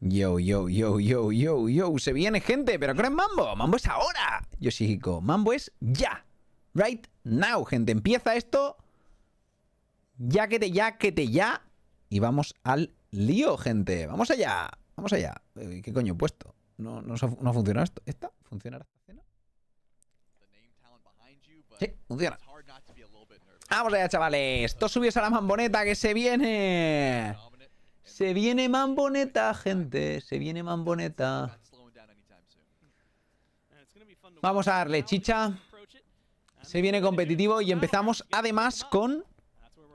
Yo, yo, yo, yo, yo, yo. Se viene, gente. ¿Pero qué es Mambo? Mambo es ahora. Yoshihiko. Mambo es ya. Right now, gente. Empieza esto. Ya que te ya. Y vamos al lío, gente. Vamos allá. Vamos allá. ¿Qué coño he puesto? No ha funcionado esto. ¿Esta? ¿Funciona esta escena? Sí, funciona. Vamos allá, chavales. Todos subidos a la mamboneta que se viene. Se viene mamboneta, gente. Se viene mamboneta. Vamos a darle chicha. Se viene competitivo y empezamos además con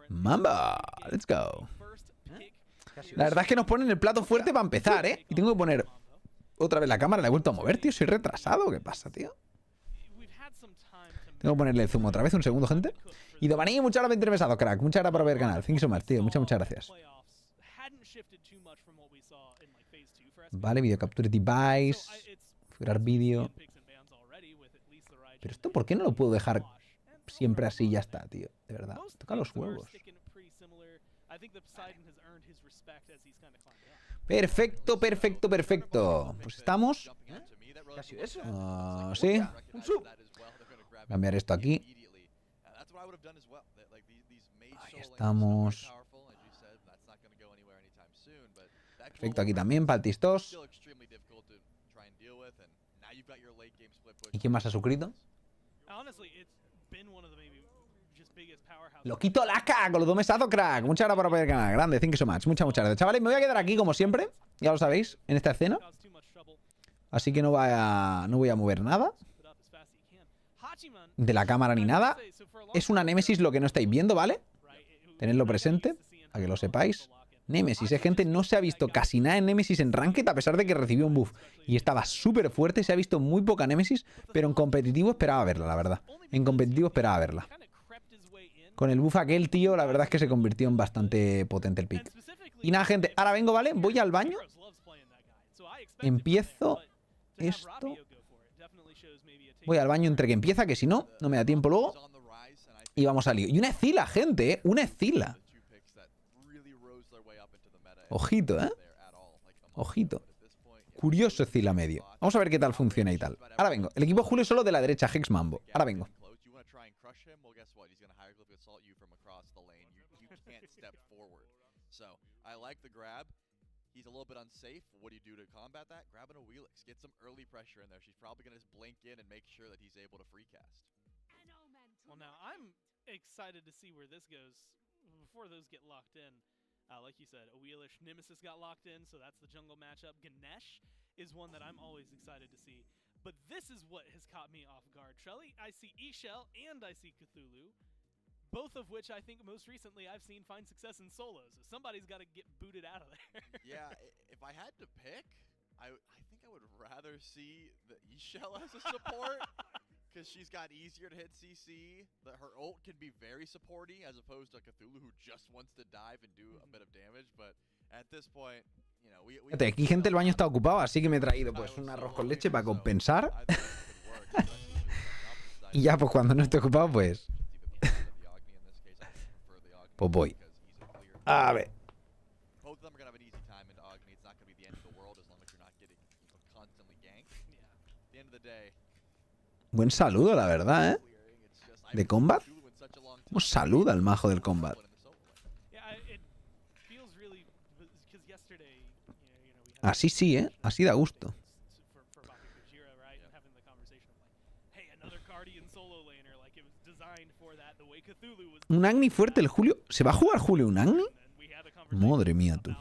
Mamba. Let's go. La verdad es que nos ponen el plato fuerte para empezar, ¿eh? Y tengo que poner otra vez la cámara. La he vuelto a mover, tío. Soy retrasado. ¿Qué pasa, tío? Tengo que ponerle el zoom otra vez. Un segundo, gente. Y Domaní, muchas gracias por interesado, crack. Muchas gracias por ver el canal. Thank you so much, tío. Muchas gracias. Vale, video capture device. Configurar vídeo. Pero esto, ¿por qué no lo puedo dejar siempre así y ya está, tío? De verdad. Toca los huevos. Perfecto, perfecto, perfecto. Pues estamos. ¿Qué ha sido eso? Sí. Un sub. Cambiar esto aquí. Ahí estamos. Perfecto, aquí también, para el tistos. ¿Y quién más ha suscrito? Lo quito laca con los dos mesazos, crack. Muchas gracias por apoyar el canal. Grande, thank you so much. Muchas gracias. Chavales, me voy a quedar aquí como siempre. Ya lo sabéis, en esta escena. Así que no voy a mover nada de la cámara ni nada. Es una Némesis lo que no estáis viendo, ¿vale? Tenedlo presente, a que lo sepáis. Némesis, gente, no se ha visto casi nada en Némesis en Ranked, a pesar de que recibió un buff y estaba súper fuerte. Se ha visto muy poca Némesis, pero en competitivo esperaba verla, la verdad. En competitivo esperaba verla. Con el buff aquel, tío, la verdad es que se convirtió en bastante potente el pick. Y nada, gente, ahora vengo, ¿vale? Voy al baño. Empiezo esto. Voy al baño entre que empieza, que si no, no me da tiempo luego. Y vamos al lío. Y una Escila, gente, ¿eh? Una Escila. Ojito, ¿eh? Ojito. Curioso Escila medio. Vamos a ver qué tal funciona y tal. Ahora vengo. El equipo Julio solo de la derecha, Hex Mambo. Ahora vengo. He's a little bit unsafe. What do you do to combat that? Grabbing a Wheelix. Get some early pressure in there. She's probably going to blink in and make sure that he's able to free cast. Well, now I'm excited to see where this goes before those get locked in. Like you said, a Wheelish Nemesis got locked in, so that's the jungle matchup. Ganesh is one that I'm always excited to see. But this is what has caught me off guard. Trelly, I see E-Shell and I see Cthulhu. Both of which I think most recently I've seen find success in solos. So somebody's got to get booted out of there. Yeah, if I had to pick, I think I would rather see the E-Shell as a support. Because she's got easier to hit CC. Her ult can be very supporty as opposed to Cthulhu who just wants to dive and do a bit of damage. But at this point, you know, Aquí, gente, el baño está ocupado, así que me he traído pues un arroz con leche para compensar. Y ya, pues cuando no esté ocupado, pues... Pues voy. A ver. Buen saludo, la verdad, ¿eh? ¿De combat? ¿Cómo saluda el majo del combat? Así sí, ¿eh? Así da gusto. Un Agni fuerte el Julio. ¿Se va a jugar Julio un Agni? Madre mía, tú.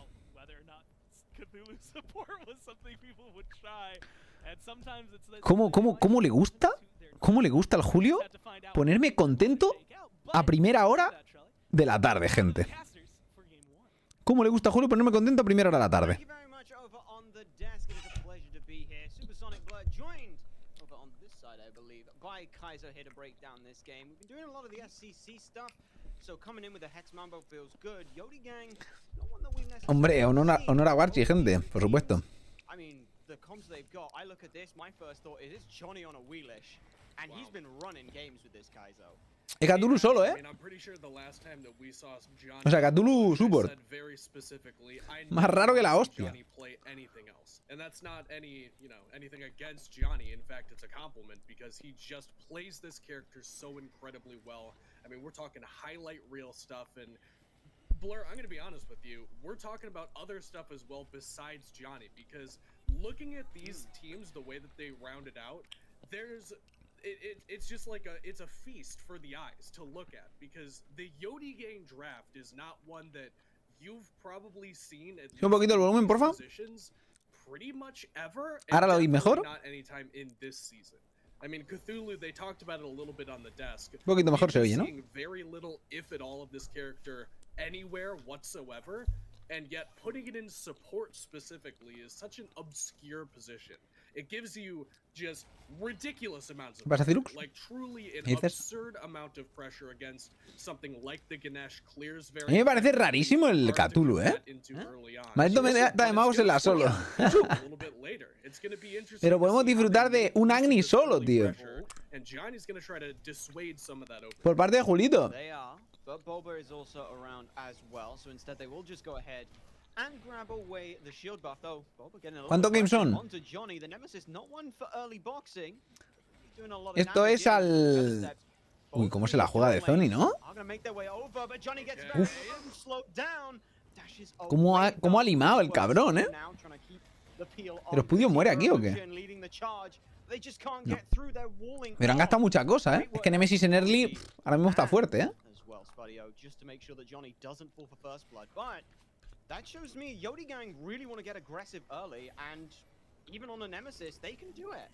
¿Cómo le gusta? ¿Cómo le gusta al Julio ponerme contento a primera hora de la tarde, gente? ¿Cómo le gusta a Julio ponerme contento a primera hora de la tarde? Kaiser here to break down this game. We've been doing a lot of the SCC stuff, so coming in with the Hex Mambo feels good. Yodi Gang, not one that we've necessarily... Hombre, honor a Warchi, gente, por supuesto. I mean, the comps they've got, I look at this, my first thought is it's Johnny on a Wheelish, and he's been running games with this Kaiser. Es Cthulhu solo, ¿eh? O sea, Cthulhu support. Más raro que la hostia. And that's not anything against Johnny. In fact, it's a compliment because he just plays this character so incredibly well. I mean, we're talking highlight reel stuff, and Blur, I'm going to be honest with you, we're talking about other stuff as well besides Johnny, because looking at these teams, the way that they rounded out, it's just like it's a feast for the eyes to look at, because the Yodi Gang draft is not one that you've probably seen at Un poquito el volumen, porfa. pretty much ever. Ahora lo oís mejor. Not anytime in this season. I mean, Cthulhu, they talked about it a little bit on the desk. Un poquito mejor se oye, ¿no? Seeing very little, if at all, of this character anywhere whatsoever, and yet putting it in support specifically is such an obscure position. It gives you just ridiculous amounts of pressure, like truly an absurd amount of pressure against something like the Ganesh clears very. A mí me parece rarísimo el Cthulhu, ¿eh? Maldito me da de magos en la solo. Pero podemos disfrutar de un Agni solo, tío. Por parte de Julito. ¿Cuántos games son? Esto es al... Uy, cómo se la juega de Zoni, ¿no? Uf. ¿Cómo ha limado el cabrón, eh? ¿Pero Spudio muere aquí o qué? No. Pero han gastado mucha cosa, ¿eh? Es que Nemesis en early ahora mismo está fuerte, ¿eh? That shows me Yodi Gang really want to get aggressive early, and even on a Nemesis, they can do it.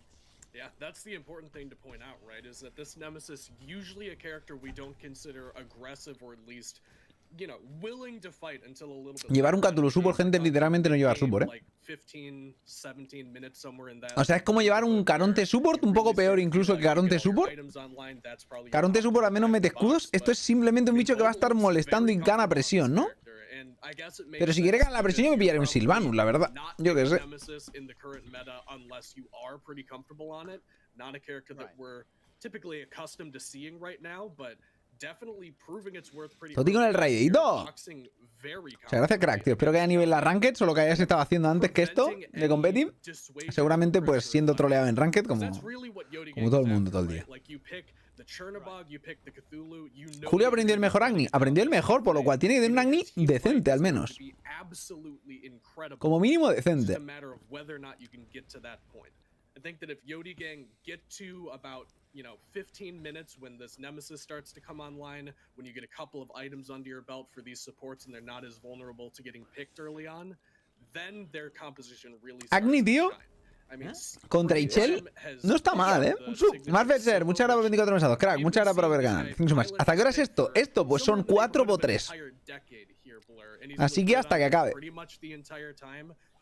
Yeah, that's the important thing to point out, right? Is that this Nemesis, usually a character we don't consider aggressive, or at least, you know, willing to fight until a little bit. Llevar un Cthulhu support, gente, literalmente no llevar support, ¿eh? O sea, es como llevar un Caronte support, un poco peor incluso que Caronte support. Caronte support al menos mete escudos. Esto es simplemente un bicho que va a estar molestando y gana presión, ¿no? Pero si quiere ganar la presión yo me pillaré un Sylvanus, la verdad. Yo qué sé. Codigo en el raidito. Muchas gracias, crack, tío. Espero que haya nivel la Ranked, solo que hayas estado haciendo antes que esto de competir. Seguramente pues siendo troleado en Ranked como todo el mundo todo el día. Julio aprendió el mejor Agni. Aprendió el mejor, por lo cual tiene que tener un Agni decente al menos. Como mínimo decente. I think that if Yodi Gang get to about, 15 minutes when this Nemesis starts to come online, when you get a couple of items under your belt for these supports and they're not as vulnerable to getting picked early on, then their composition really starts Agni, tío. Contra Ichel no está mal, ¿eh? Marvelser, muchas gracias por 24 mesados. Crack, muchas gracias por haber ganado. ¿Hasta qué hora es esto? Esto, pues son 4 por 3. Así que hasta que acabe.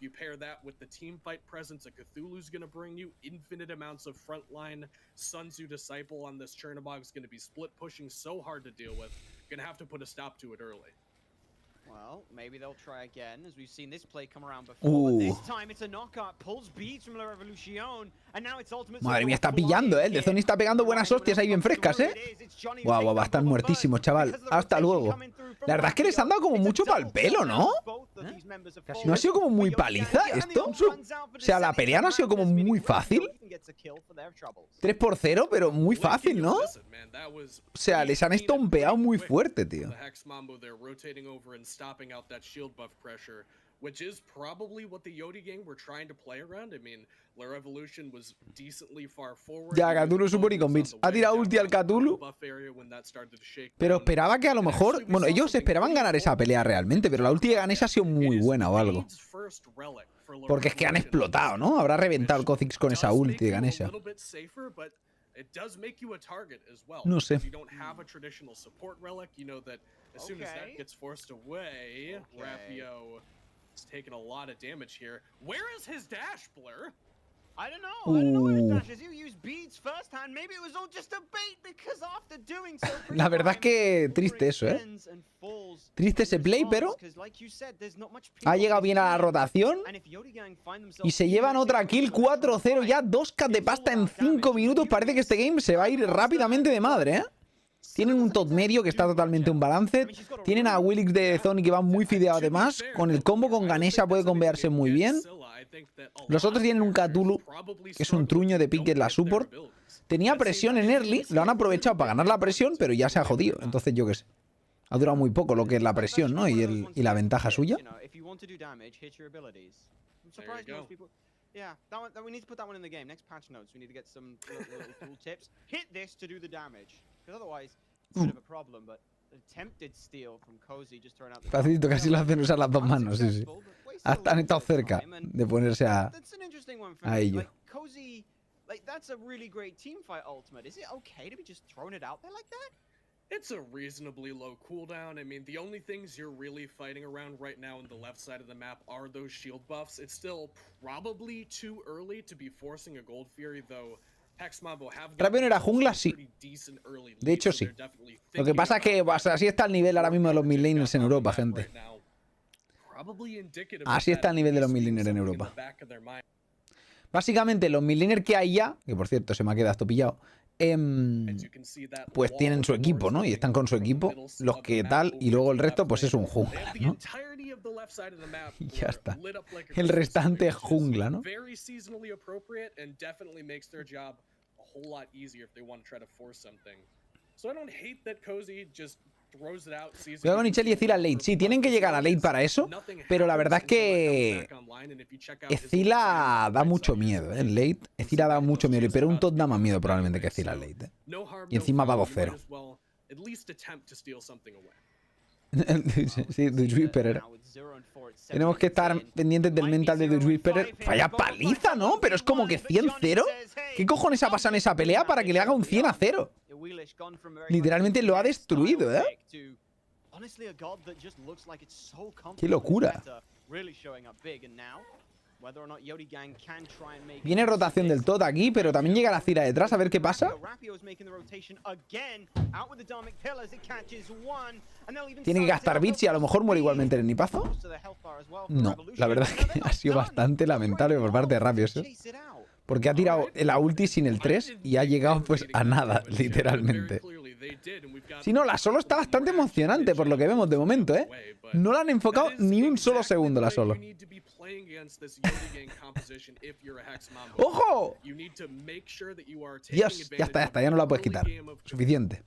You pair that with the team fight presence of Cthulhu's going to bring you infinite amounts of frontline. Sun Tzu Disciple on this Chernobog is going to be split pushing so hard to deal with. Going to have to put a stop to it early. Well, maybe they'll try again, as we've seen this play come around before. But this time it's a knockout, pulls beats from La Revolution, and now it's ultimate. Madre mía, está pillando, ¿eh? El de Zoni está pegando buenas hostias ahí bien frescas, ¿eh? Guau, va a estar muertísimo, chaval. Hasta luego. La verdad es que les han dado como mucho pa'l pelo, ¿no? ¿No ha sido como muy paliza esto? O sea, la pelea no ha sido como muy fácil. 3-0, pero muy fácil, ¿no? O sea, les han estompeado muy fuerte, tío. Which is probably what the Yodi Gang were trying to play around. I mean, La Revolution was decently far forward. Ya, Cthulhu super y con bits. Ha tirado ulti al Cthulhu. Pero esperaba que a lo mejor... Bueno, ellos esperaban ganar esa pelea realmente, pero la ulti de Ganesh ha sido muy buena o algo. Porque es que han explotado, ¿no? Habrá reventado el Kha'Zix con esa ulti de Ganesh. No sé. Taking a lot of damage here. Where is his dash, Blur? I don't know where his dash is. You used beads first hand. Maybe it was all just a bait because after doing so. La verdad es que triste eso, ¿eh? Triste ese play, pero ha llegado bien a la rotación y se llevan otra kill 4-0 ya, 2K de pasta en 5 minutos. Parece que este game se va a ir rápidamente de madre, ¿eh? Tienen un top medio que está totalmente un balance. Tienen a Willix de Zoni que va muy fideado además. Con el combo con Ganesha puede combearse muy bien. Los otros tienen un Cthulhu, que es un truño de pique en la support. Tenía presión en early, lo han aprovechado para ganar la presión, pero ya se ha jodido. Entonces yo qué sé. Ha durado muy poco lo que es la presión, ¿no? Y la ventaja suya. Yeah, we need to put that one in the game. Next patch notes, we need to get some little cool tips. Hit this to do the damage, because otherwise it's a bit of a problem. But attempted steal from Cozy just throwing out the. Facilito, casi lo hacen usar las dos manos, sí, sí. Hasta han estado cerca de ponerse a ello. Cozy, like that's a really great team fight ultimate. Is it okay to be just throwing it out there like that? It's a reasonably low cooldown. I mean, the only things you're really fighting around right now on the left side of the map are those shield buffs. It's still probably too early to be forcing a Gold Fury, though Hexmambo have Rapion era jungla, sí. De hecho, sí. Lo que pasa es que así está el nivel ahora mismo de los midlaners en Europa, gente. Así está el nivel de los midlaners en Europa. Básicamente, los midlaners que hay ya, que por cierto se me ha quedado esto pillado, pues tienen su equipo, ¿no? Y están con su equipo, los que tal, y luego el resto pues es un jungla, ¿no? Y ya está. El restante es jungla, ¿no? Cuidado con Ichel y Ezila late. Sí, tienen que llegar a late para eso, pero la verdad es que Ezila da mucho miedo, ¿eh? En late, Ezila da mucho miedo, pero un top da más miedo probablemente que Ezila late, ¿eh? Y encima va 2-0. Sí, Dutch Whisperer. Tenemos que estar pendientes del mental de Dutch Whisperer. Vaya paliza, ¿no? Pero es como que 100-0. ¿Qué cojones ha pasado en esa pelea para que le haga un 100-0? Literalmente lo ha destruido, ¿eh? ¡Qué locura! Viene rotación del tot aquí, pero también llega la Cira detrás, a ver qué pasa. Tiene que gastar bits y a lo mejor muere igualmente el nipazo. No, la verdad es que ha sido bastante lamentable por parte de Rapios, ¿eh? Porque ha tirado la ulti sin el 3 y ha llegado pues a nada, literalmente. Si no, la solo está bastante emocionante por lo que vemos de momento, ¿eh? No la han enfocado ni un solo segundo la solo. ¡Ojo! Dios, ya está, ya no la puedes quitar. Suficiente.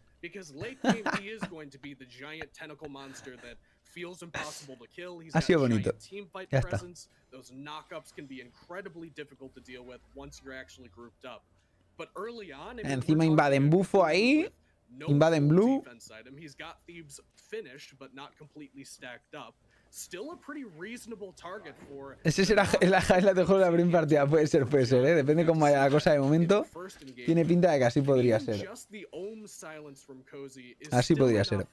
Ha sido bonito. Ya está. Encima invaden bufo ahí. Invaden blue. Ese será la highlight de juego de la primera partida. Puede ser, ¿eh? Depende cómo vaya la cosa de momento. Tiene pinta de que así podría ser. Así podría ser.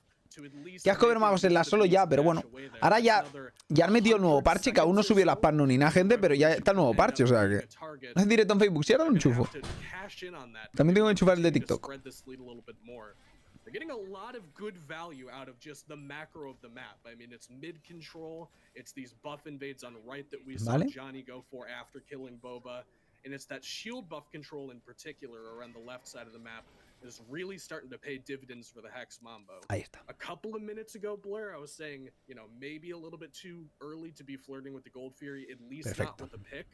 Qué asco ver magos en la solo ya, pero bueno. Ahora ya han metido el nuevo parche, que aún no subió las parno ni nada, gente, pero ya está el nuevo parche, o sea que... ¿Es directo en Facebook? ¿Sí ahora lo enchufo? También tengo que enchufar el de TikTok. They're getting a lot of good value out of just the macro of the map. I mean, it's mid control, it's these buff invades on right that we saw Johnny go for after killing Boba, and it's that shield buff control in particular around the left side of the map is really starting to pay dividends for the Hex Mambo. Ahí está. A couple of minutes ago, Blair, I was saying, you know, maybe a little bit too early to be flirting with the Gold Fury, at least not with a pick.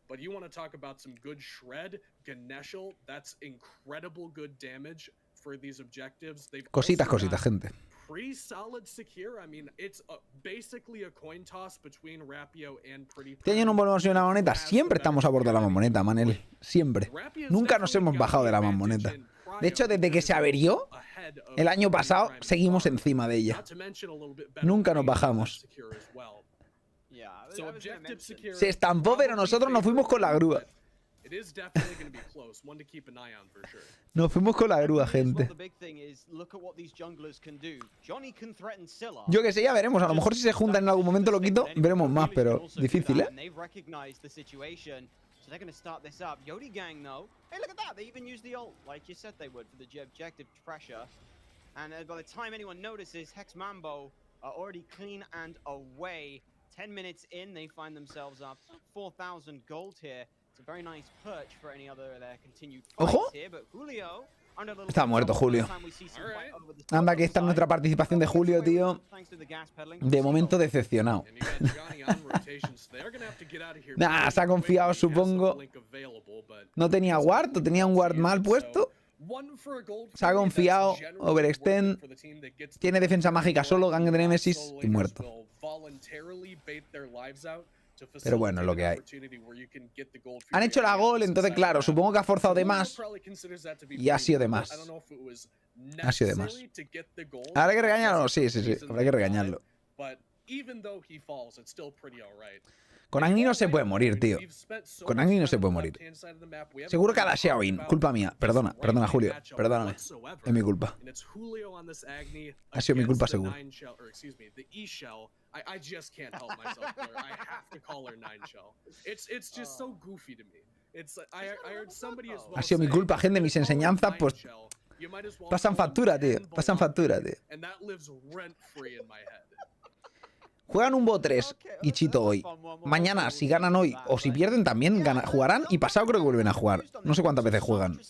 But you want to talk about some good shred, Ganeshal, that's incredible good damage. Cositas, gente. Este año no volvemos a ir a la moneta. Siempre estamos a bordo de la mamoneta, Manel. Siempre. Nunca nos hemos bajado de la mamoneta. De hecho, desde que se averió el año pasado, seguimos encima de ella. Nunca nos bajamos. Se estampó, pero nosotros nos fuimos con la grúa. Nos fuimos con la grúa, gente. Yo que sé, ya veremos. A lo mejor si se juntan en algún momento lo quito, veremos más, pero difícil, ¿eh? So they're going to start this up. Yodi Gang, though. Hey, look at that. They even used the ult, like you said they would, for the objective pressure. And by the time anyone notices, Hex Mambo are already clean and away. 10 minutes in, they find themselves up 4,000 gold here. It's a very nice perch for any other of their continued fights here. But Julio Está muerto Julio. Anda, que esta es nuestra participación de Julio, tío. De momento decepcionado. Nah, se ha confiado, supongo. No tenía ward, o tenía un ward mal puesto. Se ha confiado, overextend. Tiene defensa mágica solo, gangue de Nemesis y muerto. Pero bueno, es lo que hay. Han hecho la gol, entonces claro, supongo que ha forzado de más. Y ha sido de más. Ha sido de más. ¿Habrá que regañarlo? Sí, habrá que regañarlo. Con Agni no se puede morir, tío. Con Agni no se puede morir. Seguro que ha dasheado in. Culpa mía. Perdona, Julio. Perdóname. Es mi culpa. Ha sido mi culpa seguro. I just can't help myself, Blair. I have to call her 9-shell. It's just so goofy to me. I heard somebody as well. Ha sido mi culpa, gente. Mis enseñanzas, pues, pasan factura, tío. Pasan factura, tío. And that lives rent free in my head. Juegan un bot 3 y Chito hoy. Mañana, si ganan hoy o si pierden, también jugarán. Y pasado creo que vuelven a jugar. No sé cuántas veces juegan.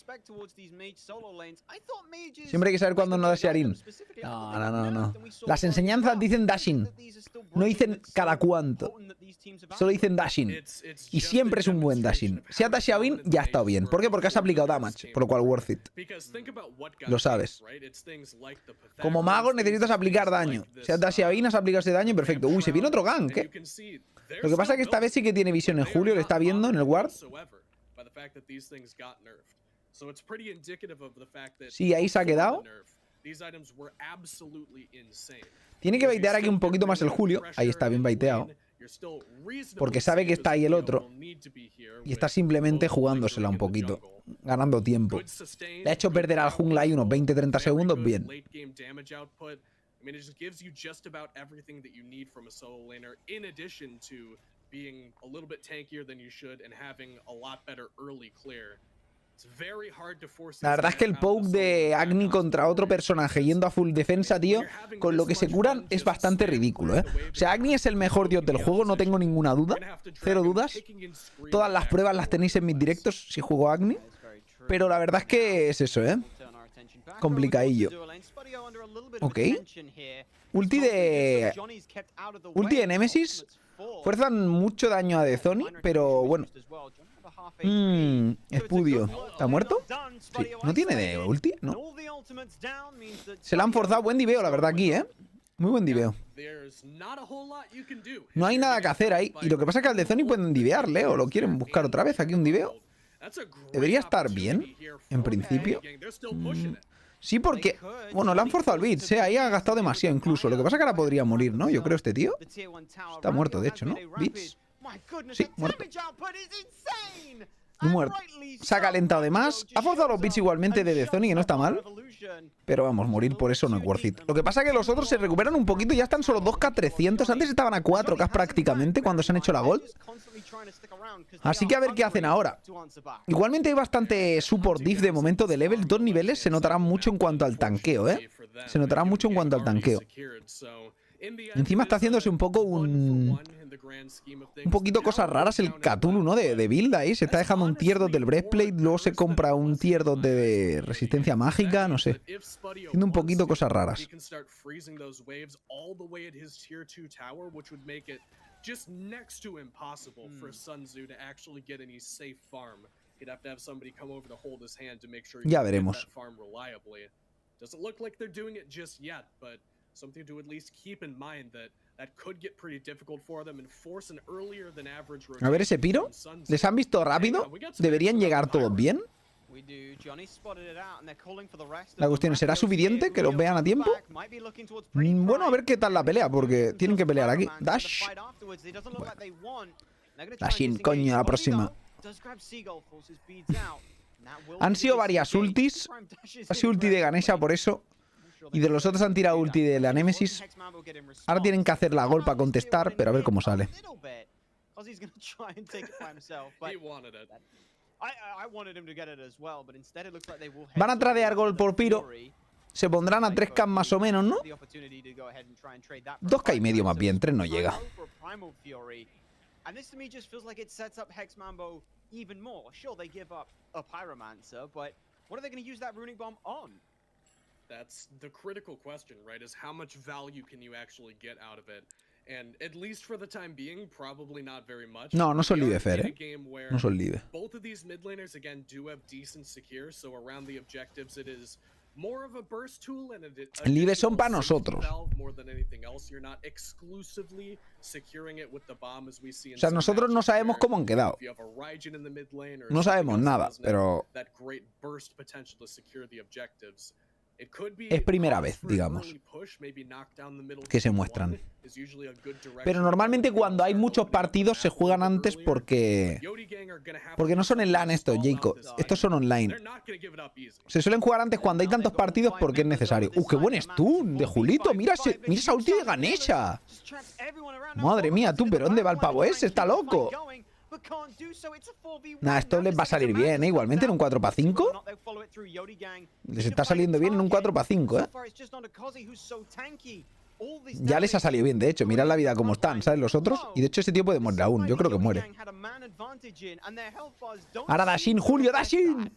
Siempre hay que saber cuándo no dashear in. No. Las enseñanzas dicen dashing. No dicen cada cuánto. Solo dicen dashing. Y siempre es un buen dashing. Si has dasheado in, ya ha estado bien. ¿Por qué? Porque has aplicado damage. Por lo cual, worth it. Lo sabes. Como mago necesitas aplicar daño. Si has dasheado in, has aplicado ese daño, perfecto. Uy, se viene otro gank, ¿eh? Lo que pasa es que esta vez sí que tiene visión en Julio. Le está viendo en el ward. Sí, ahí se ha quedado. Tiene que baitear aquí un poquito más el Julio. Ahí está, bien baiteado. Porque sabe que está ahí el otro. Y está simplemente jugándosela un poquito. Ganando tiempo. Le ha hecho perder al jungla ahí unos 20-30 segundos. Bien. I mean, it just gives you just about everything that you need from a solo laner, in addition to being a little bit tankier than you should and having a lot better early clear. It's very hard to force. La verdad es que el poke de Agni contra otro personaje yendo a full defensa, tío, con lo que se curan es bastante ridículo, ¿eh? O sea, Agni es el mejor dios del juego, no tengo ninguna duda. Cero dudas. Todas las pruebas las tenéis en mis directos si juego Agni. Pero la verdad es que es eso, ¿eh? Complicadillo. Ok. Ulti de Nemesis. Fuerzan mucho daño a de Zoni, pero bueno. Espudio. ¿Está muerto? Sí. ¿No tiene de ulti? No. Se la han forzado. Buen diveo, la verdad, aquí, ¿eh? Muy buen diveo. No hay nada que hacer ahí. Y lo que pasa es que al de Zoni pueden divearle. ¿O lo quieren buscar otra vez? Aquí un diveo. Debería estar bien, en principio. Sí, porque... Bueno, le han forzado el beat, ¿eh? Ahí ha gastado demasiado incluso. Lo que pasa es que ahora podría morir, ¿no? Yo creo este tío. Está muerto, de hecho, ¿no? Beats. Sí, muerto. Muerto. Se ha calentado de más. Ha forzado los beats igualmente de Dezoni, que no está mal. Pero vamos, morir por eso no es worth it. Lo que pasa es que los otros se recuperan un poquito y ya están solo 2K 300. Antes estaban a 4K prácticamente cuando se han hecho la gold. Así que a ver qué hacen ahora. Igualmente hay bastante support diff de momento de level. 2 niveles se notarán mucho en cuanto al tanqueo, ¿eh? Se notará mucho en cuanto al tanqueo. Encima está haciéndose un poco un poquito cosas raras el Cthulhu, ¿no? De build ahí. Se está dejando un tier 2 del breastplate, luego se compra un tier 2 de resistencia mágica, no sé. Haciendo un poquito cosas raras. Ya veremos. Something to at least keep in mind that could get pretty difficult for them and force an earlier than average rotation. A ver ese piro. ¿Les han visto rápido? ¿Deberían llegar todos bien? La cuestión es, ¿será suficiente que los vean a tiempo? Bueno, a ver qué tal la pelea, porque tienen que pelear aquí. Dash. Bueno. Dashing, coño, la próxima. Han sido varias ultis. Ha sido ulti de Ganesha por eso. Y de los otros han tirado ulti de la Nemesis. Ahora tienen que hacer la gol para contestar, pero a ver cómo sale. Van a tradear gol por Piro. Se pondrán a 3K más o menos, ¿no? 2K y medio más bien, 3 no llega. What are they going to use that runic bomb on? That's the critical question, right? Is how much value can you actually get out of it? And at least for the time being, probably not very much. No, no son We are live, Fer, in a ¿eh? game where No son live. both of these mid laners, again, do have decent secure, so around the objectives it is more of a burst tool and Live son pa' nosotros. more than anything else. You're not exclusively securing it with the bomb as we see in O sea, some nosotros no matches sabemos where cómo han quedado. if you have a Raijin in the mid lane or No something sabemos else that nada, doesn't have pero that great burst potential to secure the objectives. It could be es primera cause vez, for an digamos, early push, maybe knock down the middle que se team muestran. one is usually a good direction Pero to normalmente go. cuando hay muchos partidos se juegan antes porque no son en LAN estos, Jacob. Estos son online. They're not gonna give it up easy. Se suelen jugar antes cuando hay tantos partidos porque es necesario. ¡Qué buen stun de Julito! ¡Mira esa ulti de Ganesha! Madre mía, tú, ¿pero dónde va el pavo ese? ¡Está loco! Nah, esto les va a salir bien, ¿eh? Igualmente en un 4x5. Les está saliendo bien en un 4x5, ¿eh? Ya les ha salido bien, de hecho. Mirad la vida como están, ¿sabes? Los otros. Y de hecho ese tío puede morir aún. Yo creo que muere. Ahora Dashin, Julio, Dashin.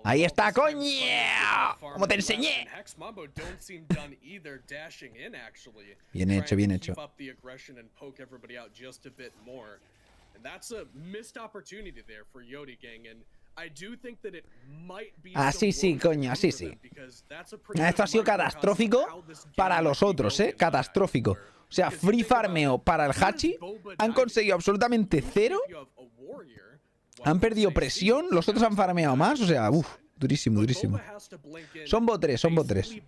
Ahí está, coño. Como te enseñé. Bien hecho, bien hecho. Así sí, coño, así sí. Esto ha sido catastrófico para los otros, ¿eh? Catastrófico. O sea, free farmeo para el Hachi. Han conseguido absolutamente cero. Han perdido presión. Los otros han farmeado más. O sea, uff, durísimo, durísimo. Son bot 3, son bot 3.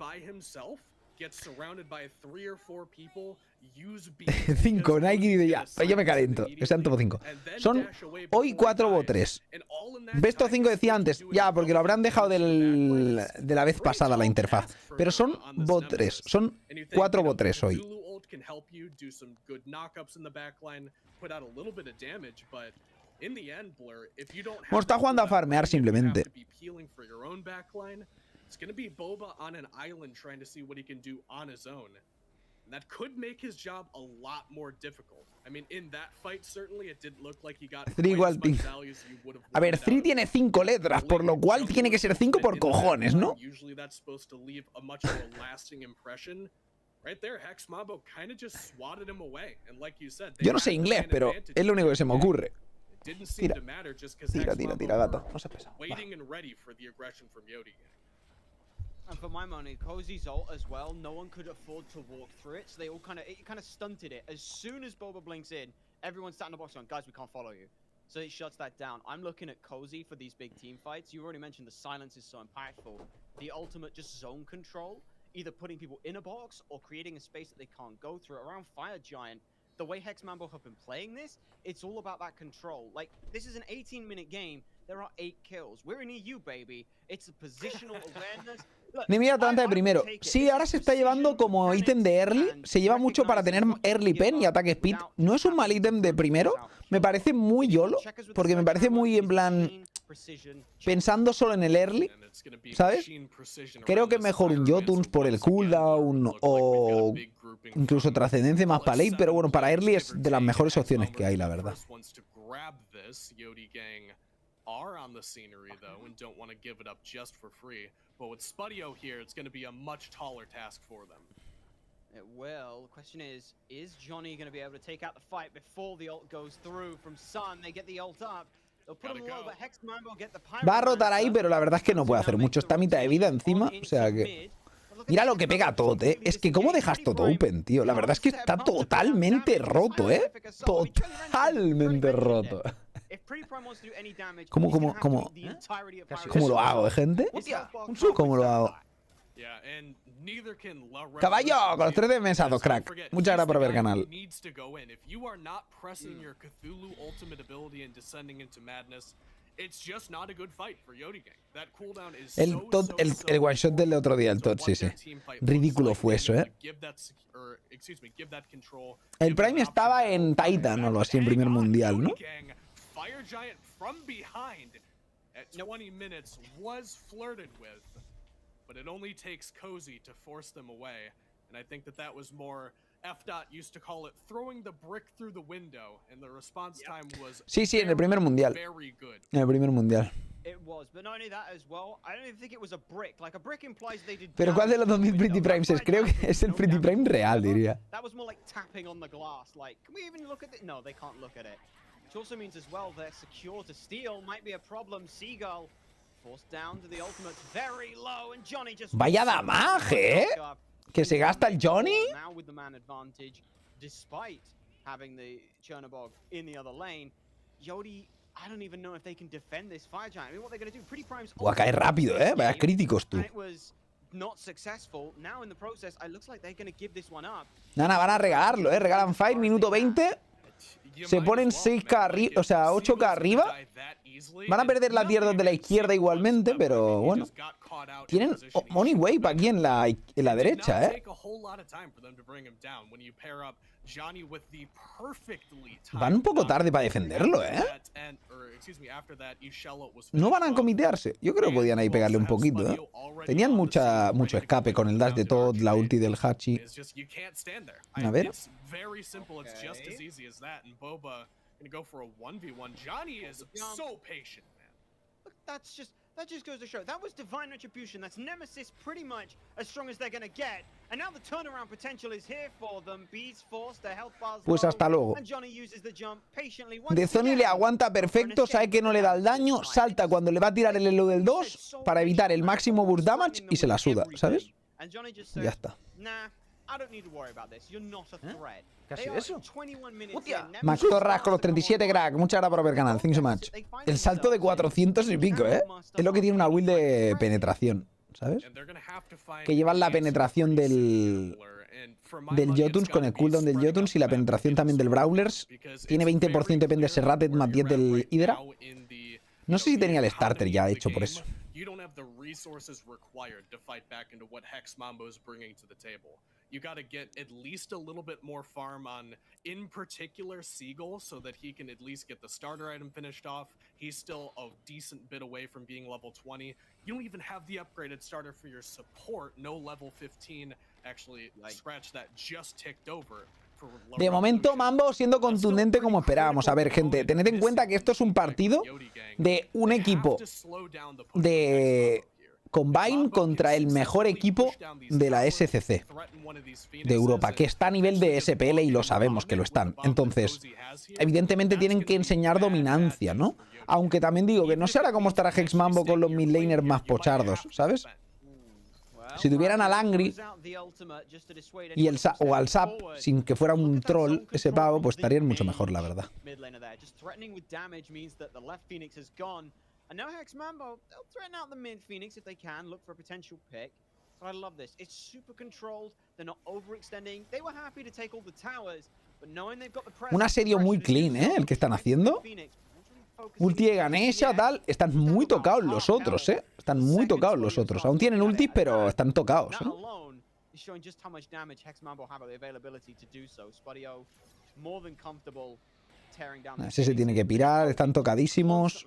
5, Nike dice ya. Yo me calento. Que sean todos 5. Son hoy 4 bot 3. Besto 5 decía antes. Ya, porque lo habrán dejado de la vez pasada la interfaz. Pero son bot 3. Son 4 bot 3 hoy. Bueno, está jugando a farmear simplemente. It's going to be Boba on an island trying to see what he can do on his own. And that could make his job a lot more difficult. I mean, in that fight, certainly it didn't look like he got quite as much value as you would have. A ver, 3 tiene 5 letras, por lo cual tiene que ser 5 por cojones, ¿no? Usually that's supposed to leave a much more lasting impression. Right there, Hex Mambo kind of just swatted him away. And like you said, yo no sé inglés, pero es lo único que se me ocurre. Tira, tira, gato. No se pesa. Waiting and ready for the aggression from Yodi. And for my money, Cozy's ult as well, no one could afford to walk through it, so they all kind of stunted it. As soon as Boba blinks in, everyone's sat in the box going, guys, we can't follow you. So it shuts that down. I'm looking at Cozy for these big team fights. You already mentioned the silence is so impactful. The ultimate just zone control, either putting people in a box or creating a space that they can't go through. Around Fire Giant, the way Hex Mambo have been playing this, it's all about that control. Like, this is an 18-minute game. There are 8 kills. We're in EU, baby. It's a positional awareness. Mira Atlanta de primero. Sí, ahora se está llevando como ítem de early. Se lleva mucho para tener early pen y ataque speed. No es un mal ítem de primero. Me parece muy YOLO. Porque me parece muy en plan... Pensando solo en el early. ¿Sabes? Creo que mejor un Jotuns por el cooldown. O incluso trascendencia más para late. Pero bueno, para early es de las mejores opciones que hay, la verdad. Are on the scenery though and don't want to give it up just for free. But with Spudio here, it's going to be a much taller task for them. Well, the question is Johnny going to be able to take out the fight before the ult goes through from Sun? They get the ult up. They'll put him low, but Hex Mambo get the pyro. Va a rotar ahí, pero la verdad es que no puede hacer mucho. Está a mitad de vida encima, o sea que... Mira lo que pega Tot, ¿eh? Es que ¿cómo dejas Tot open, tío? La verdad es que está totalmente roto, ¿eh? Totalmente roto. ¿Cómo lo hago, gente? ¿Cómo lo hago? Caballo, con los 3 de mesados, crack. Muchas gracias por ver el canal. El one shot del otro día, el Tot, sí. Ridículo fue eso, ¿eh? El Prime estaba en Titan o algo así, en primer mundial, ¿no? Fire Giant from behind at 20 minutes was flirted with, but it only takes Cozy to force them away. And I think that was more, F.Dot used to call it throwing the brick through the window, and the response time was sí, en el primer mundial. Very good. En el primer mundial. It was, but not only that as well. I don't even think it was a brick. Like a brick implies they did. Pero ¿cuál de los 2000 Pretty Primes es? Creo que es el Pretty Prime real, diría. That was more like tapping on the glass. Like, can we even look at it? No, they can't look at it. Which also means as well they're secure to steal. Might be a problem. Seagull forced down to the ultimate, very low, and Johnny just. Vaya damaje, ¿eh? Que se gasta el Johnny. Now with the man advantage, despite having the Chernobog in the other lane, Yodi. I don't even know if they can defend this fire giant. I mean, what they're going to do? Pretty Prime's Buah, cae rápido, vaya críticos tú. it was not successful. Now in the process, it looks like they're going to give this one up. Nana, van a regalarlo, regalan Fire, minuto 20. Se ponen 6k arriba, o sea, 8k arriba. Van a perder la tier 2 de la izquierda igualmente, pero bueno. Tienen Money Wave aquí en la derecha, Van un poco tarde para defenderlo, No van a comitearse. Yo creo que podían ahí pegarle un poquito, Tenían mucho escape con el dash de Todd, la ulti del Hachi. A ver. That just goes to show. That was divine retribution. That's Nemesis pretty much as strong as they're going to get. And now the turnaround potential is here for them. Bees forced, their health bars Pues hasta luego. and Johnny uses the jump patiently. De Zoni le aguanta perfecto, sabe que no le da el daño, salta cuando le va a tirar el elo del 2 para evitar el máximo burst damage y se la suda, ¿sabes? Ya está. Casi eso. Hostia. Max Torras con los 37 crack. Muchas gracias por ver el canal. Thanks so much. El salto de 400 y pico, Es lo que tiene una build de penetración, ¿sabes? Que llevan la penetración del Jotuns con el cooldown del Jotuns y la penetración también del Brawlers. Tiene 20% depende de Serrated más 10 del Hydra. No sé si tenía el starter ya hecho por eso. You got to get at least a little bit more farm on, in particular, Seagull, so that he can at least get the starter item finished off. He's still a decent bit away from being level 20. You don't even have the upgraded starter for your support. No level 15. Actually, scratch that, just ticked over. De momento, Mambo siendo contundente como esperábamos. A ver, gente, tened en cuenta que esto es un partido de un equipo de Combine contra el mejor equipo de la SCC de Europa, que está a nivel de SPL y lo sabemos que lo están. Entonces, evidentemente tienen que enseñar dominancia, ¿no? Aunque también digo que no sé ahora cómo estará Hex Mambo con los midlaners más pochardos, ¿sabes? Si tuvieran al Angry y o al Sap sin que fuera un troll, ese pavo, pues estarían mucho mejor, la verdad. And now Hex Mambo, they'll threaten out the mid Phoenix if they can, look for a potential pick. But I love this. It's super controlled. They're not overextending. They were happy to take all the towers, but knowing they've got the pressure. Un asedio muy clean, el que están haciendo. Ulti de Ganesha, tal. Están muy tocados los otros, Están muy tocados los otros. Aún tienen ultis, pero están tocados, Showing just how much damage Hex Mambo have the availability to do so. Spadio more than comfortable. Ese se tiene que pirar, están tocadísimos.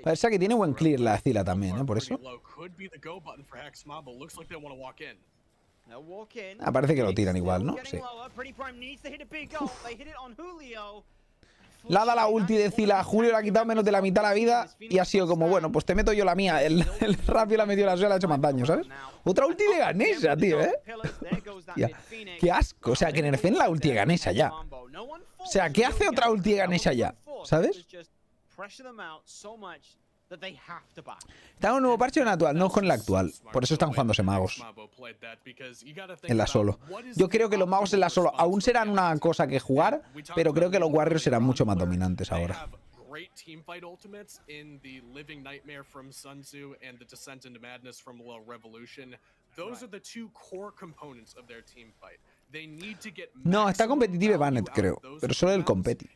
Parece que tiene buen clear la Zila también, por eso. Parece que lo tiran igual, ¿no? Sí. Le ha dado la ulti de Zila a Julio, le ha quitado menos de la mitad la vida y ha sido como, bueno, pues te meto yo la mía. El rápido la metió la suya, le ha hecho más daño, ¿sabes? Otra ulti de Ganesha, tío, Hostia, qué asco. O sea, que nerfeen la ulti de Ganesha ya. O sea, ¿qué hace otra ulti de Ganesha ya? ¿Sabes? Está en un nuevo parche o en el actual, no con el actual. Por eso están jugándose magos en la solo. Yo creo que los magos en la solo aún serán una cosa que jugar, pero creo que los Warriors serán mucho más dominantes ahora. No, está competitive Bannett, creo, pero solo el competi.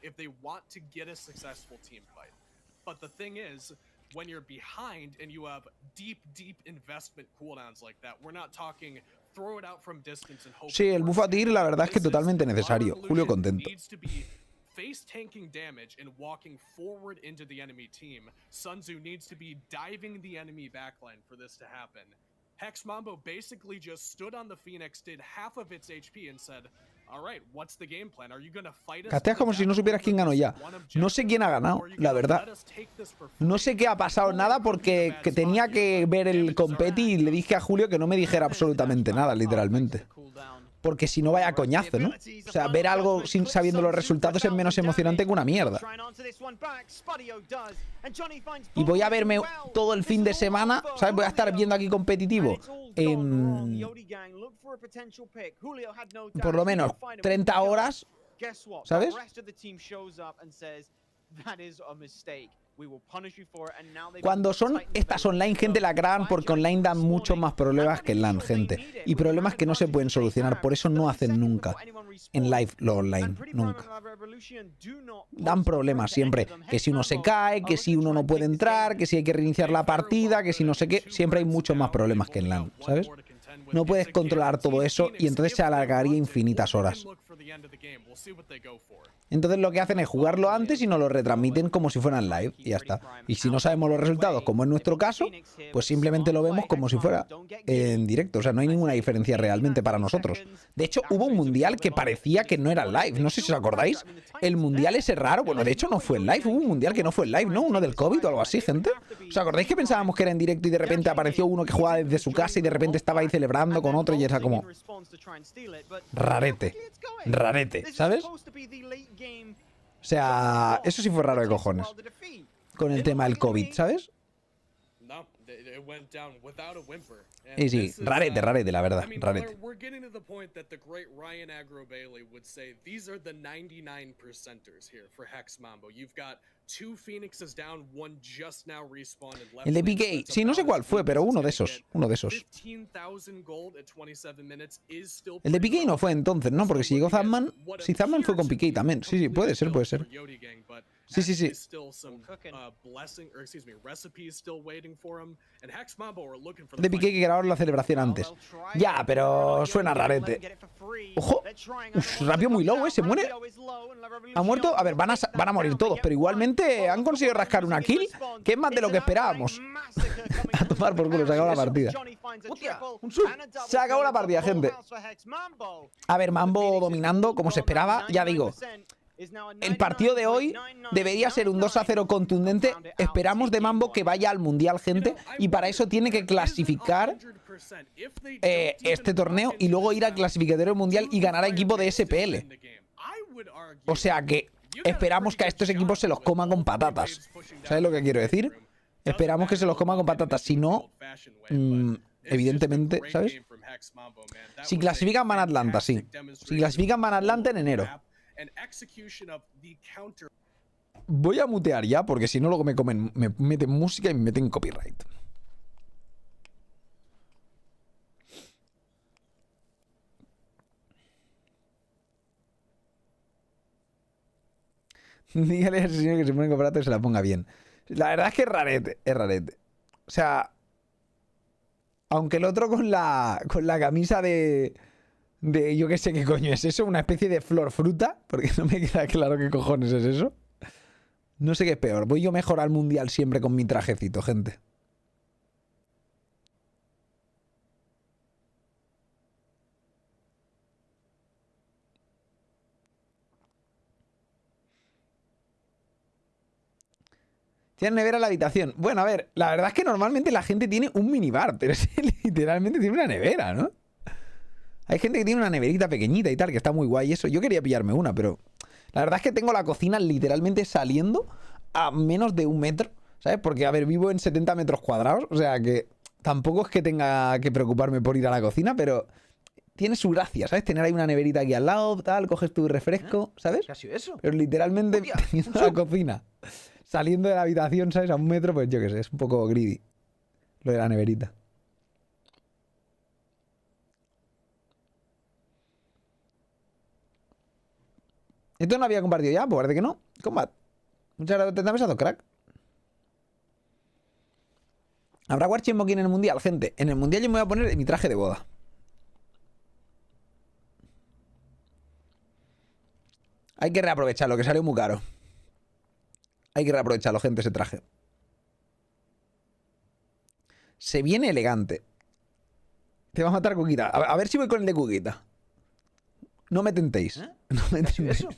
When you're behind and you have deep investment cooldowns like that, we're not talking throw it out from distance and hope. Sí, el buff a tir la verdad es que totalmente necesario. Julio contento. Face tanking damage and walking forward into the enemy team. Sun Tzu needs to be diving the enemy backline for this to happen. Hex Mambo basically just stood on the Phoenix, did half of its HP and said, all right, what's the game plan? Are you gonna fight us? Casteas como si no supieras quién ganó ya. No sé quién ha ganado, la verdad. No sé qué ha pasado nada porque que tenía que ver el competi y le dije a Julio que no me dijera absolutamente nada, literalmente. Porque si no vaya coñazo, ¿no? O sea, ver algo sin sabiendo los resultados es menos emocionante que una mierda. Y voy a verme todo el fin de semana, ¿sabes? Voy a estar viendo aquí competitivo por lo menos 30 horas, ¿sabes? Cuando son estas online, gente, la graban porque online dan muchos más problemas que en LAN, gente. Y problemas que no se pueden solucionar, por eso no hacen nunca en live lo online, nunca. Dan problemas siempre, que si uno se cae, que si uno no puede entrar, que si hay que reiniciar la partida, que si no sé qué, siempre hay muchos más problemas que en LAN, ¿sabes? No puedes controlar todo eso y entonces se alargaría infinitas horas. Entonces lo que hacen es jugarlo antes y nos lo retransmiten como si fueran live y ya está. Y si no sabemos los resultados, como en nuestro caso, pues simplemente lo vemos como si fuera en directo. O sea, no hay ninguna diferencia realmente para nosotros. De hecho, hubo un mundial que parecía que no era live. No sé si os acordáis. El mundial ese raro, bueno, de hecho no fue en live. Hubo un mundial que no fue en live, ¿no? Uno del COVID o algo así, gente. ¿Os acordáis que pensábamos que era en directo y de repente apareció uno que jugaba desde su casa y de repente estaba ahí celebrando con otro y era como... rarete. Rarete, ¿sabes? O sea, eso sí fue raro de cojones. Con el tema del COVID, ¿sabes? Y sí, rarete, rarete, la verdad, rarete. El de PK, sí, no sé cuál fue, pero uno de esos, uno de esos. El de PK no fue entonces, ¿no? Porque si llegó Zapman, si Zapman fue con PK también. Sí, sí, puede ser, puede ser. Sí, sí, sí. De Piqué que grabaron la celebración antes. Ya, pero suena rarete. Ojo. Uf, rápido muy low, ¿eh? ¿Se muere? ¿Ha muerto? A ver, van a morir todos, pero igualmente han conseguido rascar una kill, que es más de lo que esperábamos. A tomar por culo, se acabó la partida. Hostia, un sub. Se acabó la partida, gente. A ver, Mambo dominando, como se esperaba. Ya digo, el partido de hoy debería ser un 2-0 contundente. Esperamos de Mambo que vaya al Mundial, gente, y para eso tiene que clasificar este torneo y luego ir al clasificatorio mundial y ganar a equipo de SPL. O sea que esperamos que a estos equipos se los coman con patatas. ¿Sabes lo que quiero decir? Esperamos que se los coman con patatas. Si no, evidentemente, ¿sabes? Si clasifican van a Atlanta, sí. Si clasifican van a Atlanta en enero. Voy a mutear ya, porque si no luego me meten música y me meten copyright. Dígale al señor que se pone copyright y se la ponga bien. La verdad es que es rarete, es rarete. O sea, aunque el otro con la camisa de yo qué sé qué coño es eso, una especie de flor fruta, porque no me queda claro qué cojones es eso. No sé qué es peor. Voy yo mejor al mundial siempre con mi trajecito, gente. Tiene nevera en la habitación. Bueno, a ver, la verdad es que normalmente la gente tiene un minibar, pero es que literalmente tiene una nevera, ¿no? Hay gente que tiene una neverita pequeñita y tal, que está muy guay eso. Yo quería pillarme una, pero la verdad es que tengo la cocina literalmente saliendo a menos de 1 metro, ¿sabes? Porque, a ver, vivo en 70 metros cuadrados, o sea que tampoco es que tenga que preocuparme por ir a la cocina, pero tiene su gracia, ¿sabes? Tener ahí una neverita aquí al lado, tal, coges tu refresco, ¿sabes? ¿Qué ha sido eso? Pero literalmente teniendo la cocina saliendo de la habitación, ¿sabes? A 1 metro, pues yo qué sé, es un poco greedy lo de la neverita. ¿Esto no había compartido ya? Pues parece que no. Combat. Muchas gracias. ¿Te has besado, crack? ¿Habrá Warchi en el mundial? Gente, en el mundial yo me voy a poner mi traje de boda. Hay que reaprovecharlo, que salió muy caro. Hay que reaprovecharlo, gente, ese traje. Se viene elegante. Te va a matar Cuquita. A ver si voy con el de Cuquita. No me tentéis. No me ¿Qué ha sido tentéis. eso?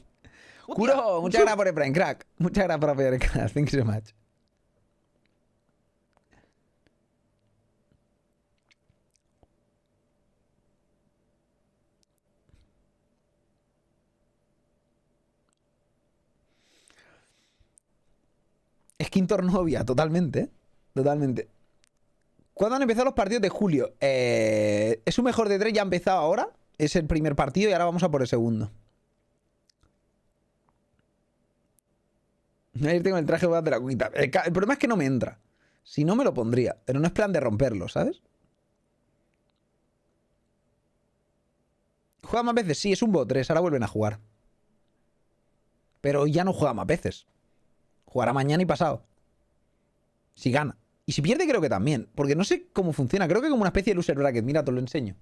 Kuro, muchas gracias por el Prime, crack. Muchas gracias por apoyar el canal. Thank you so much. Skin Tornovia, totalmente, ¿eh? Totalmente. ¿Cuándo han empezado los partidos de julio? Es un mejor de 3, ya ha empezado ahora. Es el primer partido y ahora vamos a por el segundo. Ayer tengo el traje de la Cuquita. El problema es que no me entra. Si no, me lo pondría. Pero no es plan de romperlo, ¿sabes? ¿Juega más veces? Sí, es un bot 3. Ahora vuelven a jugar. Pero ya no juega más veces. Jugará mañana y pasado. Si gana. Y si pierde creo que también. Porque no sé cómo funciona. Creo que como una especie de loser bracket. Mira, te lo enseño.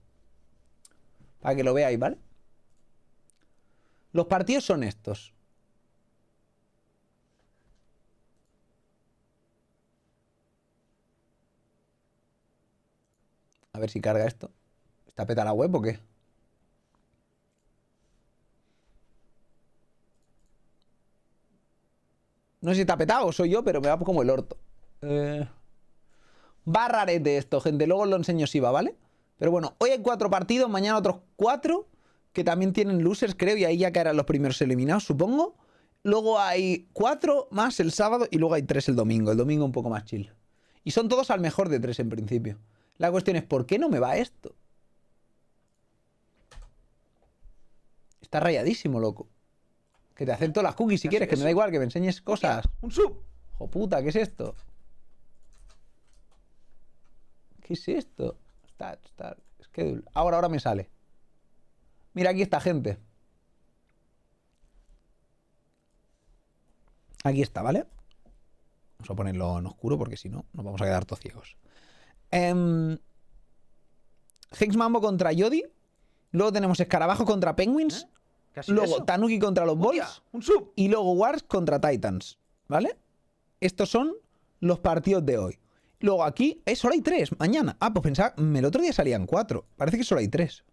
Para que lo veáis, ¿vale? Los partidos son estos. A ver si carga esto. ¿Está peta la web o qué? No sé si está petado o soy yo, pero me va como el orto. Va rarete esto, gente. Luego os lo enseño si va, ¿vale? Pero bueno, hoy hay 4 partidos, mañana otros 4 que también tienen losers, creo, y ahí ya caerán los primeros eliminados, supongo. Luego hay 4 más el sábado y luego hay 3 el domingo. El domingo un poco más chill. Y son todos al mejor de 3 en principio. La cuestión es, ¿por qué no me va esto? Está rayadísimo, loco. Que te acepto las cookies si quieres, que me da igual, que me enseñes cosas. ¡Un sub! ¡Jo puta! ¿Qué es esto? ¿Qué es esto? Start, schedule. Ahora me sale. Mira, aquí está, gente. Aquí está, ¿vale? Vamos a ponerlo en oscuro porque si no, nos vamos a quedar todos ciegos. Hex Mambo contra Yodi. Luego tenemos Escarabajo contra Penguins. Luego eso? Tanuki contra los ¡Hostia! Balls. ¡Un sub! Y luego Wars contra Titans. ¿Vale? Estos son los partidos de hoy. Luego aquí, solo hay 3 mañana. Ah, pues pensaba, el otro día salían 4. Parece que solo hay 3.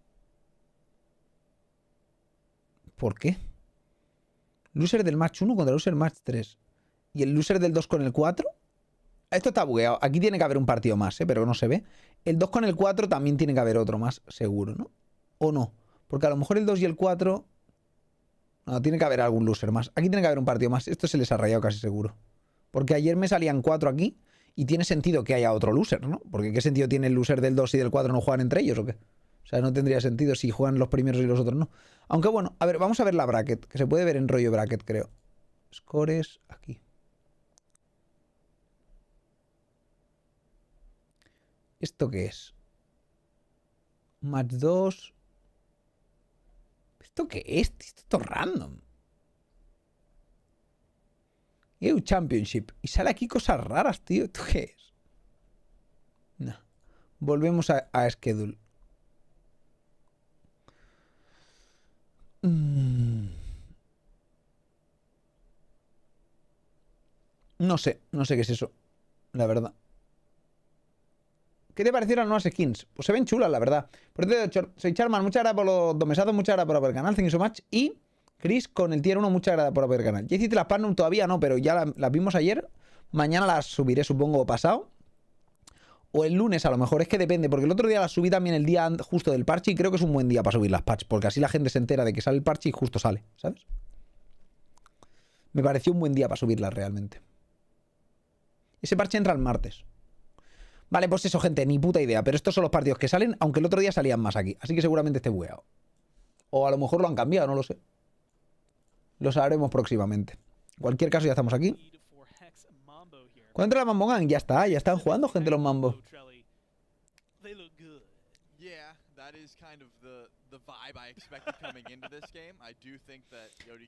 ¿Por qué? Loser del match 1 contra loser match 3. ¿Y el loser del 2 con el 4? Esto está bugueado. Aquí tiene que haber un partido más, pero no se ve. El 2 con el 4 también tiene que haber otro más, seguro, ¿no? ¿O no? Porque a lo mejor el 2 y el 4... No, tiene que haber algún loser más. Aquí tiene que haber un partido más. Esto se les ha rayado casi seguro. Porque ayer me salían 4 aquí y tiene sentido que haya otro loser, ¿no? Porque ¿qué sentido tiene el loser del 2 y del 4 no juegan entre ellos o qué? O sea, no tendría sentido si juegan los primeros y los otros no. Aunque bueno, a ver, vamos a ver la bracket, que se puede ver en rollo bracket, creo. Scores, aquí. ¿Esto qué es? Match 2... ¿Esto qué es? Esto es random. EU Championship. Y sale aquí cosas raras, tío. ¿Esto qué es? No. Volvemos a schedule. No sé qué es eso. La verdad. ¿Qué te parecieron las nuevas skins? Pues se ven chulas, la verdad. Por cierto, soy Charman, muchas gracias por los domesados, muchas gracias por apoyar el canal, thank you so much. Y Chris con el tier 1, muchas gracias por apoyar el canal. Ya hiciste las Platinum, todavía no, pero ya las vimos ayer. Mañana las subiré, supongo, pasado. O el lunes, a lo mejor, es que depende, porque el otro día las subí también el día justo del parche y creo que es un buen día para subir las patches, porque así la gente se entera de que sale el parche y justo sale, ¿sabes? Me pareció un buen día para subirlas realmente. Ese parche entra el martes. Vale, pues eso, gente, ni puta idea. Pero estos son los partidos que salen, aunque el otro día salían más aquí. Así que seguramente esté bugueado. O a lo mejor lo han cambiado, no lo sé. Lo sabremos próximamente. En cualquier caso, ya estamos aquí. ¿Cuándo entra la Mambo Gang? Ya está, ya están jugando gente los Mambo.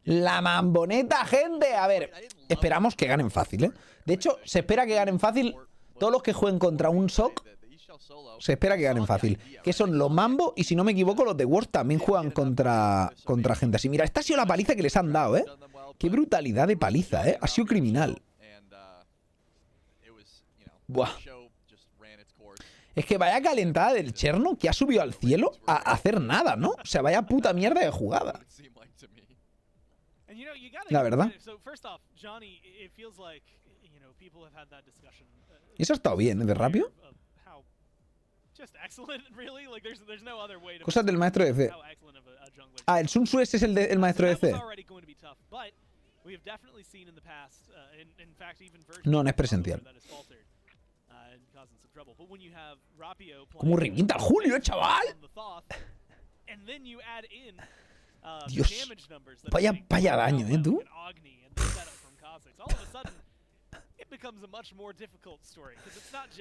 La Mamboneta, gente. A ver, esperamos que ganen fácil, ¿eh? De hecho, se espera que ganen fácil. Todos los que jueguen contra un SOC, se espera que ganen fácil. Que son los Mambo y, si no me equivoco, los de Wars también juegan contra gente así. Mira, esta ha sido la paliza que les han dado, ¿eh? Qué brutalidad de paliza, ¿eh? Ha sido criminal. Buah. Es que vaya calentada del Cherno que ha subido al cielo a hacer nada, ¿no? O sea, vaya puta mierda de jugada. La verdad. Y eso ha estado bien, ¿eh? De Rapio. Cosas del maestro de C. Ah, el Sun Tzu ese es el maestro de C. No, no es presencial. ¿Cómo revienta el Julio, chaval? Dios. Vaya daño, ¿eh, tú?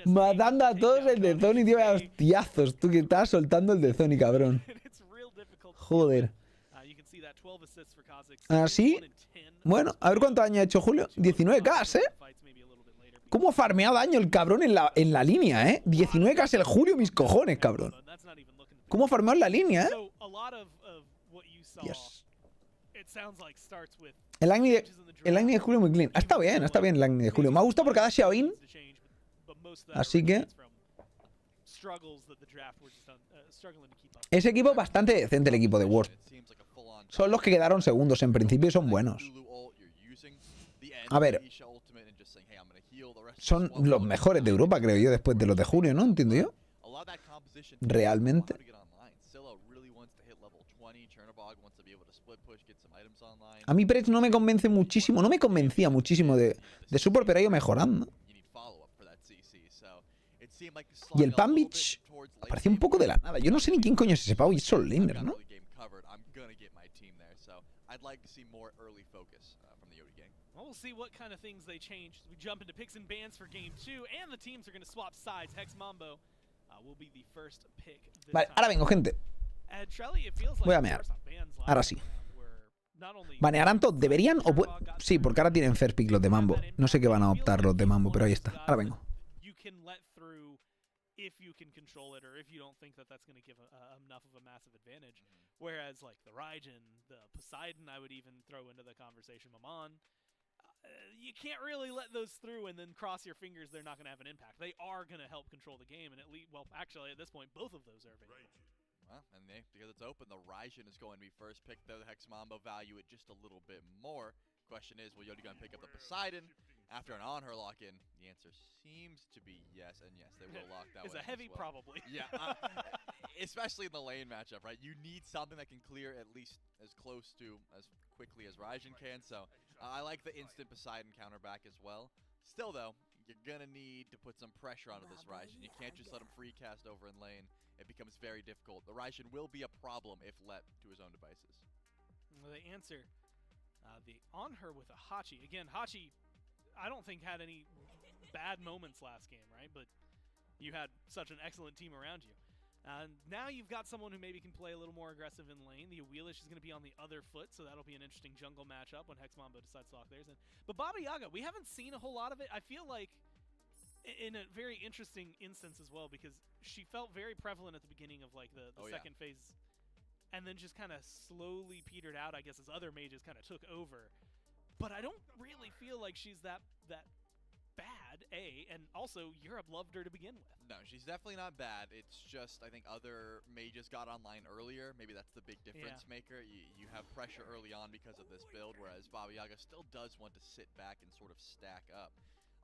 Matando a todos el de Zoni, tío, a hostiazos. Tú que estás soltando el de Zoni, cabrón. Joder. Así. Bueno, a ver cuánto daño ha hecho Julio. 19k, ¿eh? ¿Cómo ha farmeado daño el cabrón en la línea, eh? 19k el Julio, mis cojones, cabrón. ¿Cómo ha farmeado en la línea, eh? Dios. El Agni de Julio muy clean. Está bien el Agni de Julio. Me ha gustado porque ha dado Xiaoin. Así que... Ese equipo es bastante decente, el equipo de Worst. Son los que quedaron segundos. En principio son buenos. A ver. Son los mejores de Europa, creo yo, después de los de Julio, ¿no? ¿Entiendo yo? Realmente. A mí Pretz no me convence muchísimo. No me convencía muchísimo de Super, pero ha ido mejorando. Y el Pambich parecía un poco de la nada. Yo no sé ni quién coño es ese pavo y es solo laner, ¿no? Well, we'll see what kind of things they change. We jump into picks and bans for game 2, and the teams are going to swap sides. Hex Mambo will be the first pick this vale, ahora vengo, gente. Voy a mear. Ahora sí. ¿Banearán todos? ¿Deberían? O sí, porque ahora tienen first pick los de Mambo. No sé qué van a optar los de Mambo, pero ahí está. Ahora vengo. If you can control it, or if you don't think that that's going to give enough of a massive advantage. Whereas, like, the Raijin, the Poseidon, I would even throw into the conversation. Maman, you can't really let those through and then cross your fingers they're not going to have an impact. They are going to help control the game, and at least, well, actually, at this point, both of those are available. Well, and because it's open, the Raijin is going to be first pick. The Hex Mambo value it just a little bit more. Question is, will Yodi going to pick up the Poseidon after an on-her lock-in? The answer seems to be yes, and yes, they will lock that one. It's a heavy well. probably. Yeah, especially in the lane matchup, right? You need something that can clear at least as close to as quickly as Raijin can, so I like the instant Poseidon counter back as well. Still, though, you're going to need to put some pressure onto this Raijin. You can't just let him free cast over in lane. It becomes very difficult. The Raijin will be a problem if let to his own devices. Well, they answer the on her with a Hachi. Again, Hachi, I don't think had any bad moments last game, right? But you had such an excellent team around you. Now you've got someone who maybe can play a little more aggressive in lane. The Wheelish is going to be on the other foot, so that'll be an interesting jungle matchup when Hex Mambo decides to lock theirs in. But Baba Yaga, we haven't seen a whole lot of it. I feel like in a very interesting instance as well, because she felt very prevalent at the beginning of like the second phase, and then just kind of slowly petered out, I guess, as other mages kind of took over. But I don't really feel like she's that bad, and also Europe loved her to begin with. No, she's definitely not bad. It's just, I think other mages got online earlier. Maybe that's the big difference maker. You have pressure early on because of this build, whereas Baba Yaga still does want to sit back and sort of stack up.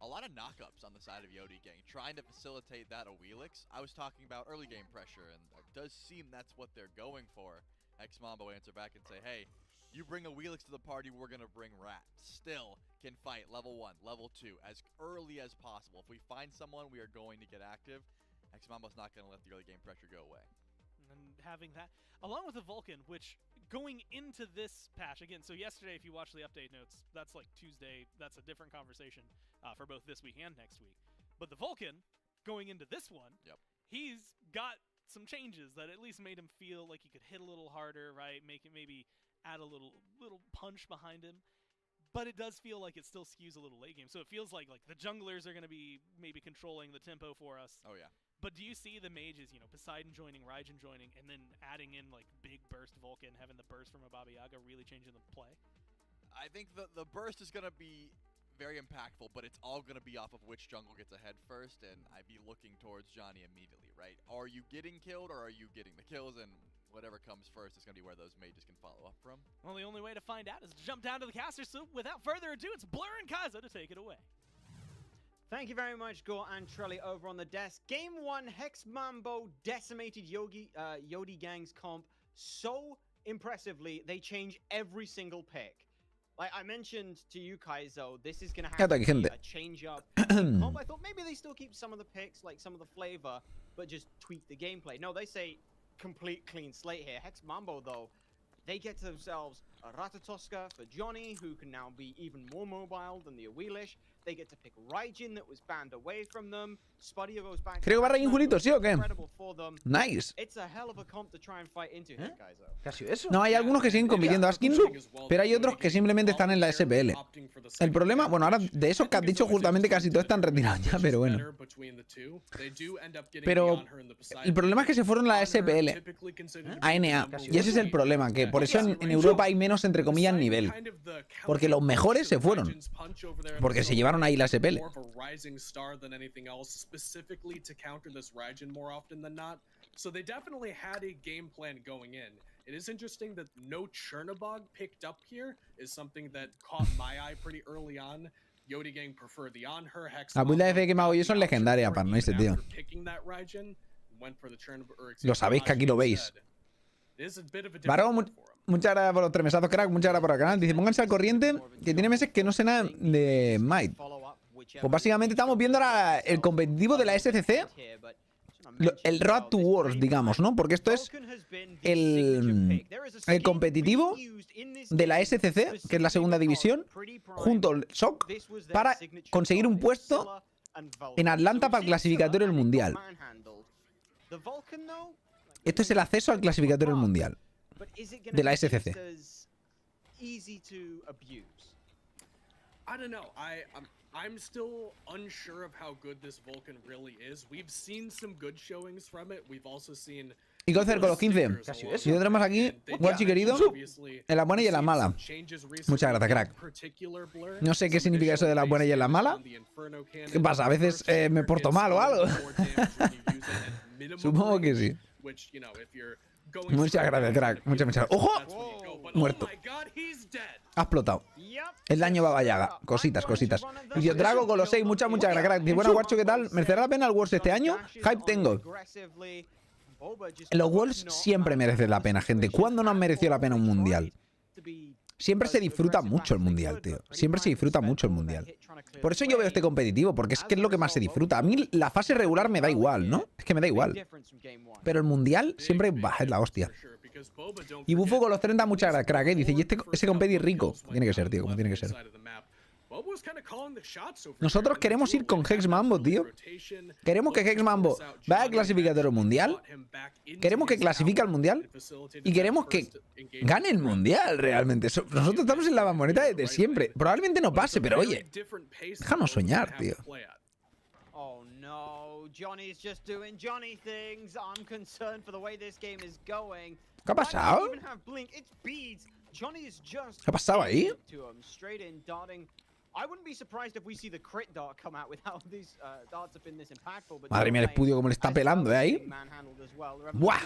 A lot of knockups on the side of Yodi Gang, trying to facilitate that Awilix. I was talking about early game pressure, and it does seem that's what they're going for. Hex Mambo answer back and say, hey, you bring Awilix to the party, we're going to bring Rat. Still can fight level 1, level 2, as early as possible. If we find someone, we are going to get active. Hex Mambo's not going to let the early game pressure go away. And having that, along with the Vulcan, which going into this patch, again, so yesterday, if you watch the update notes, that's like Tuesday, that's a different conversation for both this week and next week. But the Vulcan, going into this one, he's got some changes that at least made him feel like he could hit a little harder, right? Make it maybe add a little punch behind him. But it does feel like it still skews a little late game. So it feels like the junglers are going to be maybe controlling the tempo for us. Oh, yeah. But do you see the mages, Poseidon joining, Raijin joining, and then adding in like big burst Vulcan, having the burst from a Baba Yaga really changing the play? I think the burst is going to be very impactful, but it's all going to be off of which jungle gets ahead first, and I'd be looking towards Johnny immediately, right? Are you getting killed, or are you getting the kills? And whatever comes first is going to be where those mages can follow up from. Well, the only way to find out is to jump down to the caster, so without further ado, it's Blur and Kaizo to take it away. Thank you very much, Gore and Trelly over on the desk. Game 1, Hex Mambo decimated Yodi Gang's comp so impressively, they change every single pick. Like I mentioned to you, Kaizo, this is going to have to be a change-up comp. I thought maybe they still keep some of the picks, like some of the flavor, but just tweak the gameplay. No, they say complete clean slate here. Hex Mambo, though, they get to themselves a Ratatoska for Johnny, who can now be even more mobile than the Awilish. They get to pick Raijin, that was banned away from them. Spadio goes back. Creo que va Raijin Julito, ¿sí o qué? Nice. It's a hell of a comp to try and fight into here, Kaizo. ¿Qué ha sido eso? No, hay algunos que siguen compitiendo a Skinsu, pero hay otros que simplemente están en la SPL. El problema, bueno, ahora de esos que has dicho justamente casi todos están retirados ya, pero bueno. Pero el problema es que se fueron a la SPL, a NA, y ese es el problema, que por eso en Europa hay menos, entre comillas, nivel. Porque los mejores se fueron, porque se llevaron ahí la SPL. Specifically to counter this Raijin more often than not. So they definitely had a game plan going in. It is interesting that no Chernobog picked up here is something that caught my eye pretty early on. Yodi Gang preferred the on her Hex. La build de que me hago yo son legendarias, para no irse, tío. Lo sabéis que aquí lo veis. Varón, muchas gracias por los 3 mesazos, crack. Muchas gracias por el canal. Dice, pónganse al corriente, que tiene meses que no sé nada de Smite. Pues básicamente estamos viendo ahora el competitivo de la SCC, el Road to Wars, digamos, ¿no? Porque esto es el competitivo de la SCC, que es la segunda división, junto al SOC, para conseguir un puesto en Atlanta para el clasificatorio del Mundial. Esto es el acceso al clasificatorio del Mundial de la SCC. I'm still unsure of how good this Vulcan really is. We've seen some good showings from it. We've also seen. Y Cocer con los 15. Y yo tenemos aquí, Warchi querido, en la buena y en la mala. Muchas gracias, crack. No sé qué significa eso de la buena y en la mala. ¿Qué pasa? ¿A veces me porto mal o algo? Supongo que sí. Muchas gracias, crack. Muchas gracias. ¡Ojo! Muerto. Ha explotado. El daño va a Vallaga. Cositas, cositas. Y yo Drago con los 6. Muchas gracias, crack. Dice, bueno, Warchi, ¿qué tal? ¿Merecerá la pena el Worlds este año? Hype tengo. Los Worlds siempre merecen la pena, gente. ¿Cuándo no han merecido la pena un mundial? Siempre se disfruta mucho el mundial, tío. Siempre se disfruta mucho el mundial. Por eso yo veo este competitivo, porque es que es lo que más se disfruta. A mí la fase regular me da igual, ¿no? Es que me da igual. Pero el mundial siempre es la hostia. Y Bufo con los 30, muchas gracias, crack, ¿eh? Dice, y ese competi rico. Tiene que ser, tío, como tiene que ser. Nosotros queremos ir con Hex Mambo, tío. Queremos que Hex Mambo vaya al clasificatorio mundial. Queremos que clasifique al mundial. Y queremos que gane el mundial, realmente. Nosotros estamos en la bomboneta desde siempre. Probablemente no pase, pero oye, déjanos soñar, tío. ¿Qué ha pasado? ¿Qué ha pasado ahí? Madre mía, el Spudio como le está pelando, ahí. ¡Buah!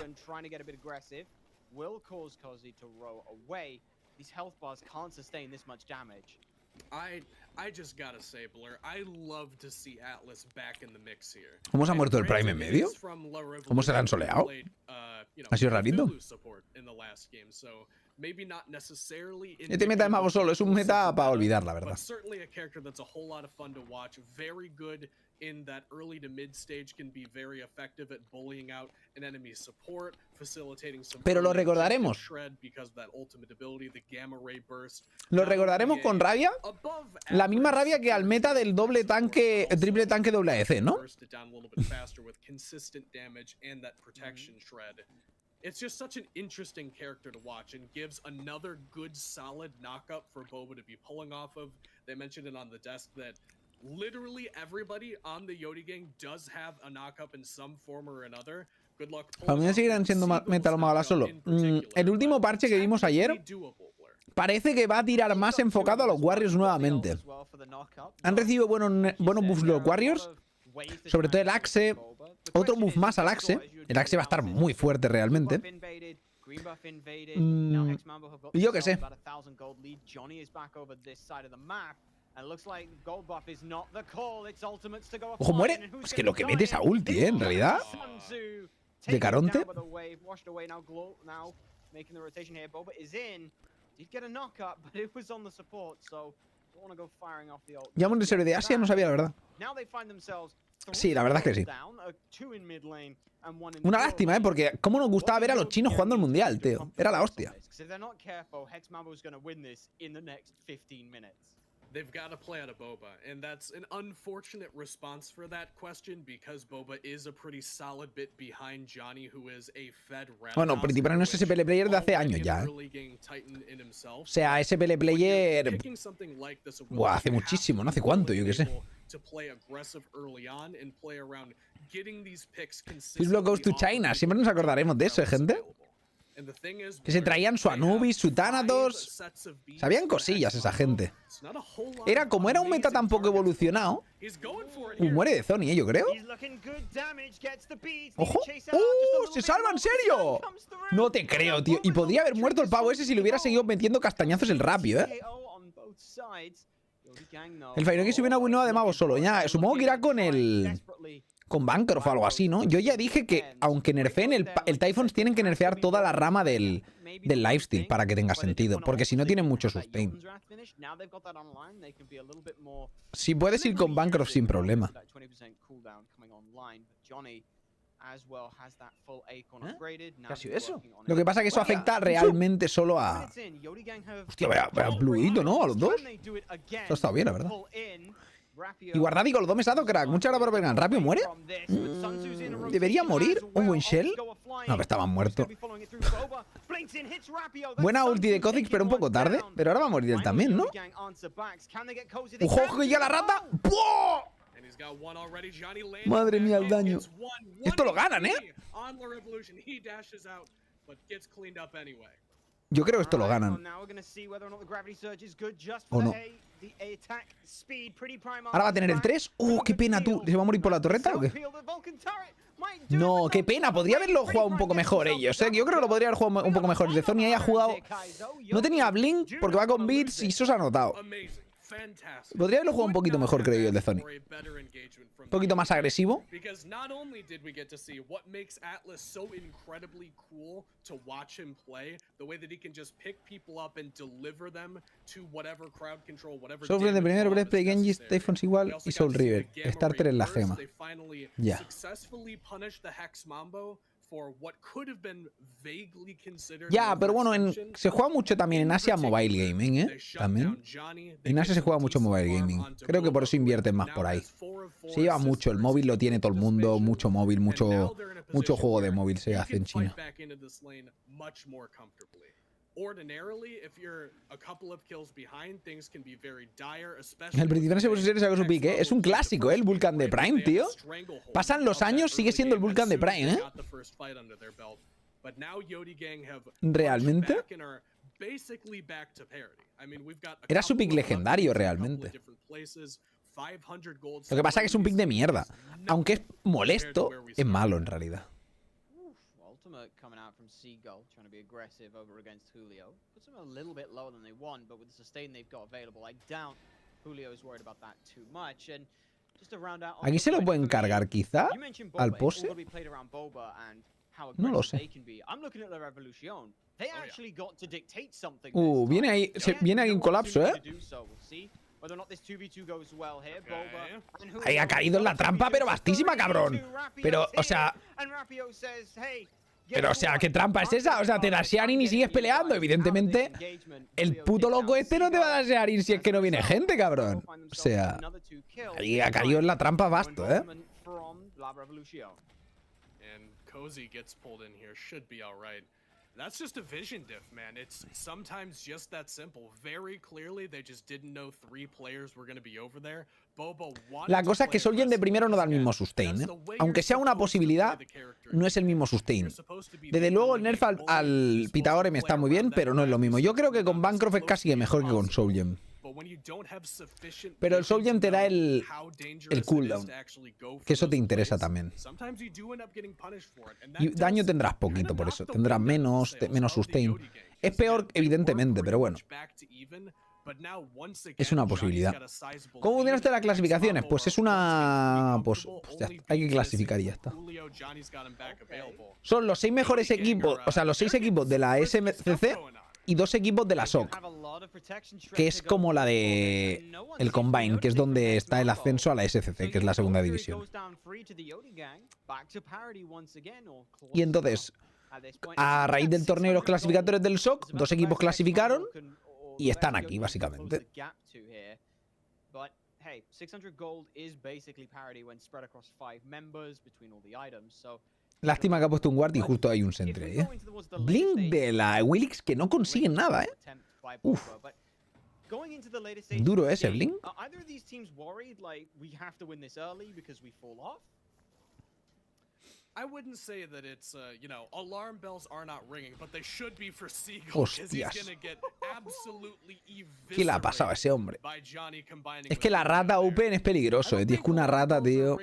¿Cómo se ha muerto el Prime en medio? ¿Cómo se le han soleado? Ha sido rarito. Este meta de mago solo es un meta para olvidar, la verdad. Pero lo recordaremos. Lo recordaremos con rabia. La misma rabia que al meta del doble tanque, triple tanque WC, ¿no? It's just such an interesting character to watch and gives another good solid knockup for Boba to be pulling off of. They mentioned it on the desk that literally everybody on the Yodi Gang does have a knockup in some form or another. Good luck. A mí me seguirán siendo meta lo más solo. El último parche que vimos ayer Parece que va a tirar más enfocado a los Warriors nuevamente. Han recibido buenos buffs los Warriors, sobre todo el Axe. Otro buff más al Axe. El Axe va a estar muy fuerte realmente. Y yo qué sé. Ojo, muere. Es que lo que mete esa ulti, en realidad. De Caronte. Ya un reserve de Asia, no sabía la verdad. Sí, la verdad es que sí. Una lástima, porque cómo nos gustaba ver a los chinos jugando el mundial, tío. Era la hostia. They've got to play out of Boba, and that's an unfortunate response for that question because Boba is a pretty solid bit behind Johnny, who is a Fed round. Bueno, Principal no es SPL Player de hace años ya, O sea, SPL Player... Buah, hace muchísimo, no hace cuánto, yo qué sé. This block goes to China. Siempre nos acordaremos de eso, gente. Que se traían su Anubis, su Thanatos. Sabían cosillas esa gente. Era como era un meta tan poco evolucionado. Muere de Zoni, yo creo. ¡Ojo! ¡Se salva en serio! No te creo, tío. Y podría haber muerto el pavo ese si le hubiera seguido metiendo castañazos el rápido, El Fire que subió una win nueva de mago solo. Ya, supongo que irá con el... Con Bancroft o algo así, ¿no? Yo ya dije que, aunque nerfeen el Typhons, tienen que nerfear toda la rama del lifesteal para que tenga sentido. Porque si no, tienen mucho sustain. Si puedes ir con Bancroft sin problema. ¿Qué ha sido eso? Lo que pasa es que eso afecta realmente solo a... Hostia, vaya fluido, ¿no? A los dos. Eso está bien, la verdad. Y Guardadi con los dos mesados, crack. Muchas gracias por ver. ¿Rápido muere? ¿Debería morir? ¿Un buen shell? No, pero estaba muerto. Buena ulti de Codigo, pero un poco tarde. Pero ahora va a morir él también, ¿no? ¡Ojo, que llega la rata! ¡Buah! Madre mía, el daño. Esto lo ganan, ¿eh? Yo creo que esto lo ganan. ¿O no? Ahora va a tener el 3. ¡Qué pena tú! ¿Se va a morir por la torreta o qué? No, qué pena. Podría haberlo jugado un poco mejor ellos, ¿eh? Yo creo que lo podría haber jugado un poco mejor. El de Zoni ahí ha jugado... No tenía Blink porque va con Beats y eso se ha notado. Podría haberlo jugado un poquito mejor, creo yo, el de Zoni. Un poquito más agresivo. Soulfriend de primero, Breath Play Genji, Typhons igual y Soul River. Starter en la gema. Ya. Ya, pero bueno, se juega mucho también en Asia Mobile Gaming, ¿eh? También. En Asia se juega mucho Mobile Gaming. Creo que por eso invierten más por ahí. Se lleva mucho, el móvil lo tiene todo el mundo, mucho móvil, mucho juego de móvil se hace en China. El principal se puso serio, sacó su pick, ¿eh? Es un clásico, ¿eh? El Vulcan de Prime, tío. Pasan los años, sigue siendo el Vulcan de Prime, ¿eh? Realmente. Era su pick legendario, realmente. Lo que pasa es que es un pick de mierda. Aunque es molesto, es malo en realidad. Coming out from Seagull, trying to be aggressive over against Julio. Puts him a little bit lower than they want, but with the sustain they've got available, I doubt Julio is worried about that too much. And just to round out, ¿aquí se lo pueden cargar quizá al pose? No lo sé. Viene ahí, viene ahí un colapso, ¿eh? Ahí ha caído en la trampa, pero vastísima, cabrón. Pero, o sea... Pero, o sea, ¿qué trampa es esa? O sea, te da Sharin y sigues peleando. Evidentemente, el puto loco este no te va a dar Sharin si es que no viene gente, cabrón. O sea, ahí ha caído en la trampa vasto, ¿eh? That's just a vision diff, man. It's sometimes just that simple. Very clearly, they just didn't know 3 players were going to be over there. Boba La cosa es que Soulgen de primero no da el mismo sustain, ¿eh? Aunque sea una posibilidad, no es el mismo sustain. Desde luego el nerf al Pythagorem está muy bien, pero no es lo mismo. Yo creo que con Bancroft es casi mejor que con Soulgen. Pero el Soulgen te da el cooldown, que eso te interesa también. Y daño tendrás poquito por eso, tendrás menos sustain. Es peor, evidentemente, pero bueno. Es una posibilidad. ¿Cómo funciona esto de las clasificaciones? Pues es una... Pues ya está, hay que clasificar y ya está. Son los 6 mejores equipos, o sea, los 6 equipos de la SCC y 2 equipos de la SOC, que es como la de el Combine, que es donde está el ascenso a la SCC, que es la segunda división. Y entonces, a raíz del torneo de los clasificatorios del SOC, 2 equipos clasificaron y están aquí, básicamente. Lástima que ha puesto un guard y justo hay un sentry ahí, ¿eh? Blink de la Willix que no consiguen nada, ¿eh? Uf. Duro ese Blink. Hostias. ¿Qué le ha pasado a ese hombre? Es que la rata open es peligroso, tío. Es que una rata, tío.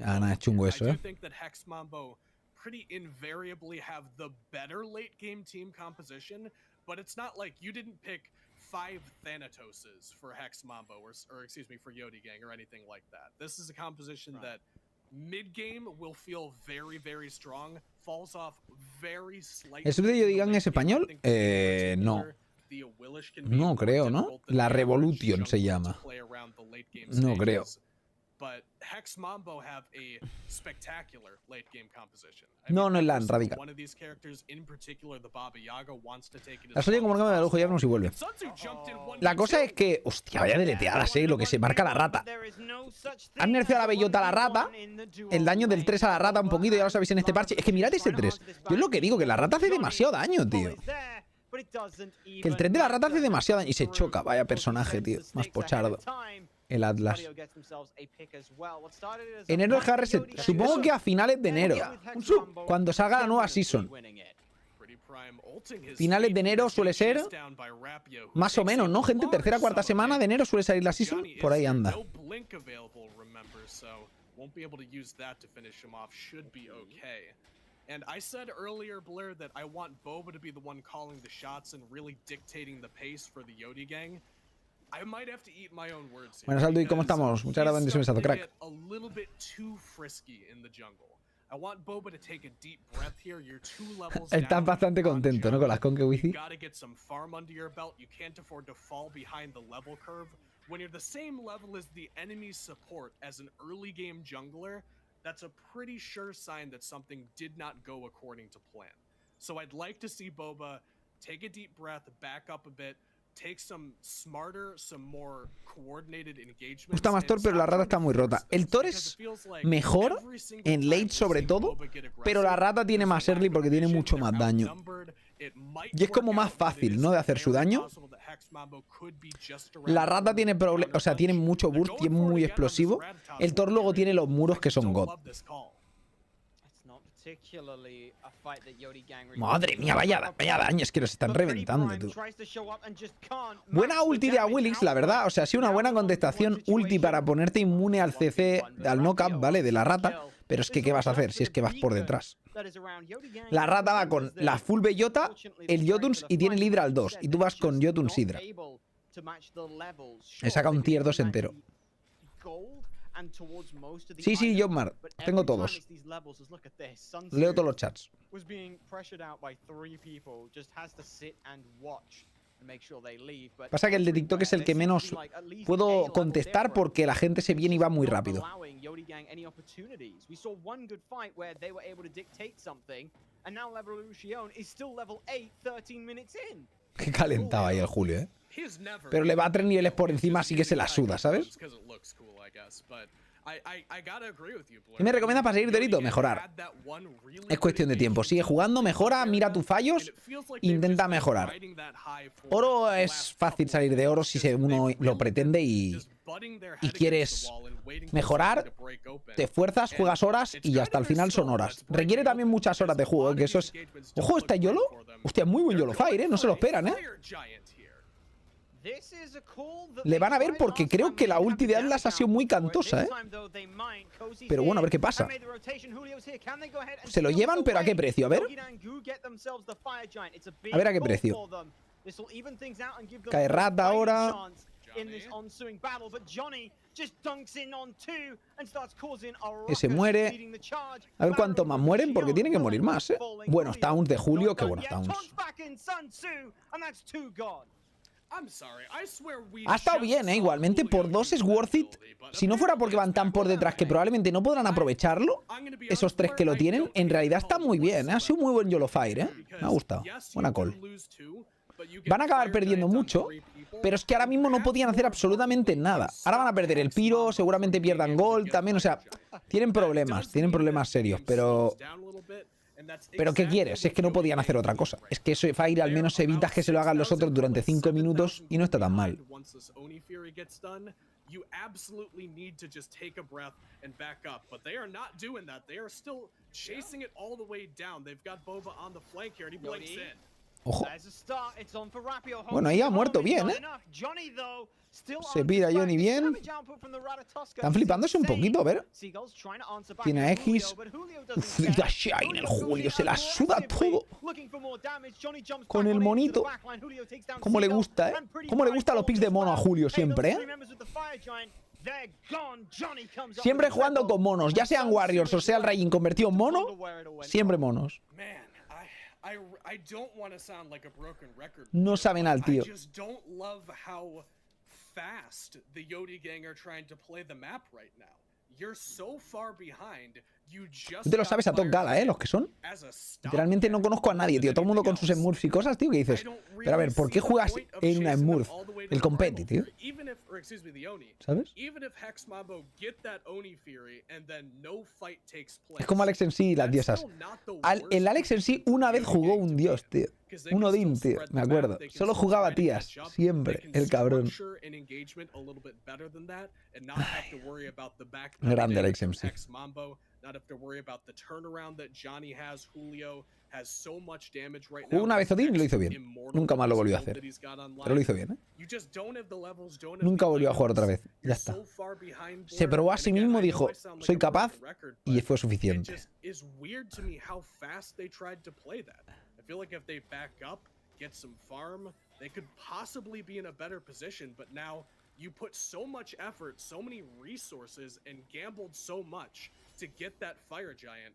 Ah, nada, es chungo eso, ¿eh? But it's not like you didn't pick 5 Thanatoses for Hex Mambo or excuse me, for Yodi Gang or anything like that. This is a composition that mid-game will feel very, very strong, falls off very slightly. ¿El sub de Yodi Gang es español? No. No creo, ¿no? La Revolution se llama. No creo. No, no es LAN, radical. La Soya como cambio de lujo ya no si vuelve. La cosa es que... Hostia, vaya deleteadas, lo que se marca la rata. Han nerfeado a la bellota a la rata. El daño del 3 a la rata un poquito, ya lo sabéis en este parche. Es que mirad ese 3. Yo es lo que digo, que la rata hace demasiado daño, tío. Que el 3 de la rata hace demasiado daño. Y se choca, vaya personaje, tío. Más pochardo. El Atlas. Enero el hi-rez, supongo que a finales de enero, cuando salga la nueva season. Finales de enero suele ser, más o menos, ¿no, gente? Tercera, cuarta semana de enero suele salir la season. Por ahí anda. And I said earlier, Blair, that I want Boba to be the one calling the shots and really dictating the pace for the Yodi Gang. I might have to eat my own words here. Bueno, Saldo, ¿y cómo estamos? Muchas gracias, bendiciones, crack. A little bit too frisky in the jungle. I want Boba to take a deep breath here. You're 2 levels down. Estás bastante contento, ¿no? Con las con que wifi. You gotta get some farm under your belt. You can't afford to fall behind the level curve. When you're the same level as the enemy's support as an early game jungler, that's a pretty sure sign that something did not go according to plan. So I'd like to see Boba take a deep breath, back up a bit, take some smarter, some more coordinated engagements. Me gusta más Thor, pero la rata está muy rota. El Thor es mejor en late sobre todo, pero la rata tiene más early porque tiene mucho más daño. Y es como más fácil, ¿no? De hacer su daño. La rata tiene problemas, o sea, tiene mucho burst y es muy explosivo. El Thor luego tiene los muros que son God. Madre mía, vaya daño, es que los están reventando, tú. Buena ulti de Willix, la verdad. O sea, ha sido una buena contestación ulti para ponerte inmune al CC, al knockup, ¿vale? De la rata. Pero es que, ¿qué vas a hacer si es que vas por detrás? La rata va con la full bellota, el Jotuns y tiene el Hydra al 2. Y tú vas con Jotuns Hydra. He sacado un tier 2 entero. Sí, sí, Jobmar. Tengo todos. Leo todos los chats. Pasa que el de TikTok es el que menos puedo contestar porque la gente se viene y va muy rápido. Qué calentaba ahí el Julio, ¿eh? Pero le va a 3 niveles por encima, así que se la suda, ¿sabes? ¿Qué me recomiendas para seguir Dorito? Mejorar. Es cuestión de tiempo. Sigue jugando, mejora, mira tus fallos, intenta mejorar. Oro es fácil salir de oro si uno lo pretende y quieres mejorar, te esfuerzas, juegas horas y hasta el final son horas. Requiere también muchas horas de juego, que eso es... ¡Ojo, está YOLO! Hostia, muy buen YOLO Fire, ¿eh? No se lo esperan, ¿eh? Le van a ver porque creo que la ulti de Atlas ha sido muy cantosa, ¿eh? Pero bueno, a ver qué pasa. Se lo llevan, pero ¿a qué precio? A ver. A ver a qué precio. Cae rata ahora. Ese muere. A ver cuánto más mueren, porque tienen que morir más, ¿eh? Bueno, está un de Julio, que bueno, está un... Ha estado bien, ¿eh? Igualmente, por 2 es worth it. Si no fuera porque van tan por detrás que probablemente no podrán aprovecharlo, esos 3 que lo tienen, en realidad está muy bien, ¿eh? Ha sido muy buen YOLO Fire, ¿eh? Me ha gustado. Buena call. Van a acabar perdiendo mucho, pero es que ahora mismo no podían hacer absolutamente nada. Ahora van a perder el Piro, seguramente pierdan Gold también, o sea, tienen problemas serios, pero... ¿Pero qué quieres? Es que no podían hacer otra cosa. Es que eso Fire al menos evita que se lo hagan los otros durante 5 minutos y no está tan mal. Ojo. Bueno, ahí ha muerto bien, ¿eh? Se pira Johnny bien. Están flipándose un poquito, a ver. Tiene a X. En el Julio se la suda todo. Con el monito. ¿Cómo le gusta, eh? ¿Cómo le gustan los picks de mono a Julio siempre, eh? Siempre jugando con monos. Ya sean Warriors o sea el Raging convertido en mono. Siempre monos. No saben al tío. Tú te lo sabes a top gala, ¿eh? Los que son. Literalmente no conozco a nadie, tío. Todo el mundo con sus Smurfs y cosas, tío, que dices. Pero a ver, ¿por qué juegas en una Smurf? El competi, tío. ¿Sabes? Es como Alex en sí y las diosas. El Alex en sí una vez jugó un dios, tío. Un Odín, tío, me acuerdo. Solo jugaba tías, siempre, el cabrón. Grande Alex MC. Jugó una vez Odín y lo hizo bien. Nunca más lo volvió a hacer. Pero lo hizo bien, ¿eh? Nunca volvió a jugar otra vez. Ya está. Se probó a sí mismo, dijo, soy capaz, y fue suficiente. I feel like if they back up, get some farm, they could possibly be in a better position, but now you put so much effort, so many resources, and gambled so much to get that fire giant.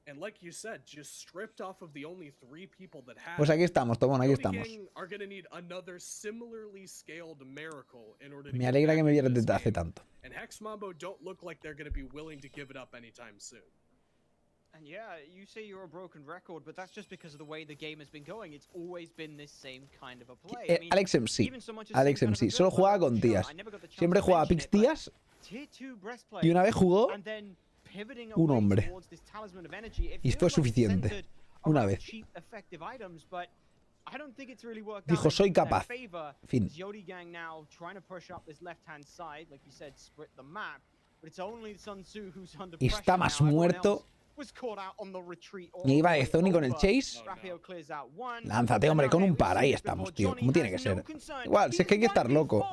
And like you said, just stripped off of the only 3 people that have. Pues aquí estamos, Tomón, aquí estamos. Me alegra que me vieras desde hace tanto. And Hex Mambo don't look like they're going to be willing to give it up anytime soon. And yeah, you say you're a broken record, but that's just because of the way the game has been going. It's always been this same kind of a play. I mean, Alex MC, solo jugaba con tías. Siempre jugaba picks tías y una vez jugó un hombre. Y fue suficiente. Una vez. Dijo, soy capaz. Fin. Y está más muerto. Y iba de Zoni con el chase. Lánzate, hombre, con un par. Ahí estamos, tío. Como tiene que ser. Igual, si es que hay que estar loco.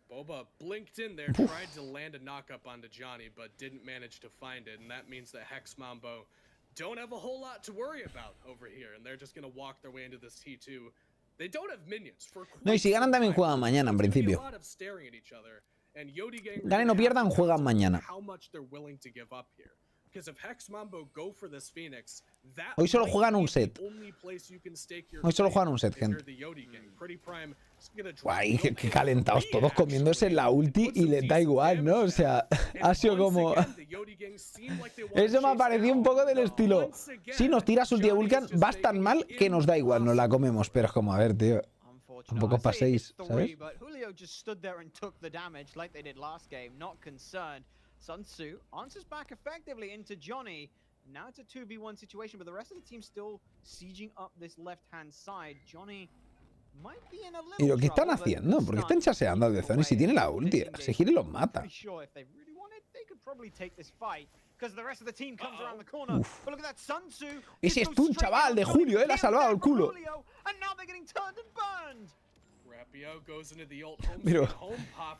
Boba blinked in there, tried to land a knock-up onto Johnny, but didn't manage to find it, and that means that Hex Mambo don't have a whole lot to worry about over here, and they're just gonna walk their way into this T2. They don't have minions for quite. No, y si ganan también juegan mañana, en principio. Ganen o pierdan, juegan mañana. Hoy solo juegan un set. Hoy solo juegan un set, gente. Guay, qué calentados todos comiéndose la ulti y les da igual, ¿no? O sea, ha sido como... Eso me ha parecido un poco del estilo... Si nos tiras ulti de Vulcan, vas tan mal que nos da igual, nos la comemos. Pero es como, a ver, tío... Tampoco os paséis, ¿sabes? But Julio just stood there and took the damage like they did last game, not concerned. Sun Tzu answers back effectively into Johnny. Now it's a 2v1 situation, but the rest of the team still sieging up this left-hand side. Johnny might be in a little ¿Y lo que están trouble, but haciendo? ¿Por qué están chaseando al de Zoni si tiene la ulti? Se gira y los mata. Pretty sure if they really wanted, they could probably take this fight. Because the rest of the team comes around the corner. Uf. But look at that Sun Tzu. Ese stun, chaval, de Julio, él ha salvado el culo. And now they're getting turned and burned. Pero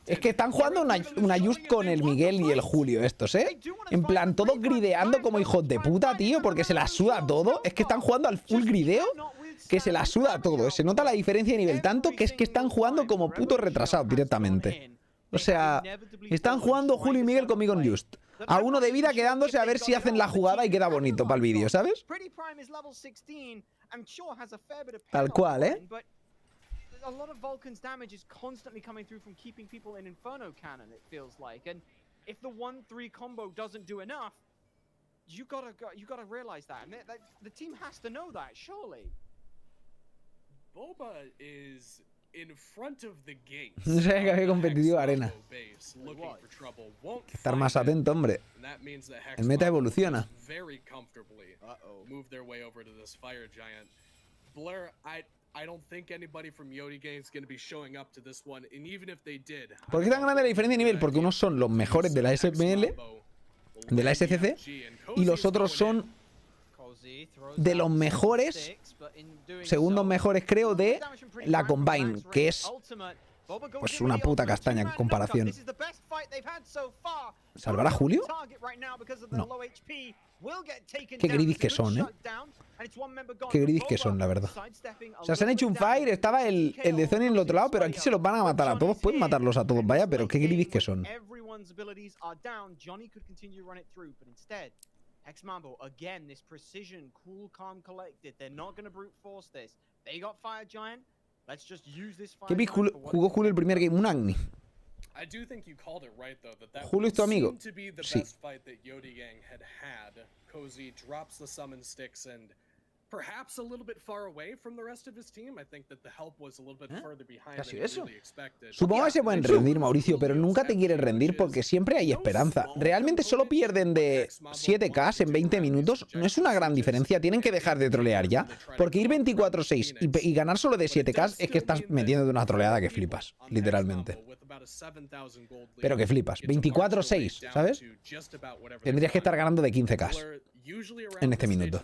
es que están jugando una just con el Miguel y el Julio estos, ¿eh? En plan, todos grideando como hijos de puta, tío, porque se la suda todo. Es que están jugando al full grideo, que se la suda todo. Se nota la diferencia de nivel tanto que es que están jugando como putos retrasados directamente. O sea, están jugando Julio y Miguel conmigo en just. A uno de vida quedándose a ver si hacen la jugada y queda bonito para el vídeo, ¿sabes? Tal cual, ¿eh? A lot of Vulcan's damage is constantly coming through from keeping people in Inferno Cannon, it feels like. And if the 1-3 combo doesn't do enough, you gotta realize that. And the team has to know that, surely. Boba is in front of the gate. No sabía que había competitivo arena. Estar más atento, hombre. El meta evoluciona. I don't think anybody from Yodi Gang is going to be showing up to this one, and even if they did. ¿Por qué tan grande la diferencia de nivel? Porque unos son los mejores de la SML, de la SCC, y los otros son de los mejores, segundos mejores creo, de la Combine, que es pues una puta castaña en comparación. ¿Salvará a Julio? No. Qué gridis que son, ¿eh? Qué gridis que son, la verdad. O sea, se han hecho un fire, estaba el de Zoni en el otro lado, pero aquí se los van a matar a todos. Pueden matarlos a todos, vaya, pero qué gridis que son. Hexmambo, again, this precision, cool, calm, collected. They're not going to brute force this. They got Fire Giant. Let's just use this Fire ¿Qué jugó Julio el primer game? Un Agni. Julio es tu amigo. Sí. Perhaps a little bit far away from the rest of his team. I think that the help was a little bit further behind than he really expected. Supongo que se pueden rendir, Mauricio, pero nunca te quieres rendir porque siempre hay esperanza. Realmente solo pierden de 7K en 20 minutos. No es una gran diferencia. Tienen que dejar de trolear ya. Porque ir 24-6 y ganar solo de 7K es que estás metiéndote una troleada que flipas, literalmente. Pero que flipas. 24-6, ¿sabes? Tendrías que estar ganando de 15K en este minuto.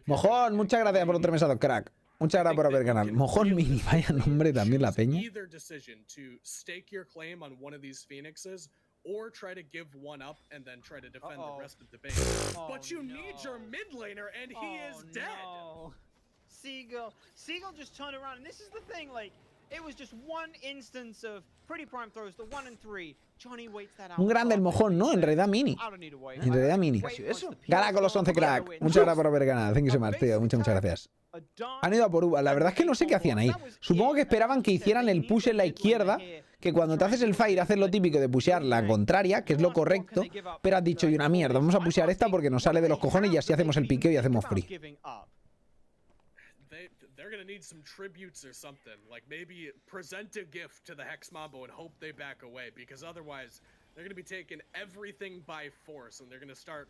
Mojón, muchas gracias por otro mesado, crack. Muchas gracias por haber ganado. Mojón Mini, vaya nombre también la peña. Or try to give one up and then try to defend the rest of the base. But you need your mid laner and he is dead. Seagull just turned around, and this is the thing, like, it was just one instance of Pretty Prime throws the 1 and 3. Johnny waits that out. Un grande el Mojón, ¿no? En realidad Mini. En realidad Mini. Gana con los 11, crack. Muchas gracias por haber ganado. Thank you so much, tío. Muchas gracias. Han ido a por uva. La verdad es que no sé qué hacían ahí. Supongo que esperaban que hicieran el push en la izquierda, que cuando te haces el fire haces lo típico de pushear la contraria, que es lo correcto, pero has dicho, y una mierda, vamos a pushear esta porque nos sale de los cojones y así hacemos el piqueo y hacemos free. They're gonna need some tributes or something, like maybe present a gift to the Hexmambo and hope they back away, because otherwise they're gonna be taking everything by force and they're gonna start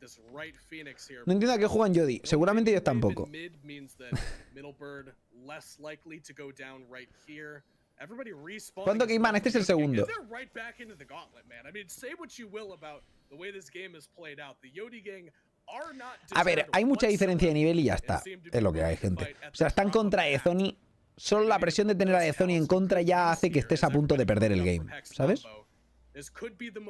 this right Phoenix here. No entiendo a qué juegan Jody, seguramente ellos tampoco. Mid means that Middlebird less likely to go down right here. Everybody respawning. ¿Cuánto que man? Este es el segundo. They're right back into the gauntlet, man. I mean, say what you will about the way this game is played out. The Yodi gang. A ver, hay mucha diferencia de nivel y ya está. Es lo que hay, gente. O sea, están contra Ezoni. Solo la presión de tener a Ezoni en contra ya hace que estés a punto de perder el game, ¿sabes? This could be the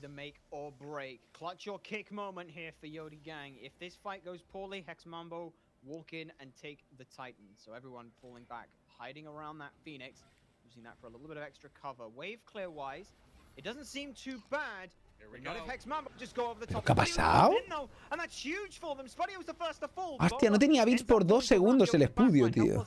make or break. Clutch your kick moment here for Yodi Gang. If this fight goes poorly, Hexmambo walk in and take the Titan. So everyone falling back, hiding around that Phoenix, using that for a little bit of extra cover. Wave clear wise. It doesn't seem too bad. ¿Qué ha pasado? Hostia, no tenía bits por 2 segundos el Espudio, tío.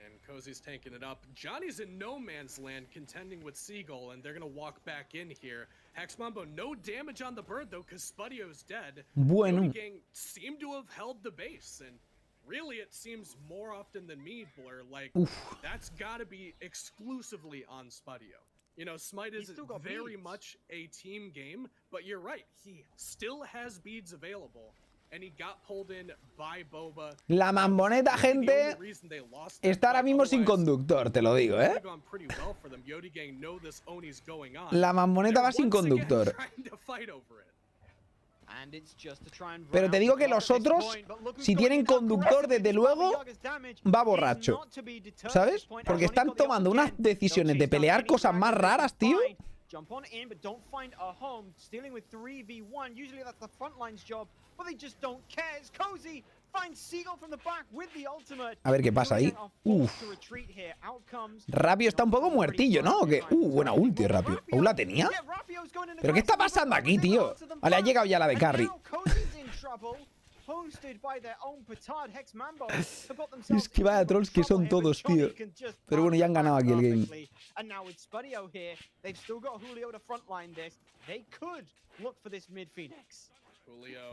And Cozy's tanking it up. Johnny's in no man's land contending with Seagull, and they're gonna walk back in here. Hexmambo, no damage on the bird though, because Spudio's dead. Bueno. Yodi Gang seem to have held the base, and really it seems more often than me, Blur, like that's gotta be exclusively on Spudio. You know, Smite is very much a team game, but you're right, he still has beads available. And he got pulled in by Boba. La Mamboneta, gente, está ahora mismo sin conductor, te lo digo, ¿eh? La Mamboneta va sin conductor. Pero te digo que los otros, si tienen conductor, desde luego, va borracho. ¿Sabes? Porque están tomando unas decisiones de pelear cosas más raras, tío. Jump on in, but don't find a home. Stealing with 3v1. Usually that's the front line's job, but they just don't care. It's Cozy. Finds Seagull from the back with the ultimate. A ver qué pasa ahí. Rapio está un poco muertillo, ¿no? ¿O qué? Buena ulti, Rapio. ¿Aún la tenía? ¿Pero qué está pasando aquí, tío? Vale, ha llegado ya la de carry. Es que vaya trolls que son todos, tío. Pero bueno, ya han ganado aquí el game.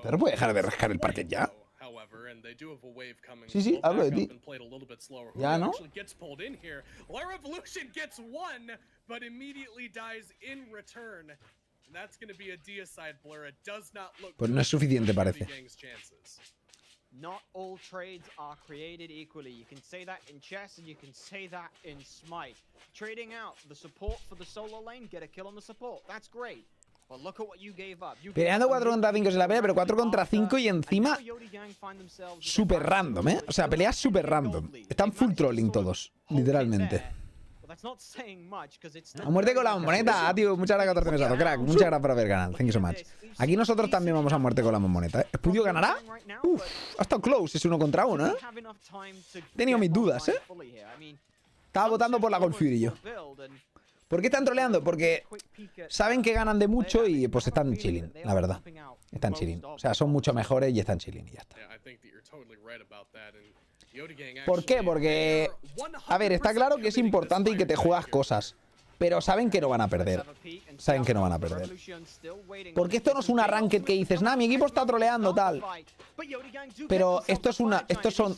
Pero puede dejar de rascar el parque ya. Sí, sí, hablo de ti. Ya, ¿no? Pues no es suficiente, parece. Not all trades are created equally. You can say that in chess and you can say that in Smite. Trading out the support for the solo lane, get a kill on the support. That's great. But look at what you gave up. Peleando 4 contra 5 es la pelea, pero 4 contra 5 y encima super random, ¿eh? O sea, peleas super random. Están full trolling todos, literalmente. A muerte con la moneta, tío. Muchas gracias por 14 meses, crack. Muchas gracias por haber ganado. Thank you so much. Aquí nosotros también vamos a muerte con la moneta, ¿eh? ¿Spudio ganará? Ha estado close, es 1 contra 1, ¿eh? He tenido mis dudas, ¿eh? Estaba votando por la Gold Fury yo. ¿Por qué están troleando? Porque saben que ganan de mucho y pues están chilling, la verdad. Están chilling. O sea, son mucho mejores y están chilling y ya está. ¿Por qué? Porque, a ver, está claro que es importante y que te juegas cosas. Pero saben que no van a perder. Saben que no van a perder. Porque esto no es una ranked que dices, nah, mi equipo está troleando, tal. Pero esto es una.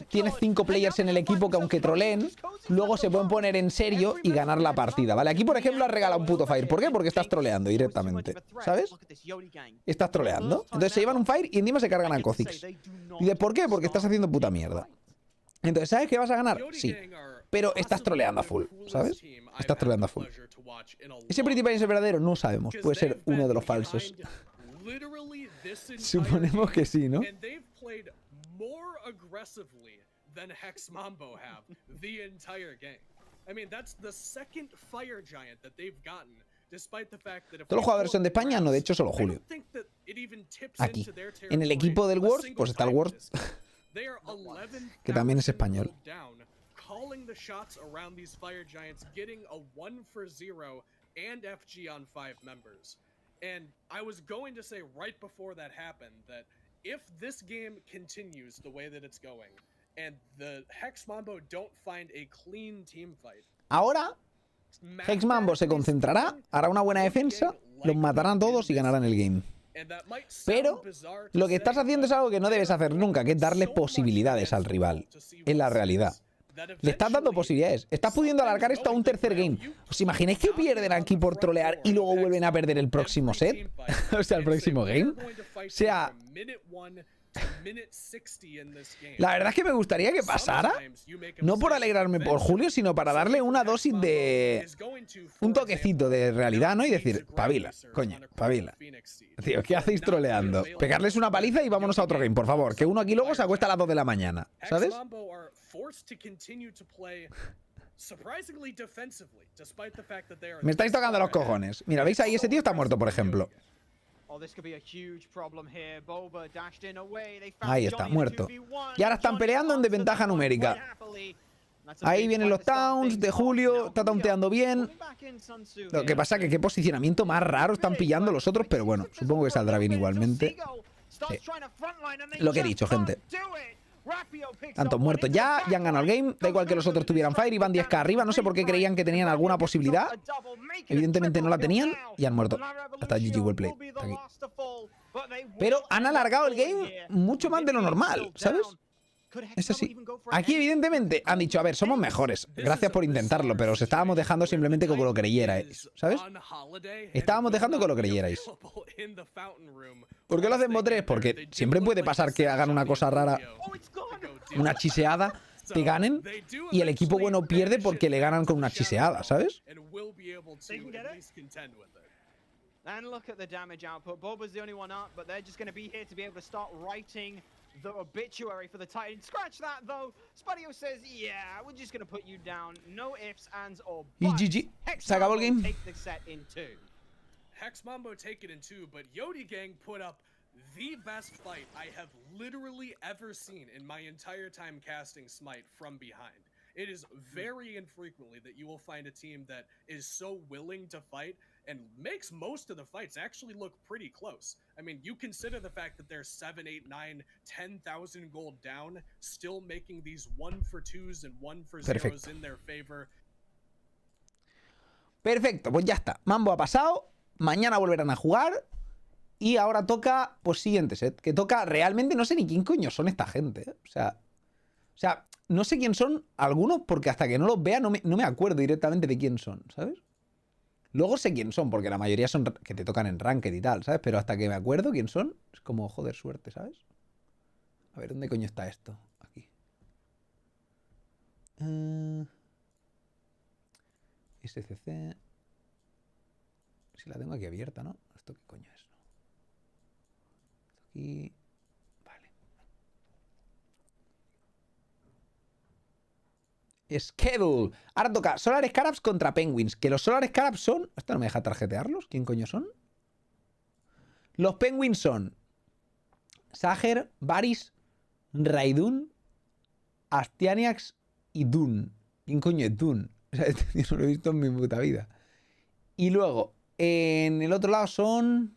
Tienes 5 players en el equipo que aunque troleen, luego se pueden poner en serio y ganar la partida. Vale, aquí por ejemplo has regalado un puto fire. ¿Por qué? Porque estás troleando directamente. ¿Sabes? Estás troleando. Entonces se llevan un fire y encima se cargan a Kha'Zix. ¿Y de por qué? Porque estás haciendo puta mierda. Entonces, ¿sabes que vas a ganar? Sí. Pero estás troleando a full, ¿sabes? Estás troleando a full. ¿Ese Pretty Pie es verdadero? No sabemos. Puede ser uno de los falsos. Suponemos que sí, ¿no? ¿Todos los jugadores son de España? No, de hecho solo Julio. Aquí. En el equipo del Worst, pues está el Worst, que también es español. Calling the shots around these fire giants, getting a 1-for-0 and FG on 5 members. And I was going to say right before that happened that if this game continues the way that it's going and the Hexmambo don't find a clean team fight. Ahora Hexmambo se concentrará, hará una buena defensa, los matarán todos y ganarán el game. Pero lo que estás haciendo es algo que no debes hacer nunca, que es darle posibilidades al rival. En la realidad. Le estás dando posibilidades. Estás pudiendo alargar esto a un tercer game. ¿Os imagináis que pierden aquí por trolear y luego vuelven a perder el próximo set? O sea, el próximo game. O sea, la verdad es que me gustaría que pasara. No por alegrarme por Julio, sino para darle una dosis de... un toquecito de realidad, ¿no? Y decir, pavila, coño, pavila. Tío, ¿qué hacéis troleando? Pegarles una paliza y vámonos a otro game, por favor. Que uno aquí luego se acuesta a las 2 de la mañana, ¿sabes? Me estáis tocando los cojones. Mira, ¿veis ahí? Ese tío está muerto, por ejemplo. Ahí está, muerto. Y ahora están peleando en desventaja numérica. Ahí vienen los towns de Julio. Está taunteando bien. Lo que pasa es que qué posicionamiento más raro están pillando los otros. Pero bueno, supongo que saldrá bien igualmente. Sí. Lo que he dicho, gente. Tantos muertos ya han ganado el game. Da igual que los otros tuvieran fire y van 10k arriba. No sé por qué creían que tenían alguna posibilidad. Evidentemente no la tenían y han muerto. Hasta GG Wellplay. Aquí. Pero han alargado el game mucho más de lo normal, ¿sabes? Es así. Aquí evidentemente han dicho, a ver, somos mejores. Gracias por intentarlo, pero os estábamos dejando simplemente que lo creyerais, ¿sabes? Estábamos dejando que lo creyerais. ¿Por qué lo hacen bot 3? Porque siempre puede pasar que hagan una cosa rara, una chiseada, te ganen y el equipo bueno pierde porque le ganan con una chiseada, ¿sabes? And look at the damage output. Boba's the only one up, but they're just going to be here to be able to start writing the obituary for the Titan. Scratch that, though. Spadio says, yeah, we're just going to put you down. No ifs, ands, or buts. Y GG. Se acabó el game. Take the set in 2. Hex Mambo take it in 2, but Yodi Gang put up the best fight I have literally ever seen in my entire time casting Smite from behind. It is very infrequently that you will find a team that is so willing to fight and makes most of the fights actually look pretty close. I mean, you consider the fact that they're 7, 8, 9, 10,000 gold down, still making these 1-for-2s and 1-for-0s in their favor. Perfecto, pues ya está. Mambo ha pasado, mañana volverán a jugar y ahora toca, pues siguiente set, que toca realmente, no sé ni quién coño son esta gente, ¿eh? O sea, no sé quién son algunos porque hasta que no los vea no me acuerdo directamente de quién son, ¿sabes? Luego sé quién son, porque la mayoría son que te tocan en Ranked y tal, ¿sabes? Pero hasta que me acuerdo quién son, es como, joder, suerte, ¿sabes? A ver, ¿dónde coño está esto? Aquí. SCC. Si la tengo aquí abierta, ¿no? ¿Esto qué coño es? Esto aquí... Vale. Schedule. Ahora toca Solar Scarabs contra Penguins. Que los Solar Scarabs son... Esto no me deja tarjetearlos. ¿Quién coño son? Los Penguins son Sager, Varys, Raidun, Astianiax y Dun. ¿Quién coño es Dun? O sea, yo no lo he visto en mi puta vida. Y luego, en el otro lado son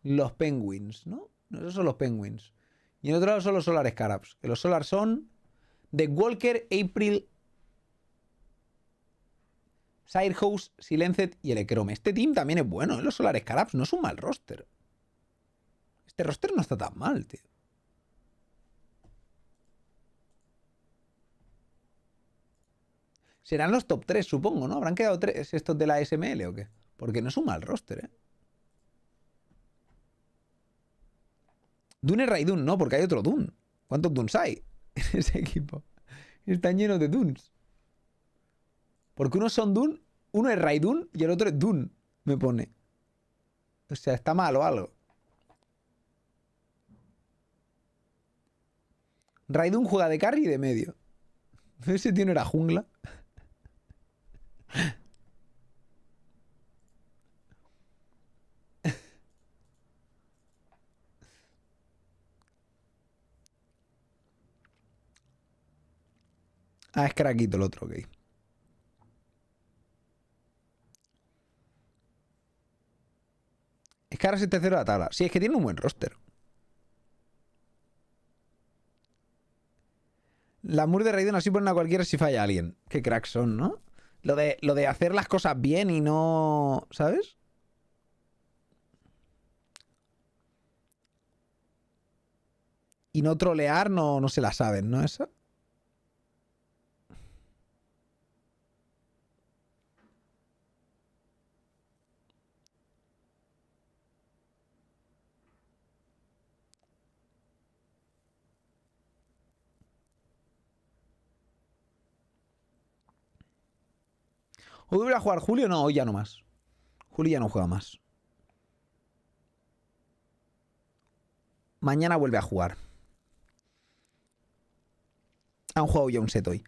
los Penguins, ¿no? No, esos son los Penguins. Y en el otro lado son los Solar Scarabs. Que los Solar son The Walker, April, Sirehouse, Silenced y el Ecrome. Este team también es bueno, ¿eh? Los Solar Scarabs no es un mal roster. Este roster no está tan mal, tío. Serán los top 3, supongo, ¿no? ¿Habrán quedado 3 estos de la SML o qué? Porque no es un mal roster, ¿eh? Dune Raidun, no, porque hay otro Dune. ¿Cuántos Dunes hay en ese equipo? Están llenos de Dunes. Porque unos son Dune, uno es Raidun y el otro es Dune, me pone. O sea, está mal o algo. Raidun juega de carry y de medio. Ese tío no era jungla. Ah, es craquito el otro, ok. Es que ahora 7-0 la tabla. Sí, es que tiene un buen roster. La mur de Raiden así ponen a cualquiera si falla alguien. Qué cracks son, ¿no? Lo de hacer las cosas bien y no... ¿Sabes? Y no trolear no se la saben, ¿no? Eso. ¿Hoy vuelve a jugar Julio? No, hoy ya no más. Julio ya no juega más. Mañana vuelve a jugar. Han jugado ya un set hoy.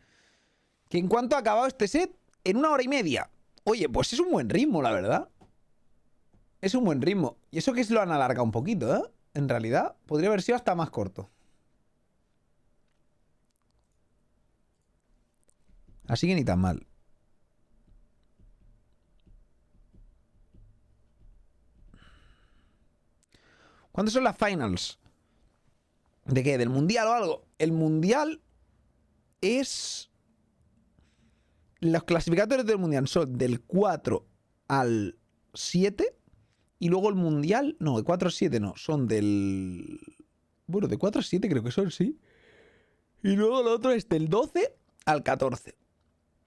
¿Que en cuánto ha acabado este set? En 1 hora y media. Oye, pues es un buen ritmo, la verdad. Es un buen ritmo. Y eso que se lo han alargado un poquito, ¿eh? En realidad, podría haber sido hasta más corto. Así que ni tan mal. ¿Cuándo son las finals? ¿De qué? ¿Del mundial o algo? El mundial es... Los clasificatorios del mundial son del 4 al 7 y luego el mundial... No, de 4 al 7 no, son del... Bueno, de 4 a 7 creo que son, sí. Y luego lo otro es del 12 al 14.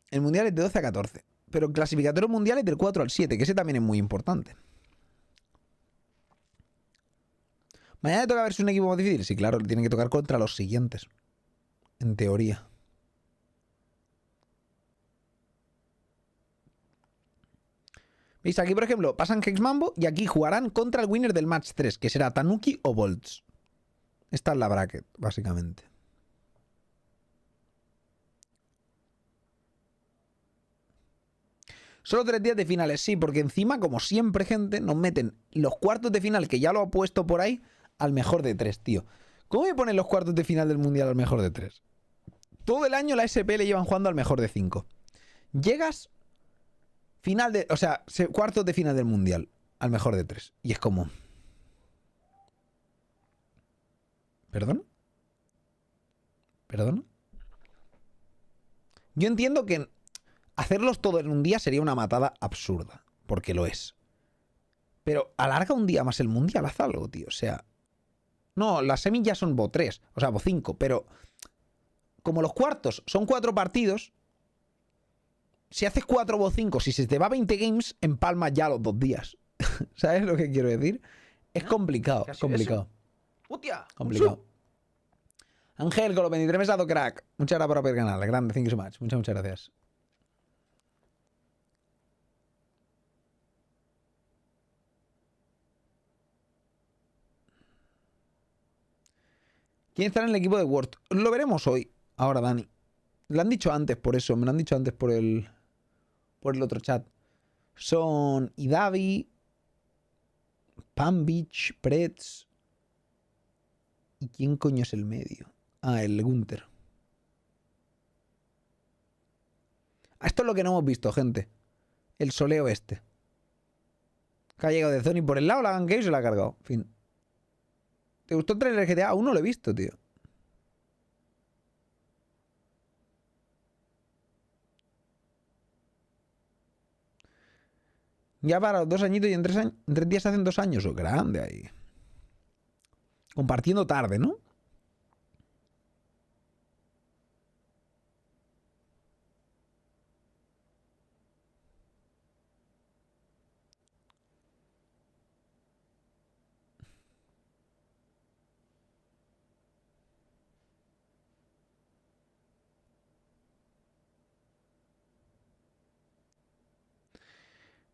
El mundial es de 12 a 14. Pero el clasificatorio mundial es del 4 al 7, que ese también es muy importante. ¿Mañana le toca verse un equipo más difícil? Sí, claro, le tienen que tocar contra los siguientes. En teoría. ¿Veis? Aquí, por ejemplo, pasan Hex Mambo y aquí jugarán contra el winner del match 3, que será Tanuki o Bolts. Esta es la bracket, básicamente. Solo 3 días de finales, sí, porque encima, como siempre, gente, nos meten los cuartos de final, que ya lo ha puesto por ahí, al mejor de 3, tío. ¿Cómo me ponen los cuartos de final del mundial al mejor de 3? Todo el año la SP le llevan jugando al mejor de 5. Llegas, final de... O sea, cuartos de final del mundial al mejor de 3. Y es como... ¿Perdón? ¿Perdón? Yo entiendo que hacerlos todos en un día sería una matada absurda, porque lo es. Pero alarga un día más el mundial, haz algo, tío. O sea... No, las semis ya son Bo 3, o sea, Bo 5, pero... Como los cuartos son 4 partidos, si haces 4 Bo 5, si se te va 20 games, empalmas ya los 2 días. ¿Sabes lo que quiero decir? Es complicado, es complicado. ¡Hostia! Complicado. Ángel, con los 23 meses dado crack. Muchas gracias por apoyar el canal. Grande, thank you so much. Muchas gracias. ¿Quién estará en el equipo de Word? Lo veremos hoy. Ahora, Dani. Lo han dicho antes por eso. Me lo han dicho antes por el otro chat. Son Idavi, Palm Beach, Pretz. ¿Y quién coño es el medio? Ah, el Gunther. Esto es lo que no hemos visto, gente. El soleo este. Que ha llegado de Sony por el lado, la han gankeado y se la ha cargado. Fin. ¿Te gustó el trailer GTA? Aún no lo he visto, tío. Ya para los 2 añitos y en 3 días hacen 2 años. Oh, grande ahí. Compartiendo tarde, ¿no?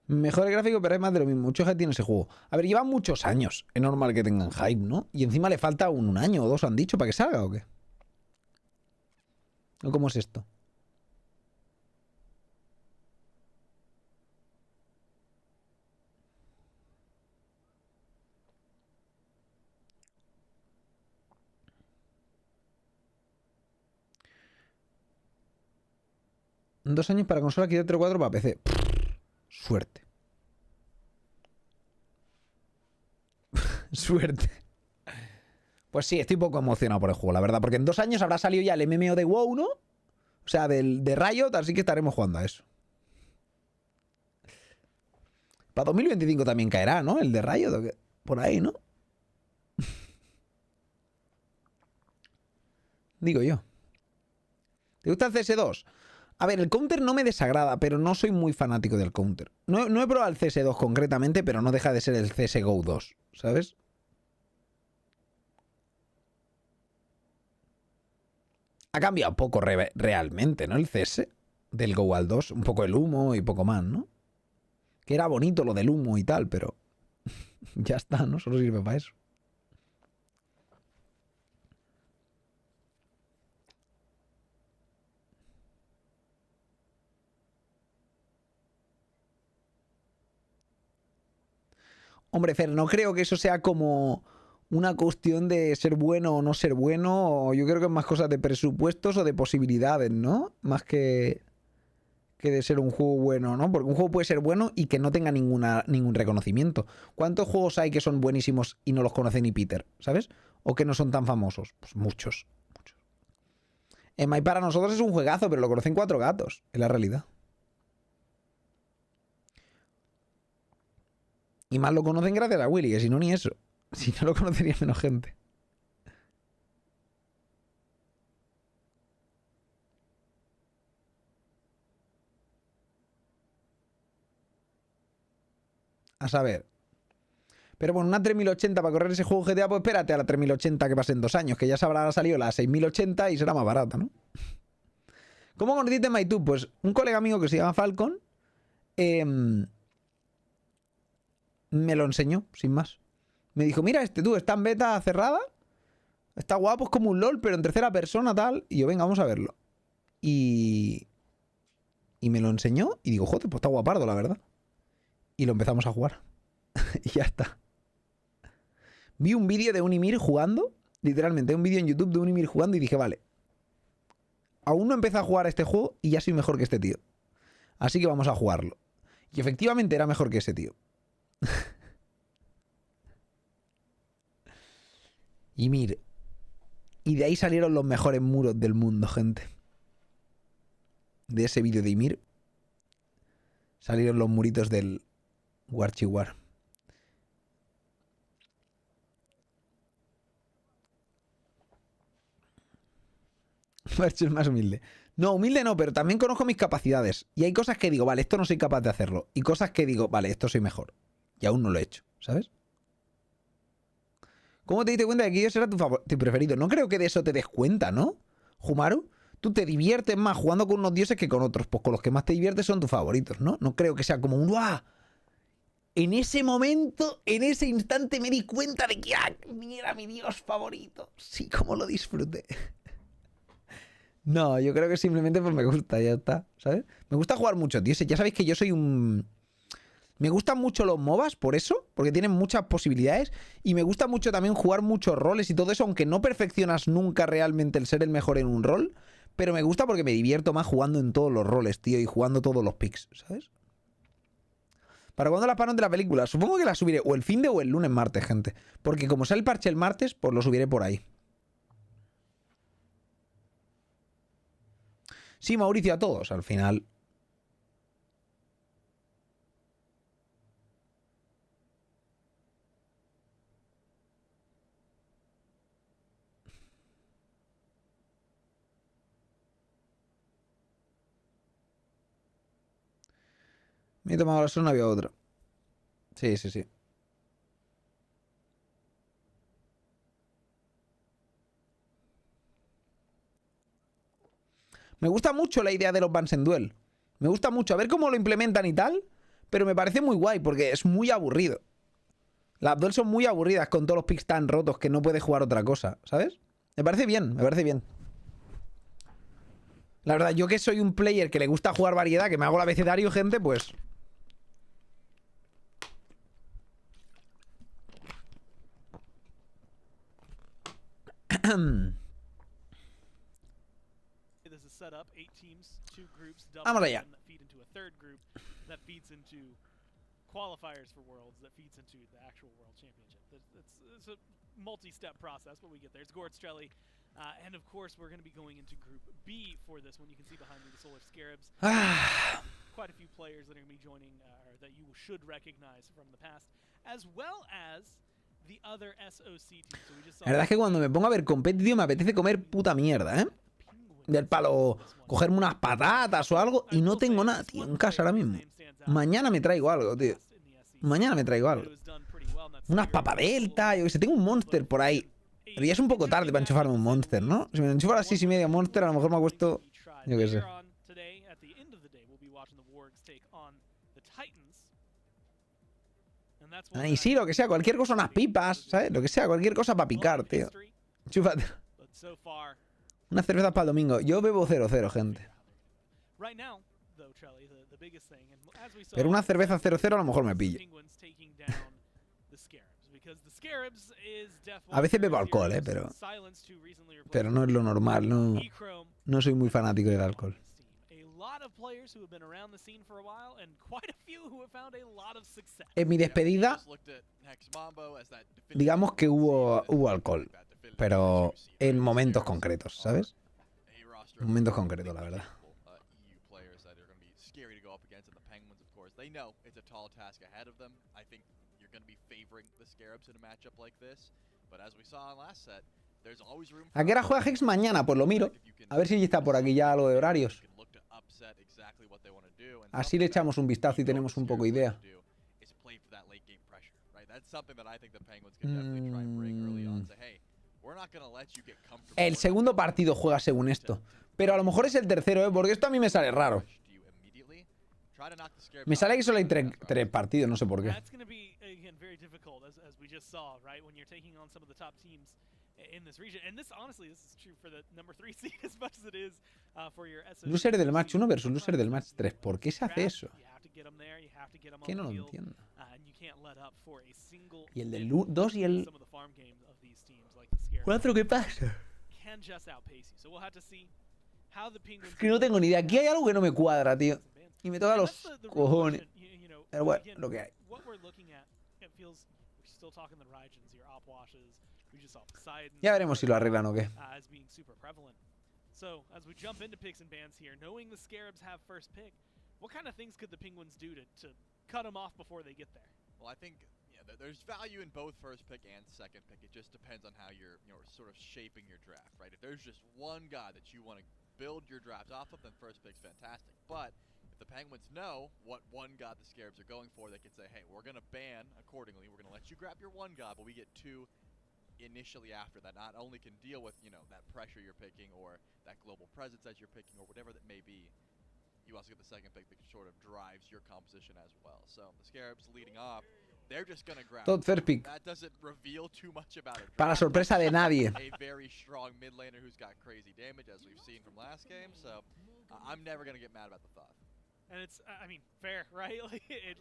Mejor el gráfico, pero es más de lo mismo. Mucho hype tiene ese juego. A ver, lleva muchos años. Es normal que tengan hype, ¿no? Y encima le falta un año o 2, han dicho, para que salga, ¿o qué? ¿O cómo es esto? En 2 años para consola, quizá 3 o 4 para PC. Suerte. Suerte. Pues sí, estoy poco emocionado por el juego, la verdad. Porque en 2 años habrá salido ya el MMO de WoW, ¿no? O sea, de Riot, así que estaremos jugando a eso. Para 2025 también caerá, ¿no? El de Riot, ¿o qué? Por ahí, ¿no? Digo yo. ¿Te gusta el CS2? A ver, el counter no me desagrada, pero no soy muy fanático del counter. No he probado el CS2 concretamente, pero no deja de ser el CSGO 2, ¿sabes? Ha cambiado poco realmente, ¿no? El CS del Go al 2. Un poco el humo y poco más, ¿no? Que era bonito lo del humo y tal, pero ya está, ¿no? Solo sirve para eso. Hombre, Fer, no creo que eso sea como una cuestión de ser bueno o no ser bueno. Yo creo que es más cosas de presupuestos o de posibilidades, ¿no? Más que de ser un juego bueno, ¿no? Porque un juego puede ser bueno y que no tenga ningún reconocimiento. ¿Cuántos juegos hay que son buenísimos y no los conoce ni Peter? ¿Sabes? ¿O que no son tan famosos? Pues muchos. Smite para nosotros es un juegazo, pero lo conocen 4 gatos, es la realidad. Y más lo conocen gracias a Willy, que si no, ni eso. Si no, lo conocería menos gente. A saber. Pero bueno, una 3080 para correr ese juego GTA, pues espérate a la 3080 que pasen 2 años, que ya se habrá salido la 6080 y será más barata, ¿no? ¿Cómo conociste MyTube? Pues un colega mío que se llama Falcon me lo enseñó, sin más. Me dijo, mira, tú está en beta cerrada, está guapo, es como un LOL, pero en tercera persona, tal. Y yo, venga, vamos a verlo. Y me lo enseñó y digo, joder, pues está guapardo, la verdad. Y lo empezamos a jugar. Y ya está. Vi un vídeo de Unimir jugando, literalmente, un vídeo en YouTube de Unimir jugando y dije, vale, aún no empecé a jugar este juego y ya soy mejor que este tío. Así que vamos a jugarlo. Y efectivamente era mejor que ese tío. Y mire, y de ahí salieron los mejores muros del mundo, gente. De ese vídeo de Ymir salieron los muritos del Warchiwar. Warchi es más humilde. No, humilde no, pero también conozco mis capacidades. Y hay cosas que digo, vale, esto no soy capaz de hacerlo. Y cosas que digo, vale, esto soy mejor. Y aún no lo he hecho, ¿sabes? ¿Cómo te diste cuenta de que yo era tu preferido? No creo que de eso te des cuenta, ¿no? Humaru, tú te diviertes más jugando con unos dioses que con otros. Pues con los que más te diviertes son tus favoritos, ¿no? No creo que sea como un ¡guau! En ese momento, en ese instante me di cuenta de que era mi dios favorito. Sí, cómo lo disfruté. No, yo creo que simplemente pues me gusta, ya está, ¿sabes? Me gusta jugar mucho, tío. Ya sabéis que yo soy un... Me gustan mucho los MOBAs, por eso, porque tienen muchas posibilidades. Y me gusta mucho también jugar muchos roles y todo eso, aunque no perfeccionas nunca realmente el ser el mejor en un rol. Pero me gusta porque me divierto más jugando en todos los roles, tío, y jugando todos los picks, ¿sabes? ¿Para cuándo las paran de la película? Supongo que la subiré o el fin de o el lunes martes, gente. Porque como sale el parche el martes, pues lo subiré por ahí. Sí, Mauricio, a todos, al final. Me he tomado la sol, no había otra. Sí, sí, sí. Me gusta mucho la idea de los bans en duel. Me gusta mucho. A ver cómo lo implementan y tal. Pero me parece muy guay porque es muy aburrido. Las duels son muy aburridas con todos los picks tan rotos que no puedes jugar otra cosa, ¿sabes? Me parece bien, me parece bien. La verdad, yo que soy un player que le gusta jugar variedad, que me hago el abecedario, gente, pues... Vamos allá. Qualifiers for Worlds that feeds into the actual World Championship. It's a multi-step process, but we get there. It's Gordstrelli, and of course we're going to be going into Group B for this one. You can see behind me the Solar Scarabs. Quite a few players that are going to be joining that you should recognize from the past, as well as the other SOC teams. So we just saw. La verdad es que cuando me pongo a ver competitivo me apetece comer puta mierda, ¿eh? Del palo, cogerme unas patatas o algo y no tengo nada, tío, en casa ahora mismo. Mañana me traigo algo, tío. Mañana me traigo algo. Unas papadeltas, yo que sé, tengo un monster por ahí. Pero ya es un poco tarde para enchufarme un monster, ¿no? Si me enchufo a las 6:30 monster, a lo mejor me acuesto, yo qué sé. Y sí, lo que sea, cualquier cosa, unas pipas, ¿sabes? Lo que sea, cualquier cosa para picar, tío. Enchúfate. Unas cervezas para el domingo. Yo bebo 0-0, gente. Pero una cerveza 0-0 a lo mejor me pillo. A veces bebo alcohol, pero no es lo normal. No soy muy fanático del alcohol. En mi despedida, digamos que hubo alcohol. pero en momentos concretos, ¿sabes? Momentos concretos, la verdad. ¿A qué hora juega Hex mañana? Pues lo miro. A ver si está por aquí ya algo de horarios. Así le echamos un vistazo y tenemos un poco idea. El segundo partido juega según esto. Pero a lo mejor es el tercero, ¿eh? Porque esto a mí me sale raro. Me sale que solo hay tres partidos, no sé por qué. Loser del match 1 versus loser del match 3. ¿Por qué se hace eso? Que no lo entiendo. Y el del 2 y el 4, ¿qué pasa? Es que no tengo ni idea. Aquí hay algo que no me cuadra, tío. Y me toca los cojones. Pero bueno, lo que hay. Ya veremos si lo arreglan o qué. So, as we jump into picks and bans here, knowing the Scarabs have first pick, what kind of things could the Penguins do to cut them off before they get there? Well, I think there's value in both first pick and second pick. It just depends on how you're sort of shaping your draft, right? If there's just one guy that you want to build your draft off of, then first pick's fantastic. But if the Penguins know what one guy the Scarabs are going for, they can say, hey, we're going to ban accordingly. We're going to let you grab your one guy, but we get two initially after that. Not only can deal with, that pressure you're picking or that global presence as you're picking or whatever that may be, you also get the second pick that sort of drives your composition as well. So the Scarabs leading off, they're just going to grab. Todo first pick. That doesn't reveal too much about it. Para sorpresa de nadie. A very strong mid laner who's got crazy damage as we've seen from last game. So I'm never going to get mad about the thought. And it's, I mean, fair, right?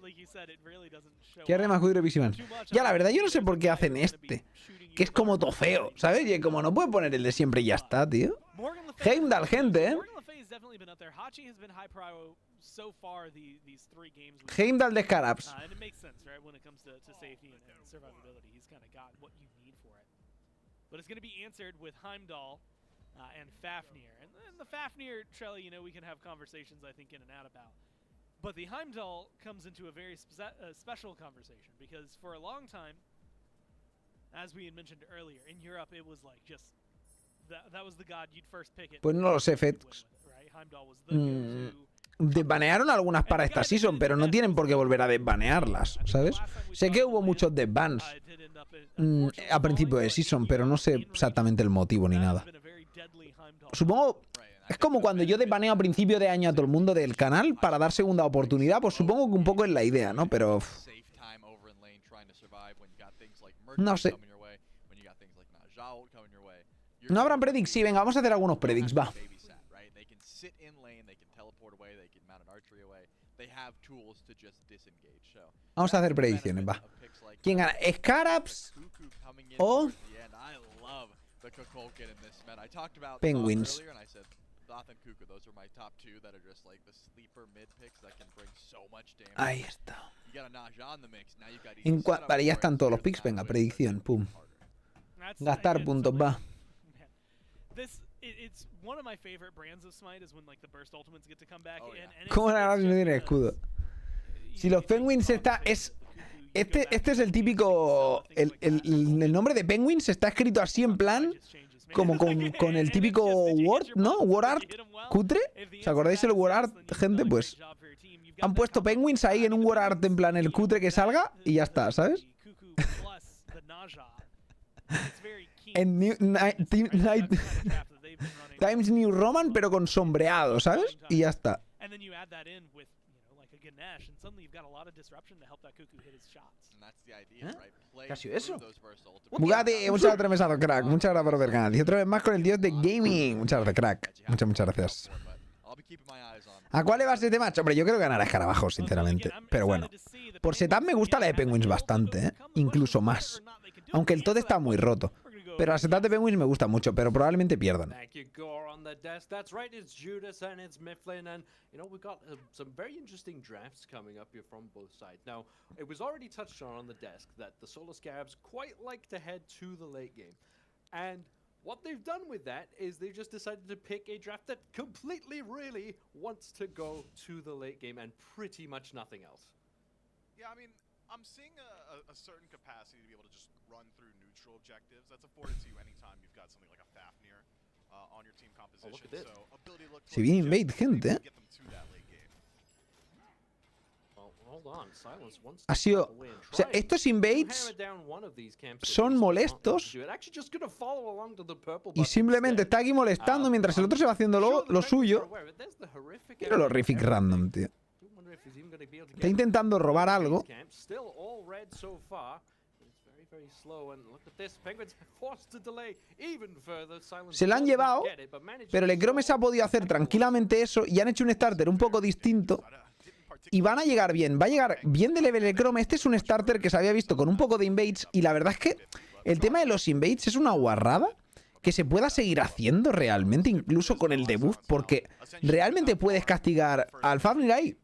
Like you said, it really doesn't show. ¿Qué más Codigo Visiman? Ya, la verdad, yo no sé por qué hacen este. Que es como todo feo, ¿sabes? Y como no puede poner el de siempre y ya está, tío. Heimdall, gente, ¿eh? Heimdall de Scarabs. But it's going to be answered with Heimdall and Fafnir. And the Fafnir, Trelly, we can have conversations, I think, in and out about. But the Heimdall comes into a very special conversation because for a long time, as we had mentioned earlier, in Europe it was like just that was the god you'd first pick it. Pues no lo sé, Fetx. Desbanearon algunas para esta season, pero no tienen por qué volver a desbanearlas, ¿sabes? Sé que hubo muchos desbans a principio de season, pero no sé exactamente el motivo ni nada. Supongo, es como cuando yo desbaneo a principio de año a todo el mundo del canal para dar segunda oportunidad, pues supongo que un poco es la idea, ¿no? Pero no sé. ¿No habrán predicts? Sí, venga, vamos a hacer algunos predicts, va. Vamos a hacer predicciones, va. ¿Quién gana? ¿Scarabs o Penguins? Ahí está. Vale, ya están todos los picks. Venga, predicción, pum. Gastar puntos, va. ¿Cómo la no tiene escudo? Si los Penguins está... Este es el típico... El nombre de Penguins está escrito así en plan... Como con el típico Word, ¿no? Word Art cutre. ¿Os acordáis del Word Art, gente? Pues han puesto Penguins ahí en un Word Art en plan el cutre que salga y ya está, ¿sabes? En Times New Roman, pero con sombreado, ¿sabes? Y ya está. ¿Qué ha sido eso? Bugatti, muchas gracias, mesado, crack. Muchas gracias por ver el canal. Y otra vez más con el dios de gaming. Muchas gracias, crack. Muchas gracias. ¿A cuál le vas este match? Hombre, yo creo que ganará Escarabajos, sinceramente. Pero bueno, por setup me gusta la de Penguins bastante, ¿eh? Incluso más. Aunque el TOD está muy roto. Pero la setup de Penguins me gusta mucho, pero probablemente pierdan. That's right, it's Judas and it's Mifflin, and we've got some very interesting drafts coming up here from both sides. Now, it was already touched on the desk that the Solo Scarabs quite like to head to the late game. And what they've done with that is they've just decided to pick a draft that completely really wants to go to the late game and pretty much nothing else. Yeah, I mean, I'm seeing a certain capacity to be able to just run through neutral objectives. That's afforded to you anytime you've got something like a Fafnir on your team composition. look at this. So, ability to look Se viene invade, gente, ¿eh? get them to that late game. Well, hold on. Silence wants Ha to sido... step away and O sea, try estos to invades hammer down one of these camps that son he's not molestos going to do it. Actually just gonna follow along to the purple y button simplemente instead. está aquí molestando mientras el otro se va haciendo lo suyo. Mira lo horrific random, tío. Está intentando robar algo. Se la han llevado, pero el Chrome se ha podido hacer tranquilamente eso y han hecho un starter un poco distinto. Y van a llegar bien, va a llegar bien de level el Chrome. Este es un starter que se había visto con un poco de invades y la verdad es que el tema de los invades es una guarrada que se pueda seguir haciendo realmente, incluso con el debuff, porque realmente puedes castigar al Fafnir ahí.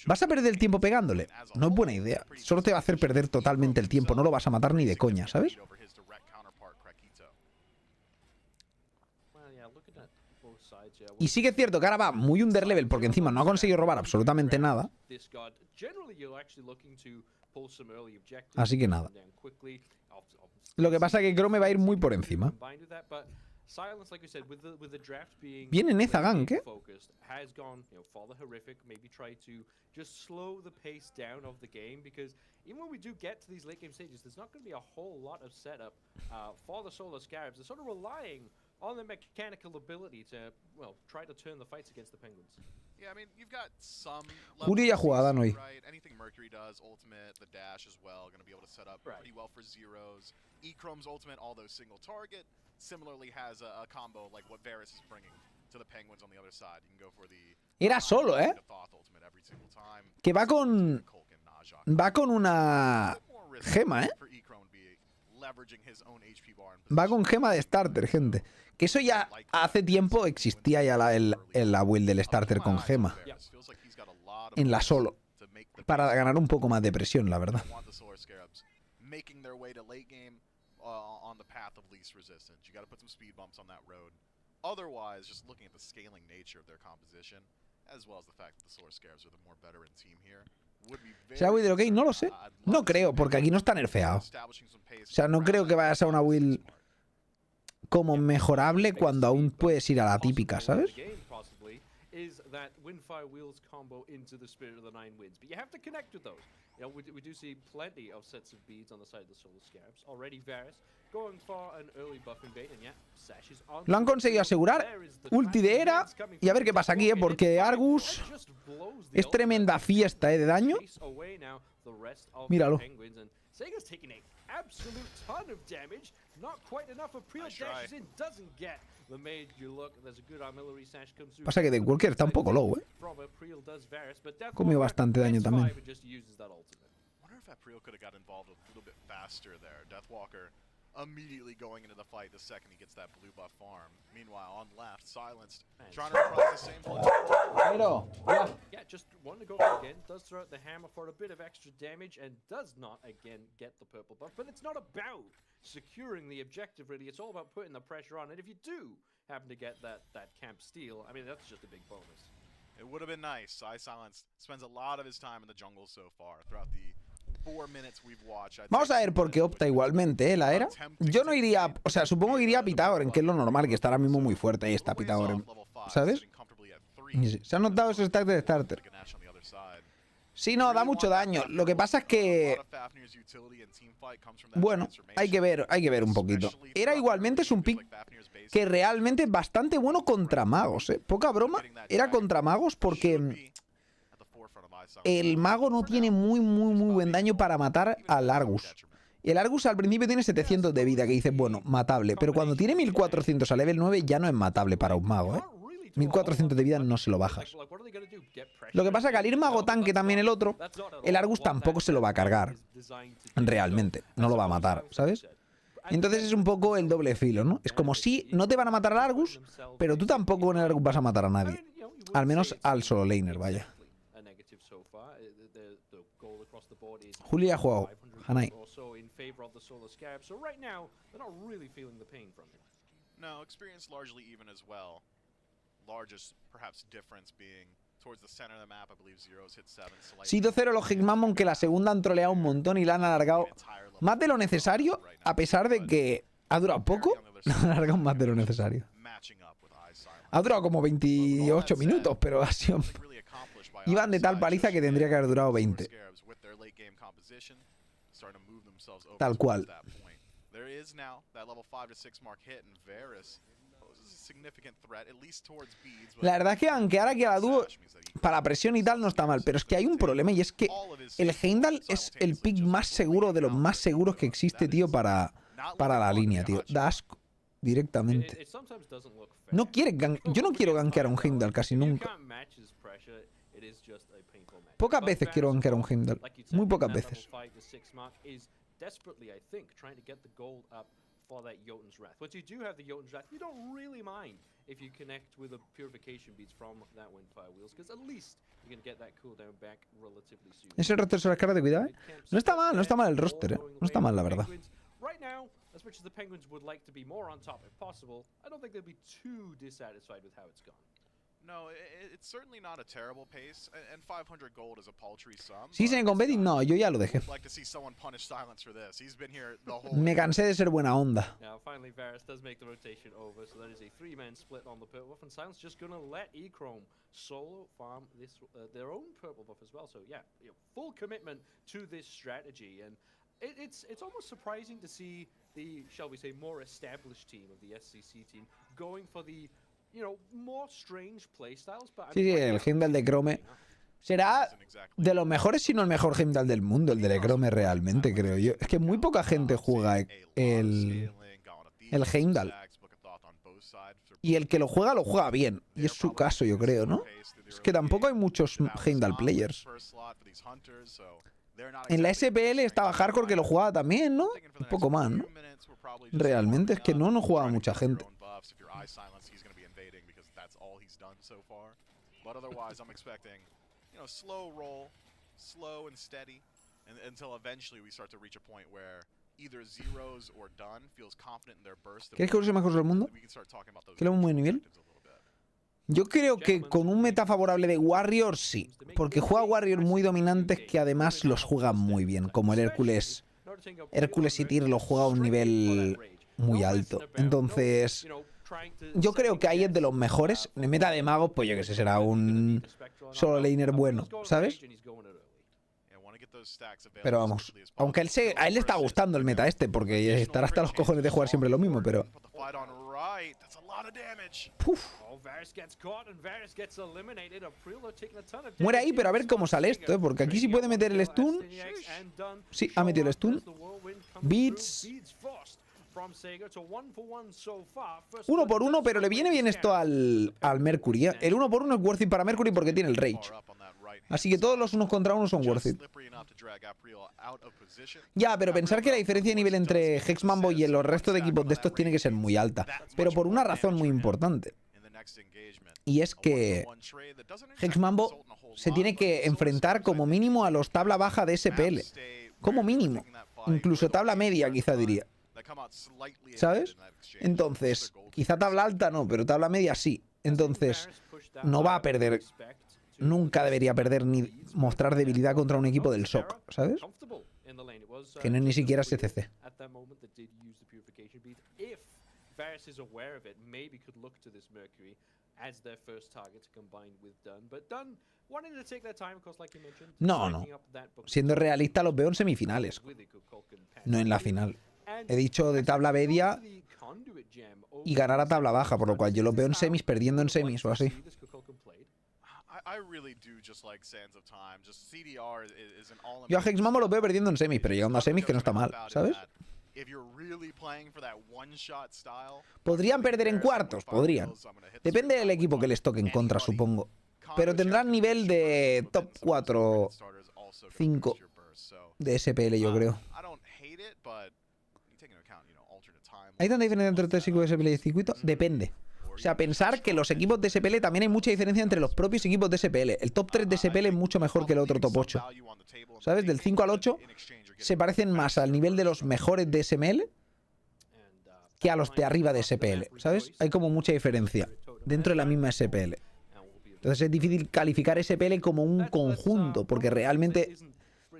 ¿Vas a perder el tiempo pegándole? No es buena idea. Solo te va a hacer perder totalmente el tiempo. No lo vas a matar ni de coña, ¿sabes? Y sí que es cierto que ahora va muy underlevel porque encima no ha conseguido robar absolutamente nada. Así que nada. Lo que pasa es que Chrome va a ir muy por encima. Viene Neza gank, ¿eh? Even when we do get to these late game stages, there's not going to be a whole lot of setup for the Solar Scarabs. They're sort of relying on their mechanical ability to, well, try to turn the fights against the Penguins. Yeah, I mean, you've got some Julio ya jugada, no hay. right? Anything Mercury does, ultimate, the dash as well, going to be able to set up pretty well for zeros. E-Chrome's ultimate, although single target, similarly has a combo like what Varus is bringing to the Penguins on the other side. You can go for the Era solo, ¿eh? ultimate every single time. Que va con... Va con una... Gema, ¿eh? Va con gema de starter, gente. Que eso ya hace tiempo existía ya la build del starter con gema. En la solo. Para ganar un poco más de presión, la verdad. Otherwise, just looking at the scaling nature of their composition, as well as the fact that the Solar Scarabs are the more veteran team here, would be very... ¿Será build de ok? No lo sé. No creo, porque aquí no está nerfeado. O sea, no creo que vaya a ser una build como mejorable cuando aún puedes ir a la típica, ¿sabes? Is that Windfire Wheels combo into the Spirit of the Nine Winds, but you have to connect with those. You know, we do see plenty of sets of beads on the side of the Solar Scarabs. Already Varus going for an early buff invade, and yeah, Sash is on. Lo han conseguido asegurar. Ulti de era. Y a ver qué pasa aquí, porque Argus es tremenda fiesta, de daño. Míralo. Sega's taking an absolute ton of damage. Not quite enough. April dashes in, doesn't get the mage. You look, there's a good artillery sash comes through. Pasa que de Walker está un poco low, Comió bastante daño también. Wonder if April could have got involved a little bit faster there. Deathwalker immediately going into the fight the second he gets that blue buff farm. Meanwhile, on left, silenced, trying to reprise the same play. Pero, ya. Yeah, just want to go again. Does throw out the hammer for a bit of extra damage and does not again get the purple buff. But it's not about securing the objective, really. It's all about putting the pressure on. And if you do happen to get that camp steal, I mean, that's just a big bonus. It would have been nice. Silence spends a lot of his time in the jungle so far throughout the 4 minutes we've watched. Vamos a ver por qué opta igualmente, la era. Yo no iría, o sea, supongo que iría a Pythagorean, que es lo normal, que está ahora mismo muy fuerte. Ahí está Pythagorean, ¿sabes? Se han notado esos stacks de starter. Sí, no, da mucho daño. Lo que pasa es que... Bueno, hay que ver un poquito. Era igualmente es un pick que realmente es bastante bueno contra magos, ¿eh? Poca broma, era contra magos porque... El mago no tiene muy buen daño para matar al Argus. El Argus al principio tiene 700 de vida, que dices, bueno, matable. Pero cuando tiene 1400 a level 9 ya no es matable para un mago, ¿eh? 1400 de vida no se lo bajas. Lo que pasa es que al ir mago tanque también el otro, el Argus tampoco se lo va a cargar. Realmente, no lo va a matar, ¿sabes? Entonces es un poco el doble filo, ¿no? Es como si no te van a matar al Argus, pero tú tampoco con el Argus vas a matar a nadie. Al menos al solo laner, vaya. Julio ha jugado Hanai. or so in favor of the Solar Scarab. So right now, they're not really feeling the pain from it. No, experience largely even as well. Largest, perhaps, difference being towards the center of the map. I believe Zero's hit 7. Sí, 2-0 los Hexmambo, aunque la segunda han troleado un montón y la han alargado más de lo necesario, a pesar de que ha durado poco, la han alargado más de lo necesario. Ha durado como 28 minutos, pero ha sido... Iban de tal paliza que tendría que haber durado 20. Tal cual. La verdad es que gankear aquí a la dúo para la presión y tal no está mal, pero es que hay un problema y es que el Heimdall es el pick más seguro de los más seguros que existe, tío, para la línea, tío. Da asco directamente. No quiere yo no quiero gankear a un Heimdall casi nunca. Pocas veces quiero gankear a un Heimdall. Muy pocas veces. Desperately, I think, trying to get the gold up for that Jotun's Wrath. Once you do have the Jotun's Wrath, you don't really mind if you connect with the purification beads from that Windfire Wheels, because at least you can get that cooldown back relatively soon. Ese roster se las caras de cuidado, ¿eh? No está mal el roster, ¿eh? No está mal, la verdad. Right now, as much as the Penguins would like to be more on top if possible, I don't think they'll be too dissatisfied with how it's gone. No, it's certainly not a terrible pace, and 500 gold is a paltry sum. Sí, se me compete, no, yo ya lo dejé. Me cansé de ser buena onda. Now, finally, Varus does make the rotation over, so that is a 3-man split on the purple buff, and Silence just gonna let E-Chrome solo farm this their own purple buff as well. So yeah, full commitment to this strategy, and it's almost surprising to see the, shall we say, more established team of the SCC team going for the more strange playstyles, but sí, el Heimdall de Chrome será de los mejores, si no el mejor Heimdall del mundo, el de Chrome realmente, creo yo. Es que muy poca gente juega el Heimdall. Y el que lo juega bien. Y es su caso, yo creo, ¿no? Es que tampoco hay muchos Heimdall players. En la SPL estaba Hardcore que lo jugaba también, ¿no? Un poco más, ¿no? Realmente es que no jugaba mucha gente. So far, but otherwise I'm expecting, slow roll, slow and steady, until eventually we start to reach a point where either Zeros or Done feels confident in their burst. ¿Quieres que use más cosas del mundo? ¿Que le un buen nivel? Yo creo que con un meta favorable de Warrior sí, porque juega Warrior muy dominantes que además los juegan muy bien, como el Hércules. Hércules y Tyr lo juega a un nivel muy alto. Entonces, yo creo que ahí es de los mejores. En meta de magos, pues yo que sé, será un solo laner bueno, ¿sabes? Pero vamos, aunque a él le está gustando el meta este, porque estará hasta los cojones de jugar siempre lo mismo, pero... Uf. Muere ahí, pero a ver cómo sale esto, ¿eh? Porque aquí sí puede meter el stun. Sí, ha metido el stun. Beats. 1 por 1, pero le viene bien esto al Mercury, ¿eh? El 1 por 1 es worth it para Mercury porque tiene el Rage. Así que todos los unos contra uno son worth it. Ya, pero pensar que la diferencia de nivel entre Hexmambo y el resto de equipos de estos tiene que ser muy alta. Pero por una razón muy importante. Y es que Hexmambo se tiene que enfrentar como mínimo a los tabla baja de SPL. Como mínimo. Incluso tabla media, quizá diría. ¿Sabes? Entonces, quizá tabla alta no, pero tabla media sí. Entonces, no va a perder. Nunca debería perder ni mostrar debilidad contra un equipo del SOC, ¿sabes? Que no es ni siquiera SCC. No. Siendo realista, los veo en semifinales. No en la final. He dicho de tabla media y ganar a tabla baja, por lo cual yo los veo en semis, perdiendo en semis o así. Yo a Hexmambo lo veo perdiendo en semis, pero llegando a semis que no está mal, ¿sabes? Podrían perder en cuartos, podrían. Depende del equipo que les toque en contra, supongo. Pero tendrán nivel de top 4, 5 de SPL, yo creo. ¿Hay tanta diferencia entre el SPL y el circuito? Depende. O sea, pensar que los equipos de SPL también hay mucha diferencia entre los propios equipos de SPL. El top 3 de SPL es mucho mejor que el otro top 8. ¿Sabes? Del 5 al 8 se parecen más al nivel de los mejores de SML que a los de arriba de SPL. ¿Sabes? Hay como mucha diferencia dentro de la misma SPL. Entonces es difícil calificar SPL como un conjunto, porque realmente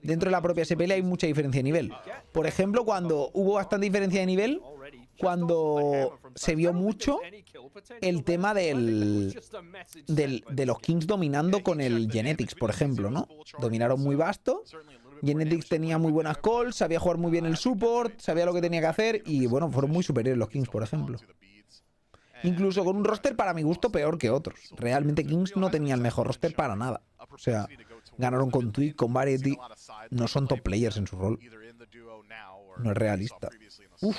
dentro de la propia SPL hay mucha diferencia de nivel. Por ejemplo, cuando hubo bastante diferencia de nivel, cuando se vio mucho el tema de los Kings dominando con el Genetics, por ejemplo, ¿no? Dominaron muy vasto. Genetics tenía muy buenas calls, sabía jugar muy bien el support, sabía lo que tenía que hacer y, bueno, fueron muy superiores los Kings, por ejemplo. Incluso con un roster, para mi gusto, peor que otros. Realmente Kings no tenía el mejor roster para nada. O sea, ganaron con Twig, con Variety. No son top players en su rol. No es realista. Uf.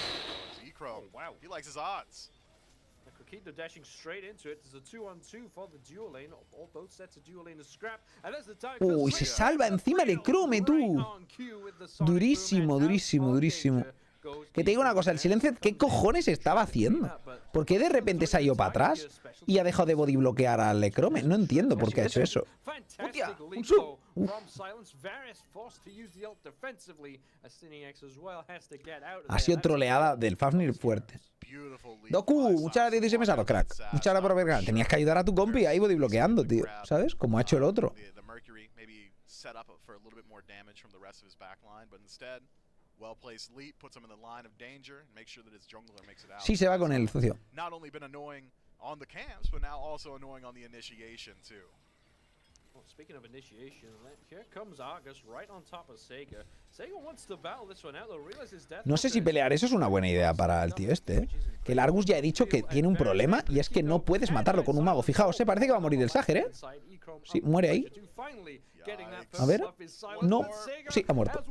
Uy, se salva encima de Chrome, tú. Durísimo, durísimo, durísimo. Que te digo una cosa, el Silenced, ¿qué cojones estaba haciendo? ¿Por qué de repente se ha ido para atrás y ha dejado de body bloquear al Lecrome? No entiendo por qué ha hecho eso. ¡Hostia! ¡Un sub! Ha sido troleada del Fafnir fuerte. Doku, muchas gracias, 16 mesados, crack. Muchas gracias por haber ganado. Tenías que ayudar a tu compi ahí body bloqueando, tío. ¿Sabes? Como ha hecho el otro. Sí, se va con el socio. Speaking of initiation, here comes Argus right on top of Sega. Sega wants to battle this one out, though realizes death. No sé si pelear eso es una buena idea para el tío este, ¿eh? Que el Argus ya he dicho que tiene un problema y es que no puedes matarlo con un mago. Fijaos, parece que va a morir el Sager, ¿eh? Sí, muere ahí. A ver. No. Sí, ha muerto.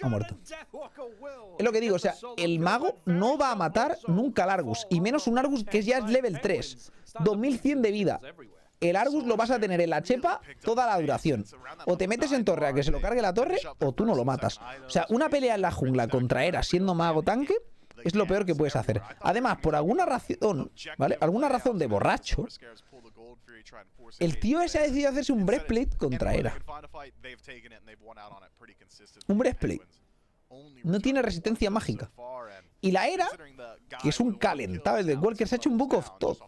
Ha muerto. Es lo que digo, o sea, el mago no va a matar nunca al Argus. Y menos un Argus que ya es level 3. 2100 de vida. El Argus lo vas a tener en la chepa toda la duración. O te metes en torre a que se lo cargue la torre, o tú no lo matas. O sea, una pelea en la jungla contra Era siendo mago tanque es lo peor que puedes hacer. Además, por alguna razón, ¿vale? Alguna razón de borracho, el tío ese ha decidido hacerse un breastplate contra Era. Un breastplate. No tiene resistencia mágica. Y la Era, que es un calentado, el de Walker, se ha hecho un Book of Thoth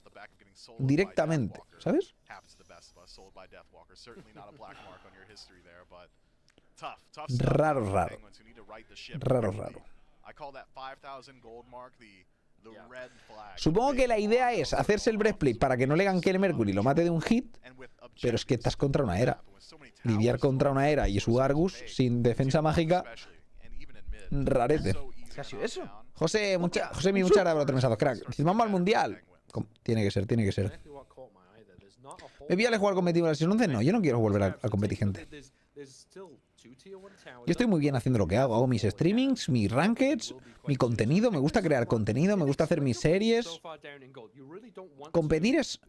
directamente, ¿sabes? Raro, raro. Raro, raro. Supongo que la idea es hacerse el breastplate para que no le ganque el Mercury y lo mate de un hit, pero es que estás contra una Era. Lidiar contra una Era y su Argus sin defensa mágica, rarete. ¿Qué ha sido eso? José, muchas gracias por los 3 mensajes, crack. Dices, vamos al mundial. Tiene que ser, tiene que ser. ¿Me voy a jugar competitivo en la Season 11? No, yo no quiero volver a competir, gente. Yo estoy muy bien haciendo lo que hago. Hago mis streamings, mis rankeds, mi contenido. Me gusta crear contenido, me gusta hacer mis series. Competir es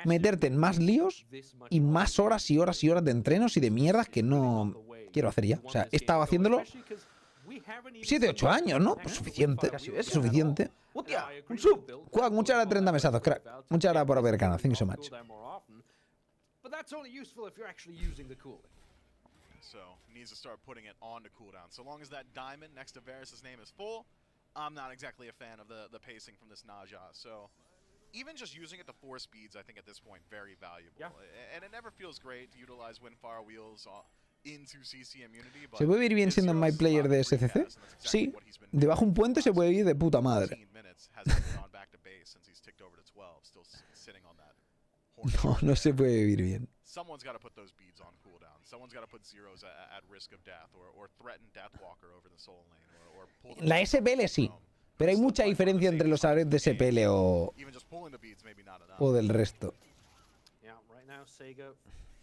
meterte en más líos y más horas y horas y horas de entrenos y de mierdas que no quiero hacer ya. O sea, he estado haciéndolo 7, 8 años, ¿no? Pues suficiente. Es suficiente. ¡Hostia! ¡Un sub! Quack, muchas gracias, 30 mesazos, crack. Muchas gracias por haber ganado. Thank you so much. So needs to start putting it on to cooldown. So long as that diamond next to Varys' name is full, I'm not exactly a fan of the pacing from this Naja. So even just using it to 4 speeds, I think at this point very valuable. Yeah. And it never feels great to utilize Windfire Wheels into CC immunity. ¿Se puede vivir bien siendo my player de SCC? Sí. Debajo un puente se puede vivir de puta madre. No, no se puede vivir bien. Someone's got to put those beads on cooldown. Someone's got to put zeros at risk of death or threaten Deathwalker over the soul lane or pull them. La SPL sí, pero hay mucha diferencia entre los ares de SPL o del resto. Yeah, right now Sega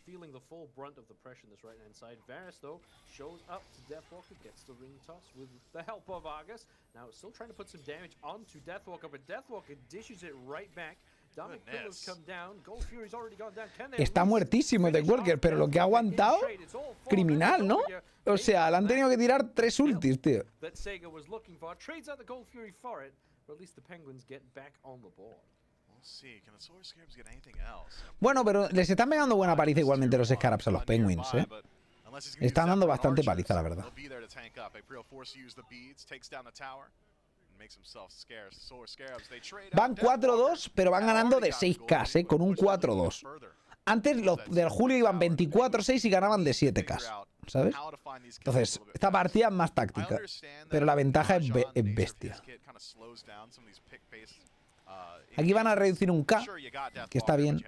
feeling the full brunt of the pressure in this right-hand side. Varys, though, shows up to Deathwalker, gets the ring toss with the help of Argus. Now it's still trying to put some damage onto Deathwalker, but Deathwalker dishes it right back. Está muertísimo de Walker, pero lo que ha aguantado, criminal, ¿no? O sea, le han tenido que tirar 3 ultis, tío. Bueno, pero les están pegando buena paliza igualmente los Scarabs a los Penguins, ¿eh? Están dando bastante paliza, la verdad. Van 4-2, pero van ganando de 6K, ¿eh? Con un 4-2. Antes los del Julio iban 24-6 y ganaban de 7K, ¿sabes? Entonces, esta partida es más táctica, pero la ventaja es bestia. Aquí van a reducir un K, que está bien.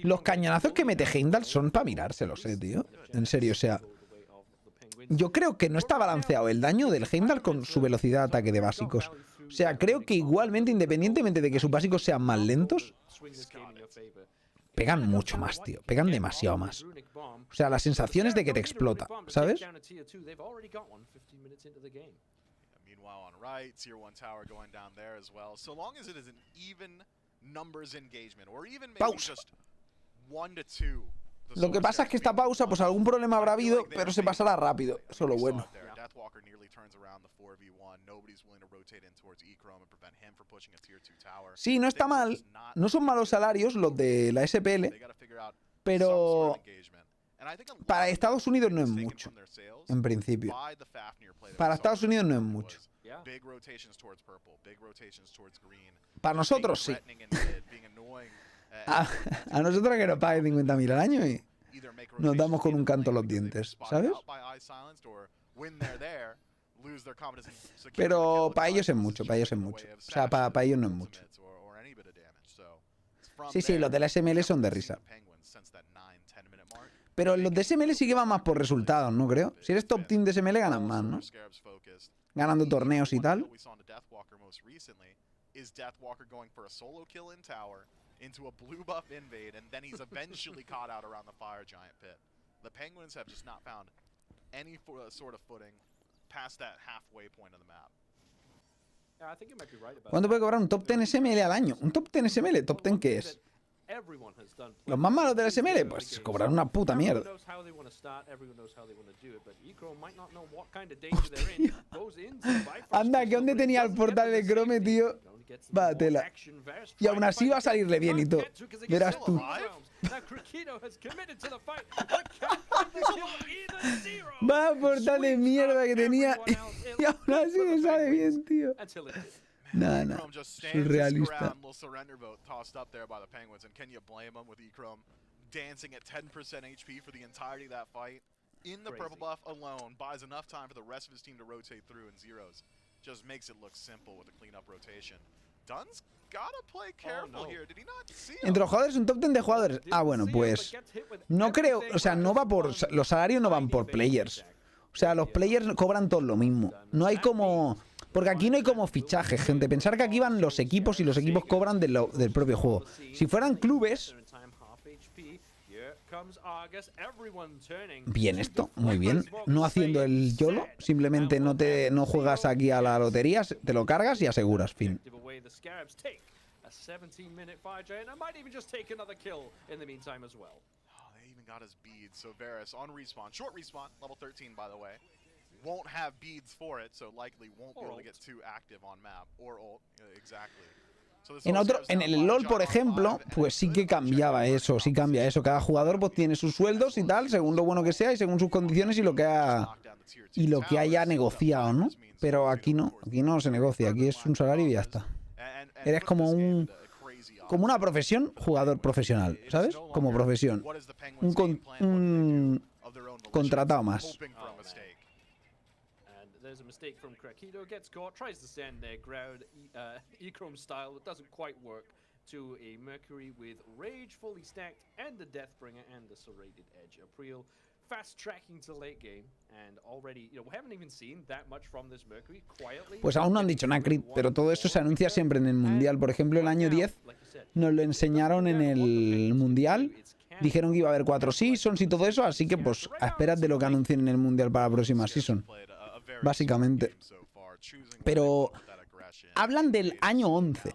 Los cañonazos que mete Heimdall son para mirárselos, tío. En serio, o sea... Yo creo que no está balanceado el daño del Heimdall con su velocidad de ataque de básicos. O sea, creo que igualmente, independientemente de que sus básicos sean más lentos, pegan mucho más, tío. Pegan demasiado más. O sea, la sensación es de que te explota, ¿sabes? Pausa. Lo que pasa es que esta pausa, pues algún problema habrá habido, pero se pasará rápido. Eso es lo bueno. Sí, no está mal. No son malos salarios los de la SPL, pero para Estados Unidos no es mucho, en principio. Para Estados Unidos no es mucho. Para nosotros sí. A nosotros que nos paguen 50.000 al año y nos damos con un canto a los dientes, ¿sabes? Pero para ellos es mucho, para ellos es mucho. O sea, para ellos no es mucho. Sí, sí, los de la SML son de risa. Pero los de SML sí que van más por resultados, ¿no creo? Si eres top team de SML ganas más, ¿no? Ganando torneos y tal. Into a blue buff invade, and then he's eventually caught out around the fire giant pit. The Penguins have just not found any sort of footing past that halfway point of the map. ¿Cuánto puede cobrar un top 10 SML al año? ¿Un top 10 SML? ¿Top 10 qué es? Los más malos del SML, pues cobran una puta mierda. Anda, que dónde tenía el portal de Chrome, tío. Va, tela. Y aún así va a salirle bien y todo. Verás tú. Va, portal de mierda que tenía. Y aún así le sale bien, tío. Nah, nah. Surrealista. In the purple buff alone buys enough time for the rest of his team to rotate through in zeros. Just makes it look simple with a cleanup rotation. Dunn's gotta play careful here. Did he not see him? Entre los jugadores, un top 10 de jugadores. Ah, bueno, pues no creo, o sea, no va por los salarios, no van por players. O sea, los players cobran todo lo mismo. No hay como, porque aquí no hay como fichaje, gente. Pensar que aquí van los equipos y los equipos cobran del propio juego. Si fueran clubes. Bien esto, muy bien. No haciendo el YOLO, simplemente no juegas aquí a la lotería, te lo cargas y aseguras, fin. En el LoL, por ejemplo, pues sí que cambiaba eso, sí cambia eso. Cada jugador pues tiene sus sueldos y tal, según lo bueno que sea y según sus condiciones y lo que haya negociado, ¿no? Pero aquí no se negocia, aquí es un salario y ya está. Eres como una profesión, jugador profesional, ¿sabes? Como profesión. Un contratado más. There's a mistake from Craquito, gets caught, tries to send their crowd E-Chrome style, it doesn't quite work, to a Mercury with Rage fully stacked and the Deathbringer and the Serrated Edge. April fast tracking to late game and already, we haven't even seen that much from this Mercury quietly. Pues aún no han dicho nada, Crit, pero todo eso se anuncia siempre en el Mundial. Por ejemplo, el año 10 nos lo enseñaron en el Mundial. Dijeron que iba a haber 4 seasons y todo eso, así que pues a esperar de lo que anuncien en el Mundial para la próxima season. Básicamente. Pero hablan del año 11.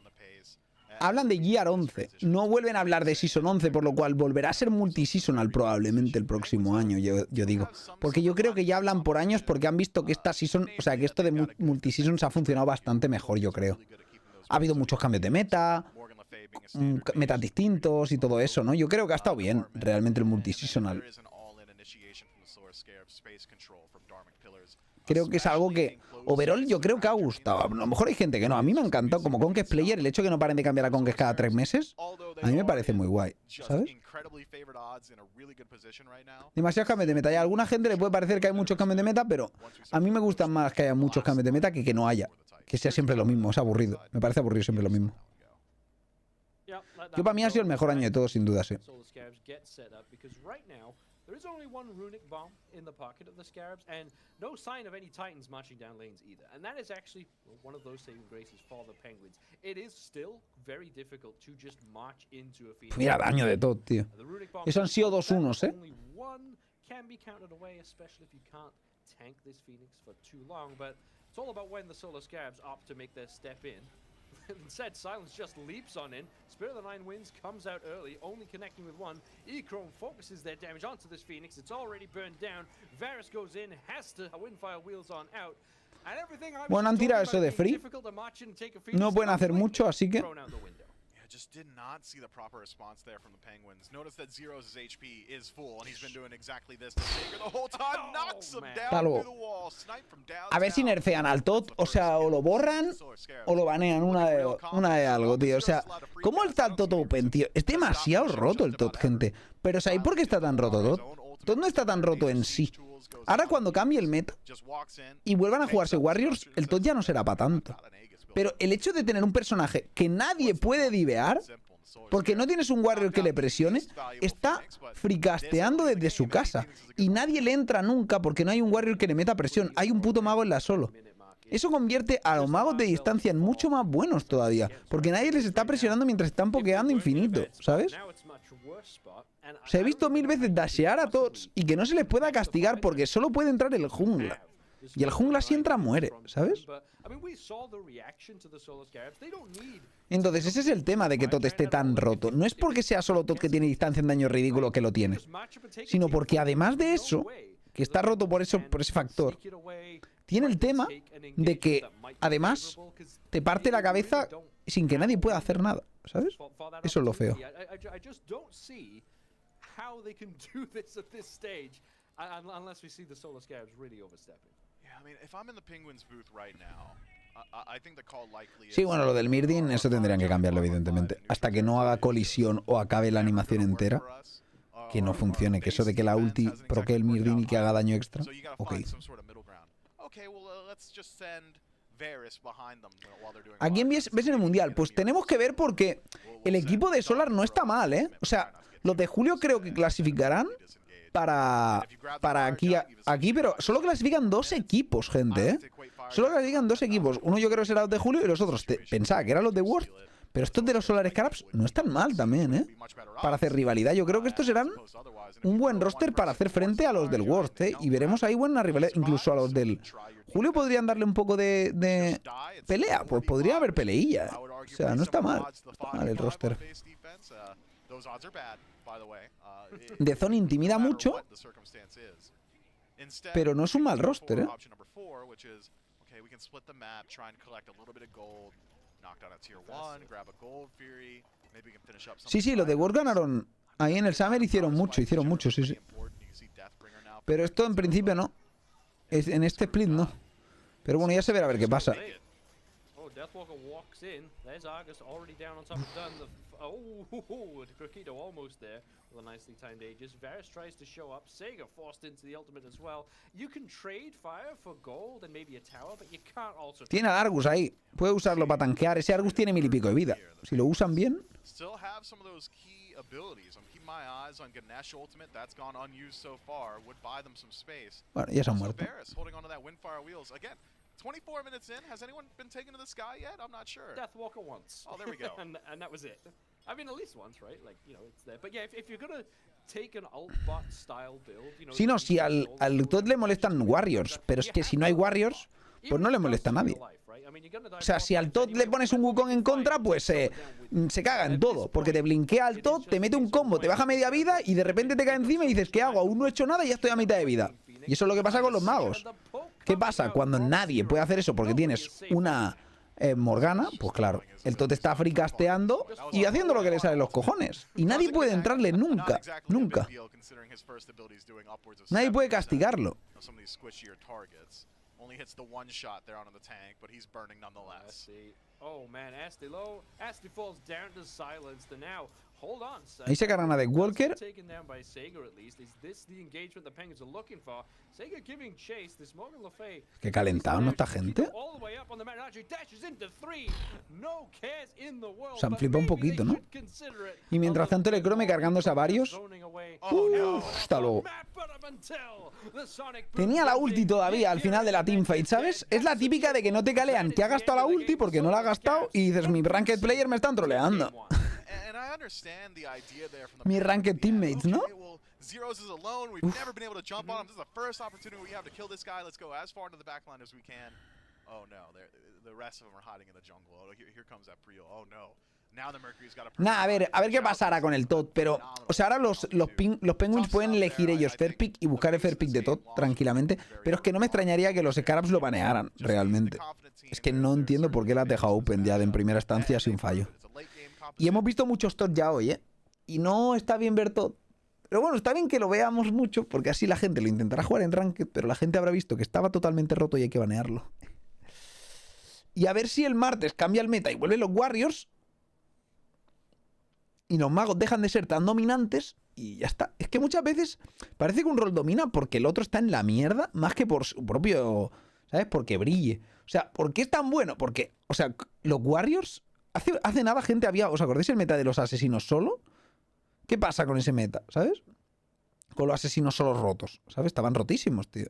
hablan de Year 11. No vuelven a hablar de Season 11, por lo cual volverá a ser multiseasonal probablemente el próximo año, yo digo. Porque yo creo que ya hablan por años porque han visto que esta season, o sea, que esto de multiseasons ha funcionado bastante mejor, yo creo. Ha habido muchos cambios de meta, metas distintos y todo eso, ¿no? Yo creo que ha estado bien realmente el multiseasonal. Creo que es algo que, overall, yo creo que ha gustado. A lo mejor hay gente que no. A mí me ha encantado. Como Conquest Player, el hecho de que no paren de cambiar a Conquest cada 3 meses, a mí me parece muy guay, ¿sabes? Demasiados cambios de meta. Y a alguna gente le puede parecer que hay muchos cambios de meta, pero a mí me gustan más que haya muchos cambios de meta que no haya. Que sea siempre lo mismo. Es aburrido. Me parece aburrido siempre lo mismo. Yo para mí ha sido el mejor año de todos, sin duda, sí. There is only one runic bomb in the pocket of the Scarabs, and no sign of any Titans marching down lanes either. And that is actually one of those saving graces for the Penguins. It is still very difficult to just march into a Phoenix. Mira, daño de todo, tío. Eso han sido 2-1, ¿eh? Only one can be counted away, especially if you can't tank this Phoenix for too long. But it's all about when the Solar Scarabs opt to make their step in. Instead, Silence just leaps on in. Spirit of the Nine Winds comes out early, only connecting with one. E-Chrome focuses their damage onto this Phoenix. It's already burned down. Varus goes in, has to Windfire wheels on out. And everything bueno, han tirado eso de free. No pueden hacer mucho, así que... Just did not see the proper response there from the Penguins. Notice that Zero's HP is full, and he's been doing exactly this to Sager the whole time. Knocks him down through the wall. Snipe from downtown. A ver si nerfean al Tot, o sea, o lo borran o lo banean, una de algo, tío. O sea, ¿cómo está el Tot open, tío? Es demasiado roto el Tot, gente. Pero ¿sabéis por qué está tan roto Tot? Tot no está tan roto en sí. Ahora cuando cambie el meta y vuelvan a jugarse Warriors, el Tot ya no será para tanto. Pero el hecho de tener un personaje que nadie puede divear, porque no tienes un Warrior que le presione, está fricasteando desde su casa. Y nadie le entra nunca porque no hay un Warrior que le meta presión. Hay un puto mago en la solo. Eso convierte a los magos de distancia en mucho más buenos todavía. Porque nadie les está presionando mientras están pokeando infinito, ¿sabes? Se ha visto 1000 veces dashear a tots y que no se les pueda castigar porque solo puede entrar el jungla. Y el jungla si entra muere, ¿sabes? Entonces ese es el tema de que Tot esté tan roto. No es porque sea solo Tot que tiene distancia en daño ridículo que lo tiene, sino porque además de eso, que está roto por ese factor, tiene el tema de que además te parte la cabeza sin que nadie pueda hacer nada, ¿sabes? Eso es lo feo. Sí, bueno, lo del Mirdin, eso tendrían que cambiarlo, evidentemente. Hasta que no haga colisión o acabe la animación entera, que no funcione. Que eso de que la ulti proque el Mirdin y que haga daño extra, ok. ¿A quién ves en el Mundial? Pues tenemos que ver porque el equipo de Solar no está mal, ¿eh? O sea, los de Julio creo que clasificarán para aquí, pero solo clasifican 2 equipos, gente, ¿eh? Solo clasifican 2 equipos. Uno yo creo que será los de Julio y los otros pensaba que eran los de World. Pero estos de los Solar Scarabs no están mal también, ¿eh? Para hacer rivalidad. Yo creo que estos serán un buen roster para hacer frente a los del World, ¿eh? Y veremos ahí buena rivalidad. Incluso a los del Julio podrían darle un poco de pelea. Pues podría haber peleilla, ¿eh? O sea, no está mal. No está mal el roster. De Zone intimida mucho, pero no es un mal roster, ¿eh? Sí, los de World ganaron. Ahí en el Summer hicieron mucho, sí. Pero esto en principio no. En este split no. Pero bueno, ya se verá a ver qué pasa. Deathwalker walks in. There's Argus already down on top of Dunn. Croquito almost there with a nicely timed Aegis. Varus tries to show up. Sega forced into the ultimate as well. You can trade fire for gold and maybe a tower, but you can't also... Tiene al Argus ahí. Puede usarlo para tanquear. Ese Argus tiene 1000 y pico de vida. Si lo usan bien... Bueno, ya se han muerto. 24 minutes in, has anyone been taken to the sky yet? I'm not sure. Deathwalker once. Oh, there we go. and that was it. I mean, at least once, right? Like, you know, it's there. But yeah, if you're gonna take an alt bot style build, you know... Sí, no, si al Tot le molestan Warriors, pero es que si no hay Warriors, pues no le molesta a nadie. O sea, si al Todd le pones un Wukong en contra, pues se caga en todo. Porque te blinkea al Todd, te mete un combo, te baja media vida y de repente te cae encima y dices, ¿qué hago? Aún no he hecho nada y ya estoy a mitad de vida. Y eso es lo que pasa con los magos. ¿Qué pasa? Cuando nadie puede hacer eso porque tienes una Morgana, pues claro, el Todd está fricasteando y haciendo lo que le sale los cojones. Y nadie puede entrarle nunca, nunca. Nadie puede castigarlo. Only hits the one shot there on the tank, but he's burning nonetheless. Oh man, Asti low. Asti falls down to silence. The now. Hold on, ahí se cargan a The Walker. Taken down by Sega at least. Is this the engagement the Penguins are looking for? Sega giving chase. This Morgan Le Fay. Qué calentado, ¿no? Esta gente. Se han flipado un poquito, ¿no? Y mientras tanto el Chrome cargándose a varios. Hasta luego. Tenía la ulti todavía al final de la teamfight, ¿sabes? Es la típica de que no te calean. Te ha gastado la ulti porque no la ha gastado y dices, mi ranked player me están troleando. Mi ranked teammates, ¿no? Zeros is alone. We've never been able to jump on him. This is the first opportunity we have to kill this guy. Let's go as far into the backline as we can. Oh no, the rest of them are hiding in the jungle. Oh, here comes that Priel. Oh no. Now the Mercury's got a ver qué pasará con el Todd, pero o sea, ahora los Penguins pueden elegir ellos fair pick y buscar el fair pick de Todd tranquilamente, pero es que no me extrañaría que los Scarabs lo banearan realmente. Es que no entiendo por qué la has dejado open ya de en primera instancia sin fallo. Y hemos visto muchos Todd ya hoy, y no está bien ver Todd. Pero bueno, está bien que lo veamos mucho, porque así la gente lo intentará jugar en Ranked, pero la gente habrá visto que estaba totalmente roto y hay que banearlo. Y a ver si el martes cambia el meta y vuelven los Warriors y los magos dejan de ser tan dominantes y ya está. Es que muchas veces parece que un rol domina porque el otro está en la mierda más que por su propio, ¿sabes? Porque brille. O sea, ¿por qué es tan bueno? Porque, o sea, los Warriors, hace nada gente había... ¿Os acordáis el meta de los asesinos solo? ¿Qué pasa con ese meta? ¿Sabes? Con los asesinos solos rotos, ¿sabes? Estaban rotísimos, tío.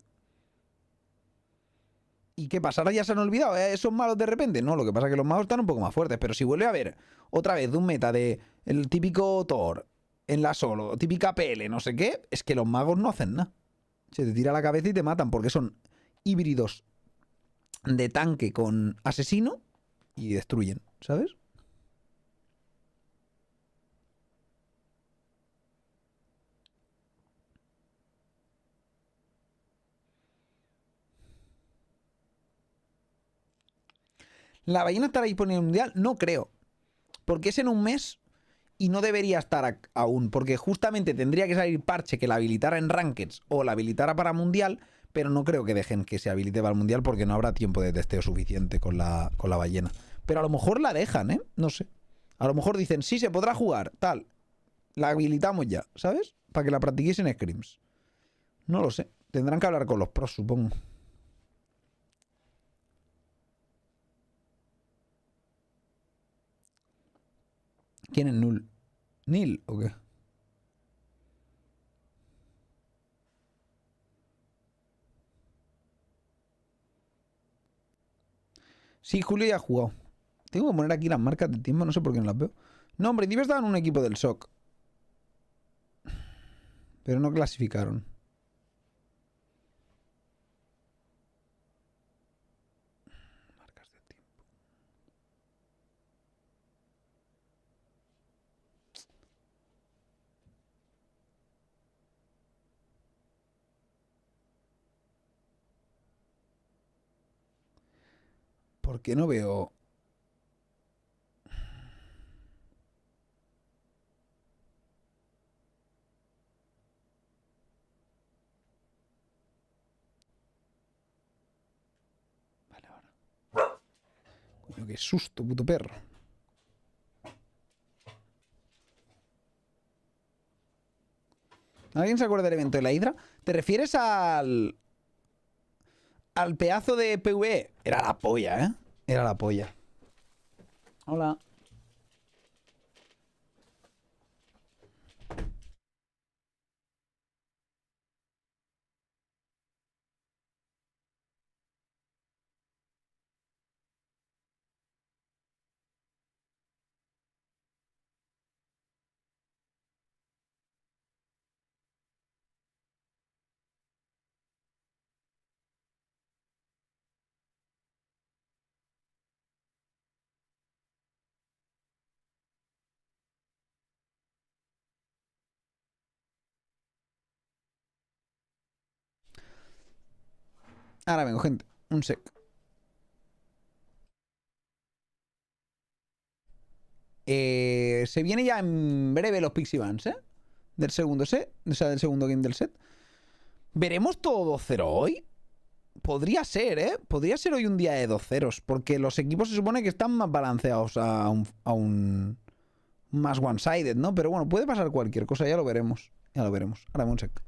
¿Y qué pasa? ¿Ahora ya se han olvidado? ¿Son malos de repente? No, lo que pasa es que los magos están un poco más fuertes. Pero si vuelve a haber otra vez de un meta de el típico Thor en la solo, típica PL, no sé qué, es que los magos no hacen nada. Se te tira la cabeza y te matan porque son híbridos de tanque con asesino y destruyen, ¿sabes? ¿La ballena estará disponible en el mundial? No creo. Porque es en un mes y no debería estar aún. Porque justamente tendría que salir parche que la habilitara en Rankeds o la habilitara para mundial. Pero no creo que dejen que se habilite para el mundial porque no habrá tiempo de testeo suficiente con la ballena. Pero a lo mejor la dejan, ¿eh? No sé. A lo mejor dicen, sí, se podrá jugar, tal. La habilitamos ya, ¿sabes? Para que la practiquéis en scrims. No lo sé. Tendrán que hablar con los pros, supongo. ¿Quién es Null? ¿Nil o qué? Sí, Julio ya ha jugado. Tengo que poner aquí las marcas de tiempo, no sé por qué no las veo. No, hombre, Diva estaba en un equipo del SOC. Pero no clasificaron. Marcas de tiempo. ¿Por qué no veo? Vale, ahora. Coño, qué susto, puto perro. ¿Alguien se acuerda del evento de la Hidra? ¿Te refieres al pedazo de PvE? Era la polla, ¿eh? Era la polla. Hola. Ahora vengo, gente. Un sec. Se viene ya en breve los Pixie Vans, ¿eh? Del segundo set. O sea, del segundo game del set. ¿Veremos todo 2-0 hoy? Podría ser, ¿eh? Podría ser hoy un día de 2-0, porque los equipos se supone que están más balanceados a un más one-sided, ¿no? Pero bueno, puede pasar cualquier cosa, ya lo veremos. Ya lo veremos. Ahora un sec.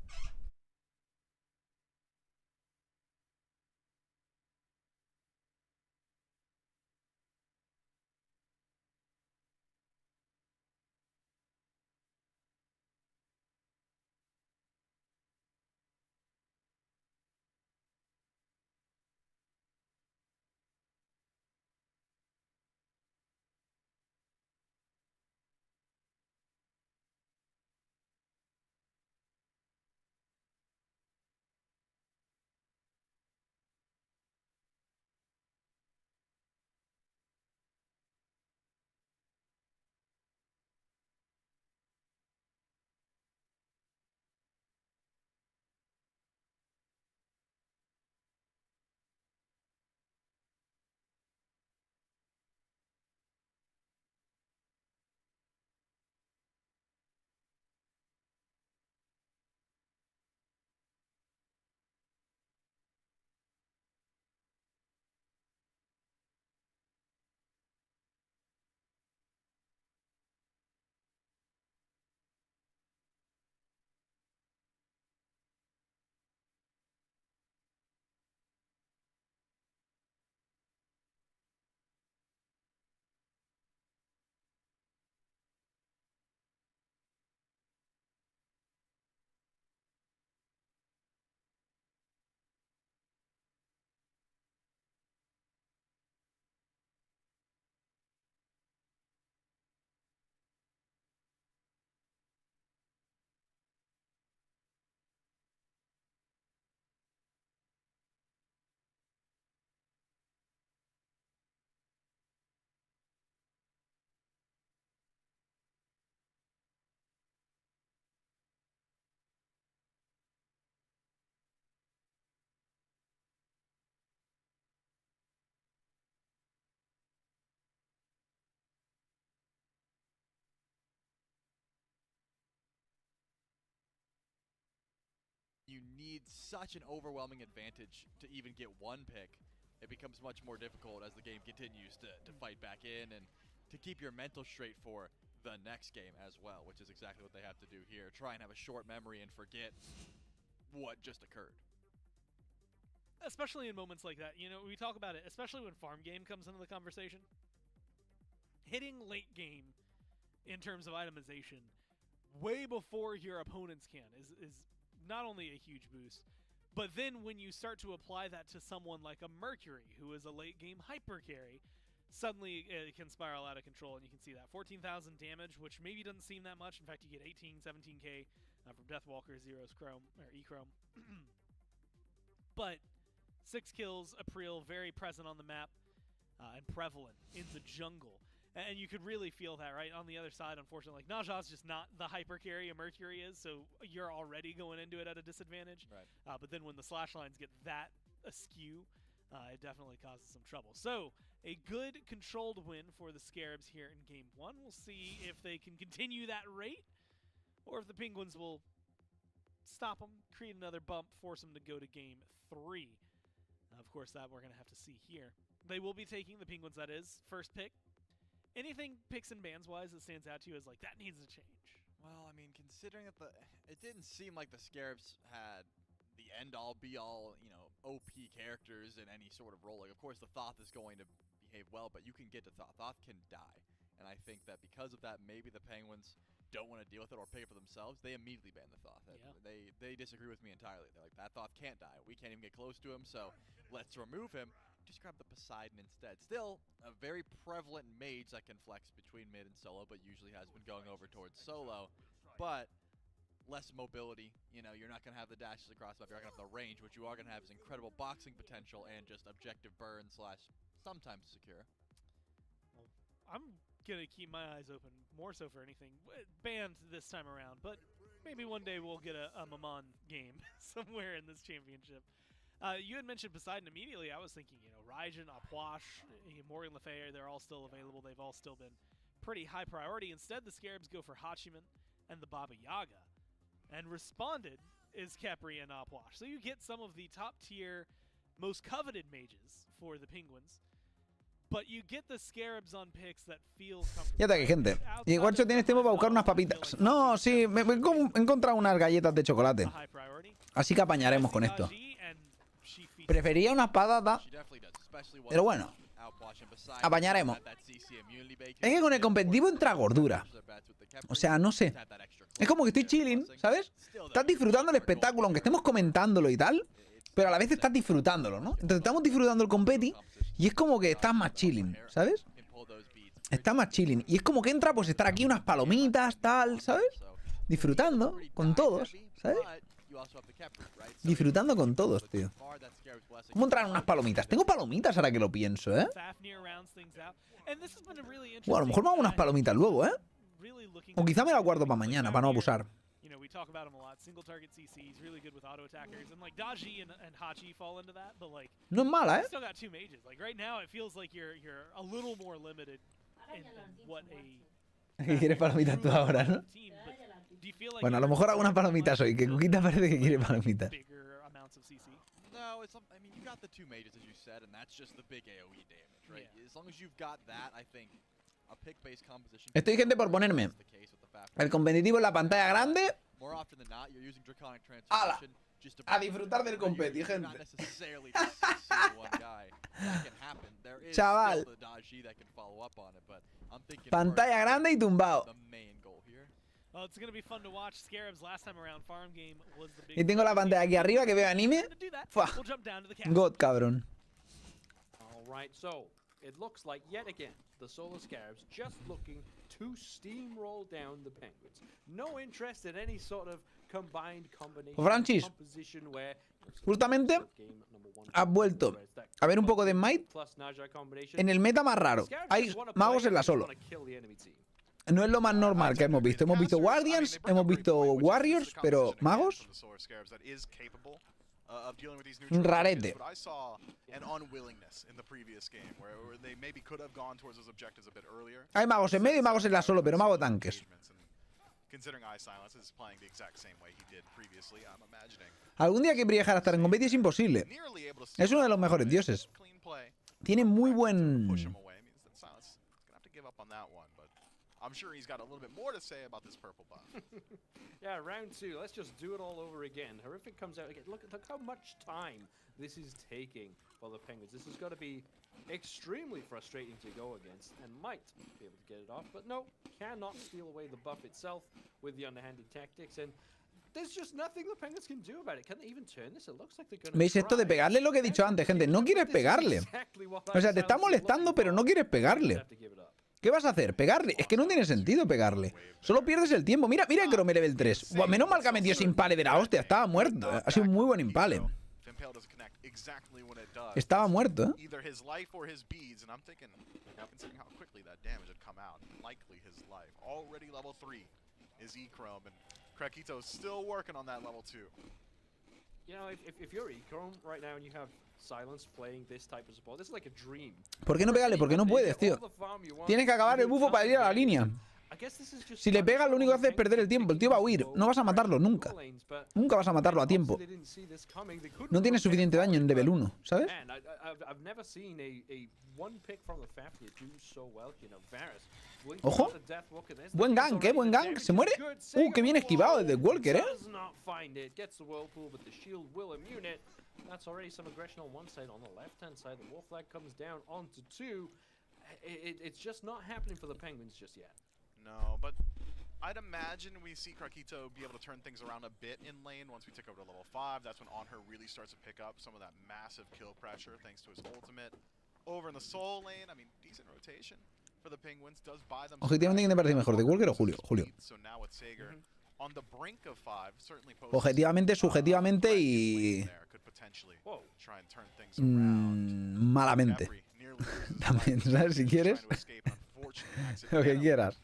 You need such an overwhelming advantage to even get one pick. It becomes much more difficult as the game continues to fight back in and to keep your mental straight for the next game as well, which is exactly what they have to do here. Try and have a short memory and forget what just occurred. Especially in moments like that. You know, we talk about it, especially when farm game comes into the conversation. Hitting late game in terms of itemization way before your opponents can is not only a huge boost, but then when you start to apply that to someone like a Mercury, who is a late game hyper carry, suddenly it can spiral out of control, and you can see that 14,000 damage, which maybe doesn't seem that much. In fact, you get 18, 17k from Deathwalker, Zero's Chrome or E-Chrome. But 6 kills, April very present on the map and prevalent in the jungle. And you could really feel that, right? On the other side, unfortunately, like Naja's just not the hyper carry a Mercury is, so you're already going into it at a disadvantage. Right. But then when the slash lines get that askew, it definitely causes some trouble. So a good controlled win for the Scarabs here in Game 1. We'll see if they can continue that rate, or if the Penguins will stop them, create another bump, force them to go to Game 3. Of course, that we're going to have to see here. They will be taking the Penguins, that is, first pick. Anything picks and bans wise that stands out to you as like that needs to change? Well, I mean, considering that it didn't seem like the Scarabs had the end-all, be-all, you know, OP characters in any sort of role. Like, of course, the Thoth is going to behave well, but you can get to Thoth. Thoth can die, and I think that because of that, maybe the Penguins don't want to deal with it or pick it for themselves. They immediately ban the Thoth. Yeah. They disagree with me entirely. They're like, that Thoth can't die. We can't even get close to him, so let's remove him. Just grab the Poseidon instead. Still, a very prevalent mage that can flex between mid and solo, but usually has been going over towards solo. But less mobility. You know, you're not going to have the dashes across the map. You're not going to have the range. What you are going to have is incredible boxing potential and just objective burn slash sometimes secure. Well, I'm going to keep my eyes open, more so for anything. Banned this time around, but maybe one day we'll get a Maman game somewhere in this championship. You had mentioned Poseidon immediately. I was thinking, you know, Raijin, Apwash, Morgan Le Fay, they're all still available. They've all still been pretty high priority. Instead, the Scarabs go for Hachiman and the Baba Yaga. And responded is Khepri and Apwash. So you get some of the top tier, most coveted mages for the Penguins. But you get the Scarabs on picks that feel comfortable. Ya está aquí, gente. Y Warchi, ¿tienes tiempo para buscar unas papitas? No, sí, me he encontrado unas galletas de chocolate. Así que apañaremos con esto. Prefería unas patatas, pero bueno, apañaremos. Es que con el competitivo entra gordura. O sea, no sé. Es como que estoy chilling, ¿sabes? Estás disfrutando el espectáculo, aunque estemos comentándolo y tal, pero a la vez estás disfrutándolo, ¿no? Entonces estamos disfrutando el competi y es como que estás más chilling, ¿sabes? Está más chilling. Y es como que entra pues estar aquí unas palomitas, tal, ¿sabes? Disfrutando con todos, ¿sabes? Disfrutando con todos, tío. ¿Cómo entran unas palomitas? Tengo palomitas ahora que lo pienso, ¿eh? Bueno, a lo mejor me hago unas palomitas luego, ¿eh? O quizá me la guardo para mañana, para no abusar. No es mala, ¿eh? ¿Qué quieres palomitas tú ahora, no? Bueno, a lo mejor hago unas palomitas hoy, que Cuquita parece que quiere palomitas. No, it's I mean, you got the two mages, as you said, and that's just the big AoE damage, right? As long as you've got that, I think a pick-based composition. Estoy, gente, por ponerme el competitivo en la pantalla grande. ¡Hala! A disfrutar del competi, gente. Chaval. Pantalla grande y tumbado. Y tengo la pantalla aquí arriba que veo anime. Fua. God, cabrón. Alright, so it looks like yet again the Solar Scarabs just looking to steamroll down the Penguins. No interest in any sort of combined combination Francis, composition where justamente has vuelto a ver un poco de Smite en el meta más raro. Hay magos en la solo. No es lo más normal que hemos visto. Hemos visto Guardians, hemos visto Warriors, pero magos. Un rarete. Hay magos en medio y magos en la solo, pero mago tanques. Algún día que llegar a estar en competi es imposible. Es uno de los mejores dioses. Tiene muy buen... I'm sure he's got a little bit more to say about this purple buff. Yeah, round two. Let's just do it all over again. Horrific comes out again. Look how much time this is taking for the Penguins. This has got to be extremely frustrating to go against, and might be able to get it off, but no, cannot steal away the buff itself with the underhanded tactics, and there's just nothing the Penguins can do about it. Can they even turn this? It looks like they're gonna ¿Veis esto de pegarle? Lo que he dicho antes, gente. No quieres pegarle. O sea, te está molestando, pero no quieres pegarle. ¿Qué vas a hacer? ¿Pegarle? Es que no tiene sentido pegarle. Solo pierdes el tiempo. Mira, mira el Chrome level 3. Buah, menos mal que ha metido ese impale de la hostia. Estaba muerto. Ha sido un muy buen impale. Estaba muerto, ¿eh? You know, if you're Echrome right now and you have Silence playing this type of support, this is like a dream. ¿Por qué no pegarle? Porque no puedes, tío. Tienes que acabar el bufo para ir a la línea. Si le pegas, lo único que hace es perder el tiempo. El tío va a huir. No vas a matarlo nunca. Nunca vas a matarlo a tiempo. No tiene suficiente daño en level 1, ¿sabes? Ojo. Buen gank, buen gank. ¿Se muere? Qué bien esquivado desde Walker, That's already some aggression on one side. On the left-hand side, the Wolf Flag comes down onto 2. It's just not happening for the Penguins just yet. No, but I'd imagine we see Krakito be able to turn things around a bit in lane once we take over to level 5. That's when On Her really starts to pick up some of that massive kill pressure thanks to his ultimate. Over in the Soul lane, I mean, decent rotation for the Penguins. Does buy them. Objetivamente, ¿quién te parece mejor, de Walker o Julio? Julio. So now with Sager on the brink of 5, certainly objetivamente, subjetivamente y... malamente. También, ¿sabes? Si quieres. Lo que quieras.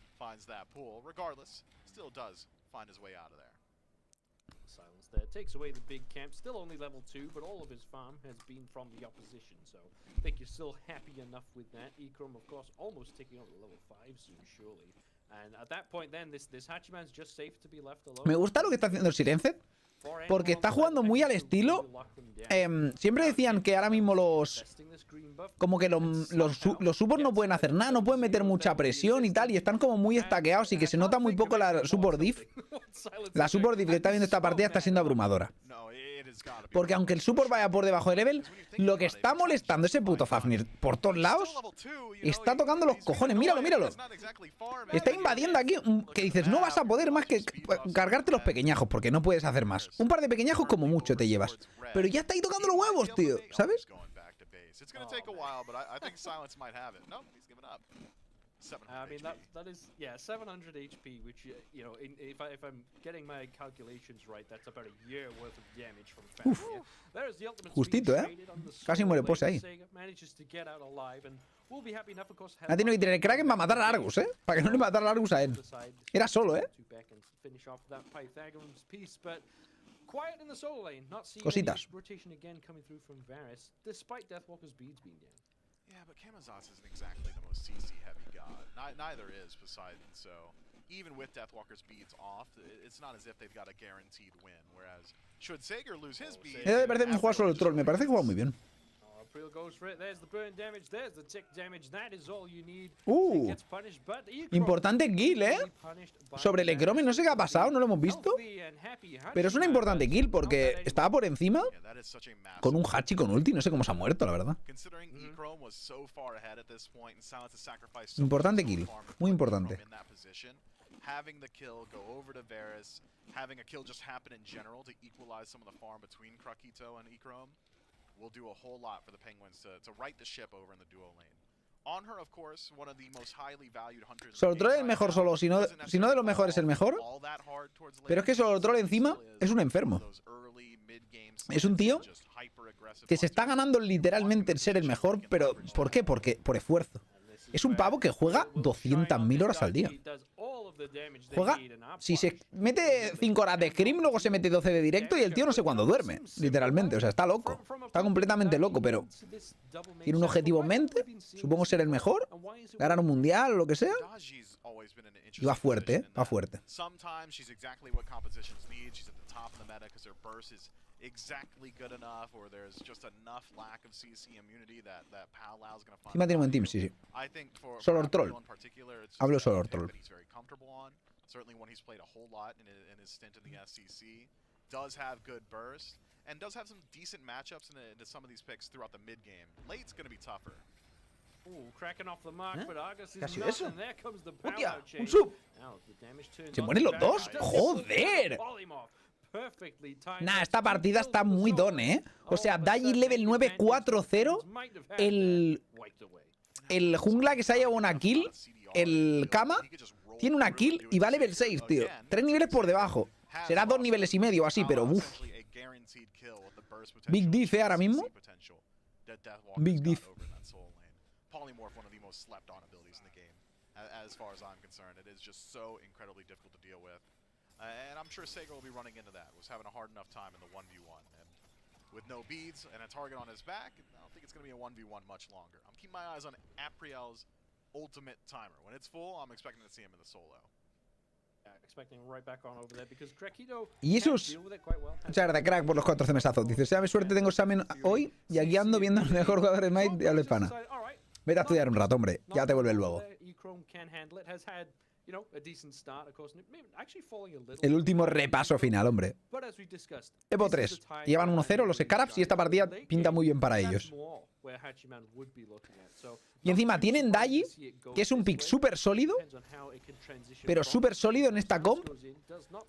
silence there. Takes away the big camp. Still only level 2, but all of his farm has been from the opposition. So I think you're still happy enough with that. Ikrom, of course, almost taking over level 5 soon, surely. And at that point, then this Hachiman's just safe to be left alone. Me gusta lo que está haciendo el Sirenced, porque está jugando muy al estilo. Siempre decían que ahora mismo como que los supports no pueden hacer nada, no pueden meter mucha presión y tal, y están como muy estaqueados y que se nota muy poco la support diff. La support diff que está viendo esta partida está siendo abrumadora. Porque aunque el support vaya por debajo de level, lo que está molestando ese puto Fafnir por todos lados está tocando los cojones. Míralo, míralo. Está invadiendo aquí. Que dices, no vas a poder más que cargarte los pequeñajos, porque no puedes hacer más. Un par de pequeñajos como mucho te llevas. Pero ya está ahí tocando los huevos, tío. ¿Sabes? It's going to take a while, but I think Silence might have it. No, he's giving up. I mean, that is, yeah, 700 HP, which, you know, if I'm getting my calculations right, that's about a year worth of damage from Fafnir. There's the ultimate justito, casi muere pose ahí. Ha tenido que tirar el Kraken para matar a Argus, para que no le matara a Argus a él. Era solo, Cositas. Yeah, but Kamazatz isn't exactly the most CC heavy god. Neither is Poseidon, so even with Deathwalker's beads off, it's not as if they've got a guaranteed win. Whereas, should Sager lose his beads... Me parece que juega solo el troll, me parece que juega muy bien. Importante kill, sobre el Ecrome, no sé qué ha pasado, no lo hemos visto. Pero es una importante kill porque estaba por encima con un Hachi con ulti, no sé cómo se ha muerto, la verdad. Importante kill, muy importante. Having the kill go over to Varus, having a kill just happen in general to equalize some of the farm between Krakito and Ikrom will do a whole lot for the Penguins to right the ship over in the duo lane. On her, of course, one of the most highly valued hunters. Solotroll es el mejor solo, si no de los mejores el mejor. Pero es que Solotroll encima es un enfermo. Es un tío que se está ganando literalmente el ser el mejor, pero ¿por qué? Porque por esfuerzo. Es un pavo que juega 200.000 horas al día. Juega, si se mete 5 horas de Scream, luego se mete 12 de directo y el tío no sé cuándo duerme, literalmente. O sea, está loco. Está completamente loco, pero tiene un objetivo en mente. Supongo ser el mejor, ganar un mundial o lo que sea. Y va fuerte, va fuerte. Encima tiene un buen team, sí, sí. Solo troll. Hablo solo troll. Certainly one he's played a whole lot in his stint in the SCC. Does have good burst, and does have some decent matchups into some of these picks throughout the mid game. Late's going to be tougher. Cracking off the mark, but Argus is ¿Qué ha sido not, eso? and there comes the ¡Hostia! power ¡Un chain. sub! Now the damage turns ¡Se on mueren the los dos! back. ¡Joder! Perfectly timed. Nah, esta partida está muy don, O sea, Daji level 9, 4-0. El jungla que se ha llevado una kill, el Kama, tiene una kill y va level 6, tío. 3 niveles por debajo. Será 2 niveles y medio así, pero uff. Big diff, ahora mismo. Big diff. Polymorph, one of the most slept on abilities in the game, as far as I'm concerned. It is just so incredibly difficult to deal with. And I'm sure Sega will be running into that. Was having a hard enough time in the 1v1. And with no beads and a target on his back, I don't think it's going to be a 1v1 much longer. I'm keeping my eyes on Apriel's ultimate timer. When it's full, I'm expecting to see him in the solo. Y esos... Muchas gracias, crack, por los 14 mesazos. Dice, sea mi suerte, tengo examen hoy y aquí ando viendo el mejor jugador de Smite de habla hispana. Vete a estudiar un rato, hombre. Ya te vuelves luego. El último repaso final, hombre. Evo 3. Llevan 1-0 los Scarabs y esta partida pinta muy bien para ellos. Y encima tienen Daji, que es un pick súper sólido, pero súper sólido en esta comp,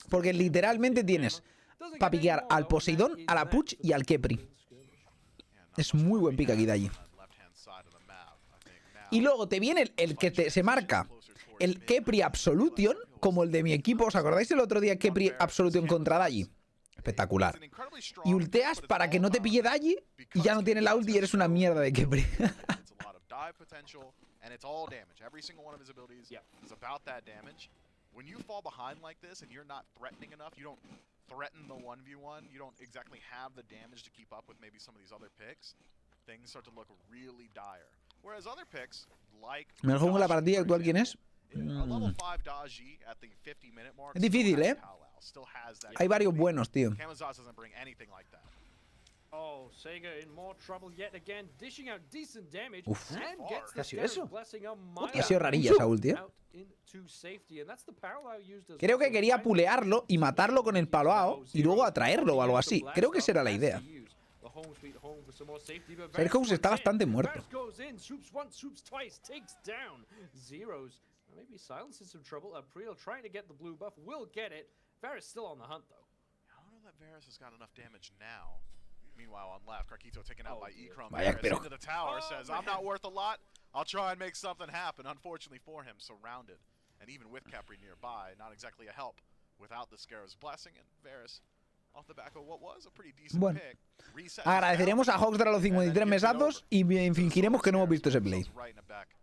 porque literalmente tienes para piquear al Poseidón, a la Puch y al Kepri. Es muy buen pick aquí Daji. Y luego te viene el que se marca el Kepri Absolution, como el de mi equipo. ¿Os acordáis el otro día Kepri Absolution contra Daji? Espectacular. Y ulteas para que no te pille Daji y ya no tiene la ulti y eres una mierda de Kepri. threaten the 1v1, you don't exactly have the damage to keep up with maybe some of these other picks, things start to look really dire. Whereas other picks, like Mejor juego en la partida actual, ¿quién es? a level 5 Daji at the 50-minute mark Es difícil, still has ¿eh? Pal-Al, still has that Hay varios ability. buenos, tío. Kamazaz doesn't bring anything like that. Oh, Sega in more trouble yet again, dishing out decent damage Uf. and gets ¿Qué the ha sido eso? Scarab's blessing a Ha sido rarilla esa ulti, ¿eh? out into safety, and that's the parallel used as Creo well. que quería pulearlo y matarlo con el paloao y luego atraerlo o algo así. Creo que esa era la idea. Serhouse está bastante muerto. Maybe Silence in some trouble. April trying to get the blue buff. Will get it. Varus still on the hunt, though. I don't know that Varus has got enough damage now. Meanwhile, on left, Carquito taken out by Ecrum. Vaya, Varus pero- into the tower, says, I'm not worth a lot. I'll try and make something happen. Unfortunately for him, surrounded. And even with Capri nearby, not exactly a help without the Scarab's blessing. And Varus, off the back of what was a pretty decent Bueno. pick. Resets Agradeceremos a Hawksdar a los 53 mesazos y fingiremos que no hemos visto ese play. Right in the back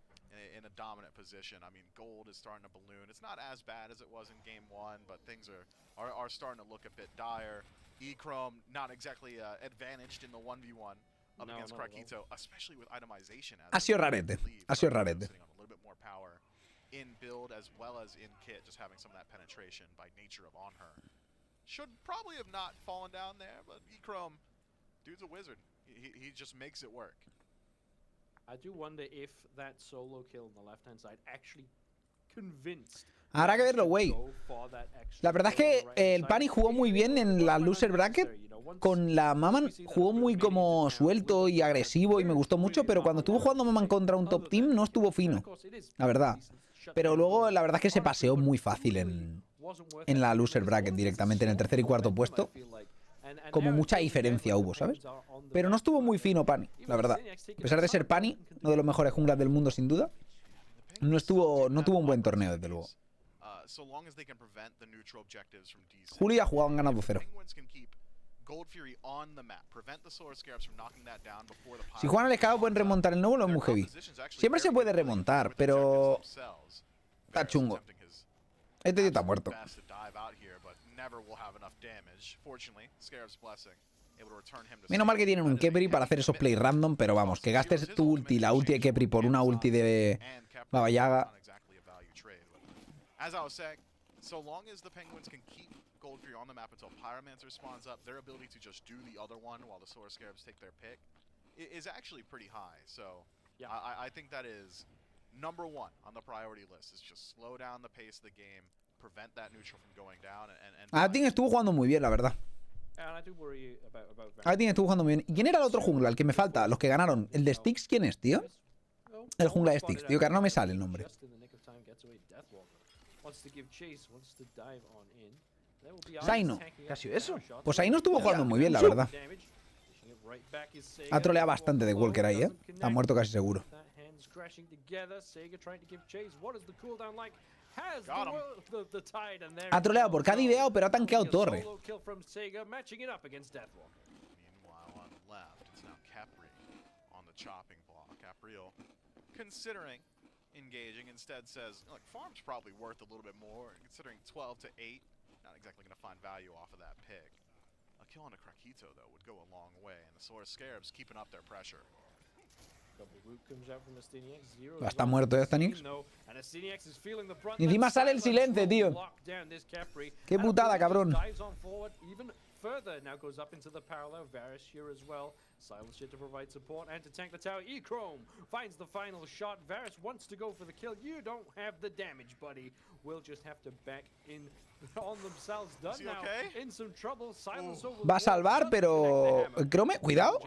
in a dominant position. I mean, gold is starting to balloon. It's not as bad as it was in game 1, but things are starting to look a bit dire. Ecrum not exactly advantaged in the 1v1 up No, against not at all. Carquito, especially with itemization. Ha sido rarete. Ha sido rarete. Sitting on a little bit more power in build as well as in kit, just having some of that penetration by nature of on her. Should probably have not fallen down there, but Ecrum, dude's a wizard. He just makes it work. I do wonder if that solo kill on the left-hand side actually convinced. Habrá que verlo, güey. go for that extra La verdad es kill on que the right-hand el side. Pani jugó muy bien en la loser bracket. Con la Maman jugó muy como suelto y agresivo y me gustó mucho, pero cuando estuvo jugando Maman contra un top team no estuvo fino, la verdad. Pero luego la verdad es que se paseó muy fácil en la loser bracket directamente, en el tercer y cuarto puesto. Como mucha diferencia hubo, ¿sabes? Pero no estuvo muy fino Pani, la verdad. A pesar de ser Pani, uno de los mejores junglas del mundo sin duda, no tuvo un buen torneo desde luego. Juli ha jugado, han ganado 0. Si juegan al escado pueden remontar el nuevo, lo es muy heavy. Siempre se puede remontar, pero está chungo. Este tío está muerto. Menos mal que tienen un Kepri para hacer esos plays random, pero vamos, que gastes tu ulti, la ulti de Kepri por una ulti de Baba Yaga. So long as the Penguins can keep Gold Fury on the map until Pyromancer spawns up, their ability to just do the other one while the Solar Scarabs take their pick is actually pretty high. So Yeah. I think that is number 1 on the priority list, is just slow down the pace of the game, prevent that neutral from going down. Atin estuvo jugando muy bien, la verdad. And I do worry about Atin estuvo jugando muy bien. ¿Y quién era el otro jungla? El que me falta, los que ganaron. ¿El de Styx quién es, tío? El jungla de Styx, tío, que ahora no me sale el nombre. Zaino. ¿Qué ha sido eso? Pues Zaino estuvo jugando muy bien, la verdad. Ha troleado bastante de Walker ahí, ¿eh? Ha muerto casi seguro. Ha troleado porque ha diveado, pero ha tanqueado torre. Considering engaging, instead says, look, farm's probably worth a little bit more, considering 12 to 8, not exactly going to find value off of that pick. A kill on a Krakito, though, would go a long way, and the Solar Scarabs keeping up their pressure. Está muerto Stanix. Y encima sale el silencio, tío. Qué putada, cabrón. Further now goes up into the parallel. Varus here as well. Silence here to provide support and to tank the tower. Echrome finds the final shot. Varus wants to go for the kill. You don't have the damage, buddy. We'll just have to back in on themselves. Done now. In some trouble. Silence over. Va a salvar, pero Chrome, cuidado.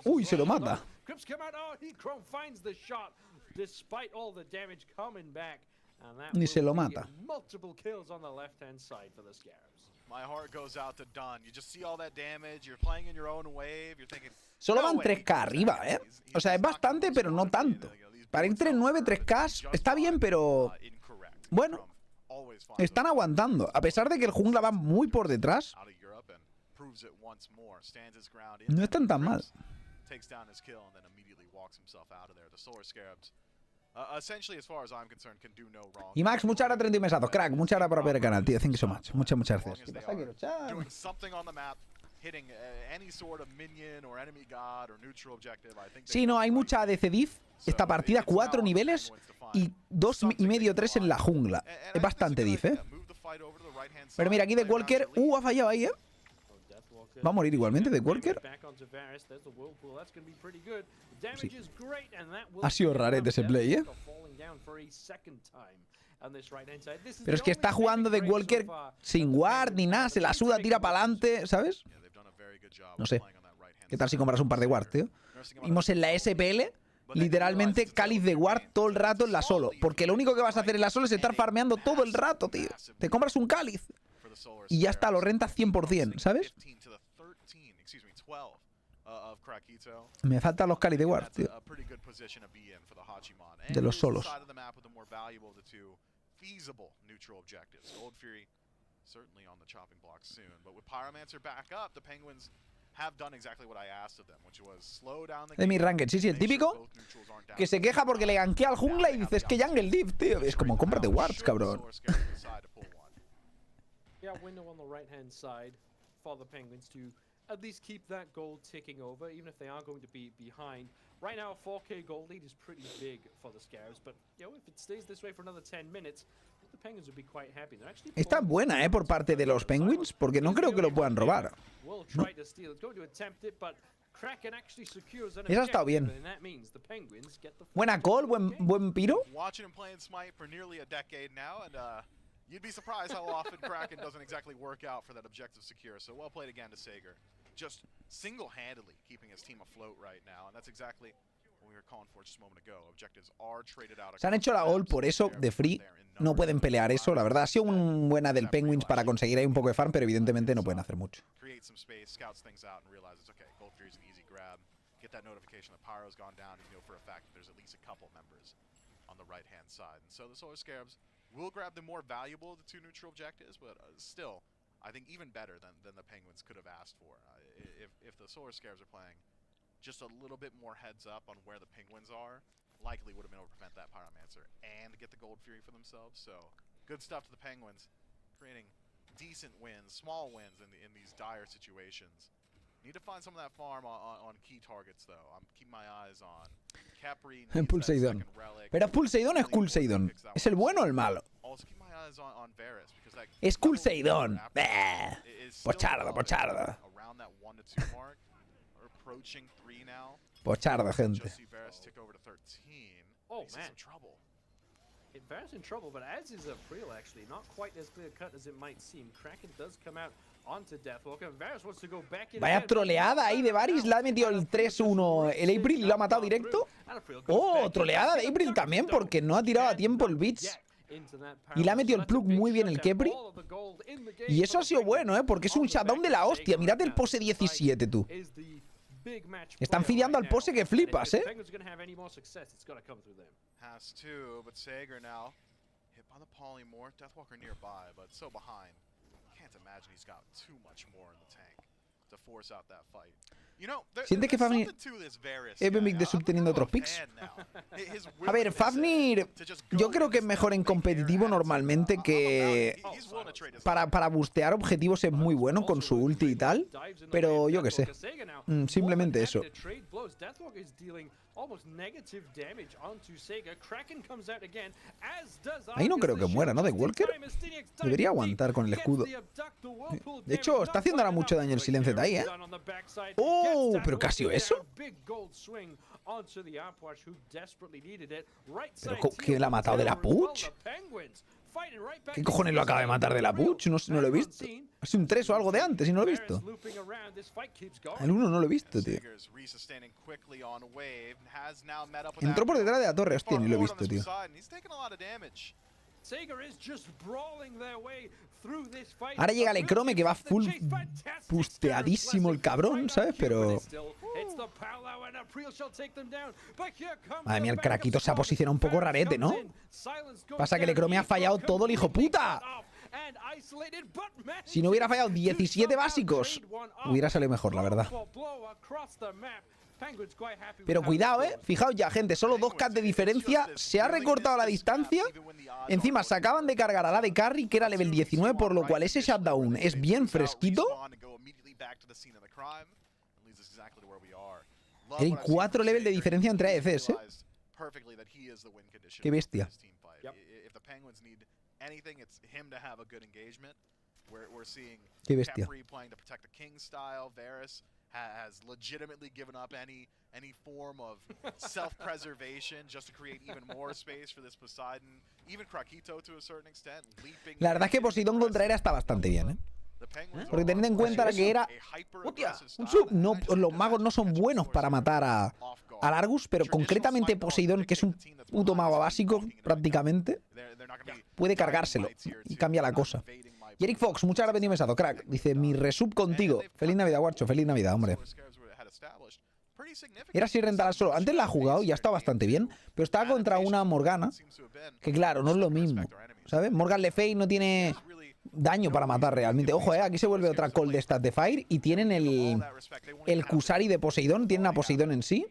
Uy, se lo mata. Crips come out. Oh, Echrome finds the shot despite all the damage coming back. And that Ni se lo will be mata. multiple kills on the left-hand side for the Scarabs. My heart goes out to Dunn. You just see all that damage. You're playing in your own wave. You're thinking, Solo no van way. 3K arriba, ¿eh? O sea, es bastante, pero no tanto. Para ir 3-9, 3K está bien, pero bueno, están aguantando. A pesar de que el jungla va muy por detrás, no están tan mal. Takes down his kill and then immediately walks himself out of there. The Solar Scarabs Essentially, as far as I'm concerned, can do no wrong. Y Max, muchas gracias 30 mesazos. Crack, muchas gracias por ver el canal, tío. Thank you so much. Muchas gracias. ¿Qué pasa, Quiero-chan? Doing something on the map, hitting any sort of minion or enemy god or neutral objective. I think Sí, no, hay mucha ADC diff. Esta partida, 4 niveles y 2,5, 3 en la jungla. Es bastante diff, ¿eh? Pero mira, aquí The Walker... ha fallado ahí, ¿eh? Va a morir igualmente The Walker. Sí. Ha sido rarete ese play, ¿eh? Pero es que está jugando The Walker sin ward ni nada. Se la suda, tira para adelante, ¿sabes? No sé. ¿Qué tal si compras un par de ward, tío? Vimos en la SPL, literalmente cáliz de ward todo el rato en la solo. Porque lo único que vas a hacer en la solo es estar farmeando todo el rato, tío. Te compras un cáliz y ya está, lo rentas 100%, ¿sabes? Me faltan los cáliz de ward, tío. De los solos. De mi ranked, sí, el típico que se queja porque le gankea al jungla y dices que jungle div, tío. Es como, cómprate wards, cabrón. At least keep that gold ticking over, even if they are going to be behind. Right now, a 4K gold lead is pretty big for the Scarabs, but you know, if it stays this way for another 10 minutes, the Penguins would be quite happy. They're actually Está buena, por parte de los Penguins, porque no creo que lo puedan robar. will try to steal. It's going to attempt it, but Kraken actually secures an Eso ha estado bien. objective, and that means the Penguins get the Buena call, buen piro. Watching him playing Smite for nearly a decade now, and you'd be surprised how often Kraken doesn't exactly work out for that objective secure. So well played again to Sager. Just single-handedly keeping his team afloat right now, and that's exactly what we were calling for just a moment ago. Objectives are traded out. Se han hecho la gol, por eso de free no pueden pelear eso. La verdad ha sido una buena del Penguins para conseguir ahí un poco de farm, pero evidentemente no pueden hacer mucho. Create some space, scouts things out, and realizes, okay, Gold Fury's an easy grab. Get that notification that Pyro's gone down, and you know for a fact that there's at least a couple members on the right-hand side. And so the Solar Scarabs will grab the more valuable of the two neutral objectives, but still, I think even better than the Penguins could have asked for. If the Solar Scarabs are playing just a little bit more heads up on where the Penguins are, likely would have been able to prevent that Pyromancer and get the Gold Fury for themselves. So good stuff to the Penguins, creating decent wins, small wins in these dire situations. Need to find some of that farm on key targets though. I'm keeping my eyes on Capri. Pulseidon. Pero Pulseidon es Pulseidon. ¿Es el bueno o el malo? Es Pulseidon. Pochardo. Pochardo, gente. Oh man. Varus in trouble, but as is April actually, not quite as clear cut as it might seem. Kraken does come out onto Deathwalker. Varus wants to go back in. Vaya troleada ahí de Varys, le ha metido el 3-1 el April y lo ha matado directo. Oh, troleada de April también porque no ha tirado a tiempo el Beats. Y le ha metido el plug muy bien el Kepri. Y eso ha sido bueno, porque es un shutdown de la hostia. Mirad el pose 17, tú. Están fideando al pose que flipas, Has to, but Sager now hit by the polymorph. Deathwalker nearby, but so behind. Can't imagine he's got too much more in the tank to force out that fight. You know, siente que Fafnir de subteniendo otros picks. A ver, Fafnir yo creo que es mejor en competitivo normalmente que para bustear objetivos es muy bueno con su ulti y tal, pero yo qué sé, simplemente eso. Ahí no creo que muera, ¿no? De Walker debería aguantar con el escudo. De hecho, está haciendo ahora mucho daño el silencio de ahí, ¡Oh! ¿Pero qué ha sido eso? ¿Pero quién la ha matado de la Puch? ¿Qué cojones lo acaba de matar de la Puch? No lo he visto. Ha sido un 3 o algo de antes y no lo he visto. El 1 no lo he visto, tío. Entró por detrás de la torre, hostia, ni lo he visto, tío. Ahora llega el Ecrome que va full busteadísimo el cabrón, ¿sabes? Pero... Madre mía, el Craquito se ha posicionado un poco rarete, ¿no? Pasa que el Ecrome ha fallado todo el hijo puta. Si no hubiera fallado 17 básicos, hubiera salido mejor, la verdad. Pero cuidado, fijaos ya, gente, solo 2K de diferencia. Se ha recortado la distancia. Encima se acaban de cargar a la de Carry, que era level 19, por lo cual ese shutdown es bien fresquito. Hay 4 levels de diferencia entre ADCs, Qué bestia. Qué bestia. Has legitimately given up any form of self-preservation just to create even more space for this Poseidon. Even Krakito to a certain extent, leaping. La verdad es que Poseidon contra Hera está bastante bien, Porque tened en cuenta que era... ¡Hostia! Un sub. No, los magos no son buenos para matar a Largus, pero concretamente Poseidon, que es un puto mago básico prácticamente, puede cargárselo y cambia la cosa. Y Eric Fox, muchas gracias por tu mensaje, crack. Dice, mi resub contigo. Feliz Navidad, Warcho. Feliz Navidad, hombre. Era si rentar solo. Antes la ha jugado y ya está bastante bien, pero estaba contra una Morgana, que claro, no es lo mismo, ¿sabes? Morgan Le Fay no tiene daño para matar realmente. Ojo, aquí se vuelve otra call de estas de Fire y tienen el Kusari de Poseidón, tienen a Poseidón en sí.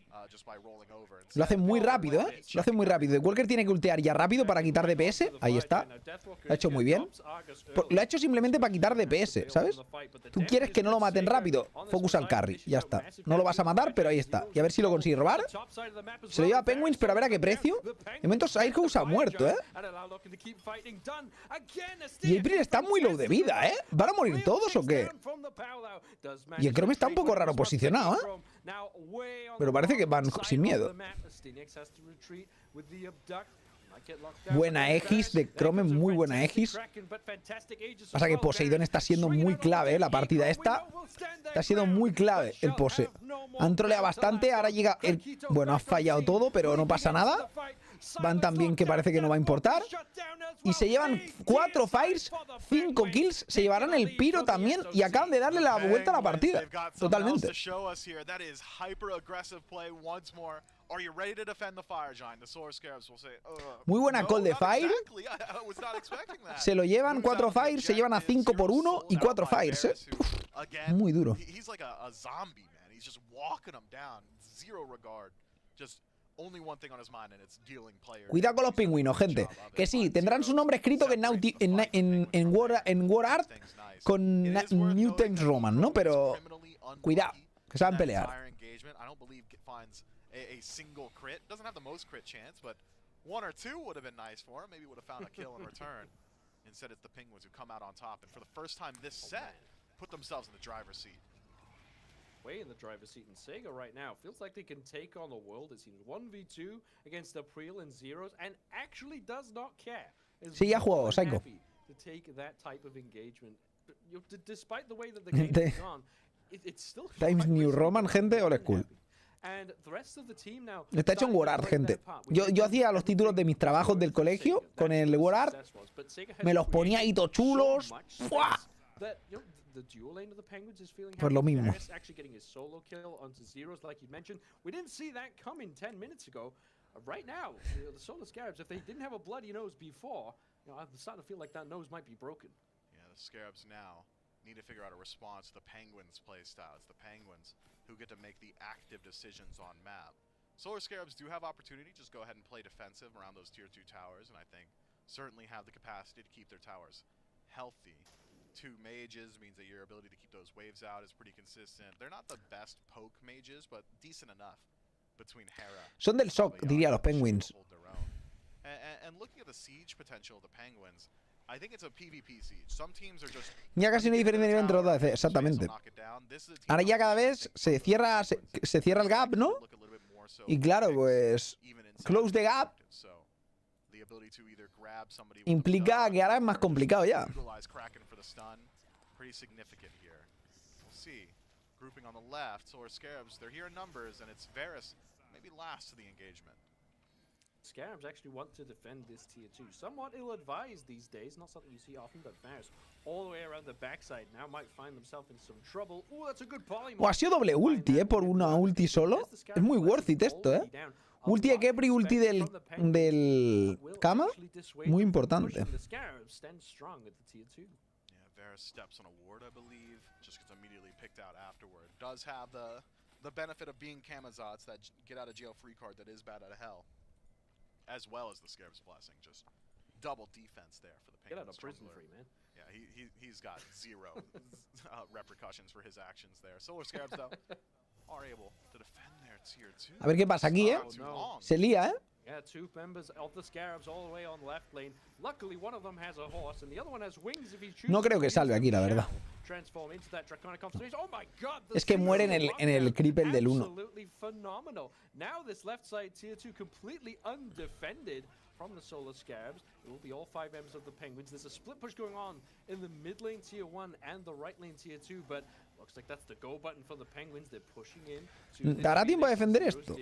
Lo hacen muy rápido, Lo hacen muy rápido. The Walker tiene que ultear ya rápido para quitar DPS. Ahí está. Lo ha hecho muy bien. Lo ha hecho simplemente para quitar DPS, ¿sabes? Tú quieres que no lo maten rápido. Focus al carry. Ya está. No lo vas a matar, pero ahí está. Y a ver si lo consigue robar. Se lo lleva a Penguins, pero a ver a qué precio. De momento Sidehouse ha muerto, Y April está muy low de vida, ¿Van a morir todos o qué? Y el Chrome está un poco raro posicionado, Pero parece que van sin miedo. Buena Aegis de Chrome, muy buena Aegis. Pasa que Poseidón está siendo muy clave, la partida esta. Está siendo muy clave el Pose. Han troleado bastante, ahora llega el... Bueno, ha fallado todo, pero no pasa nada. Van tan bien que parece que no va a importar. Y se llevan 4 fires, 5 kills. Se llevarán el piro también. Y acaban de darle la vuelta a la partida. Totalmente. Muy buena call de fire. Se lo llevan 4 fires, se llevan a 5 por 1 y 4 fires, Muy duro. Cuidado con los pingüinos, gente. Que sí, tendrán su nombre escrito en War Art con New Times Roman, ¿no? Pero cuidado, que saben pelear. A single crit. Doesn't have the most crit chance, but 1 or 2 would have been nice for him. Maybe would have found a kill in return. Instead, it's the Penguins who come out on top, and for the first time this set, put themselves in the driver's seat. Way in the driver's seat in Sega right now. Feels like they can take on the world. It seems 1v2 against April and Zeros, and actually does not care. Sí, ya ha jugado, Psycho. To take that type of engagement, despite the way that the game has gone, it's still Times New Roman, gente, old school. Está hecho en War Art, gente. Yo hacía los títulos de mis trabajos del colegio con el War Art. Me los ponía ahí todos chulos. ¡Fua! Pues lo mismo. Need to figure out a response to the Penguins' playstyle. It's the Penguins who get to make the active decisions on map. Solar Scarabs do have opportunity. Just go ahead and play defensive around those tier 2 towers, and I think certainly have the capacity to keep their towers healthy. 2 mages means that your ability to keep those waves out is pretty consistent. They're not the best poke mages, but decent enough between Hera. Son del shock, diría los Penguins. And looking at the siege potential of the Penguins, I think it's a PvP siege. Some teams are just... Ya casi no hay diferencia de nivel entre los dos, exactamente. Ahora ya cada vez se cierra el gap, ¿no? Y claro, pues... Close the gap implica que ahora es más complicado ya. Grouping on the left, Solar Scarabs, they're here in numbers, and it's Varus maybe last to the engagement. Scarabs actually want to defend this tier 2. Somewhat ill-advised these days, not something you see often, but Varus all the way around the backside now might find themselves in some trouble. Ooh, that's a good poly. Ha sido doble ulti, por una ulti solo. Es muy worth it esto, Ulti de Kepri, ulti del Kama. Muy importante. Varus steps on a ward, I believe, just gets immediately picked out afterward. Does have the the benefit of being Kamazats, that get out of jail free card that is bad out of hell, as well as the Scarab's Blessing. Just double defense there for the Get out Penguins of prison jungler. free, man. Yeah, he's got zero repercussions for his actions there. Solar Scarabs, though, are able to defend their tier 2. A ver qué pasa aquí, ¿eh? Too long. Se lía, ¿eh? Yeah, 2 members of the Scarabs all the way on left lane. Luckily, one of them has a horse, and the other one has wings if he chooses. No creo que salve aquí, la verdad. Transform into that draconic concentration. Oh my God! Es que muere en el creeper del 1. Absolutely phenomenal. Now this left side tier 2 completely undefended from the Solar Scarabs. It will be all 5 members of the Penguins. There's a split push going on in the mid lane tier 1 and the right lane tier 2, but looks like that's the go button for the Penguins. They're pushing in. ¿Dará tiempo a defender esto?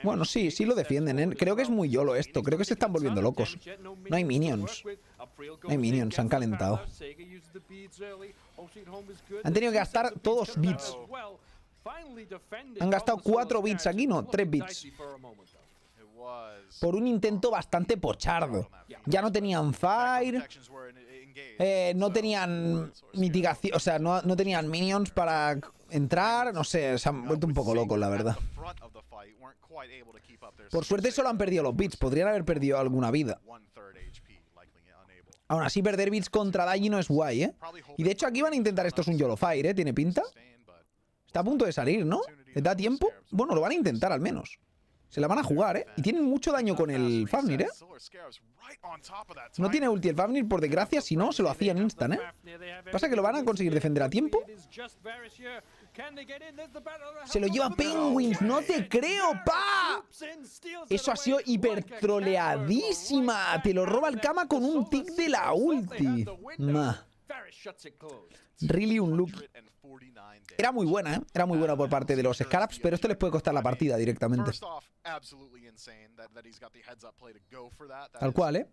Bueno, sí, sí lo defienden, ¿eh? Creo que es muy YOLO esto. Creo que se están volviendo locos. No hay minions. No hay minions, se han calentado. Han tenido que gastar todos bits. Han gastado 4 bits aquí, no, 3 bits. Por un intento bastante pochardo. Ya no tenían fire, no tenían mitigación, o sea, no tenían minions para entrar, no sé, se han vuelto un poco locos, la verdad. Por suerte solo han perdido los bits, podrían haber perdido alguna vida. Aún así, perder bits contra Dagi no es guay, ¿eh? Y de hecho aquí van a intentar, esto es un YOLO Fire, ¿eh? ¿Tiene pinta? Está a punto de salir, ¿no? ¿Les da tiempo? Bueno, lo van a intentar al menos. Se la van a jugar, ¿eh? Y tienen mucho daño con el Fafnir, ¿eh? No tiene ulti el Fafnir, por desgracia, si no, se lo hacían instant, ¿eh? Pasa que lo van a conseguir defender a tiempo. Se lo lleva Penguins, no te creo, pa. Eso ha sido hipertroleadísima. Te lo roba el Kama con un tick de la ulti. Really unlucky. Era muy buena, ¿eh? Era muy buena por parte de los Scarabs, pero esto les puede costar la partida directamente. Tal cual, ¿eh?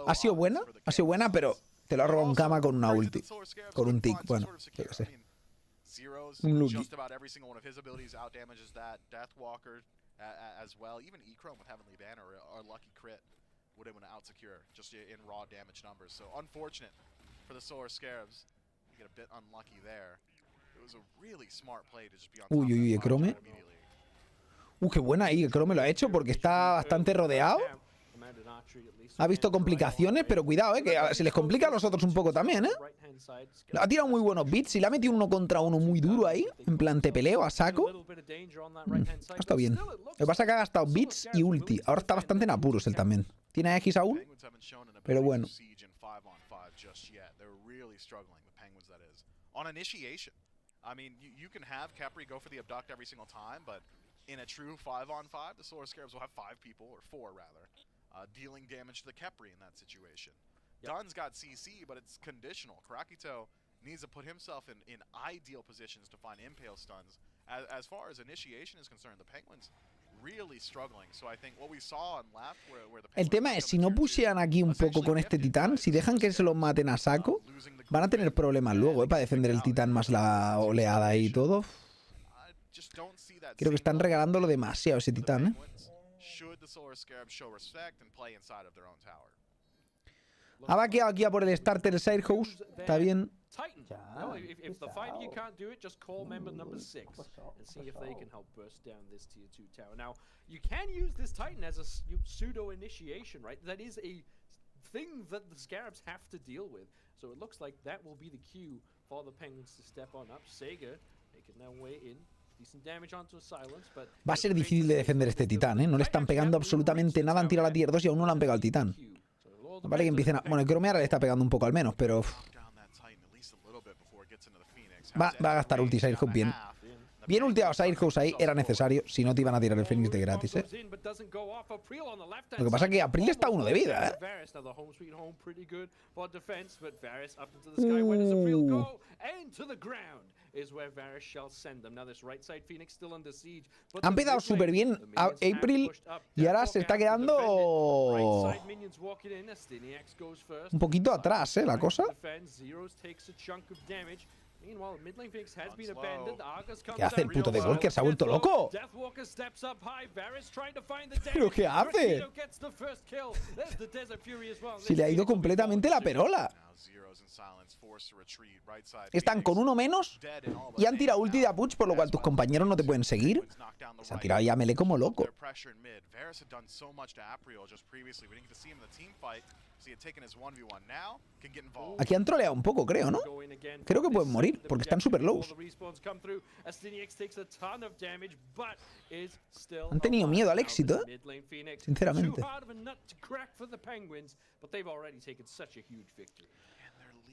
Ha sido buena, pero te lo ha robado un Kama con una ulti. Con un tick, bueno, yo qué sé. Un lucky. Uy, uy, uy, Chrome. Qué buena ahí, Chrome lo ha hecho porque está bastante rodeado. Ha visto complicaciones, pero cuidado, que se les complica a los otros un poco también, ¿eh? Ha tirado muy buenos bits y le ha metido 1 contra 1 muy duro ahí, en plan te peleo a saco. Ha estado bien. Lo que pasa es que ha gastado bits y ulti. Ahora está bastante en apuros él también. Tiene X aún, pero bueno. I mean, you can have Capri go for the abduct every single time, but in a true 5-on-5, the Solar Scarabs will have 5 people, or 4 rather, dealing damage to the Capri in that situation. Dun's got CC, but it's conditional. Karakito needs to put himself in ideal positions to find impale stuns. As far as initiation is concerned, the Penguins really struggling. So I think what we saw on left where the El tema es, si no pusieran aquí un poco con este titán, si dejan que se lo maten a saco, van a tener problemas luego, para defender el titán más la oleada y todo. Creo que están regalándolo demasiado ese titán, ¿eh? Ha vaqueado aquí a por el starter el Sirehouse. Está bien. No, if the fighter you can't do it, just call member number 6 and see if they can help burst down this tier 2 tower. Now, you can use this Titan as a pseudo initiation, right? That is a thing that the Scarabs have to deal with. So it looks like that will be the cue for the Penguins to step on up. Sega making their way in. Decent damage onto a silence, but va a ser difícil de defender este titán, ¿eh? No le están pegando absolutamente nada. Han tirado la tier 2 y aún no le han pegado al titán. Vale que empiecen a... Bueno, el Cromear le está pegando un poco al menos, pero... Va a gastar ulti Sirehouse bien. Bien ulteado Sirehouse ahí, era necesario. Si no te iban a tirar el Fénix de gratis, ¿eh? Lo que pasa es que April está 1 de vida, ¿eh? Ha empezado súper bien April y ahora se está quedando un poquito atrás, la cosa. ¿Qué hace el puto de Walker? ¿Se ha vuelto loco? ¿Pero qué hace? Si le ha ido completamente la perola. Están con uno menos y han tirado ulti de Apuch, por lo cual tus compañeros no te pueden seguir. Se ha tirado ya melee como loco. Aquí han troleado un poco, creo, ¿no? Creo que pueden morir, porque están super lows. Han tenido miedo al éxito, ¿eh? Sinceramente.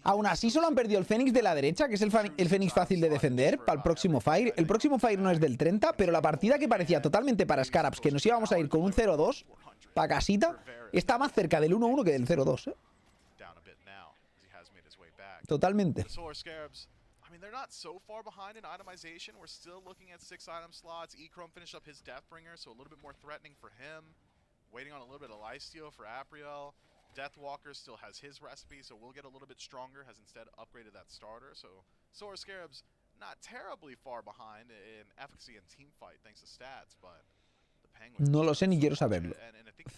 Aún así solo han perdido el Fénix de la derecha, que es el Fénix fácil de defender, para el próximo Fire. El próximo Fire no es del 30, pero la partida que parecía totalmente para Scarabs, que nos íbamos a ir con un 0-2, para casita, está más cerca del 1-1 que del 0-2, ¿eh? Totalmente. I mean, they're not so far behind in itemization. We're still looking at 6 item slots. E-Chrome finished up his Deathbringer, so a little bit more threatening for him. Waiting on a little bit of lifesteal for Apriel. Deathwalker still has his recipe, so we'll get a little bit stronger. Has instead upgraded that starter. So Sora Scarabs not terribly far behind in efficacy and team fight thanks to stats, but the Penguins. No lo sé ni quiero saberlo.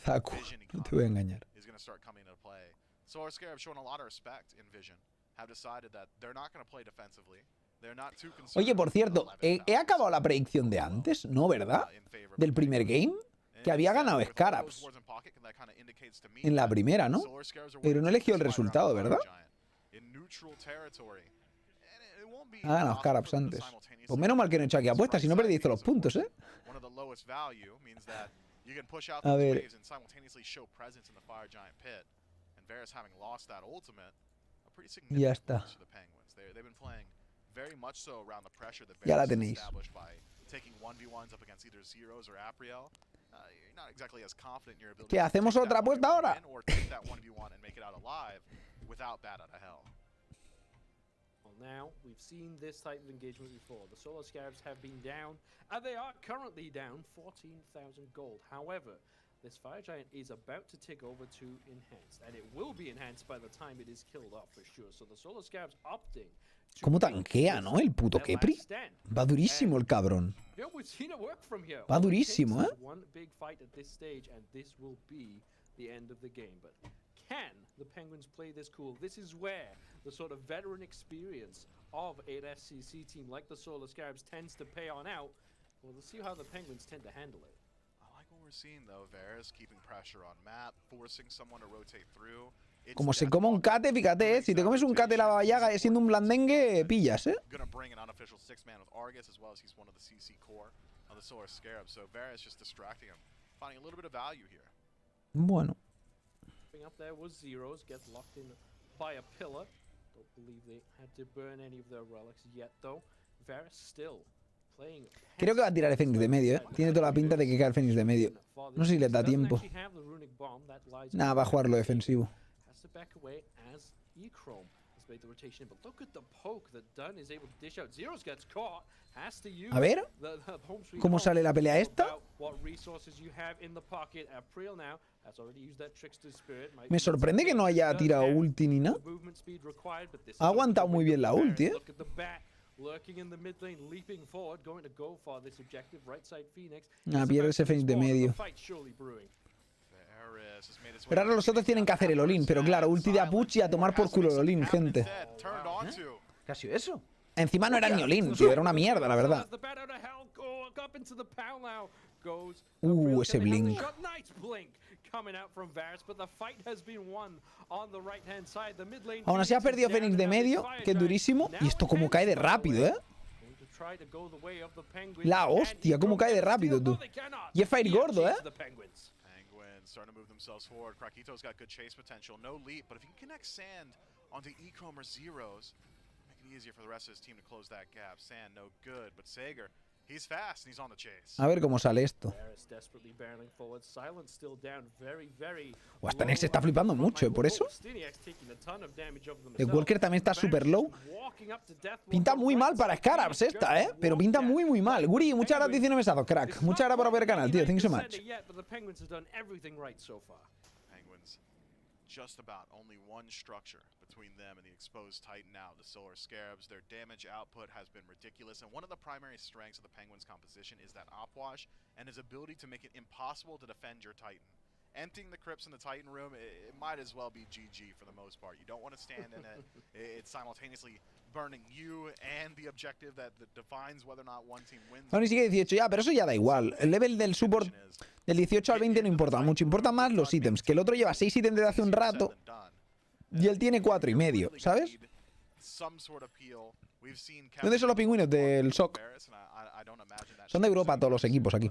Zaku, no te voy a engañar. Is going to start coming into play. Sora Scarabs showing a lot of respect in Vision. Have decided that they're not going to play defensively. They're not too concerned. Oye, por cierto, ¿he acabado la predicción de antes? ¿No, verdad? Del primer game. Que había ganado Scarabs. En la primera, ¿no? Pero no he elegido el resultado, ¿verdad? Ha ganado Scarabs antes. Pues menos mal que no he hecho aquí apuestas, si no perdí todos los puntos, ¿eh? A ver. Ya está. Ya la tenéis. ¿Qué, hacemos otra apuesta ahora? Now we've seen this type of engagement before. The Solar Scarabs have been down, and they are currently down 14,000 gold. However, this Fire Giant is about to tick over to enhanced, and it will be enhanced by the time it is killed off for sure. So the Solar Scarabs opting. ¿Cómo tanquea, no? El puto Kepri. Va durísimo el cabrón. Va durísimo, ¿eh? One big fight at this stage, and this will be the end of the game. But can the Penguins play this cool? This is where the sort of veteran experience of an SCC team like the Solar Scarabs tends to pay on out. Well, let's see how the Penguins tend to handle it. I like what we're seeing though. Varus keeping pressure on map, forcing someone to rotate through. Como se coma un cate, fíjate, ¿eh? Si te comes un cate la vallaga siendo un blandengue, pillas, ¿eh? Bueno. Up there was zeros, gets locked in by a pillar. Don't believe they had to burn any of their relics yet, though. Varus still playing. Creo que va a tirar el Fénix de medio, ¿eh? Tiene toda la pinta de que cae el Fénix de medio. No sé si le da tiempo. Nada, va a jugar lo defensivo. Has to back away as E-Chrome has made the rotation, but look at the poke that Dunn is able to dish out. Zeros gets caught. Has to use a ver, ¿cómo sale la pelea esta? Me sorprende que no haya tirado ulti ni nada. Ha aguantado muy bien la ulti, ¿eh? Pierde ese Fénix de medio. Pero ahora los otros tienen que hacer el all-in. Pero claro, ulti de Apuch y a tomar por culo el all-in, gente. ¿Qué ha sido eso? Encima no era ni all-in, tío, era una mierda, la verdad. Ese blink. Aún así ha perdido Fénix de medio, que es durísimo. Y esto como cae de rápido, ¿eh? La hostia, cómo cae de rápido, tú. Y es Fire gordo, ¿eh? Starting to move themselves forward. Krakito's got good chase potential. No leap, but if he can connect Sand onto E-Chrome or Zeros, make it easier for the rest of his team to close that gap. Sand, no good, but Sager, he's fast and he's on the chase. A ver cómo sale esto. Hasta Nex está flipando mucho, por eso. El Walker también está super low. Pinta muy mal para Scarabs esta, ¿eh? Pero pinta muy, muy mal. Guri, muchas gracias 19 mesados, crack. Muchas gracias por ver el canal, tío. Thank you so much. just about only one structure between them and the exposed Titan now, the Solar Scarabs. Their damage output has been ridiculous, and one of the primary strengths of the Penguins' composition is that opwash and his ability to make it impossible to defend your Titan. Emptying the crypts in the Titan room, it might as well be GG for the most part. You don't want to stand in it. It's simultaneously burning you and the objective that defines whether or not one team wins. No, ni siquiera 18 ya, pero eso ya da igual. El level del support del 18 al 20 no importa mucho. Importa más los ítems. Que el otro lleva 6 ítems desde hace un rato y él tiene 4 y medio, ¿sabes? ¿Dónde son los pingüinos del SOC? Son de Europa todos los equipos aquí.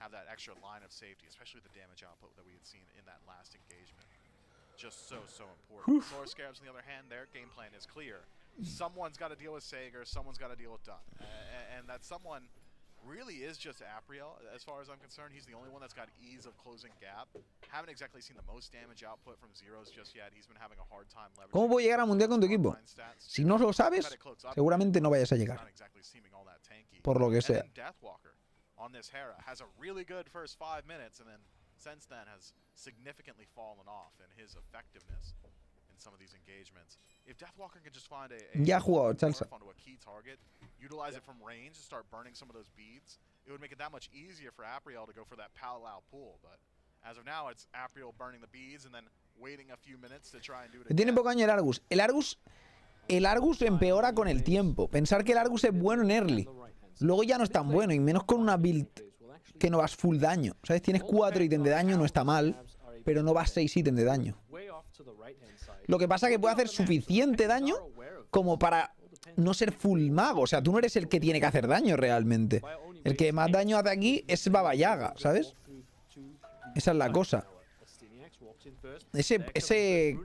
Have that extra line of safety, especially the damage output that we had seen in that last engagement. Just so important. Solar Scarabs, on the other hand, their game plan is clear. Someone's got to deal with Sager, someone's got to deal with Dunn. And that someone really is just Apriel, as far as I'm concerned. He's the only one that's got ease of closing gap. Haven't exactly seen the most damage output from Zeros just yet. He's been having a hard time leveraging. ¿Cómo puedo llegar al mundial con tu equipo? Si no lo sabes, seguramente no vayas a llegar. Por lo que sea. On this Hera has a really good first 5 minutes, and then since then has significantly fallen off in his effectiveness in some of these engagements. If Deathwalker can just find ya ha jugado, Chalsa. onto a key target, utilize it from range to start burning some of those beads, it would make it that much easier for Apriel to go for that Pal-Lao pool. But as of now, it's Apriel burning the beads and then waiting a few minutes to try and do it again. Tiene poco año el Argus. El Argus empeora con el tiempo. Pensar que el Argus es bueno en early. Luego ya no es tan bueno, y menos con una build que no vas full daño. ¿Sabes? Tienes 4 ítems de daño, no está mal, pero no vas 6 ítems de daño. Lo que pasa es que puede hacer suficiente daño como para no ser full mago. O sea, tú no eres el que tiene que hacer daño realmente. El que más daño hace aquí es Baba Yaga, ¿sabes? Esa es la cosa. Ese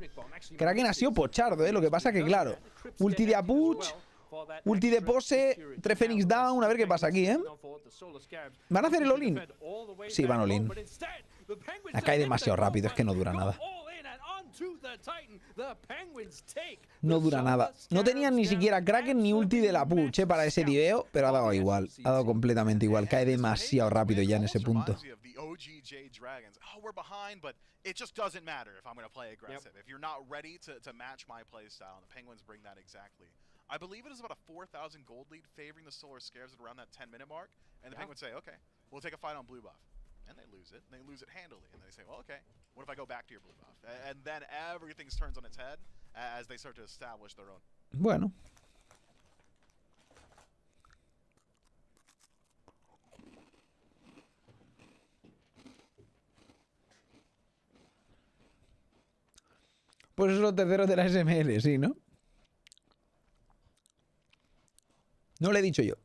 Kraken ha sido pochardo, ¿eh? Lo que pasa es que, claro, ulti de Apuch, ulti de pose, 3 Phoenix down, a ver qué pasa aquí, ¿eh? ¿Van a hacer el all-in? Sí, van all-in. Acá hay demasiado rápido, es que no dura nada. No dura nada. No tenían ni siquiera Kraken ni ulti de la Puch para ese diveo, pero ha dado igual. Ha dado completamente igual. Cae demasiado rápido ya en ese punto. It just doesn't matter if I'm going to play aggressive. If you're not ready to match my playstyle, and the Penguins bring that exactly. I believe it is about a 4,000 gold lead favoring the Solar Scarabs at around that 10-minute mark, and the Penguins say, okay, we'll take a fight on blue buff. And they lose it, and they lose it handily, and they say, well, okay, what if I go back to your blue buff? And then everything turns on its head as they start to establish their own. Bueno. Pues esos los terceros de la SML, sí, ¿no? No lo he dicho yo.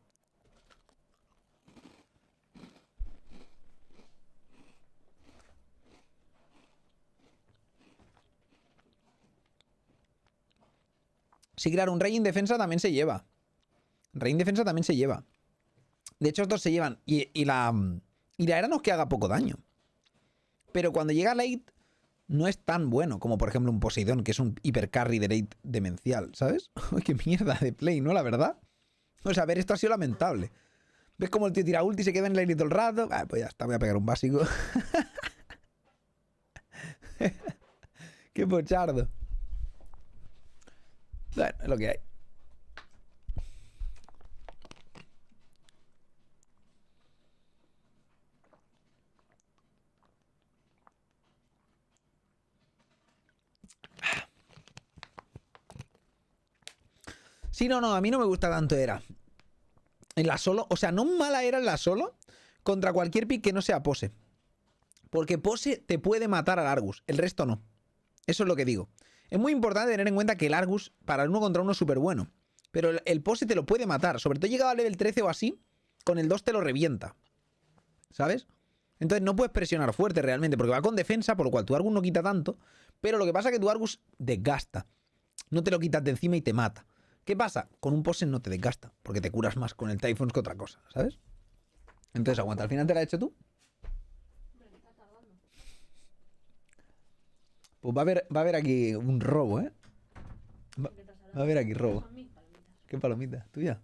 Sí, claro, un rey en defensa también se lleva. Rey en defensa también se lleva. De hecho, estos se llevan. Y la era no es que haga poco daño. Pero cuando llega late, no es tan bueno como, por ejemplo, un Poseidón, que es un hipercarry de late demencial, ¿sabes? ¡Qué mierda de play!, ¿no? La verdad. O sea, a ver, esto ha sido lamentable. ¿Ves cómo el tío tira ulti y se queda en el aire todo el rato? Ah, pues ya está, voy a pegar un básico. ¡Qué pochardo! Bueno, es lo que hay. Sí, no, a mí no me gusta tanto era. En la solo, o sea, no mala era en la solo contra cualquier pick que no sea pose. Porque pose te puede matar al Argus, el resto no. Eso es lo que digo. Es muy importante tener en cuenta que el Argus para el 1 contra 1 es súper bueno. Pero el pose te lo puede matar. Sobre todo llegado a level 13 o así, con el 2 te lo revienta. ¿Sabes? Entonces no puedes presionar fuerte realmente, porque va con defensa, por lo cual tu Argus no quita tanto. Pero lo que pasa es que tu Argus desgasta. No te lo quitas de encima y te mata. ¿Qué pasa? Con un pose no te desgasta, porque te curas más con el Typhoons que otra cosa, ¿sabes? Entonces aguanta. ¿Al final te la has hecho tú? Pues va a haber aquí un robo, ¿eh? Va a haber aquí robo. ¿Qué palomita? ¿Tuya?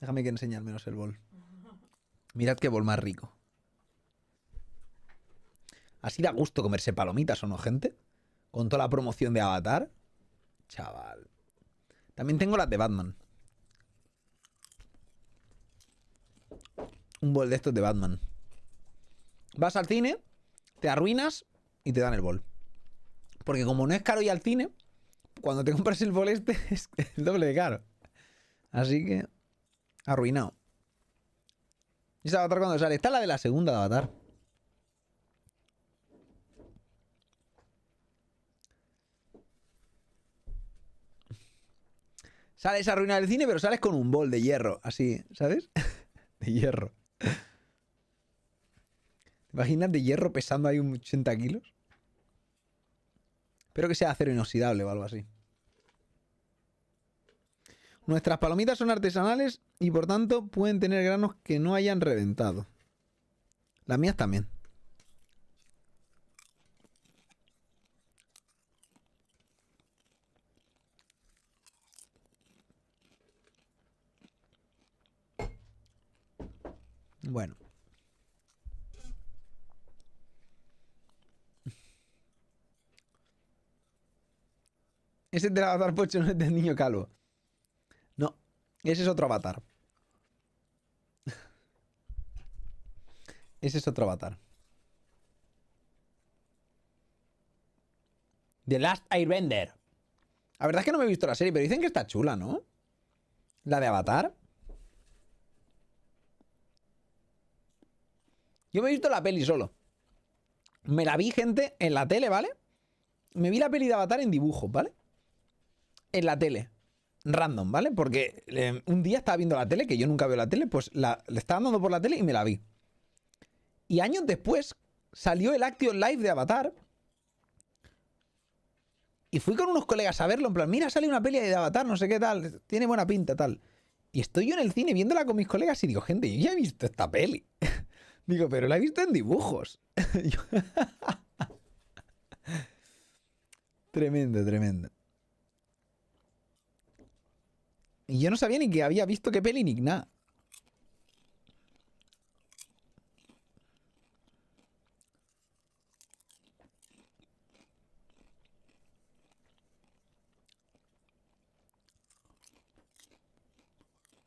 Déjame que enseñe al menos el bol. Mirad qué bol más rico. Así da gusto comerse palomitas, ¿o no, gente? Con toda la promoción de Avatar. Chaval. También tengo las de Batman. Un bol de estos de Batman. Vas al cine, te arruinas y te dan el bol. Porque como no es caro ir al cine, cuando te compras el bol este es el doble de caro. Así que... arruinado. ¿Y ese Avatar cuando sale? Está la de la segunda de Avatar. Sales a arruinar el cine, pero sales con un bol de hierro. Así, ¿sabes? De hierro. ¿Te imaginas de hierro pesando ahí un 80 kilos? Espero que sea acero inoxidable o algo así. Nuestras palomitas son artesanales y por tanto pueden tener granos que no hayan reventado. Las mías también. Bueno. Ese del avatar pocho no es del niño calvo. No, ese es otro avatar. Ese es otro avatar. The Last Airbender. La verdad es que no me he visto la serie, pero dicen que está chula, ¿no? La de Avatar. Yo me he visto la peli solo. Me la vi, gente, en la tele, ¿vale? Me vi la peli de Avatar en dibujos, ¿vale? En la tele. Random, ¿vale? Porque un día estaba viendo la tele, que yo nunca veo la tele, pues le estaban dando por la tele y me la vi. Y años después salió el Action Live de Avatar. Y fui con unos colegas a verlo, en plan, mira, sale una peli de Avatar, no sé qué tal, tiene buena pinta, tal. Y estoy yo en el cine viéndola con mis colegas y digo, gente, yo ya he visto esta peli. Digo, pero la he visto en dibujos. Tremendo, tremendo. Y yo no sabía ni que había visto qué peli ni nada.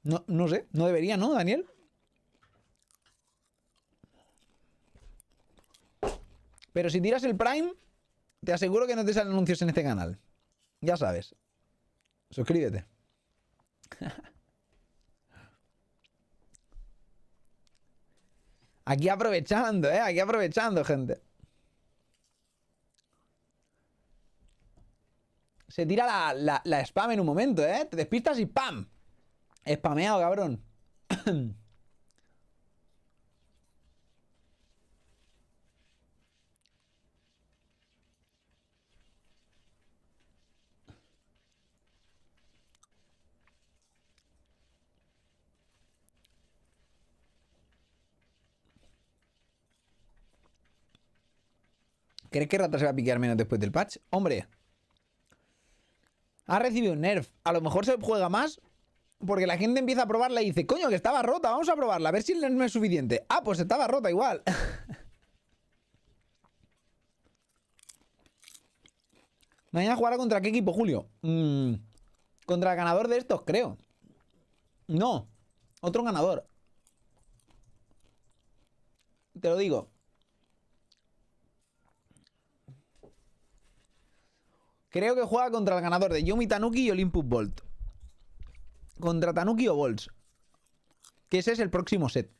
No, no sé, no debería, ¿no, Daniel? Pero si tiras el Prime, te aseguro que no te salen anuncios en este canal. Ya sabes. Suscríbete. Aquí aprovechando, aquí aprovechando, gente. Se tira la spam en un momento, te despistas y ¡pam! Spameado, cabrón. ¿Crees que Rata se va a piquear menos después del patch? Hombre. Ha recibido un nerf. A lo mejor se juega más porque la gente empieza a probarla y dice, coño, que estaba rota, vamos a probarla, a ver si el nerf no es suficiente. Ah, pues estaba rota igual. Mañana jugará contra qué equipo, Julio. Contra el ganador de estos, creo. No, otro ganador. Te lo digo. Creo que juega contra el ganador de Yomi Tanuki y Olympus Bolt. Contra Tanuki o Bolts. Que ese es el próximo set.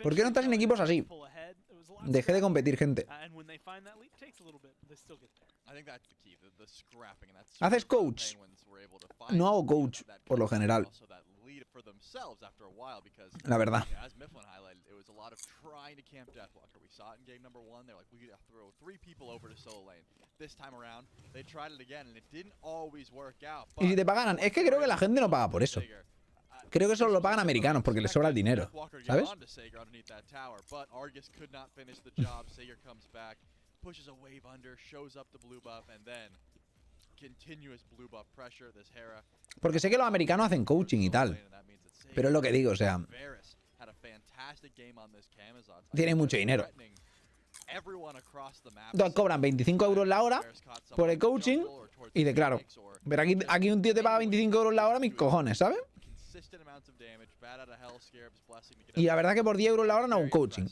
¿Por qué no estás en equipos así? Dejé de competir, gente. ¿Haces coach? No hago coach, por lo general. La verdad. Y si te pagaran, es que creo que la gente no paga por eso. Creo que solo lo pagan americanos porque les sobra el dinero, ¿sabes? Porque sé que los americanos hacen coaching y tal. Pero es lo que digo, o sea, tienen mucho dinero. Entonces cobran 25 euros la hora por el coaching y de claro, pero aquí un tío te paga 25 euros la hora, mis cojones, ¿sabes? Y la verdad que por 10 euros la hora no hago un coaching.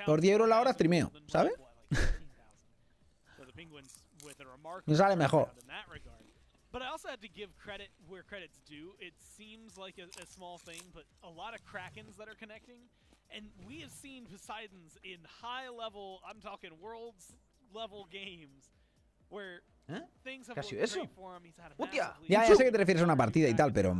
Por 10 euros la hora streameo, ¿sabes? Me sale mejor. But I also had to give credit where credit's due. It seems like a small thing, but a lot of Krakens that are connecting. And we have seen Poseidons in high level, I'm talking worlds level games, where things have looked great for him. He's had a massive lead. Ya sé que te refieres a una partida y tal, pero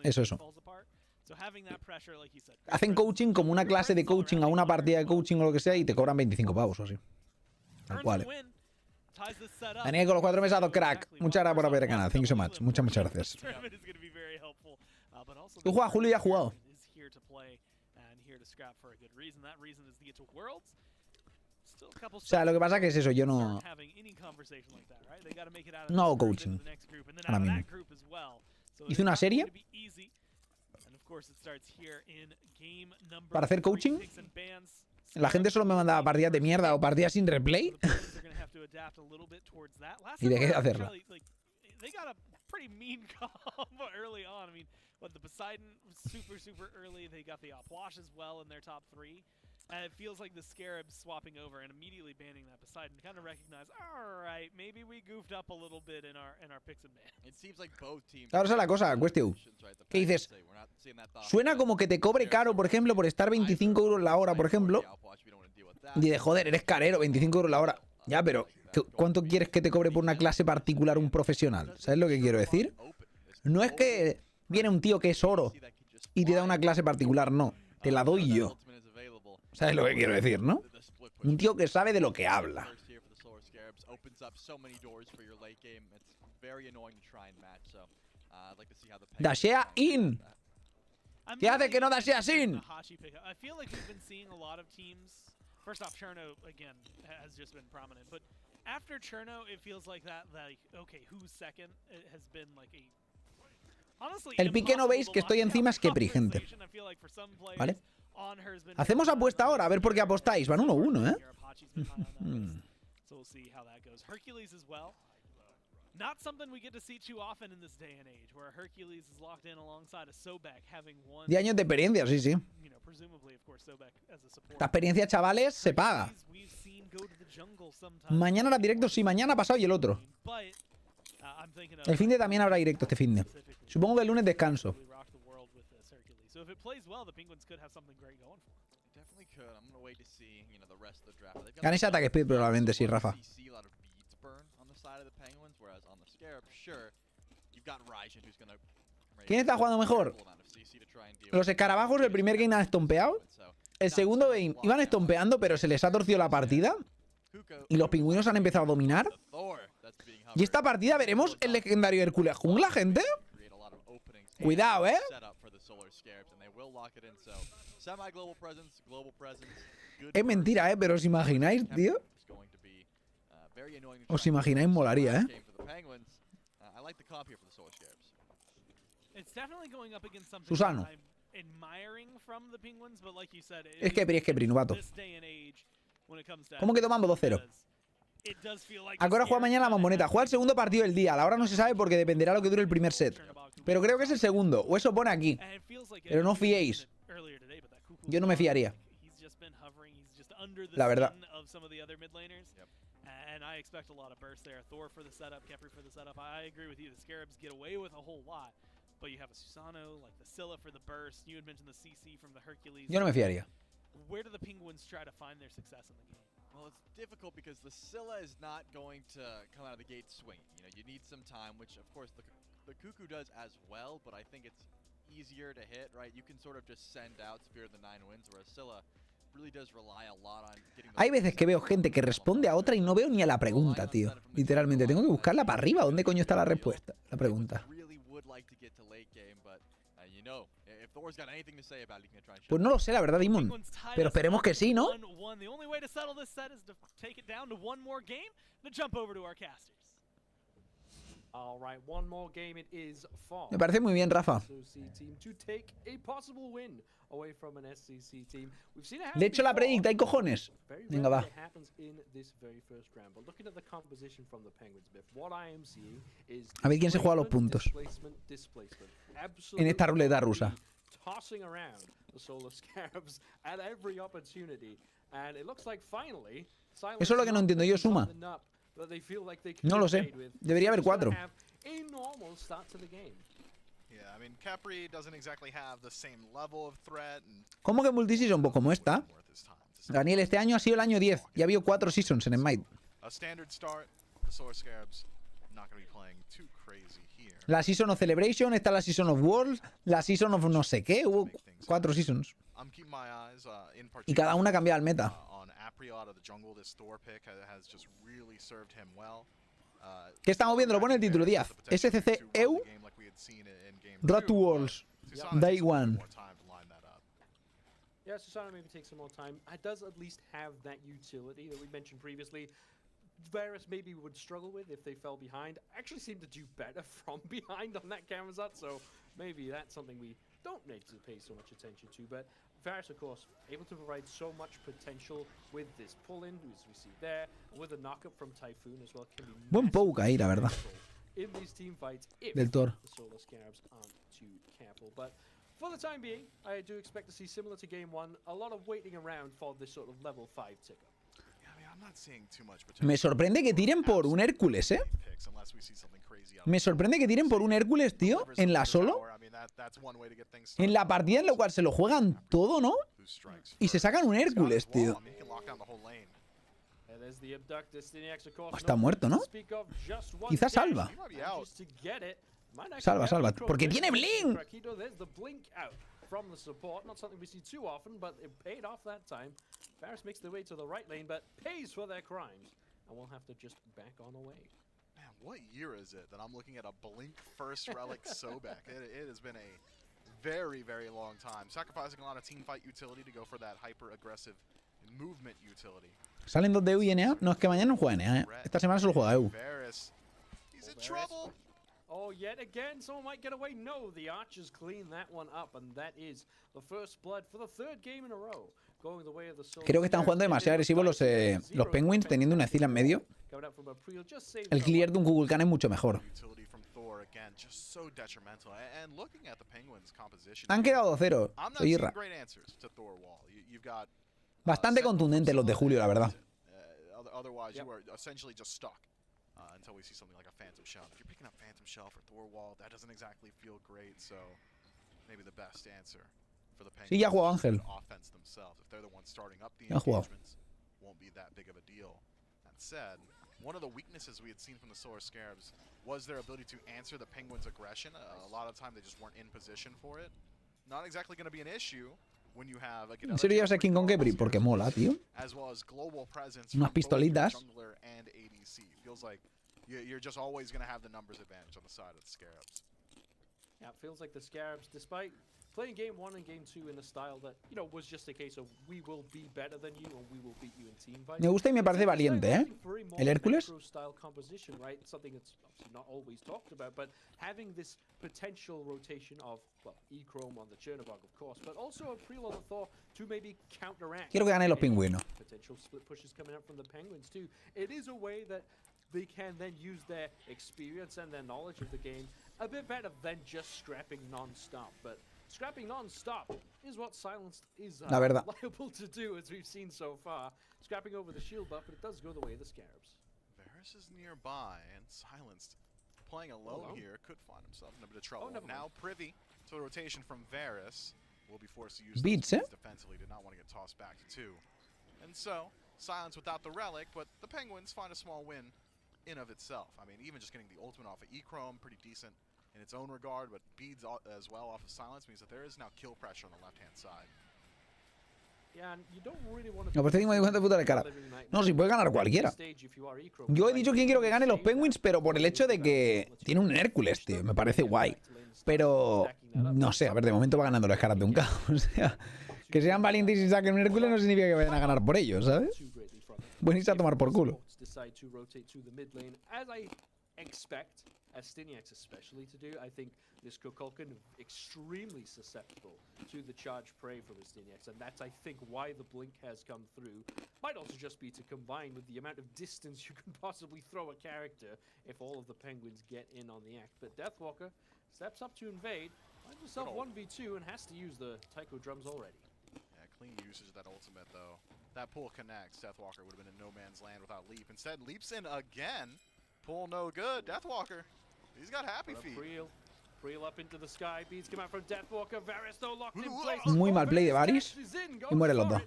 eso. So having that pressure, like you said, hacen coaching como una clase de coaching a una partida de coaching o lo que sea y te cobran 25 pavos o así. Tal cual. Daniel con los 4 mesados, crack. Muchas gracias por ver el canal. Thank you so much. Muchas gracias. ¿Tú juegas, Julio? Ya has jugado. O sea, lo que pasa que es eso, yo no hago coaching ahora mismo. Hice una serie para hacer coaching. La gente solo me mandaba partidas de mierda o partidas sin replay. Y dejé de hacerla. The Poseidon was super early. They got the Opwash as well in their top 3. And it feels like the Scarabs swapping over and immediately banning that Poseidon kind of recognize, all right, maybe we goofed up a little bit in our picks and bans. It seems like both teams. Claro, esa es la cosa, cuestión. ¿Qué dices? Suena como que te cobre caro, por ejemplo, por estar 25 euros la hora, por ejemplo. Y de joder, eres carero, 25 euros la hora. Ya, pero ¿cuánto quieres que te cobre por una clase particular un profesional? ¿Sabes lo que quiero decir? No es que viene un tío que es oro y te da una clase particular, no. Te la doy yo. ¿Sabes lo que quiero decir, no? Un tío que sabe de lo que habla. Dashea in. ¿Qué hace que no dashea sin? First off, Cherno again has just been prominent, but after Cherno, it feels like that. Like, okay, who's second? It has been like a honestly. El pique no veis que estoy encima es que pri, gente. ¿Vale? Hacemos apuesta ahora, a ver por qué apostáis. Van 1-1, ¿eh? So we'll see how that goes. Hercules as well. Not something we get to see too often in this day and age, where Hercules is locked in alongside a Sobek, having won. 10 años de experiencia, sí, sí. Esta experiencia, chavales, se paga. Mañana habrá directos, sí, mañana, pasado y el otro. El fin de también habrá directo este fin de. Supongo que el lunes descanso. Gana ese ataque speed probablemente, sí, Rafa. ¿Quién está jugando mejor? Los escarabajos el primer game han estompeado. El segundo game iban estompeando, pero se les ha torcido la partida. Y los pingüinos han empezado a dominar. Y esta partida veremos el legendario Hércules jungla, gente. Cuidado, ¿eh? Es mentira, ¿eh? Pero os imagináis, tío. Os imagináis, molaría, ¿eh? Susano. Es que Pri, novato. ¿Cómo que tomamos 2-0? ¿A qué hora juega mañana la Bomboneta? Juega el segundo partido del día. A la hora no se sabe porque dependerá de lo que dure el primer set. Pero creo que es el segundo. O eso pone aquí. Pero no fiéis. Yo no me fiaría. La verdad. And I expect a lot of burst there. Thor for the setup, Kepri for the setup. I agree with you. The Scarabs get away with a whole lot. But you have a Susano, like the Scylla for the burst. You had mentioned the CC from the Hercules. Yo no me fiaría. Where do the Penguins try to find their success in the game? Well, it's difficult because the Scylla is not going to come out of the gate swinging. You know, you need some time, which of course the Cuckoo does as well, but I think it's easier to hit, right? You can sort of just send out Spirit of the Nine Winds, where a Scylla really does rely a lot on getting. Hay veces que veo gente que responde a otra y no veo ni a la pregunta, tío. Literalmente, tengo que buscarla para arriba. ¿Dónde coño está la respuesta? La pregunta. would like to get to late game, but you know, if Thor's got anything to say about it, he can try and Pues no lo sé, la verdad, Demon. Pero esperemos que sí, ¿no? 1-1. The only way to settle this set is to take it down to one more game and to jump over to our casters. All right, one more game it is for. Me parece muy bien, Rafa. SCC team to take a possible win away from an SCC team. We've seen it happen Le he hecho la before. predict, hay cojones. Very Venga, va. rarely it happens in this very first round. But looking at the composition from the Penguins, Biff, what I am seeing is A ver quién se juega los puntos. displacement. En esta ruleta rusa. Tossing around the Solar Scarabs at every opportunity. And it looks like finally Eso es lo que no entiendo yo, Suma. No lo sé. Debería haber 4. Yeah, I mean, Capri doesn't exactly have the same level of threat. ¿Cómo que multiseason? Pues como esta. Daniel, este año ha sido el año 10. Ya ha habido 4 seasons en Smite. A standard start, the Solar Scarabs not going to be playing too crazy here. La Season of Celebration, está la Season of Worlds, la Season of no sé qué. Hubo 4 seasons. I'm keeping my eyes in particular, Y cada una cambia el meta. on Apri out of the jungle. This Thor pick has just really served him well. ¿Qué estamos viendo? Lo pone el título, Díaz. SCC EU, Road to Worlds, Day 1. Yeah, Susana maybe take some more time. It does at least have that utility that we mentioned previously. Varus maybe would struggle with if they fell behind. Actually seemed to do better from behind on that Camazot, so maybe that's something we don't need to pay so much attention to. But Varus, of course, able to provide so much potential with this pull-in, as we see there, and with a knock-up from Typhoon as well. Can be Buen poke ahí, la verdad. in these team fights if Del Thor. the Solar Scarabs aren't too careful. But for the time being, I do expect to see, similar to Game 1, a lot of waiting around for this sort of level 5 ticker. Me sorprende que tiren por un Hércules, ¿eh? Me sorprende que tiren por un Hércules, tío, en la solo. En la partida en la cual se lo juegan todo, ¿no? Y se sacan un Hércules, tío. Oh, está muerto, ¿no? Quizás salva. Salva, salva. Porque tiene Blink. From the support, not something we see too often, but it paid off that time. Varus makes their way to the right lane, but pays for their crimes, and we'll have to just back on away. Man, what year is it that I'm looking at a Blink first relic Sobek? It has been a very, very long time. Sacrificing a lot of teamfight utility to go for that hyper-aggressive movement utility. ¿Salen 2 de EU y NA? No, es que mañana no juega NA, ¿eh? Esta semana solo juega EU. Varus, he's in trouble. Oh, yet again, someone might get away. No, the Archers clean that one up, and that is the first blood for the third game in a row. Going the way of the Soul. Creo que están jugando demasiado agresivos los Penguins, teniendo una Ezreal en medio. El clear de un Kukulkan es mucho mejor. Han quedado 0. Soy Irra. Bastante contundentes los de Julio, la verdad. Until we see something like a Phantom Shell. If you're picking up Phantom Shell for Thor Wall, that doesn't exactly feel great, so maybe the best answer for the Penguins. Sí, ya ha jugado Ángel. Offense themselves. If they're the ones starting up the engagements, won't be that big of a deal. That said, one of the weaknesses we had seen from the Solar Scarabs was their ability to answer the Penguins' aggression. A lot of the time they just weren't in position for it. Not exactly going to be an issue when you have a ¿En serio llevas a King Kong Kepri? Porque mola, tío. as well as global presence Unas from both your pistolitas. jungler and ADC. Feels like you're just always going to have the numbers advantage on the side of the Scarabs. Yeah, it feels like the Scarabs, despite playing Game 1 and Game 2 in a style that, you know, was just a case of we will be better than you and we will beat you in team fights. Me gusta y me parece valiente, ¿eh? El Hércules. Style composition, right? Something that's obviously not always talked about, but having this potential rotation of, well, E-Chrome on the Chernobog, of course, but also a Preel on the Thor to maybe counteract. Quiero que ganen los pingüinos. Potential split pushes coming up from the Penguins too. It is a way that they can then use their experience and their knowledge of the game a bit better than just scrapping non-stop. But scrapping non-stop is what Silenced is liable to do, as we've seen so far. Scrapping over the shield buff, but it does go the way of the Scarabs. Varus is nearby, and Silenced, playing alone here, could find himself in a bit of trouble. Now privy to a rotation from Varus, will be forced to use Beats, those defensively. Did not want to get tossed back to 2. And so, Silence without the relic, but the Penguins find a small win in of itself. I mean, even just getting the ultimate off of E-Chrome, pretty decent in its own regard, but beads as well off of Silence means that there is now kill pressure on the left-hand side. No, pues te digo de puta de cara. No, si puede ganar cualquiera. Yo he dicho quién quiero que gane los Penguins, pero por el hecho de que tiene un Hércules, tío. Me parece guay. Pero, no sé, a ver, de momento va ganando los caras de un K. O sea, que sean valientes y saquen un Hércules no significa que vayan a ganar por ellos, ¿sabes? Pueden irse a tomar por culo. As Stiniacs especially to do, I think this Kukulkan extremely susceptible to the charge prey from his Stiniacs, and that's, I think, why the blink has come through. Might also just be to combine with the amount of distance you can possibly throw a character if all of the penguins get in on the act. But Deathwalker steps up to invade, finds himself 1v2 and has to use the Taiko drums already. Yeah, clean usage of that ultimate, though. That pull connects. Deathwalker would have been in no man's land without leap. Instead, leaps in again. Pull no good. Deathwalker. He's got happy feet. Preel up into the sky. Beats come out from Deathwalker. Varys though locked in place. Muy mal play de Varys. Y mueren los dos.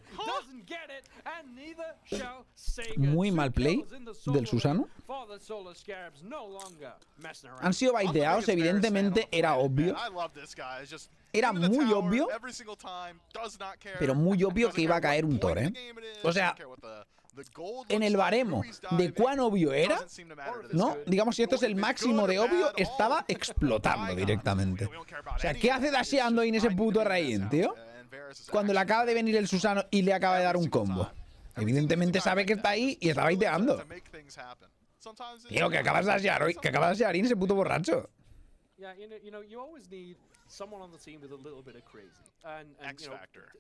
Muy mal play del Susano. Han sido baiteados, evidentemente era obvio. Era muy obvio, pero muy obvio que iba a caer un Thor, ¿eh? O sea, en el baremo de cuán obvio era, ¿no? Digamos, si esto es el máximo de obvio, estaba explotando directamente. O sea, ¿qué hace dasheando ahí en ese puto raín, tío? Cuando le acaba de venir el Susano y le acaba de dar un combo. Evidentemente sabe que está ahí y está baiteando. Tío, que acabas de dashear hoy, que acabas de dashear en ese puto borracho. Someone on the team with a little bit of crazy and X factor.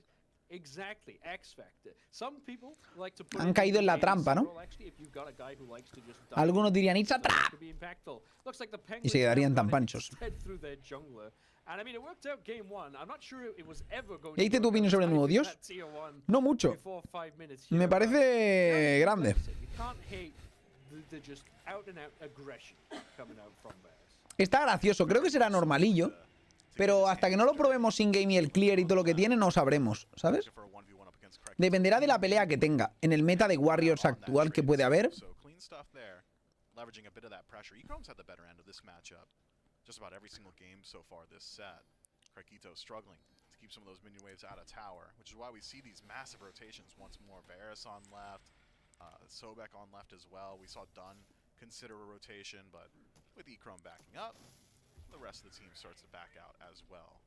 Exactly, X factor. Some people like to put Han caído en la trampa, ¿no? Algunos dirían "It's a trap" y se quedarían tan panchos. ¿Y diste tu opinión sobre el nuevo dios? No mucho. Me parece grande. Está gracioso, creo que será normalillo. Pero hasta que no lo probemos in-game y el clear y todo lo que tiene, no sabremos, ¿sabes? Dependerá de la pelea que tenga. En el meta de Warriors actual que puede haber. The rest of the team starts to back out as well.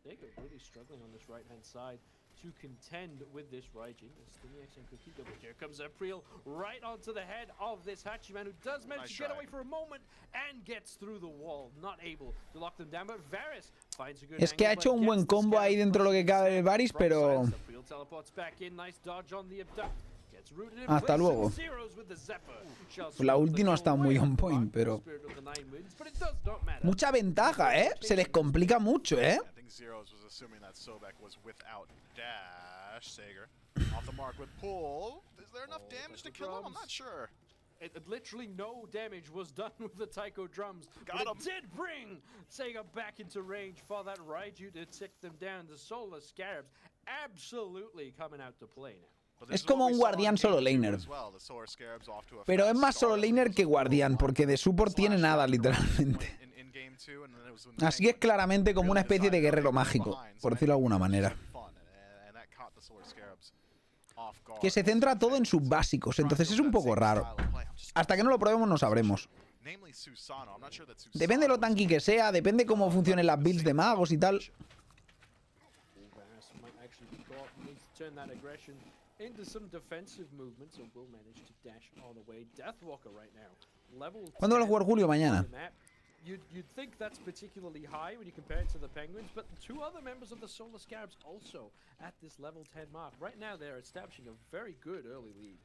Codigo really struggling on this right-hand side to contend with this Raijin. Stiniacs and Codigo, but here comes April right onto the head of this Hachiman, who does manage to get away for a moment and gets through the wall, not able to lock them down, but Varys finds a good Es que ha hecho un buen combo ahí dentro de lo que cabe de Varys, pero... Hasta luego. La ulti no ha estado muy on point, pero... Mucha ventaja, ¿eh? Se les complica mucho, ¿eh? Literally no damage was done with the Taiko drums. But it did bring Sega back into range for that Raiju to tick them down. The Solar Scarabs absolutely coming out to play now. Es como un guardián solo laner. Pero es más solo laner que guardián, porque de support tiene nada, literalmente. Así es claramente como una especie de guerrero mágico, por decirlo de alguna manera. Que se centra todo en sus básicos, entonces es un poco raro. Hasta que no lo probemos no sabremos. Depende de lo tanky que sea, depende cómo funcionen las builds de magos y tal. ¿Cuándo vas a jugar Julio? Mañana. You'd think that's particularly high when you compare it to the Penguins, but two other members of the Solar Scarabs also at this level 10 mark. Right now they're establishing a very good early lead.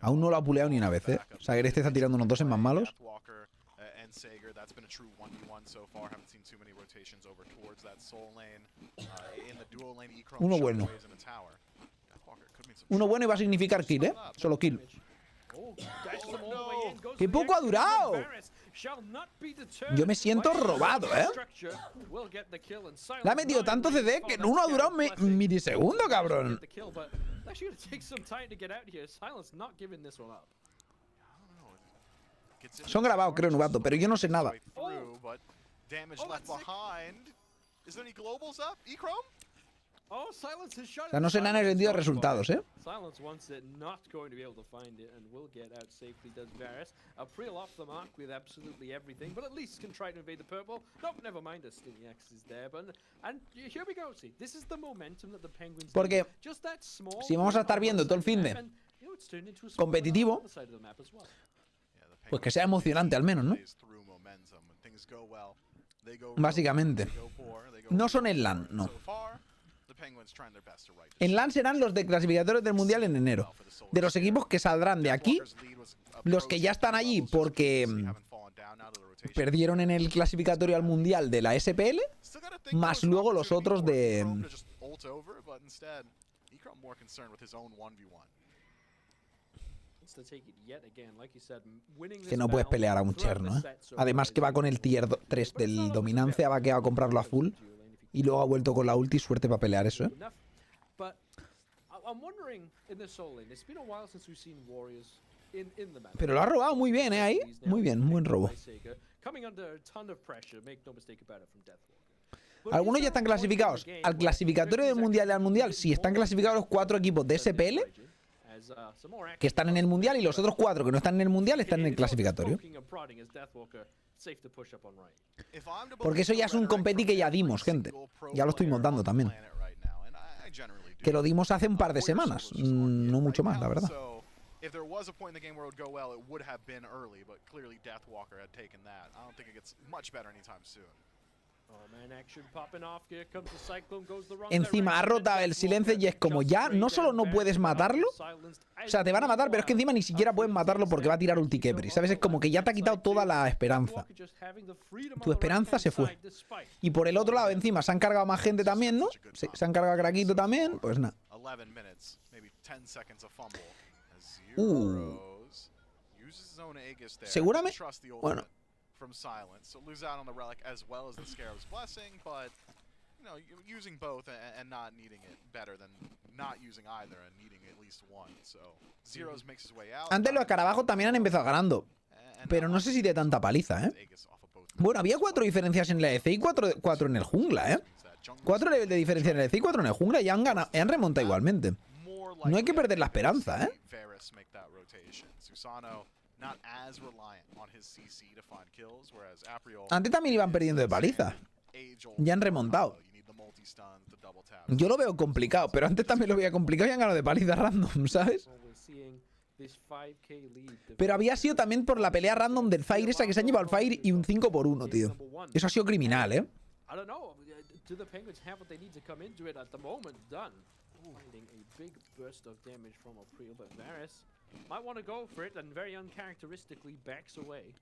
Aún no lo ha puleado ni una vez, ¿eh? O sea, este está tirando unos 2 en más malos. Uno bueno. Uno bueno y va a significar kill, ¿eh? Solo kill. ¡Qué poco ha durado! Yo me siento robado, ¿eh? Le ha metido tanto CD que uno ha durado un milisegundo, cabrón. Son grabados, creo, Nubato, pero yo no sé nada. Oh, Silence has shot O sea, no será en el sentido de resultados, ¿eh? Silence wants it, not going to be able to find it, and will get out safely, does Varus. April off the mark with absolutely everything, but at least can try to invade the purple. Nope, never mind, Astiniax is there, but... And here we go, see, this is the momentum that the Penguins Porque need. Just that small si vamos a estar viendo todo el fin de and, you know, it's turned into a small competitivo, on the side of the map as well. pues que sea emocionante al menos, ¿no? Básicamente. No son en LAN, no. En LAN serán los de clasificatorios del Mundial en enero. De los equipos que saldrán de aquí, los que ya están allí porque perdieron en el clasificatorio al Mundial de la SPL, más luego los otros de... Que no puedes pelear a un Cherno, ¿eh? Además que va con el tier 3 del dominancia, va que va a comprarlo a full. Y luego ha vuelto con la ulti, suerte para pelear eso, ¿eh? Pero lo ha robado muy bien, ¿eh? Ahí. Muy bien, buen robo. Algunos ya están clasificados al clasificatorio del Mundial y al Mundial. Sí, están clasificados los 4 equipos de SPL que están en el Mundial y los otros 4 que no están en el Mundial están en el clasificatorio. Porque eso ya es un competi que ya dimos, gente. Ya lo estuvimos dando también. Que lo dimos hace un par de semanas. No mucho más, la verdad. Encima ha rotado el silencio y es como ya no solo no puedes matarlo, o sea, te van a matar, pero es que encima ni siquiera puedes matarlo porque va a tirar ulti Kepri, ¿sabes? Es como que ya te ha quitado toda la esperanza. Tu esperanza se fue. Y por el otro lado, encima, se han cargado más gente también, ¿no? Se han cargado a Craquito también, pues nada. Seguramente... Bueno... From silence, so lose out on the relic as well as the Scarab's blessing, but you know, using both and not needing it better than not using either and needing at least one. So Zeros makes his way out. Antes los escarabajos también han empezado ganando, pero no sé si de tanta paliza, ¿eh? Bueno, había 4 diferencias en la EC y 4 en el jungla, ¿eh? 4 niveles de diferencia en el EC y 4 en el jungla y han ganado, han remontado igualmente. No hay que perder la esperanza, ¿eh? Antes también iban perdiendo de paliza. Ya han remontado. Yo lo veo complicado, pero antes también lo veía complicado y han ganado de paliza random, ¿sabes? Pero había sido también por la pelea random del Fire esa que se han llevado el Fire y un 5-1, tío. Eso ha sido criminal, ¿eh? Might want to go for it and very uncharacteristically backs away.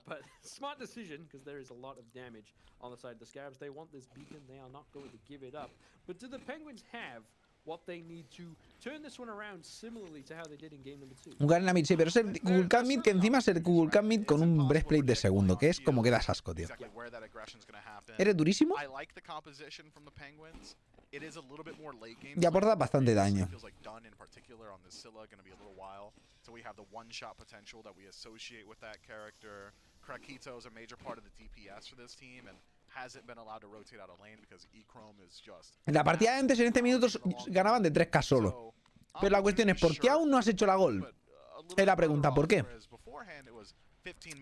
But smart decision because there is a lot of damage on the side of the Scarabs. They want this beacon. They are not going to give it up. But do the Penguins have what they need to turn this one around similarly to how they did in game number 2? Un Garen Mid, sí, pero es el Google Cat Mid que encima es el Google Cat Mid con un breastplate de segundo, que es como que das asco, tío. Eres durísimo y aporta bastante daño. So we have the one-shot potential that we associate with that character. Krakito is a major part of the DPS for this team and hasn't been allowed to rotate out of lane because E-Chrome is just... En la partida de antes, en este minuto, ganaban de 3K solo. Pero la cuestión es, ¿por qué aún no has hecho la gol? Es la pregunta, ¿por qué?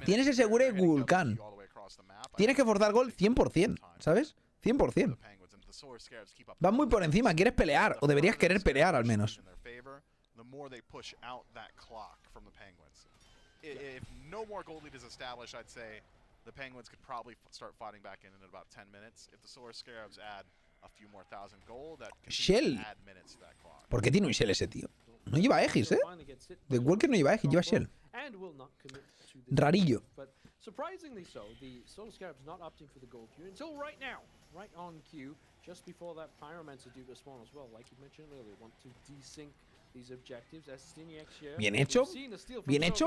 Tienes ese seguro de Gul'kan. Tienes que forzar gol 100%, ¿sabes? 100%. Vas muy por encima, quieres pelear, o deberías querer pelear al menos. The more they push out that clock from the Penguins. If no more gold lead is established, I'd say the Penguins could probably start fighting back in about 10 minutes. If the Solar Scarabs add a few more thousand gold, that Shell. add minutes to that clock. ¿Por qué tiene un Shell ese tío? No lleva Aegis, ¿eh? De Walker no lleva Aegis, lleva Shell. Rarillo. Surprisingly so, the Solar Scarabs not opting for the gold queue until right now, right on cue, just before that Pyromancer due to spawn as well. Like you mentioned earlier, want to desync. Bien hecho,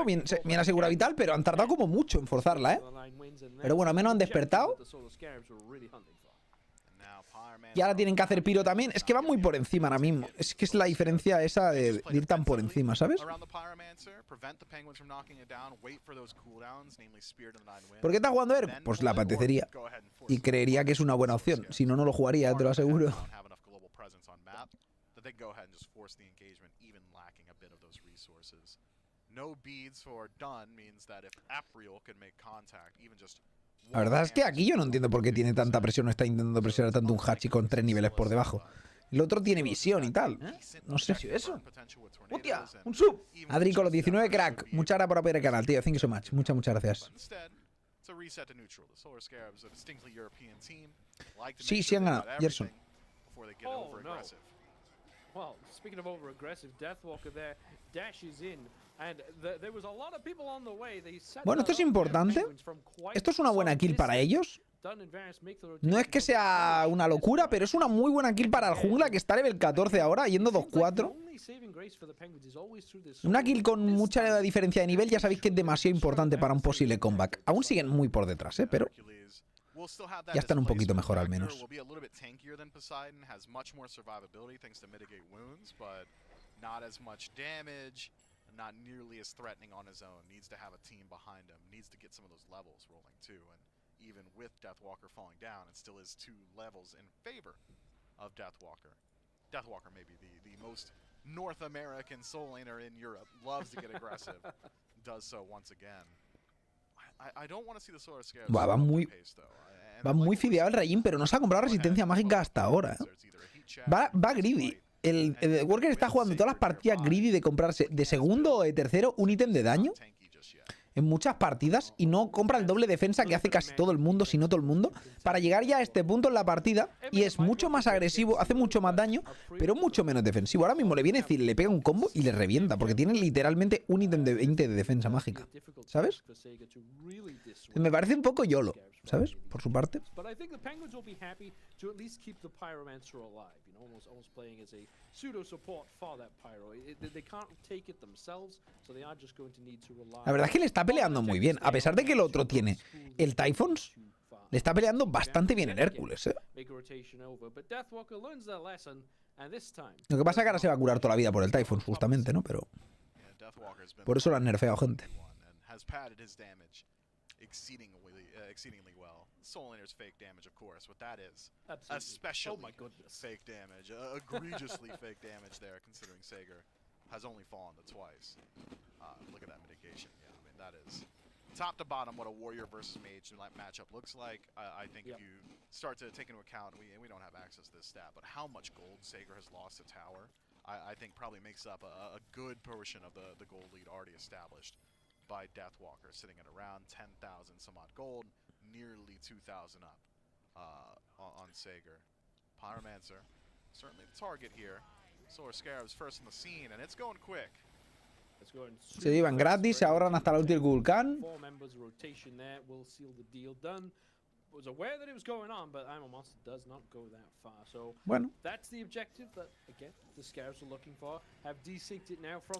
bien asegurado y tal, pero han tardado como mucho en forzarla, ¿eh? Pero bueno, al menos han despertado. Y ahora tienen que hacer piro también. Es que van muy por encima ahora mismo. Es que es la diferencia esa de ir tan por encima, ¿sabes? ¿Por qué está jugando él? Pues la apetecería. Y creería que es una buena opción. Si no, no lo jugaría, te lo aseguro. they can go ahead and just force the engagement, even lacking a bit of those resources. No beads for done means that if April can make contact, even just La verdad es que aquí yo no entiendo por qué tiene tanta presión, no está intentando presionar tanto un Hachi con 3 niveles por debajo. El otro tiene visión y tal. No sé si eso. ¡Hostia! ¡Un sub! Adri con los 19, crack. Muchas gracias por apoyar el canal, tío. Thank you so much. Muchas gracias. Sí, sí han ganado. Gerson. Oh, no. Well, speaking of over-aggressive, Deathwalker there dashes in, and there was a lot of people on the way. Bueno, esto es importante. Esto es una buena kill para ellos. No es que sea una locura, pero es una muy buena kill para el jungla, que está level 14 ahora, yendo 2-4. Una kill con mucha diferencia de nivel, ya sabéis que es demasiado importante para un posible comeback. Aún siguen muy por detrás, pero ya están un poquito mejor al menos. Not nearly as threatening on his own. Needs to have a team behind him. Needs to get some of those levels rolling too. And even with Deathwalker falling down, it still is 2 levels in favor of Deathwalker. Deathwalker may be the most North American soul laner in Europe. Loves to get aggressive. Does so once again. I don't want to see the Solar Scarabs. Va muy fideado el Rayín, pero no se ha comprado resistencia mágica hasta ahora. Va greedy. El Worker está jugando todas las partidas greedy de comprarse de segundo o de tercero un ítem de daño en muchas partidas y no compra el doble defensa que hace casi todo el mundo, si no todo el mundo, para llegar ya a este punto en la partida, y es mucho más agresivo, hace mucho más daño, pero mucho menos defensivo. Ahora mismo le viene a decir, le pega un combo y le revienta, porque tiene literalmente un ítem de 20 de defensa mágica, ¿sabes? Me parece un poco YOLO, ¿sabes? Por su parte. La verdad es que le está peleando muy bien. A pesar de que el otro tiene el Typhons, le está peleando bastante bien el Hércules, ¿eh? Lo que pasa es que ahora se va a curar toda la vida por el Typhons, justamente, ¿no? Pero por eso lo han nerfeado, gente. Exceedingly well. Soul Laner's fake damage, of course. What that is, especially fake damage, egregiously fake damage there, considering Sager has only fallen twice. Look at that mitigation. Yeah, I mean, that is top to bottom what a warrior versus mage matchup looks like. I think if you start to take into account, we don't have access to this stat, but how much gold Sager has lost to tower, I think probably makes up a good portion of the gold lead already established by Deathwalker, sitting at around 10,000 some odd gold, nearly 2,000 up on Sager. Pyromancer, certainly the target here. Solar Scarabs first on the scene, and it's going quick. Se iban gratis, se ahorran hasta la última Vulcan. Bueno,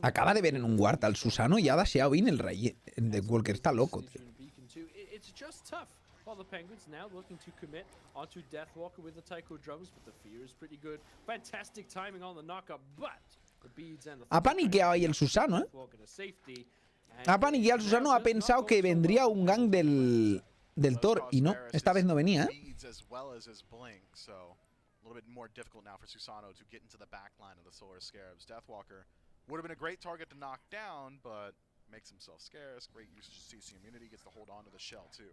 acaba de ver en un ward al Susano y ha dasheado bien el Rey. The Walker está loco, tío. While the Penguins now looking to commit onto Deathwalker with the Taiko drums, but the fear is pretty good. Fantastic timing on the knockup, but the beads and the ha paniqueado ahí el Susano, ¿eh? Ha paniqueado el Susano, ha pensado que vendría un gang del Thor y no, esta vez no venía, ¿eh? A little bit more difficult now for Susano to get into the back line of the Solar Scarabs. Deathwalker would have been a great target to knock down, but makes himself scarce. Great usage of CC immunity, gets to hold on to the shell too.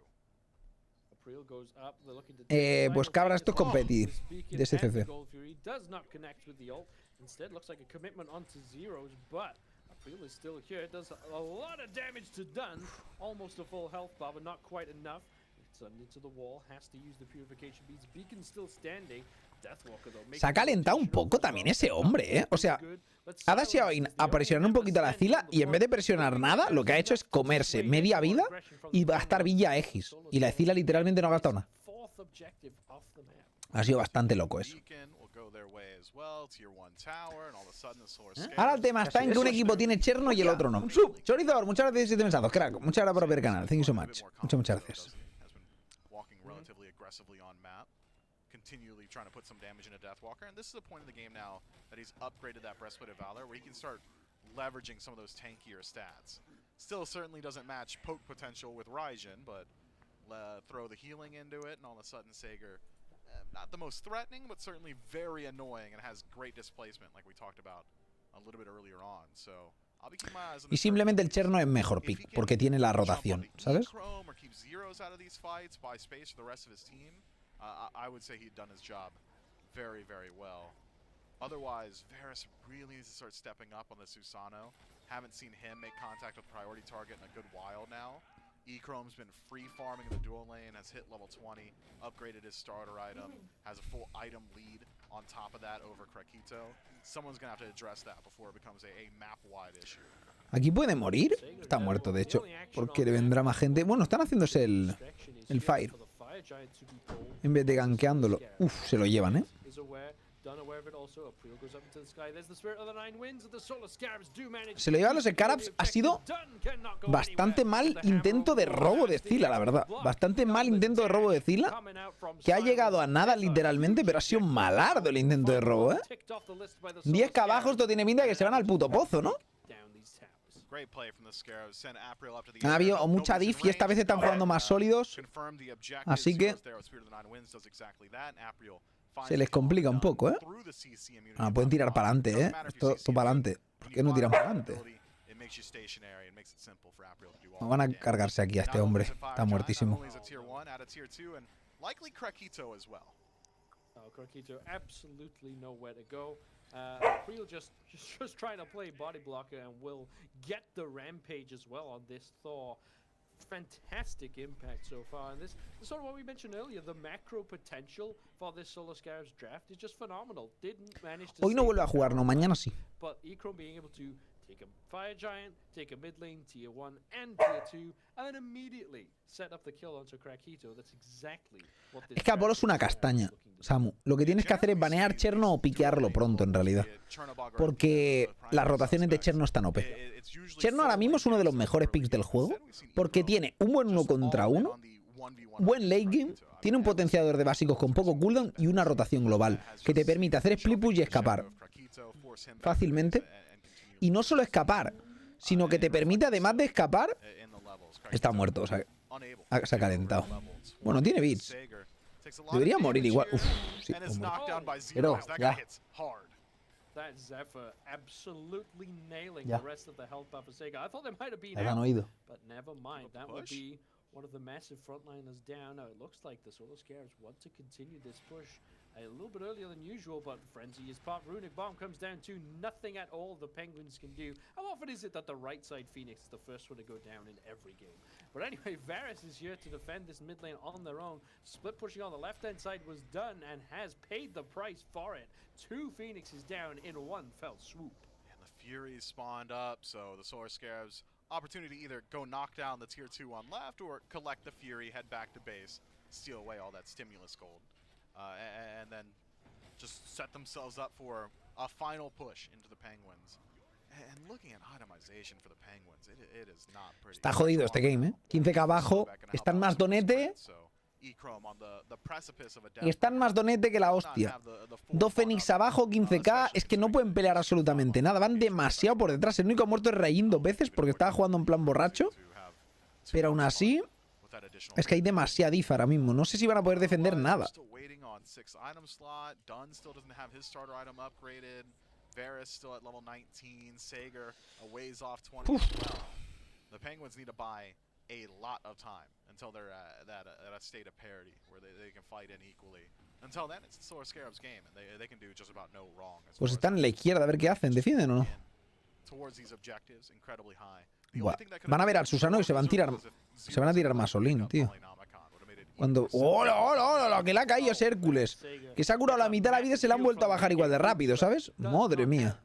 Pues cabra, esto es competi de SCC. April is still here. It does a lot of damage to Dunn. Almost a full health bar, but not quite enough. It's into the wall. Has to use the purification beads. Beacon still standing. Deathwalker though. Se ha calentado un poco también ese hombre, ¿eh? O sea, ha dasheado a presionar un poquito a la Zila y en vez de presionar nada, lo que ha hecho es comerse media vida y gastar Villa Egis. Y la Zila literalmente no ha gastado nada. Ha sido bastante loco eso. Ahora el tema está en que un equipo tiene Cherno y el otro no. Chorizador, muchas gracias, 7 mensajes, crack. Muchas gracias por ver el canal. Thank you so much. Muchas gracias. Continually trying to put some damage into Deathwalker, and this is a point in the game now that he's upgraded that Breastplate of Valor where he can start leveraging some of those tankier stats. Still certainly doesn't match poke potential with Raijin, but throw the healing into it, and all of a sudden Sager Not the most threatening, but certainly very annoying and has great displacement, like we talked about a little bit earlier on. So I'll be keeping my eyes on Y this simplemente el Directos. Cherno es mejor If he pick, can porque tiene la jump on rotación, the ¿sabes? E-Chrome or keep zeros out of these fights, buy space for the rest of his team, I would say he'd done his job very, very well. Otherwise, Varus really needs to start stepping up on the Susano. Haven't seen him make contact with priority target in a good while now. E-Chrome's been free farming in the dual lane, has hit level 20, upgraded his starter item, has a full item lead on top of that over Krakito. Someone's going to have to address that before it becomes a map-wide issue. Aquí puede morir. Está muerto, de hecho, porque le vendrá más gente. Bueno, están haciéndose el Fire. En vez de gankeándolo. Uf, se lo llevan, ¿eh? Se lo llevan los Scarabs. Ha sido bastante mal intento de robo de Zilla, la verdad. Bastante mal intento de robo de Zilla, que ha llegado a nada literalmente, pero ha sido malardo el intento de robo, ¿eh? 10k abajo, esto tiene pinta de que se van al puto pozo, ¿no? Ha habido mucha diff y esta vez están jugando más sólidos, así que se les complica un poco, ¿eh? Ah, pueden tirar para adelante, ¿eh? Esto para adelante. ¿Por qué no tiran para adelante? No van a cargarse aquí a este hombre. Está muertísimo. Krakito absolutely nowhere to go. Creel just trying to play body blocker and will get the rampage as well on this Thor. Fantastic impact so far, and this is sort of what we mentioned earlier. The macro potential for this Solo Scarabs draft is just phenomenal. Didn't manage to. Hoy no vuelve a jugar, no, mañana sí. But E-Chrome being able to take a Fire Giant, take a mid lane, tier 1 and tier 2, and then immediately set up the kill onto Krakito. That's exactly what this. Es que Apolo es una castaña, Samu. Lo que tienes que hacer es banear Cherno o piquearlo pronto, en realidad. Porque las rotaciones de Cherno están OP. Cherno ahora mismo es uno de los mejores picks del juego, porque tiene un buen 1 contra 1, buen late game, tiene un potenciador de básicos con poco cooldown y una rotación global que te permite hacer split push y escapar fácilmente. Y no solo escapar, sino que te permite, además de escapar, está muerto, o sea, se ha calentado. Bueno, tiene bits. Debería morir igual. Uf, sí, pero ya. That Zephyr absolutely nailing Ya. the rest of the health bar for Sega. I thought they might have been Me han out, oído. but never mind. That would be one of the massive frontliners down. Now it looks like the Solo Scarabs want to continue this push a little bit earlier than usual, but Frenzy is part. Runic Bomb comes down to nothing at all the Penguins can do. How often is it that the right side Phoenix is the first one to go down in every game? But anyway, Varus is here to defend this mid lane on their own. Split pushing on the left-hand side was done and has paid the price for it. 2 Phoenixes down in one fell swoop. And the Furies spawned up, so the Solar Scarabs opportunity to either go knock down the tier 2 on left or collect the Fury, head back to base, steal away all that stimulus gold. And then just set themselves up for a final push into the Penguins. And looking at itemization for the Penguins, it is not pretty. Está jodido este game, ¿eh? 15k abajo, están más donete. Y están más donete que la hostia. 2 Fénix abajo, 15k. Es que no pueden pelear absolutamente nada. Van demasiado por detrás. El único muerto es Rayin 2 veces porque estaba jugando en plan borracho. Pero aún así, es que hay demasiada diff ahora mismo. No sé si van a poder defender nada. Varus still at level 19, Sager a ways off 20 Oof. as well. The Penguins need to buy a lot of time until they're at a state of parity where they can fight in equally. Until then, it's the Solar Scarabs game, and they can do just about no wrong. Pues están en la izquierda, a ver qué hacen. ¿Defienden o no? Towards these objectives, incredibly high. Buah. Van a ver al Susano y se van a tirar más Olin, tío. Cuando... ¡Hola, hola, hola! Que le ha caído ese Hércules. Que se ha curado la mitad de la vida y se le han vuelto a bajar igual de rápido, ¿sabes? Madre mía.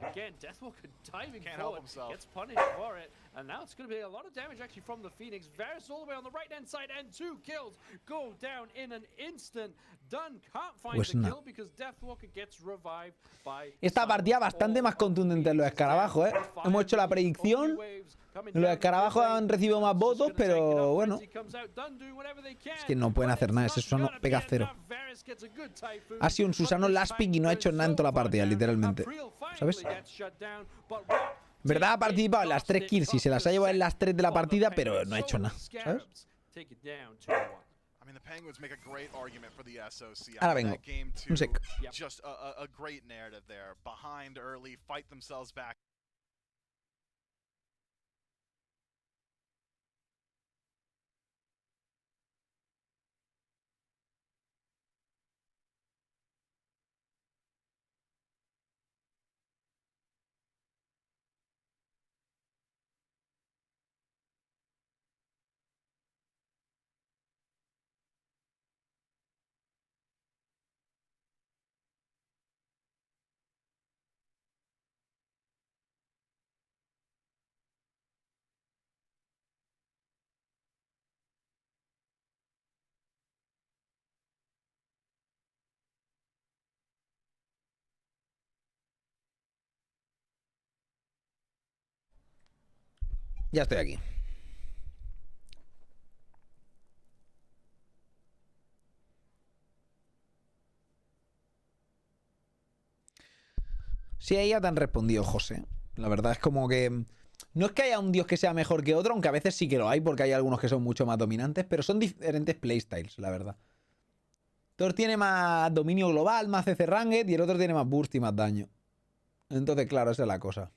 Again, Deathwalker diving forward, gets punished for it, and now it's going to be a lot of damage actually from the Phoenix. Varus all the way on the right-hand side, and 2 kills go down in an instant. Dunn can't find Pues the no. kill because Deathwalker gets revived by... Esta partida bastante más contundente en los escarabajos, ¿eh? Hemos hecho la predicción. Los escarabajos han recibido más votos, pero bueno. Es que no pueden hacer nada. Ese Susano pega 0. Ha sido un Susano last pick y no ha hecho nada en toda la partida, literalmente. ¿Sabes? ¿Verdad? Ha participado en las 3 kills y se las ha llevado en las 3 de la partida, pero no ha hecho nada. ¿Sabes? Penguins make a great argument for the SOC. Ahora vengo. Game Un sec. just a great narrative there. Behind early, fight themselves back. Ya estoy aquí. Sí, ahí ya te han respondido, José. La verdad es como que... No es que haya un dios que sea mejor que otro, aunque a veces sí que lo hay, porque hay algunos que son mucho más dominantes, pero son diferentes playstyles, la verdad. Thor tiene más dominio global, más CC Ranged, y el otro tiene más burst y más daño. Entonces, claro, esa es la cosa.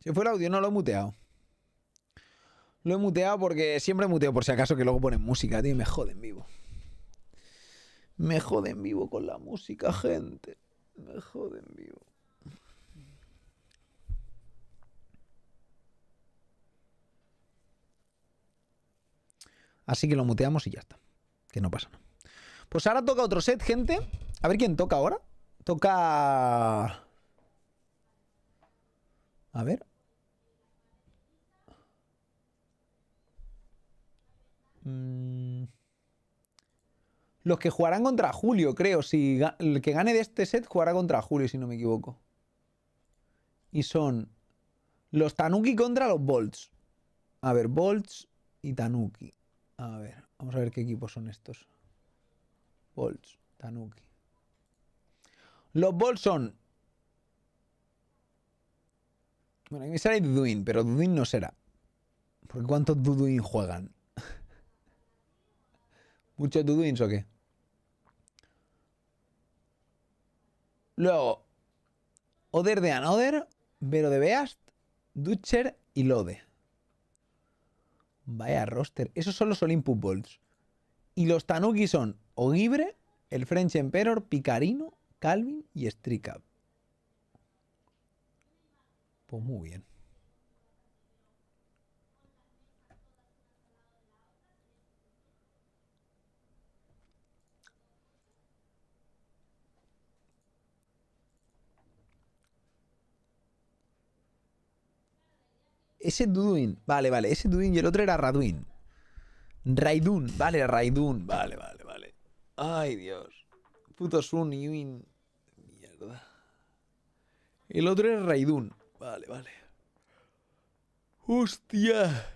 Si fue el audio, no lo he muteado. Lo he muteado porque siempre muteo por si acaso que luego ponen música, tío, y me joden vivo. Me joden vivo con la música, gente. Me joden vivo. Así que lo muteamos y ya está. Que no pasa nada. Pues ahora toca otro set, gente. A ver quién toca ahora. Toca... A ver. Los que jugarán contra Julio, creo. Si el que gane de este set jugará contra Julio, si no me equivoco. Y son los Tanuki contra los Bolts. A ver, Bolts y Tanuki. A ver, vamos a ver qué equipos son estos. Bolts, Tanuki. Los Bolts son... Bueno, aquí me sale Duduin, pero Duduin no será. Porque ¿cuántos Duduin juegan? ¿Muchos Duduins o qué? Luego, Oder de Another, Vero de Beast, Dutcher y Lode. Vaya roster. Esos son los Olympus Bolts. Y los Tanuki son Ogibre, el French Emperor, Picarino, Calvin y Stricab. Pues muy bien. Ese Duduin. Vale, vale. Ese Duduin y el otro era Raduin. Raidun. Vale, Raidun. Vale, vale, vale. Ay, Dios. Puto Sun y Win. Mierda. El otro era Raidun. Vale, vale. Hostia.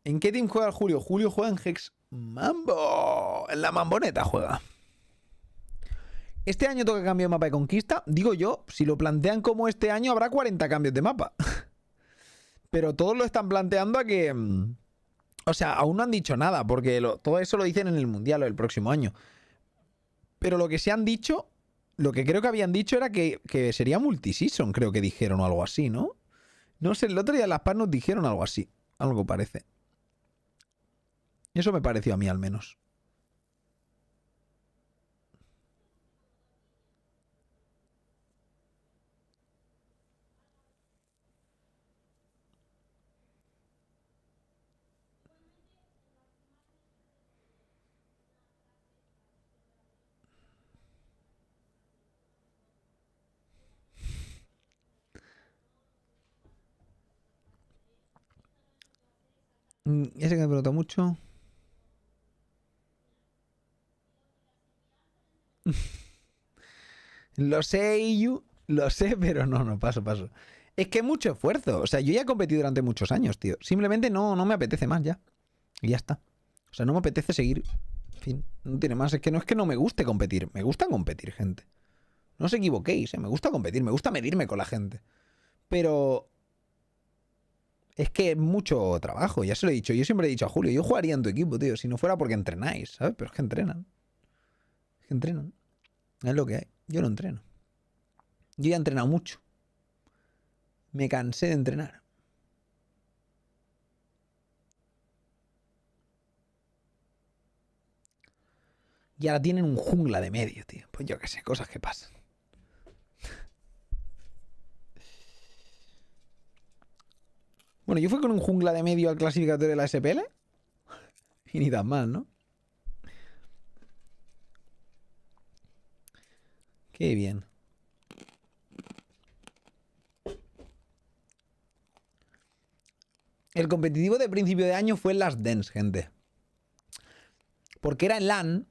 ¿En qué team juega Julio? Julio juega en Hex Mambo. En la Mamboneta juega. Este año toca cambio de mapa de conquista. Digo yo, si lo plantean como este año, habrá 40 cambios de mapa. Pero todos lo están planteando a que... O sea, aún no han dicho nada, porque todo eso lo dicen en el Mundial o el próximo año. Pero lo que se han dicho, lo que creo que habían dicho era que sería multiseason, creo que dijeron o algo así, ¿no? No sé, el otro día las PAN nos dijeron algo así. Algo parece. Eso me pareció a mí al menos. Ese que me pregunta mucho. Lo sé, Iyu. Lo sé, pero no, paso. Es que es mucho esfuerzo. O sea, yo ya he competido durante muchos años, tío. Simplemente no me apetece más ya. Y ya está. O sea, no me apetece seguir. En fin, no tiene más. Es que no me guste competir. Me gusta competir, gente. No os equivoquéis, ¿eh? Me gusta competir. Me gusta medirme con la gente. Pero... es que es mucho trabajo. Ya se lo he dicho. Yo siempre he dicho a Julio, yo jugaría en tu equipo, tío. Si no fuera porque entrenáis, ¿sabes? Pero es que entrenan. Es que entrenan. Es lo que hay. Yo no entreno. Yo ya he entrenado mucho. Me cansé de entrenar. Y ahora tienen un jungla de medio, tío. Pues yo qué sé, cosas que pasan. Bueno, yo fui con un jungla de medio al clasificatorio de la SPL. Y ni tan mal, ¿no? Qué bien. El competitivo de principio de año fue en las Dance, gente. Porque era en LAN.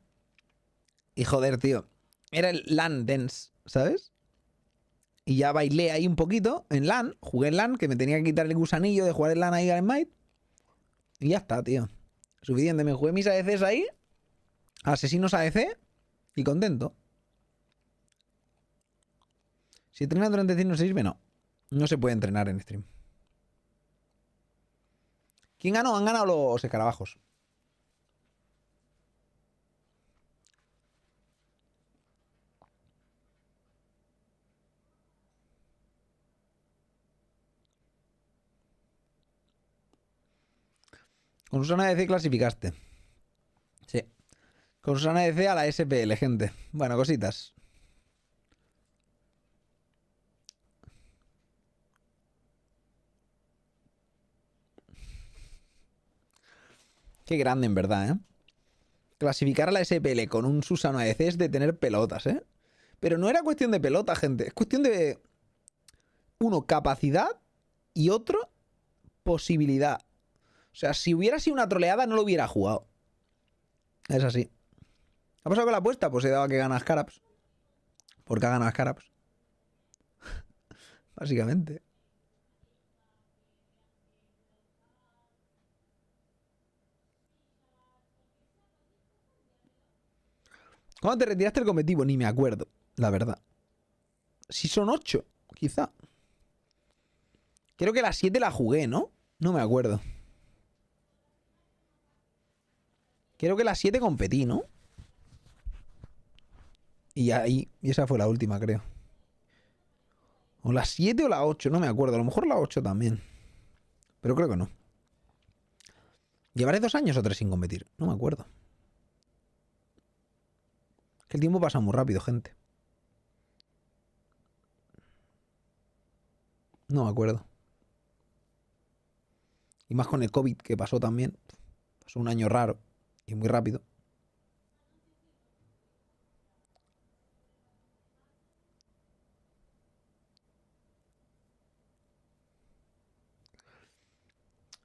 Y joder, tío. Era el LAN Dance, ¿sabes? Y ya bailé ahí un poquito en LAN. Jugué en LAN, que me tenía que quitar el gusanillo de jugar en LAN ahí en Smite. Y ya está, tío. Suficiente. Me jugué mis ADCs ahí. Asesinos ADC. Y contento. Si entrenan durante 100 no se sirve, no. No se puede entrenar en stream. ¿Quién ganó? Han ganado los escarabajos. Con Susana DC clasificaste. Sí. Con Susana DC a la SPL, gente. Bueno, cositas. Qué grande, en verdad, ¿eh? Clasificar a la SPL con un Susano ADC es de tener pelotas, ¿eh? Pero no era cuestión de pelota, gente. Es cuestión de... uno, capacidad. Y otro, posibilidad. O sea, si hubiera sido una troleada, no lo hubiera jugado. Es así. ¿Ha pasado con la apuesta? Pues he dado a que gana Scaraps. Porque ha ganado Scaraps. Básicamente. ¿Cuándo te retiraste el competitivo? Ni me acuerdo, la verdad. Si son 8, quizá. Creo que la 7 la jugué, ¿no? No me acuerdo. Creo que la 7 competí, ¿no? Y ahí, y esa fue la última, creo. O la 7 o la 8, no me acuerdo. A lo mejor la 8 también. Pero creo que no. ¿Llevaré 2 años o 3 sin competir? No me acuerdo. Que el tiempo pasa muy rápido, gente. No me acuerdo. Y más con el COVID que pasó también. Pasó un año raro y muy rápido.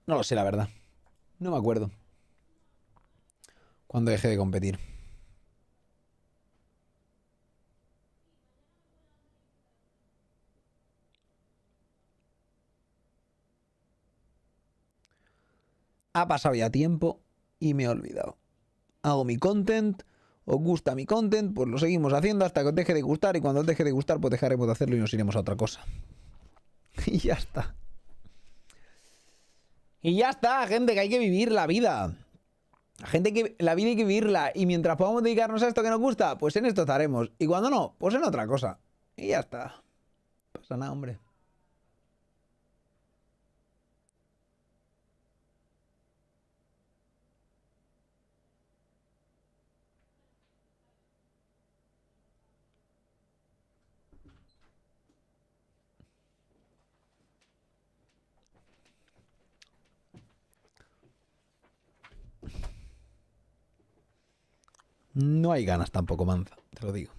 No lo sé, la verdad. No me acuerdo. Cuando dejé de competir. Ha pasado ya tiempo y me he olvidado. Hago mi content, os gusta mi content, pues lo seguimos haciendo hasta que os deje de gustar y cuando os deje de gustar pues dejaremos de hacerlo y nos iremos a otra cosa. Y ya está. Y ya está, gente, que hay que vivir la vida. Gente, que la vida hay que vivirla y mientras podamos dedicarnos a esto que nos gusta, pues en esto estaremos. Y cuando no, pues en otra cosa. Y ya está. No pasa nada, hombre. No hay ganas tampoco, Manza, te lo digo.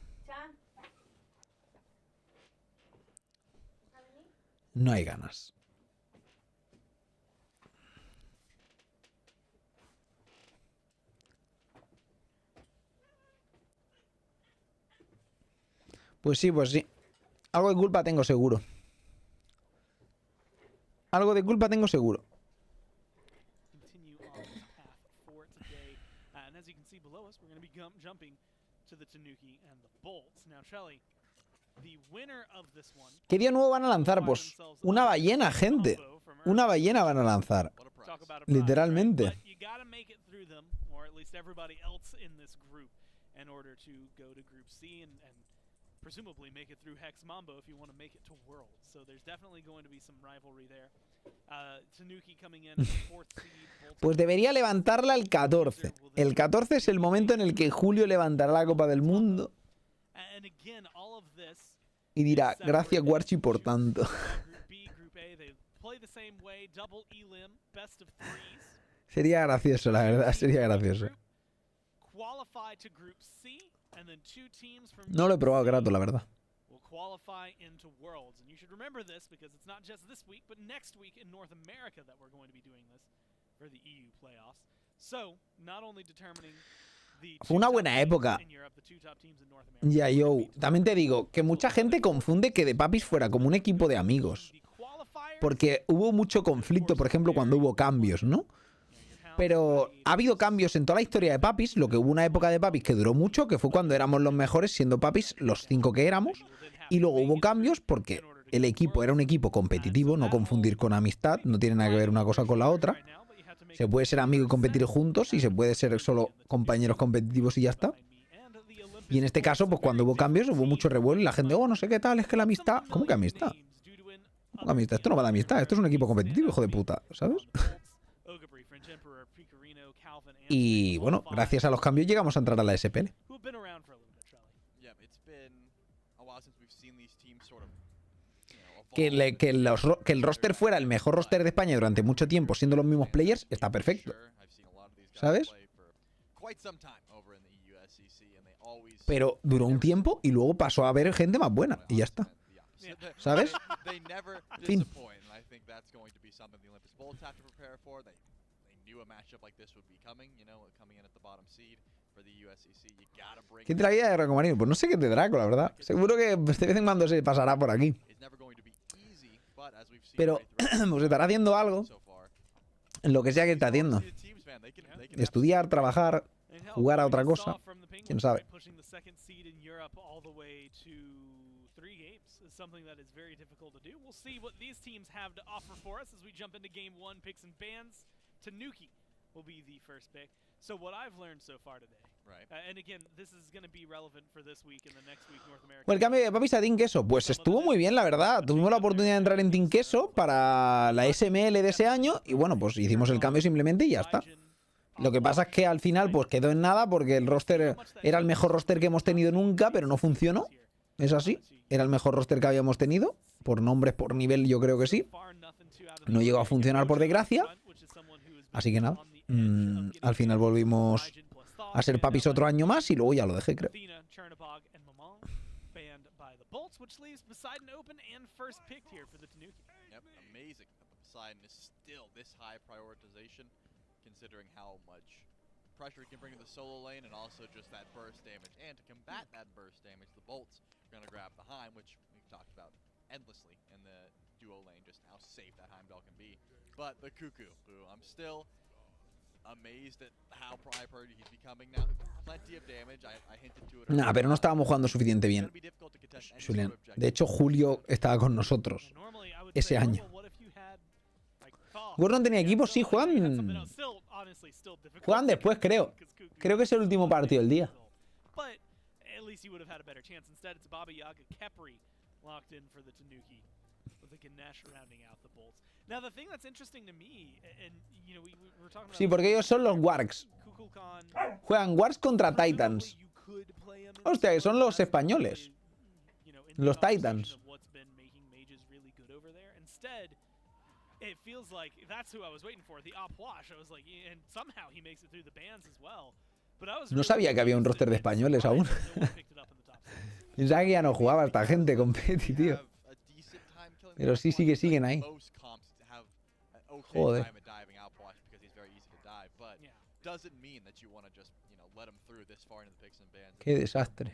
No hay ganas. Pues sí, pues sí. Algo de culpa tengo seguro. Algo de culpa tengo seguro. Continue on this path for today. And as you can see below us, we're going to be jumping to the Tanuki and the Bolts. Now, Shelly, the winner of this one. ¿Qué día nuevo van a lanzar? Pues una ballena, gente. Una ballena van a lanzar. What a prize. Talk about a prize, Literalmente. right? But you got to make it through them, or at least everybody else in this group, in order to go to Group C and presumably make it through Hex Mambo if you want to make it to Worlds. So there's definitely going to be some rivalry there. Tanuki coming in as the 4th seed. Bolts Pues debería levantarla el 14. El 14 es el momento en el que Julio levantará la Copa del Mundo and again, all of this y dirá, gracias Warchi por tanto. Group B, Group A, they play the same way, double elim, best of 3s. Sería gracioso, la verdad, sería gracioso. Qualify to Group C, and then 2 teams from No lo he probado grato, la verdad. will qualify into Worlds. And you should remember this because it's not just this week, but next week in North America that we're going to be doing this for the EU playoffs. So, not only determining the Fue una buena época. in Europe, the 2 top teams in North America. Ya, yo, también te digo que mucha gente confunde que de Papis fuera como un equipo de amigos. The qualifiers, Porque hubo mucho conflicto, por ejemplo, cuando hubo cambios, ¿no? Pero ha habido cambios en toda la historia de Papis. Lo que hubo una época de Papis que duró mucho, que fue cuando éramos los mejores, siendo Papis los 5 que éramos. Y luego hubo cambios porque el equipo era un equipo competitivo, no confundir con amistad, no tiene nada que ver una cosa con la otra. Se puede ser amigo y competir juntos y se puede ser solo compañeros competitivos y ya está. Y en este caso, pues cuando hubo cambios, hubo mucho revuelo y la gente, oh, no sé qué tal, es que la amistad... ¿Cómo que amistad? ¿Cómo que amistad? Esto no va de amistad, esto es un equipo competitivo, hijo de puta, ¿sabes? Y bueno, gracias a los cambios llegamos a entrar a la SPL. Yeah, it's been a while since we've seen these teams sort of, Que el roster fuera el mejor roster de España durante mucho tiempo, siendo los mismos players, está perfecto. ¿Sabes? Pero duró un tiempo y luego pasó a haber gente más buena y ya está. ¿Sabes? Fin. ¿Qué traía de Draco? Pues no sé qué de Draco, la verdad. Seguro que de vez en cuando se pasará por aquí. Pero pues estará haciendo algo, en lo que sea que está haciendo. Estudiar, trabajar, jugar a otra cosa. ¿Quién sabe? Something that is very difficult to do. We'll see what these teams have to offer for us as we jump into game 1, picks and bans. Tanuki will be the first pick. So what I've learned so far today, Right. and again, this is going to be relevant for this week and the next week North America. Bueno, el cambio de Papis a Team Queso, pues estuvo muy bien, la verdad. Tuvimos la oportunidad de entrar en Team Queso para la SML de ese año y bueno, pues hicimos el cambio simplemente y ya está. Lo que pasa es que al final pues quedó en nada porque el roster era el mejor roster que hemos tenido nunca, pero no funcionó. Es así. Era el mejor roster que habíamos tenido. Por nombres, por nivel, yo creo que sí. No llegó a funcionar por desgracia. Así que nada. Al final volvimos a ser Papis otro año más y luego ya lo dejé, creo. Considering how much pressure he can bring to the solo lane and also just that burst damage. And to combat that burst damage, the Bolts are going to grab the Heim, which we've talked about endlessly in the duo lane, just how safe that Heimdall can be. But the Cuckoo, who I'm still amazed at how high priority he's becoming now. Plenty of damage, I hinted to it. Nah, pero no estábamos jugando suficiente bien, Julián. De hecho, Julio estaba con nosotros ese año. Gordon tenía equipo, sí, juegan después, creo. Creo que es el último partido del día. Sí, porque ellos son los Wargs. Juegan Wargs contra Titans. Hostia, que son los españoles. Los Titans. It feels like that's who I was waiting for, the Op Wash. I was like, and somehow he makes it through the bans as well. But I was No sabía que había un roster de españoles aún. Pensaba que ya no jugaba esta gente competitiva. Pero sí, sí que siguen ahí. Joder. Qué desastre.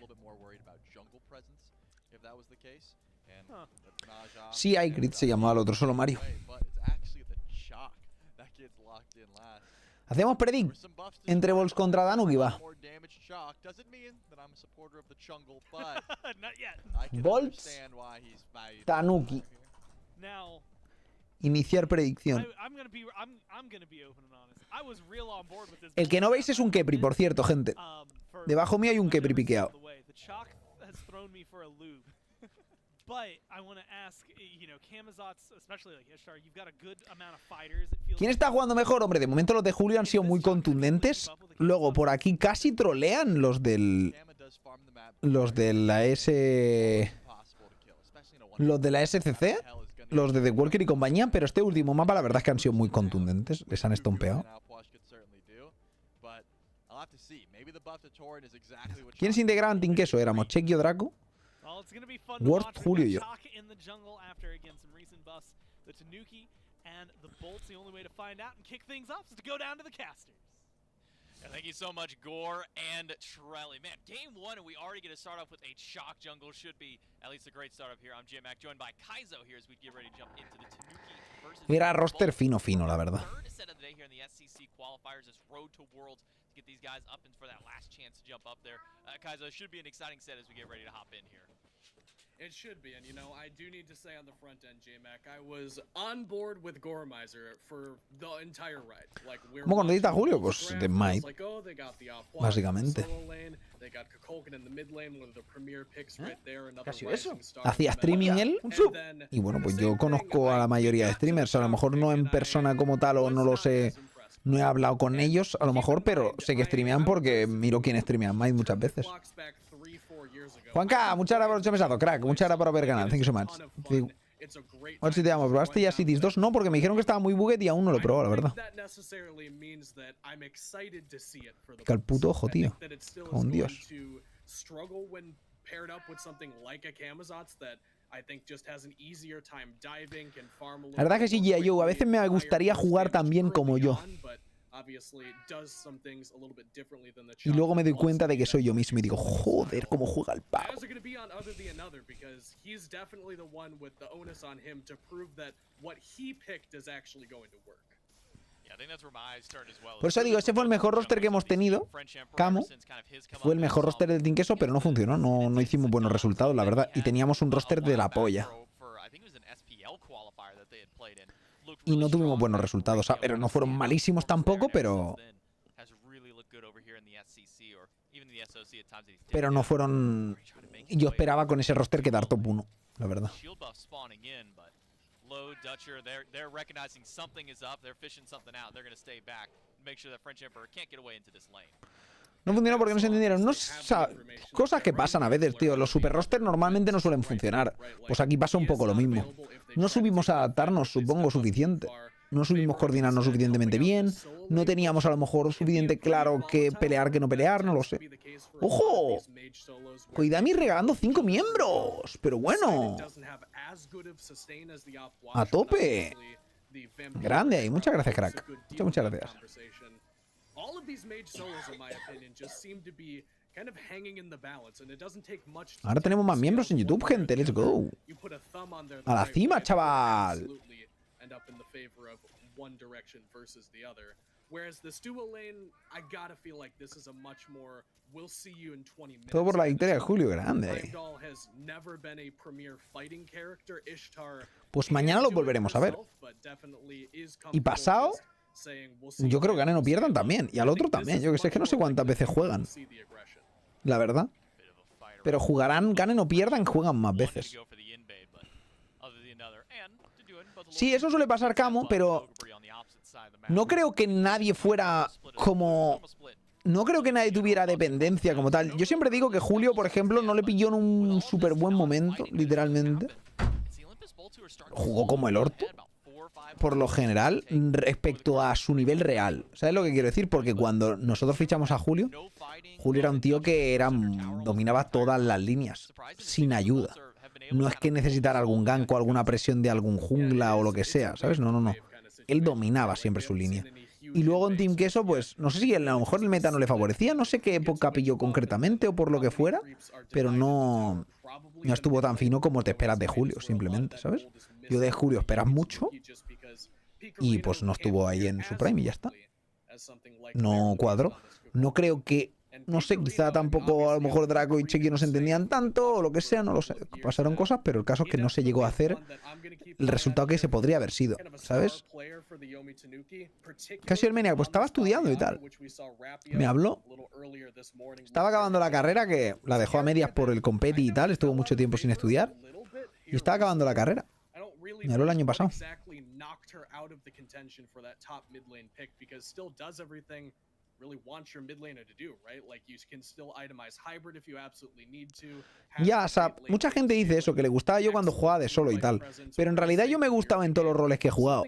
Sí, hi-rez se llamaba al otro, solo Mario. Hacemos predict entre Vols contra Tanuki, va. Vols, Tanuki. Iniciar predicción. El que no veis es un Kepri, por cierto, gente. Debajo mío hay un Kepri piqueado. ¿Quién está jugando mejor? Hombre, de momento los de Julio han sido muy contundentes. Luego, por aquí casi trolean los de la SCC, los de The Walker y compañía, pero este último mapa la verdad es que han sido muy contundentes. Les han estompeado. ¿Quiénes integraban Team Queso? Éramos Chequio, Draco, Ward, Julio y yo. Thank you so much, Gore and Trelly. Man, game one, and we already get to start off with a shock jungle. Should be at least a great start up here. I'm J-Mac, joined by Kaizo here as we get ready to jump into the Tanuki versus... Era roster fino, la verdad. Third set of the day here in the SCC qualifiers, this road to Worlds to get these guys up and for that last chance to jump up there. Kaizo, it should be an exciting set as we get ready to hop in here. It should be, and you know, I do need to say on the front end, J-Mac, I was on board with Goremizer for the entire ride. Like, ¿Cómo conociste a Julio? Pues de Smite, básicamente. Casi eso. Hacía streaming él, y bueno, pues yo conozco a la mayoría de streamers, a lo mejor no en persona como tal o no lo sé, no he hablado con ellos, a lo mejor, pero sé que streamean porque miro quién streamea Smite muchas veces. Juanca, muchas gracias por 8 mesados, crack. Muchas gracias por haber ganado. Thank you so much. A ver si te llamo. ¿Probaste ya Cities 2? No, porque me dijeron que estaba muy bugged y aún no lo he probado, la verdad. Pica el puto ojo, tío. Como un dios. La verdad que sí, yo a veces me gustaría jugar también como yo. Y luego me doy cuenta de que soy yo mismo y digo, joder, cómo juega el pavo. Por eso digo, ese fue el mejor roster que hemos tenido. Camo fue el mejor roster del Team Queso, pero no funcionó. No hicimos buenos resultados, la verdad. Y teníamos un roster de la polla. Y no tuvimos buenos resultados. Pero no fueron malísimos tampoco, pero no fueron... Yo esperaba con ese roster quedar top 1, la verdad. No funcionó porque no se entendieron. No, cosas que pasan a veces, tío. Los super rosters normalmente no suelen funcionar. Pues aquí pasa un poco lo mismo. No subimos a adaptarnos, supongo, suficiente. No subimos coordinarnos suficientemente bien. No teníamos a lo mejor suficiente claro que pelear, que no pelear, no lo sé. ¡Ojo! Koidami regalando 5 miembros. Pero bueno. A tope. Grande ahí. Muchas gracias, crack. Muchas gracias. Ahora tenemos más miembros en YouTube, gente. Let's go. A la cima, chaval. Todo por la victoria de Julio, grande. Pues mañana lo volveremos a ver. Y pasado, yo creo que ganen o pierdan también. Y al otro también. Yo que sé, es que no sé cuántas veces juegan. La verdad. Pero jugarán, ganen o pierdan, juegan más veces. Sí, eso suele pasar, Camo, pero no creo que nadie fuera como... No creo que nadie tuviera dependencia como tal. Yo siempre digo que Julio, por ejemplo, no le pilló en un súper buen momento, literalmente. Jugó como el orto, por lo general, respecto a su nivel real. ¿Sabes lo que quiero decir? Porque cuando nosotros fichamos a Julio, Julio era un tío que dominaba todas las líneas, sin ayuda. No es que necesitara algún gank o alguna presión de algún jungla o lo que sea, ¿sabes? No. Él dominaba siempre su línea. Y luego en Team Queso, pues no sé si a lo mejor el meta no le favorecía, no sé qué época pilló concretamente o por lo que fuera, pero no estuvo tan fino como te esperas de Julio, simplemente, ¿sabes? Yo de Julio esperas mucho y pues no estuvo ahí en su prime y ya está. No cuadró. No creo que, no sé, quizá tampoco a lo mejor Draco y Chequi no se entendían tanto o lo que sea, no lo sé. Pasaron cosas, pero el caso es que no se llegó a hacer el resultado que se podría haber sido, ¿sabes? Casi el Maniac, pues estaba estudiando y tal. Me habló. Estaba acabando la carrera, que la dejó a medias por el competi y tal, estuvo mucho tiempo sin estudiar. Y estaba acabando la carrera. Me habló el año pasado. Ya, o sea, mucha gente dice eso, que le gustaba yo cuando jugaba de solo y tal. Pero en realidad yo me gustaba en todos los roles que he jugado.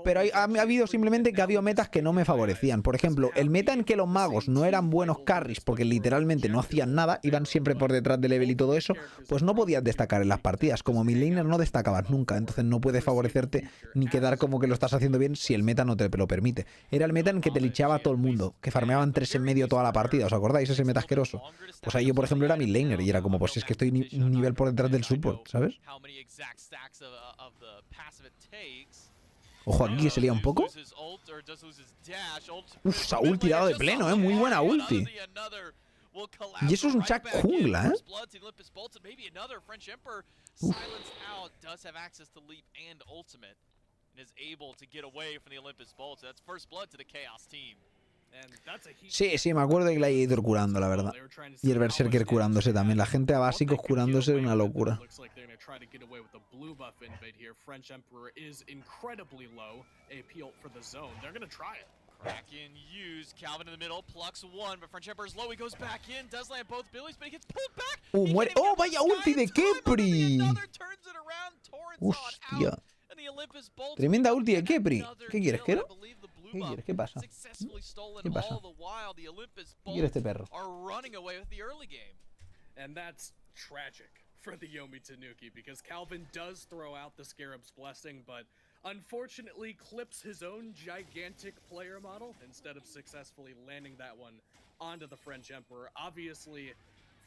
Pero ha habido simplemente que ha habido metas que no me favorecían. Por ejemplo, el meta en que los magos no eran buenos carries porque literalmente no hacían nada, iban siempre por detrás de level y todo eso, pues no podías destacar en las partidas. Como midlaner no destacabas nunca, entonces no puedes favorecerte ni quedar como que lo estás haciendo bien si el meta no te lo permite. Era el meta en que te licheaba a todo el mundo, que farmeaban 3 en medio toda la partida, ¿os acordáis? Ese meta asqueroso. Pues ahí yo, por ejemplo, era midlaner y era como, pues es que estoy un nivel por detrás del support, ¿sabes? Ojo aquí, que se lía un poco. Uf, esa ulti dado de pleno, muy buena ulti. Y eso es un Chuck jungla, Uf. Sí, me acuerdo de Gladiator curando, la verdad. Y el Berserker curándose también. La gente a básicos curándose es una locura. Kraken used, Calvin in the middle, plucks one, but French Emperor's low, he goes back in, does land both abilities, but he gets pulled back! Muere. ¡Oh, vaya ulti de Kepri! Hostia. Tremenda ulti de Kepri. ¿Qué quieres, Kero? ¿Qué quieres? ¿Qué pasa? ¿Qué pasa? ¿Qué quiere este perro? And that's tragic for the Yomi Tanuki because Calvin does throw out the Scarab's Blessing, but unfortunately clips his own gigantic player model instead of successfully landing that one onto the French Emperor. Obviously,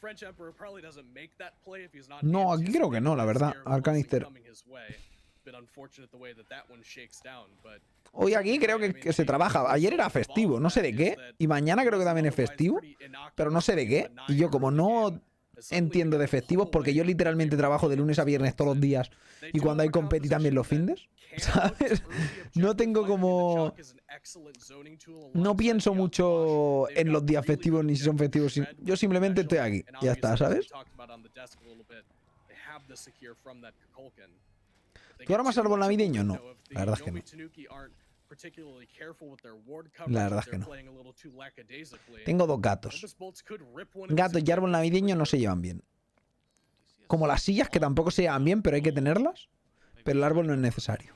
French Emperor probably doesn't make that play if he's not. No, aquí creo que no, la verdad. Al canister. Hoy aquí creo que se trabaja. Ayer era festivo, no sé de qué. Y mañana creo que también es festivo, pero no sé de qué. Y yo como no entiendo de festivos, porque yo literalmente trabajo de lunes a viernes todos los días. Y cuando hay competi también los findes, ¿sabes? No tengo como... No pienso mucho en los días festivos ni si son festivos. Yo simplemente estoy aquí. Y ya está, ¿sabes? ¿Tú ahora más árbol navideño? No, la verdad es que no. La verdad es que no. Tengo 2 gatos. Gatos y árbol navideño no se llevan bien. Como las sillas, que tampoco se llevan bien, pero hay que tenerlas. Pero el árbol no es necesario.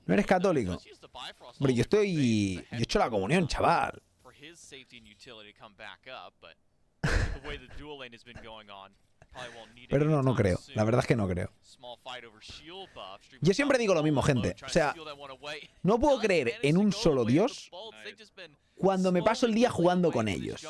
¿No eres católico? Hombre, yo he hecho la comunión, chaval. Pero no creo. La verdad es que no creo. Yo siempre digo lo mismo, gente. O sea, no puedo creer en un solo Dios cuando me paso el día jugando con ellos.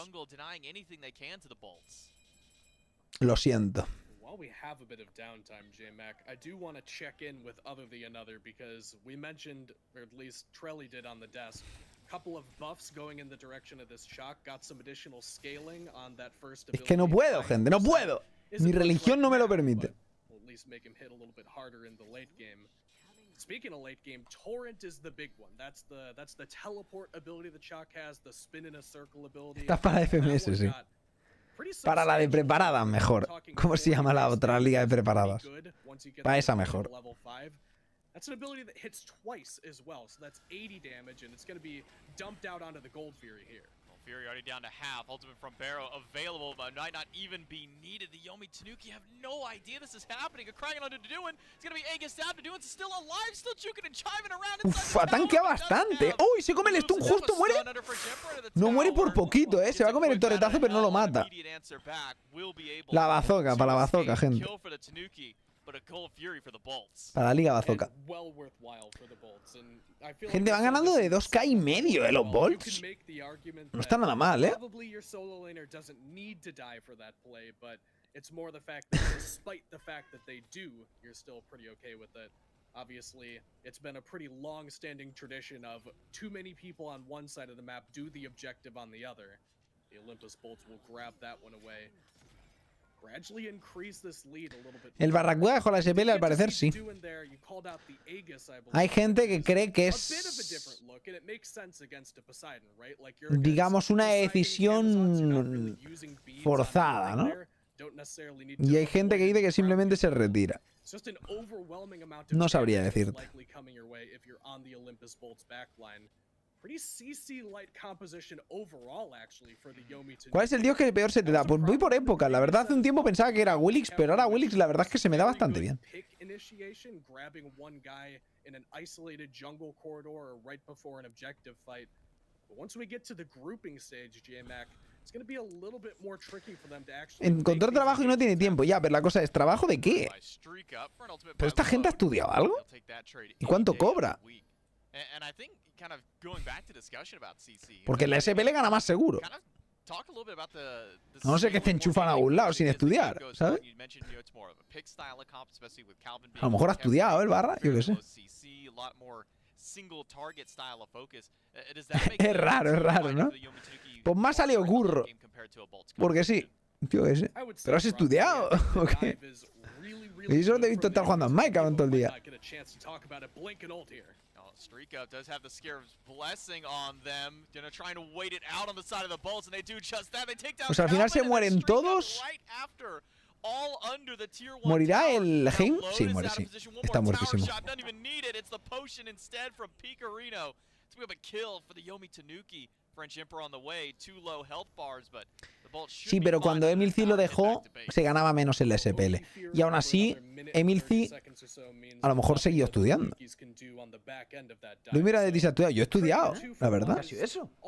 Lo siento. While we have a bit of downtime, J-Mac, I do want to check in with Other the Another because we mentioned, or at least Trelly did on the desk, a couple of buffs going in the direction of this shock, got some additional scaling on that first ability. Es que no puedo, gente, no puedo. Mi religión no me lo permite. At least make him hit a little bit harder in the late game. Speaking of late game, Torrent is the big one. That's the teleport ability the Shock has, the spin in a circle ability. Está para FMS, sí. Para la de preparadas, mejor. ¿Cómo se llama la otra liga de preparadas? Para esa mejor. That's an ability that hits twice as well, so that's 80 damage, and it's going to be dumped out onto the Gold Fury here. Fury already down to half. Ultimate from Barrow available, but might not even be needed. The Yomi Tanuki have no idea this is happening. Crying on to Doin. It's gonna be Aegis down to Doin. Still alive, still juking and chiming around. Uf, ha tanqueado bastante. ¡Uy! Se come el stun justo, muere. No muere por poquito, se va a comer el torretazo, pero no lo mata. La bazooka, para la bazooka, gente. Para la liga bazooka. Gente, van ganando de 2K y medio, los bolts. No está nada mal, It's more the fact that despite the fact that they do, you're still pretty okay with it. Obviously, it's been a pretty long-standing tradition of too many people on one side of the map do the objective on the other. The Olympus Bolts will grab that one away. Gradually increase this lead a little bit. El Barracuda dejó la SPL, al parecer sí. Hay gente que cree que es, digamos, una decisión forzada, ¿no? Y hay gente que dice que simplemente se retira. No sabría decirte. ¿Cuál es el dios que peor se te da? Pues voy por época. La verdad, hace un tiempo pensaba que era Willix, pero ahora Willix la verdad es que se me da bastante bien. Encontrar trabajo y no tiene tiempo. Ya, pero la cosa es, ¿trabajo de qué? ¿Pero esta gente ha estudiado algo? ¿Y cuánto cobra? Porque en la SPL gana más seguro. A no ser que esté enchufado a algún lado sin estudiar, ¿sabes? A lo mejor ha estudiado el Barra, yo qué sé. Es raro, ¿no? Pues más salió curro. Porque sí, yo qué sé. ¿Pero has estudiado? ¿O qué? Y solo te he visto estar jugando a Smite todo el día. Pues al final se mueren todos. ¿Morirá el Heim? Sí, muere, sí. Está muertísimo. Sí, pero cuando Emilci lo dejó, se ganaba menos en la SPL. Y aún así, Emilci a lo mejor siguió estudiando. Lo mira de ti se ha estudiado. Yo he estudiado, la verdad.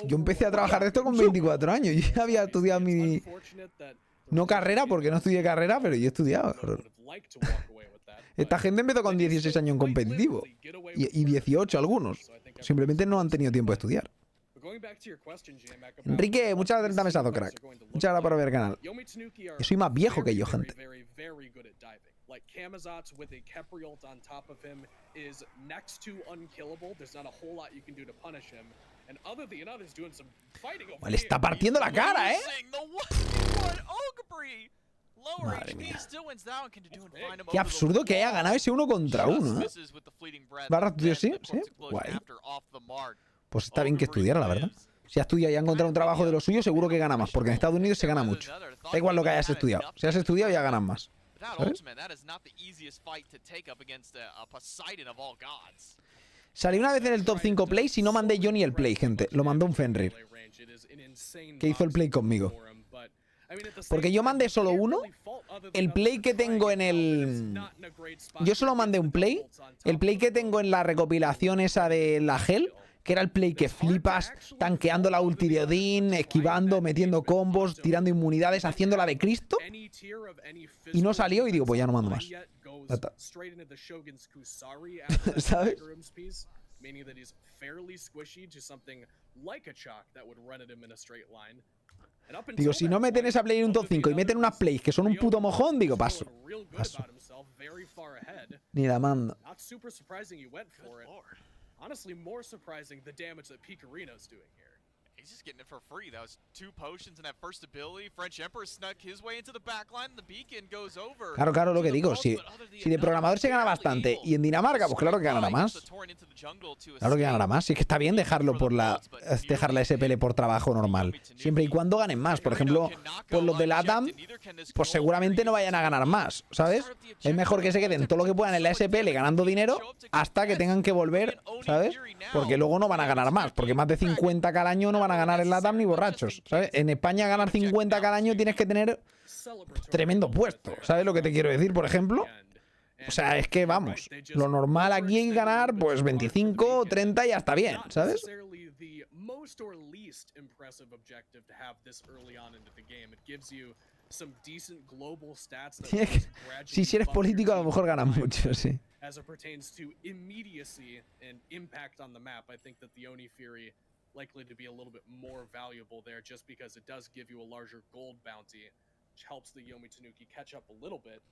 Yo empecé a trabajar de esto con 24 años. Yo ya había estudiado mi... No carrera, porque no estudié carrera, pero yo he estudiado. Esta gente empezó con 16 años en competitivo. Y 18 algunos. Simplemente no han tenido tiempo de estudiar. Enrique, muchas gracias 30 mesazos, crack. Muchas gracias por ver el canal. Yo soy más viejo que yo, gente. Le está partiendo la cara, Madre mía. Qué absurdo que haya ganado ese 1 contra 1, Barra, tío, sí, sí. Guay. Pues está bien que estudiara, la verdad. Si ha estudiado y ha encontrado un trabajo de lo suyo, seguro que gana más. Porque en Estados Unidos se gana mucho. Da igual lo que hayas estudiado. Si has estudiado, ya ganas más. ¿Sabes? Salí una vez en el top 5 plays y no mandé yo ni el play, gente. Lo mandó un Fenrir, que hizo el play conmigo. Porque yo mandé solo uno. El play que tengo en el... Yo solo mandé un play. El play que tengo en la recopilación esa de la Hell, que era el play que flipas, tanqueando la ulti de Odin, esquivando, metiendo combos, tirando inmunidades, haciendo la de Cristo. Y no salió y digo, pues ya no mando más. ¿Sabes? Digo, si no meten esa play en un top 5 y meten unas plays que son un puto mojón, digo, paso. Paso. Ni la mando. Honestly, more surprising the damage that Picarino's doing here. He's just getting it for free. That was 2 potions and that first ability. French Emperor snuck his way into the backline. The beacon goes over. Claro, lo que digo. Si de programador se gana bastante y en Dinamarca, pues claro que ganará más. Claro que ganará más. Sí que está bien dejarlo por dejar la SPL por trabajo normal. Siempre y cuando ganen más. Por ejemplo, pues los de LATAM, pues seguramente no vayan a ganar más, ¿sabes? Es mejor que se queden todo lo que puedan en la SPL ganando dinero hasta que tengan que volver, ¿sabes? Porque luego no van a ganar más. Porque más de 50k al año no van van a ganar en LATAM ni borrachos, ¿sabes? En España ganar 50 cada año tienes que tener tremendo puesto, ¿sabes lo que te quiero decir, por ejemplo? O sea, es que vamos, lo normal aquí es ganar pues 25, 30 y ya está bien, ¿sabes? Si eres político a lo mejor ganas mucho, sí. As it pertains to immediacy and impact on the map, I think that the Oni Fury likely to be a little bit more valuable there just because it does give you a larger gold bounty, which helps the Yomi Tanuki catch up a little bit.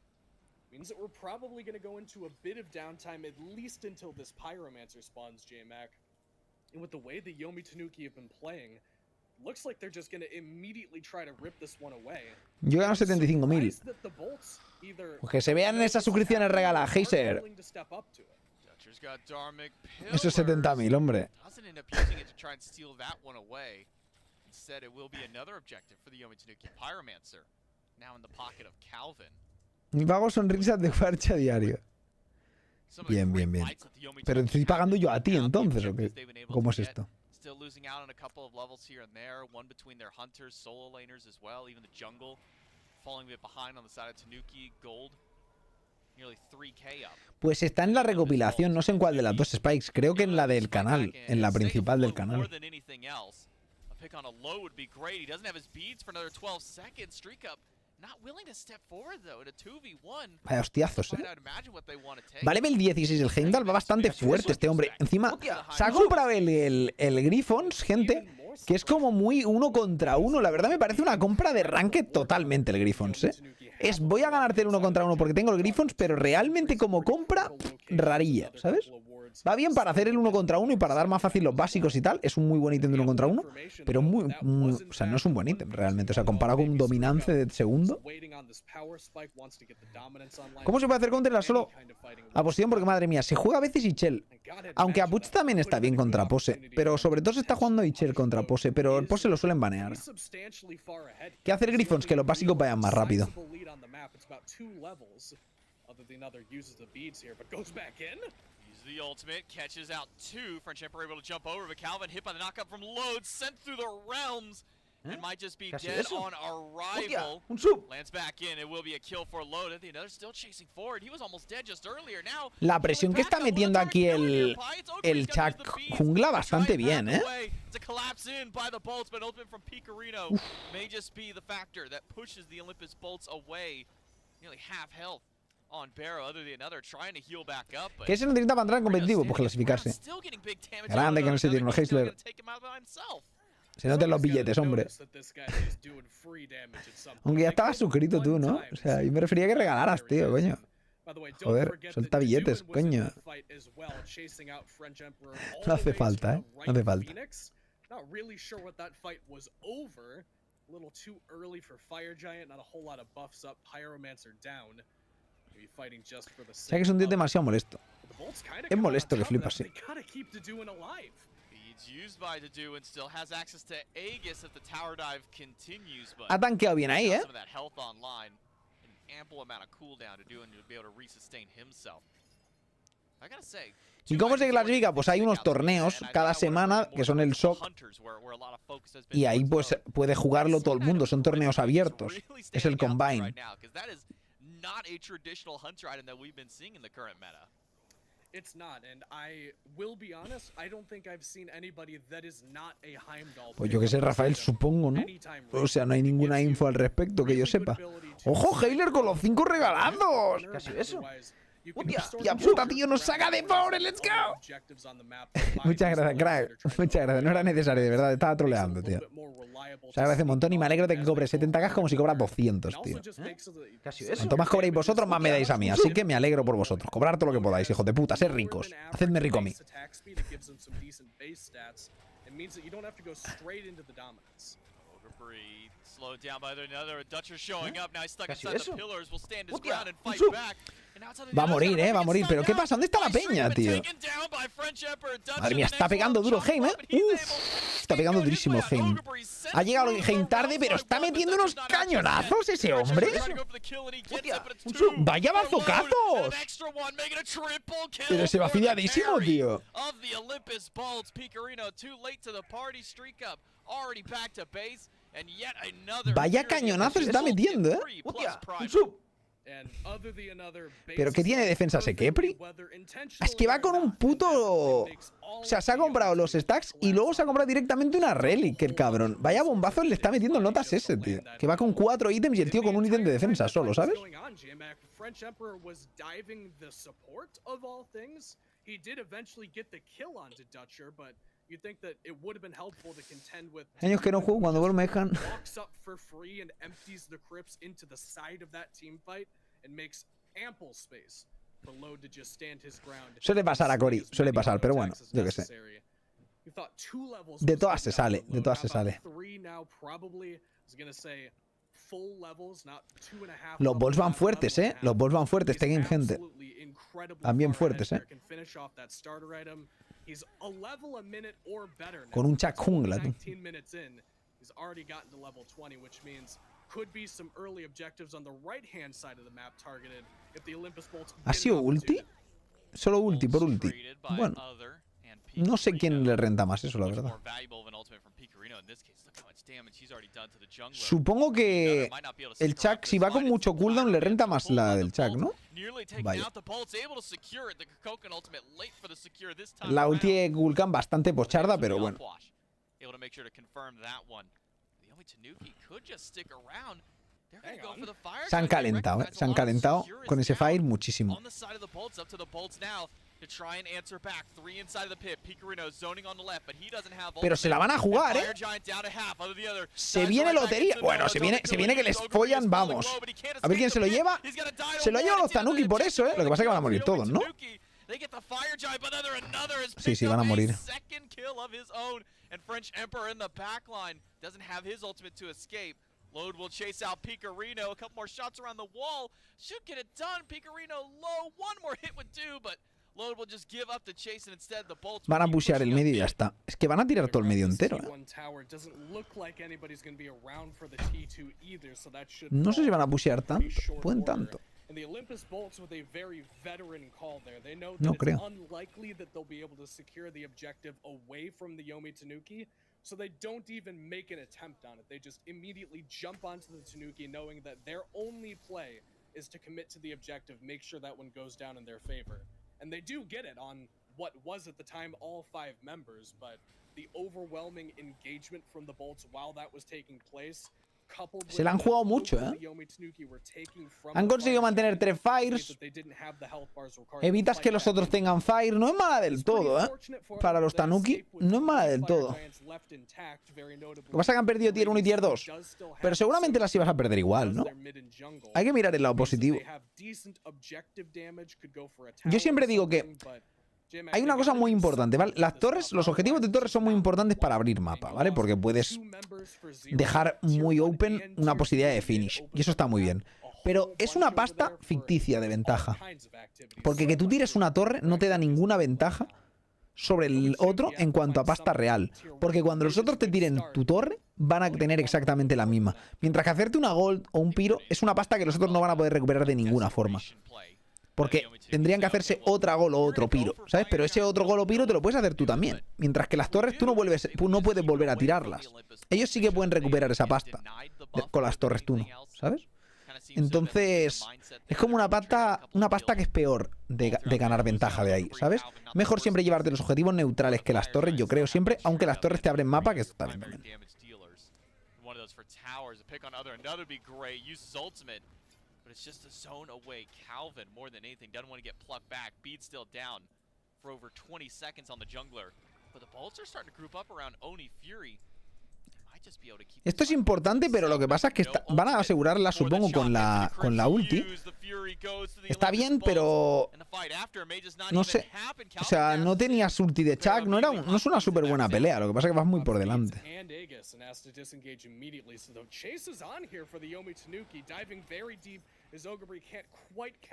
Means that we're probably going to go into a bit of downtime at least until this Pyromancer spawns, J-Mac. And with the way the Yomi Tanuki have been playing, looks like they're just going to immediately try to rip this one away. Yo gano 75.000. Pues que se vean en esas suscripciones regaladas, Heiser. Eso es 70.000, hombre. Me pago sonrisas de Warchi a diario. Bien, bien, bien. Pero estoy pagando yo a ti entonces, ¿o qué? ¿Cómo es esto? Still losing out on a couple of levels here and there, one between their hunters, solo laners as well, even the jungle falling a bit behind on the side of Tanuki, gold, nearly 3k up. Pues está en la recopilación, no sé en cuál de las dos Spikes, creo que en la del canal, en la principal del canal. A pick on a low would be great. He doesn't have his beads for another 12 seconds. Streak up not willing to step forward though in a 2v1. Vaya hostiazos, Va level 16 el Heimdall, va bastante fuerte este hombre. Encima, se ha comprado el Griffons, gente, que es como muy 1 contra 1. La verdad me parece una compra de ranked totalmente el Griffons, Es, voy a ganarte el 1 contra 1 porque tengo el Griffons, pero realmente como compra, rarilla, ¿sabes? Va bien para hacer el 1 contra 1 y para dar más fácil los básicos y tal. Es un muy buen ítem de 1 contra 1, pero o sea, no es un buen ítem realmente. O sea, comparado con un dominance de segundo. ¿Cómo se puede hacer counter solo a posición? Porque madre mía, se juega a veces Ichel. Aunque Apuch también está bien contra pose. Pero sobre todo se está jugando Ichel contra pose. Pero el pose lo suelen banear. ¿Qué hace el Griffons? Que los básicos vayan más rápido. The ultimate catches out two. French Emperor able to jump over, but Calvin hit by the knockup from Load, sent through the realms. It might just be dead on arrival. Lands back in. It will be a kill for Load. The other still chasing forward. He was almost dead just earlier. Now la presión que está metiendo aquí el Chuck jungla bastante bien, To collapse in by the bolts, but ultimate from Picarino may just be the factor that pushes the Olympus bolts away. Nearly half health. ¿Qué se necesita para entrar en competitivo? Pues clasificarse. Grande que no se tiene un Heisler. Se noten los billetes, hombre. Aunque ya estabas suscrito tú, ¿no? O sea, yo me refería a que regalaras, tío, coño. Joder, suelta billetes, coño. No hace falta, ¿eh? No hace falta. O sea que es un tío demasiado molesto. Es molesto que flipas, sí. Ha tanqueado bien ahí, ¿Y cómo se clasifica? Pues hay unos torneos cada semana que son el SOC y ahí pues puede jugarlo todo el mundo. Son torneos abiertos. Es el Combine. Not a traditional hunter item that we've been seeing in the current meta. It's not, and I will be honest, I don't think I've seen anybody that is not a Heimdall. Pues yo que sé, Rafael, supongo, ¿no? O sea, no hay ninguna info al respecto que yo sepa. ¡Ojo, Heiler con los 5 regalados! Casi eso. ¡Hostia puta, tío! ¡Nos saca de pobre! ¡Let's go! Muchas gracias, crack. Muchas gracias. No era necesario, de verdad. Estaba troleando, tío. Se agradece un montón y me alegro de que cobre 70k como si cobra 200, tío. Cuanto más cobréis vosotros, más me dais a mí. Así que me alegro por vosotros. Cobrar todo lo que podáis, hijos de puta. Ser ricos. Hacedme rico a mí. Slowed down by another. Dutcher showing up. Now he's stuck inside the pillars. Will stand his ground and fight back. Va a morir, va a morir. ¿Pero qué pasa? ¿Dónde está la peña, tío? Madre mía, está pegando duro Heim, Está pegando durísimo Heim. Ha llegado Heim tarde, pero está metiendo unos cañonazos ese hombre. ¡Vaya bazocazos! Pero se va fideadísimo, tío. of the Olympus Bolts. Picarino too late to the party. Streak up, already back to base. And yet another Vaya cañonazo se está metiendo, ¿eh? Hostia, un sub. ¿Pero qué tiene defensa ese Kepri? Es que va con un puto... O sea, se ha comprado los stacks y luego se ha comprado directamente una relic, el cabrón. Vaya bombazo le está metiendo notas ese, tío. Que va con 4 ítems y el tío con un ítem de defensa solo, ¿sabes? Años que no juego, cuando vuelvo me dejan. Suele pasar a Cory, suele pasar, pero bueno, yo qué sé. De todas se sale, de todas se sale. Los balls van fuertes, ¿eh? Los balls van fuertes, tengan gente. Van bien fuertes, ¿eh? Con un Chuck jungla, tú. ¿Ha sido ulti? Solo ulti por ulti. Bueno, no sé quién le renta más eso, la verdad. Supongo que el Chuck, si va con mucho cooldown, le renta más la del Chuck, ¿no? Vaya. La ulti de Vulcan bastante pocharda, pero bueno. Se han calentado, ¿eh? Se han calentado con ese fire muchísimo. Pero se la van a jugar, ¿eh? Se viene lotería. Bueno, se viene que les follan, vamos. A ver quién se lo lleva. Se lo llevan los Tanuki por eso, ¿eh? Lo que pasa es que van a morir todos, ¿no? Sí, sí, van a morir. Load will chase out Picarino. A couple more shots around the wall. Should get it done. Picarino low. One more hit would do, but Load will just give up the chase and instead the Bolts. Van a pushear el medio y ya está. Es que van a tirar todo el medio entero, ¿eh? No sé si van a pushear tanto. Pueden tanto. No creo. So they don't even make an attempt on it. They just immediately jump onto the Tanuki knowing that their only play is to commit to the objective, make sure that one goes down in their favor. And they do get it on what was at the time all 5 members, but the overwhelming engagement from the Bolts while that was taking place. Se la han jugado mucho, ¿eh? Han conseguido mantener 3 fires. Evitas que los otros tengan fire. No es mala del todo, ¿eh? Para los Tanuki, no es mala del todo. Lo que pasa es que han perdido tier 1 y tier 2. Pero seguramente las ibas a perder igual, ¿no? Hay que mirar el lado positivo. Yo siempre digo que hay una cosa muy importante, ¿vale? Las torres, los objetivos de torres son muy importantes para abrir mapa, ¿vale? Porque puedes dejar muy open una posibilidad de finish. Y eso está muy bien. Pero es una pasta ficticia de ventaja. Porque que tú tires una torre no te da ninguna ventaja sobre el otro en cuanto a pasta real. Porque cuando los otros te tiren tu torre, van a tener exactamente la misma. Mientras que hacerte una gold o un piro es una pasta que los otros no van a poder recuperar de ninguna forma. Porque tendrían que hacerse otra gol o otro piro, ¿sabes? Pero ese otro gol o piro te lo puedes hacer tú también. Mientras que las torres tú no puedes volver a tirarlas. Ellos sí que pueden recuperar esa pasta. Con las torres tú no, ¿sabes? Entonces, es como una pasta que es peor de ganar ventaja de ahí, ¿sabes? Mejor siempre llevarte los objetivos neutrales que las torres, yo creo siempre, aunque las torres te abren mapa, que esto está bien también. But it's just a zone away. Calvin, more than anything, doesn't want to get plucked back. Bede's still down for over 20 seconds on the jungler. But the Bolts are starting to group up around Oni Fury. Esto es importante, pero lo que pasa es que van a asegurarla, supongo, con la ulti. Está bien, pero no sé. O sea, no tenías ulti de Chuck, no es una súper buena pelea. Lo que pasa es que vas muy por delante.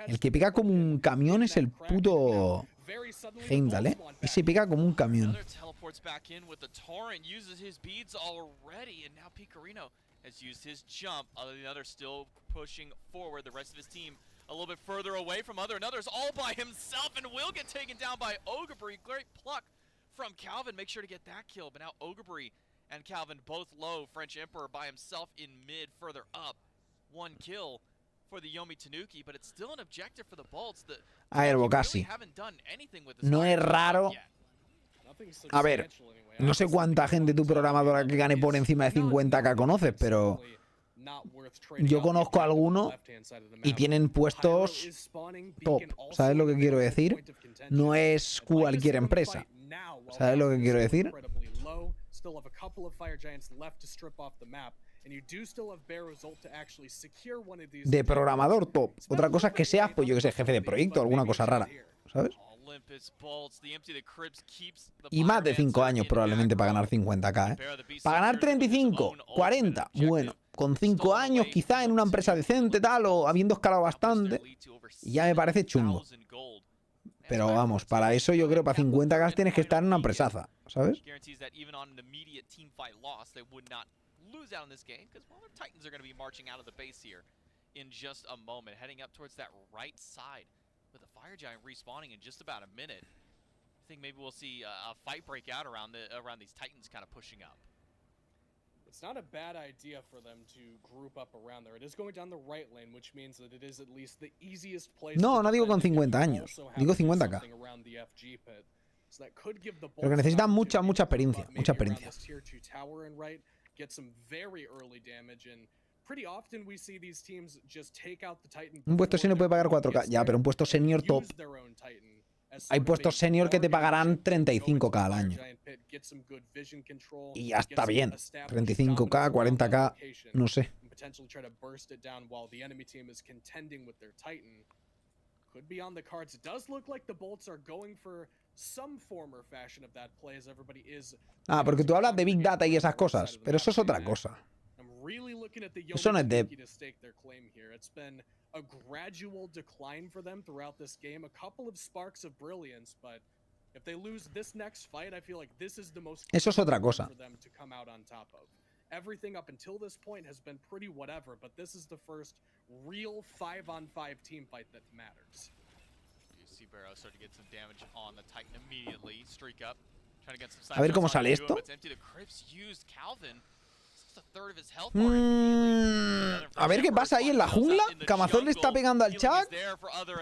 El que pica como un camión es el puto Heimdall, ¿eh? Ese pica como un camión. a little bit further away from others all by himself and will get taken down by Ogrebury. Great pluck from Calvin. Make sure to get that kill. But now Ogrebury and Calvin both low. French Emperor by himself in mid, further up. 1 kill for the Yomi Tanuki, but it's still an objective for the Bolts that Bocasi. really haven't done anything with this No es fire raro. yet. A ver, no sé cuánta gente tu programadora que gane por encima de 50k conoces, pero yo conozco a alguno y tienen puestos top. ¿Sabes lo que quiero decir? No es cualquier empresa. ¿Sabes lo que quiero decir? De programador top. Otra cosa es que seas, pues yo que sé, jefe de proyecto o alguna cosa rara. ¿Sabes? Y más de 5 años probablemente para ganar 50k, ¿eh? Para ganar 35, 40, bueno, con 5 años quizá en una empresa decente tal o habiendo escalado bastante, ya me parece chungo. Pero vamos, para eso yo creo que para 50k tienes que estar en una empresaza, ¿sabes? With the Fire Giant respawning in just about a minute, I think maybe we'll see a fight break out around these Titans kind of pushing up. It's not a bad idea for them to group up around there. It is going down the right lane, which means that it is at least the easiest place. No, no digo con 50 años, digo 50k. Pero que necesitan mucha experiencia, mucha experiencia. Un puesto senior puede pagar 4k, ya, pero un puesto senior top. Hay puestos senior que te pagarán 35k al año. Y ya está bien. 35k, 40k, no sé. Ah, porque tú hablas de Big Data y esas cosas, pero eso es otra cosa. Eso no es de... Eso es otra cosa. Everything up until this point has been pretty whatever, but this is the first real 5-on-5 team fight that matters. You see Barrow start to get some damage on the Titan immediately. Streak up, trying to get some. A ver cómo sale esto. A ver qué pasa ahí en la jungla. Camazón le está pegando al chat.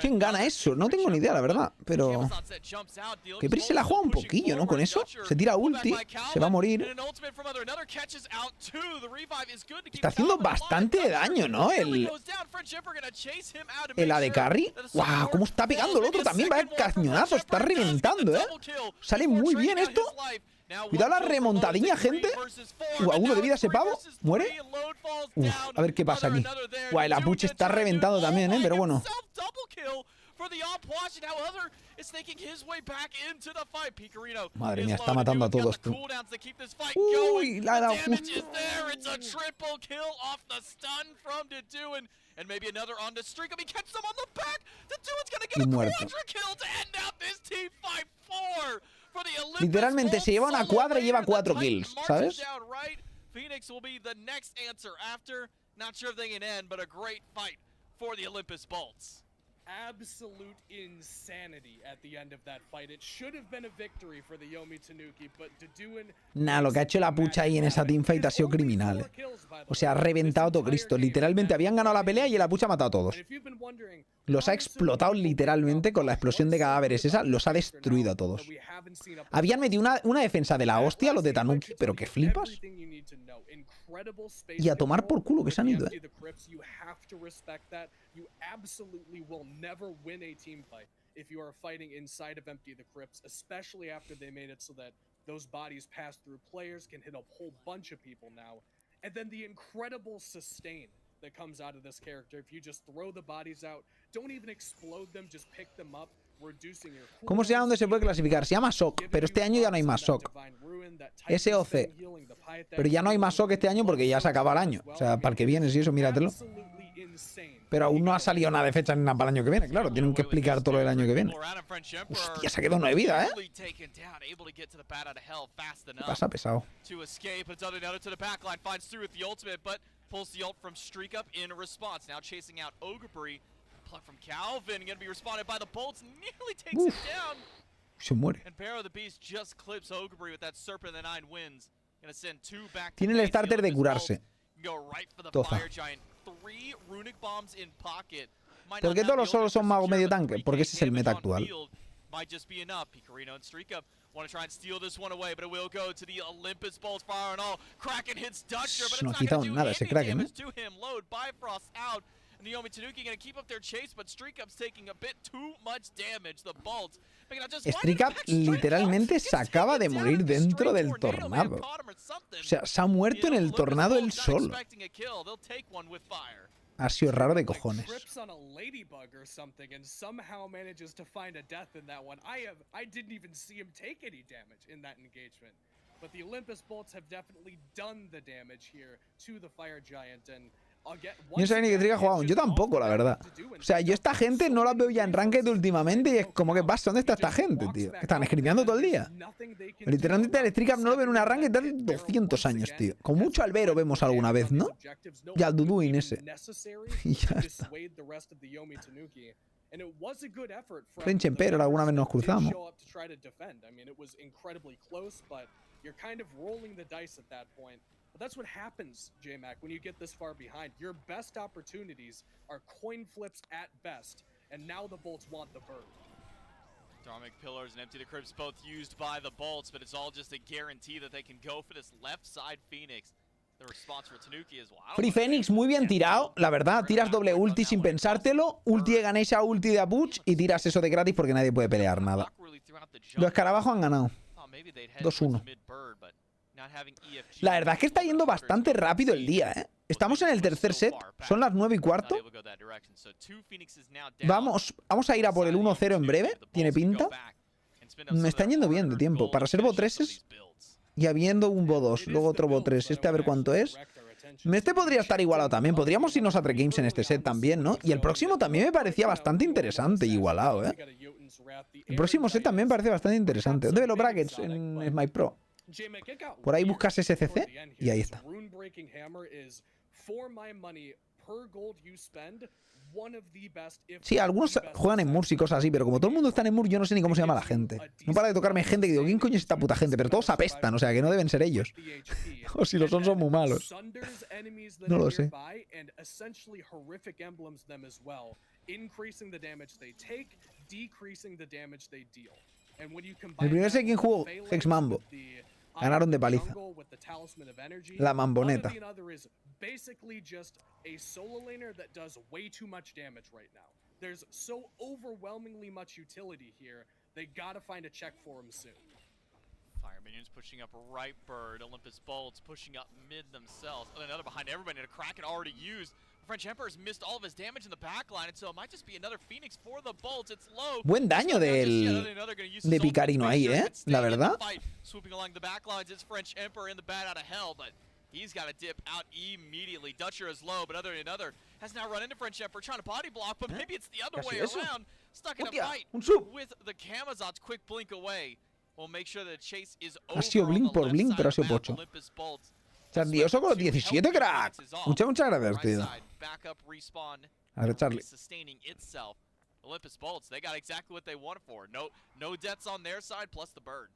¿Quién gana eso? No tengo ni idea, la verdad. Pero... que Pris se la juega un poquillo, ¿no? Con eso. Se tira ulti. Se va a morir. Está haciendo bastante daño, ¿no? El AD Carry. ¡Guau! ¿Cómo está pegando el otro? También va a cañonazo. Está reventando, ¿eh? Sale muy bien esto. Cuidado la remontadilla, gente. Uno de vida ese pavo. ¿Muere? Uf, a ver qué pasa aquí. Guay, el Apuche está reventado también, ¿eh? Pero bueno. Madre mía, está matando a todos, tú. Uy, la ha dado justo. Y muerto. Literalmente se lleva una cuadra y lleva 4 kills, ¿sabes? Phoenix will be the next answer after. Not sure if they can end, but a great fight for the Olympus Bolts. Absolute insanity at the end of that fight. It should have been a victory for the Yomi Tanuki, but Deduin... Nah, lo que ha hecho la pucha ahí en esa teamfight ha sido criminal, ¿eh? O sea, ha reventado todo Cristo. Literalmente habían ganado la pelea y la pucha ha matado a todos. Los ha explotado literalmente con la explosión de cadáveres esa. Los ha destruido a todos. Habían metido una defensa de la hostia, los de Tanuki, pero que flipas. Y a tomar por culo que se han ido, ¿eh? You absolutely will never win a team fight if you are fighting inside of Empty the Crypts, especially after they made it so that those bodies pass through players, can hit a whole bunch of people now. And then the incredible sustain that comes out of this character. If you just throw the bodies out, don't even explode them, just pick them up. ¿Cómo se llama dónde se puede clasificar? Se llama SOC, pero este año ya no hay más SOC. SOC. Pero ya no hay más SOC este año porque ya se acaba el año. O sea, para el que viene, si eso, míratelo. Pero aún no ha salido nada de fecha ni nada para el año que viene, claro. Tienen que explicar todo el año que viene. Hostia, se ha quedado 9 vida, ¿eh? ¿Qué pasa, pesado? Pluck from Calvin, gonna be responded by the bolts, nearly takes it down. Se muere. And Barrow the Beast just clips Ogre with that Serpent of the Nine Winds. Gonna send 2 back to Tiene el starter de curarse. Go right for the Toza. Fire Giant. 3 runic bombs in pocket. ¿Por qué todos los solos son mago medio tanque? Porque ese es el meta actual. Might just be enough. Picarino and Streaka want to try and steal this one away, but it will go to the Olympus Bolts, fire and all. Kraken hits Dutcher, but it's No ha not going quitado to do nada any ese Kraken, damage to him. Load, Bifrost out. And Naomi Tanuki going to keep up their chase, but Streakup's taking a bit too much damage. The Bolts. Streakup literalmente se acaba de morir dentro del tornado. O sea, se ha muerto en el tornado él solo. Ha sido raro de cojones. On a ladybug or something and somehow manages to find a death in that one. I didn't even see him take any damage in that engagement. But the Olympus Bolts have definitely done the damage here to the Fire Giant, and Yo no sabía ni que Triga jugaba. Yo tampoco, la verdad. O sea, yo esta gente no la veo ya en Ranked últimamente y es como que pasa, ¿dónde está esta gente, tío? Están escribiendo todo el día. Literalmente el Streakup no lo veo en una Ranked de hace 200 años, tío. Con mucho Albero vemos alguna vez, ¿no? Y al Duduin ese. Y ya está. French Emperor alguna vez nos cruzamos. But that's what happens, J-Mac, when you get this far behind. Your best opportunities are coin flips at best, and now the Bolts want the bird. Atomic Pillars and Empty the Crypts both used by the Bolts, but it's all just a guarantee that they can go for this left side Phoenix. The response for Tanuki is wow. Free Phoenix muy bien tirado, la verdad. Tiras doble ulti sin pensártelo, ulti de Ganesha, ulti de Apuch y tiras eso de gratis porque nadie puede pelear nada. Los escarabajos han ganado. 2-1. La verdad es que está yendo bastante rápido el día, ¿eh? Estamos en el tercer set, son las 9:15. Vamos a ir a por el 1-0 en breve, tiene pinta. Me están yendo bien de tiempo. Para ser bo-3s y habiendo un bo-2, luego otro bo-3. Este a ver cuánto es. Este podría estar igualado también. Podríamos irnos a 3 games en este set también, ¿no? Y el próximo también me parecía bastante interesante, igualado, ¿eh? El próximo set también parece bastante interesante. ¿Dónde ve los brackets? En Smite Pro. Por ahí buscas SCC y ahí está. Sí, algunos juegan en Murs y cosas así, pero como todo el mundo está en Murs, yo no sé ni cómo se llama la gente. No para de tocarme gente que digo, ¿quién coño es esta puta gente? Pero todos apestan, o sea que no deben ser ellos. O si lo son muy malos. No lo sé. El primer set quien jugó Hex Mambo. Ganaron de paliza. La mamboneta. Basically just a solo laner that does way too much damage right now. There's so overwhelmingly much utility here. They gotta find a check for him soon. Fire minions pushing up right bird. Olympus Bolts pushing up mid themselves. And another behind everybody. And a Kraken already used. French Emperor's missed all of his damage in the backline, and so it might just be another Phoenix for the Bolts. It's low. Buen daño de Picarino ahí, la verdad. Swooping along the backlines, it's French Emperor in the bat out of hell, but he's got to dip out immediately. Dutcher is low, but another has now run into French Emperor trying to body block, but maybe it's the other way around. Stuck in a fight with the Camazot's quick blink away. We'll make sure that chase is over. Ha sido blink por blink, pero ha sido pocho. Chardioso con los 17, crack. Muchas gracias, tío. A ver, Charlie. Olympus Bolts, they got exactly what they wanted for. No deaths on their side, plus the bird.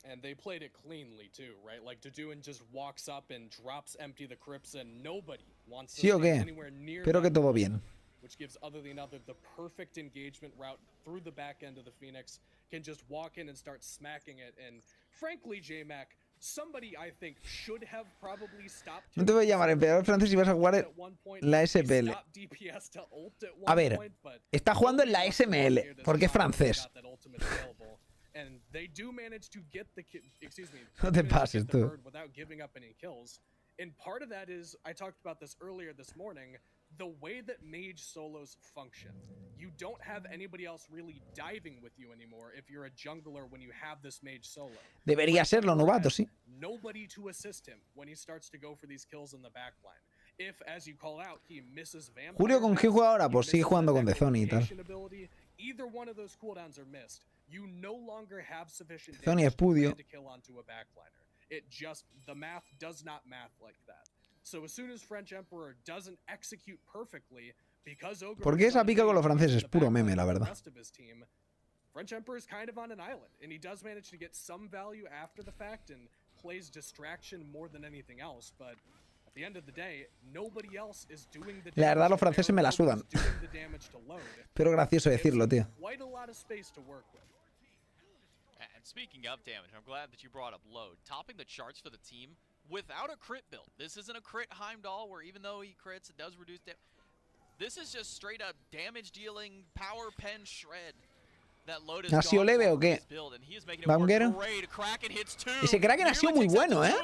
And they played it cleanly too, right? Like Duduin just walks up and drops empty the crypts, and nobody wants to stay anywhere near. Espero que todo bien. Which gives other than other the perfect engagement route through the back end of the Phoenix. Can just walk in and start smacking it. And frankly, J-Mac, somebody I think should have probably stopped. No te voy a llamar emperador francés si vas a jugar la SPL. A ver, está jugando en la SML porque es francés. No te pases tú. And part of that is, I talked about this earlier this morning, the way that mage solos function. You don't have anybody else really diving with you anymore if you're a jungler when you have this mage solo. Debería serlo, novato, sí. Nobody to assist him when he starts to go for these kills in the backline. If, as you call out, he misses vampire, Julio, ¿con qué juega ahora? Pues sigue jugando con Dezoni y tal. Either one of those cooldowns are missed. You no longer have sufficient Dezoni es pudio. to kill onto a backliner. It just, the math does not math like that. So as soon as French Emperor doesn't execute perfectly, ¿Por qué esa pica con los franceses? Puro meme, la verdad. French Emperor is kind of on an island, and he does manage to get some value after the fact and plays distraction more than anything else, but at the end of the day, nobody else is doing the damage. La verdad, los franceses me la sudan. Pero gracioso decirlo, tío. Quite a lot of space to work with. And speaking of damage, I'm glad that you brought up load. Topping the charts for the team without a crit build. This isn't a crit Heimdall where even though he crits, it does reduce damage. This is just straight up damage dealing power pen shred. ¿Ha sido leve o qué? ¿Banger? Ese Kraken ha sido muy bueno, ¿eh?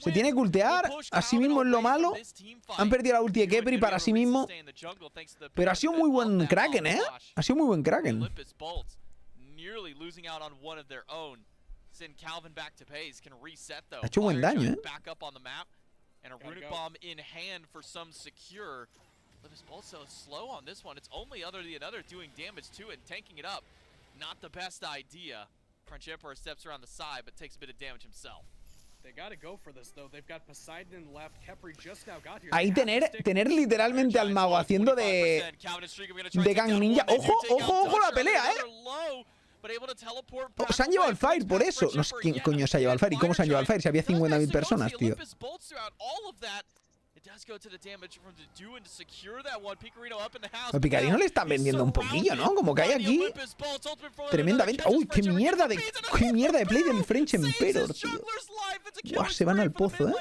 Se tiene que ultear. Así mismo es lo malo. Han perdido la ulti de Kepri para sí mismo. Pero ha sido muy buen Kraken, ¿eh? Ha sido muy buen Kraken. Ha hecho buen daño, ¿eh? Olympus Bolt so slow on this one. It's only other the other doing damage to it and tanking it up. Not the best idea. French Emperor steps around the side but takes a bit of damage himself. They gotta go for this though. They've got Poseidon left. Kepri just now got here. Ahí tener literalmente al mago haciendo de Gang Ninja. Ojo, ojo, ojo la pelea, Oh, se han llevado el Fire por eso. No sé quién coño se ha llevado el Fire y cómo se han llevado el Fire si había 50.000 personas, tío. Al Picarino le están vendiendo un poquillo, ¿no? Como que hay aquí tremenda venta. Uy, qué mierda de play del French Emperor, tío. Buah, se van al pozo,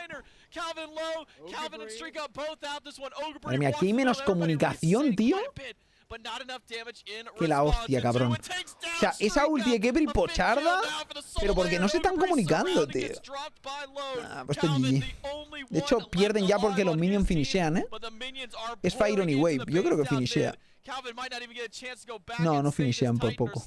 Madre mía, aquí hay menos comunicación, tío. Que la hostia, cabrón. O sea, esa ulti de Kepri pocharda, pero porque no se están comunicando, tío. Ah, pues esto es GG. De hecho, pierden ya porque los minions finishean, ¿eh? Es Fire on y Wave. Yo creo que finishea. No, no finishean por poco.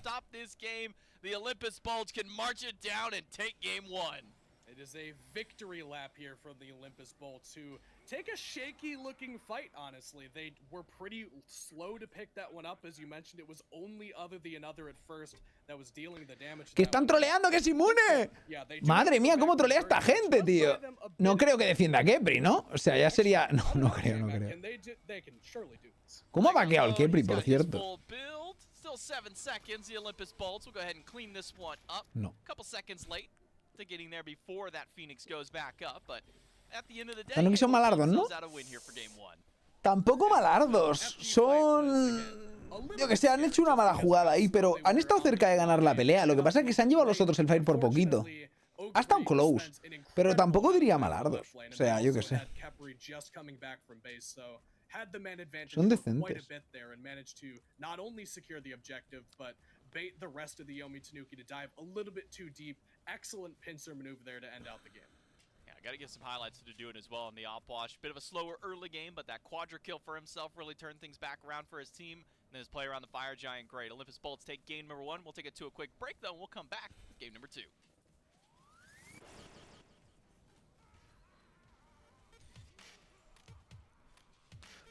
It is a victory lap here from the Olympus Bolts, who take a shaky-looking fight, honestly. They were pretty slow to pick that one up. As you mentioned, it was only Other the Another at first that was dealing the damage. ¡Que están troleando, que es inmune! Madre mía, cómo trolea esta gente, tío. No creo que defienda a Kepri, ¿no? O sea, ya sería... No creo. ¿Cómo ha vaqueado el Kepri, por cierto? No. No son malardos, ¿no? Tampoco malardos. Son... Yo que sé, han hecho una mala jugada ahí, pero han estado cerca de ganar la pelea. Lo que pasa es que se han llevado los otros el Fire por poquito. Ha estado close, pero tampoco diría malardos. O sea, yo que sé. Son decentes. Bait the rest of the Yomi Tanuki to dive a little bit too deep. Excellent pincer maneuver there to end out the game. Yeah, I gotta give some highlights to do it as well in the Opwash. Bit of a slower early game, but that quadra kill for himself really turned things back around for his team. And then his play around the Fire Giant, great. Olympus Bolts take game number 1. We'll take it to a quick break though, and we'll come back with game number 2.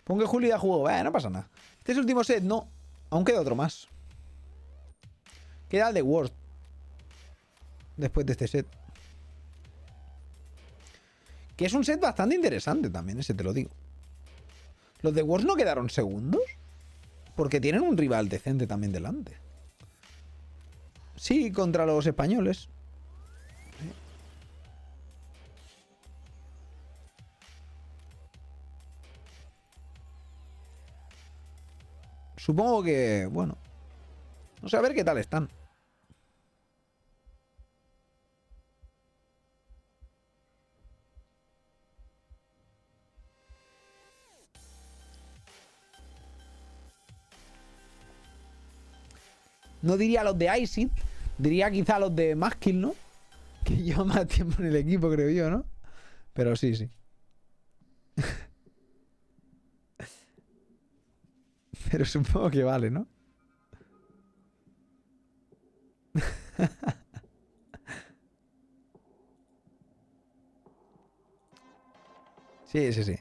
Pon que Julio ya jugó, no pasa nada. Este es el último set, no. Aún queda otro más. Queda el de World. Después de este set. Que es un set bastante interesante también, ese te lo digo. ¿Los de World no quedaron segundos? Porque tienen un rival decente también delante. Sí, contra los españoles. Supongo que, bueno. No sé, a ver qué tal están. No diría los de Icing, diría quizá los de Maskill, ¿no? Que lleva más tiempo en el equipo, creo yo, ¿no? Pero sí, sí. Pero supongo que vale, ¿no? Sí, sí, sí.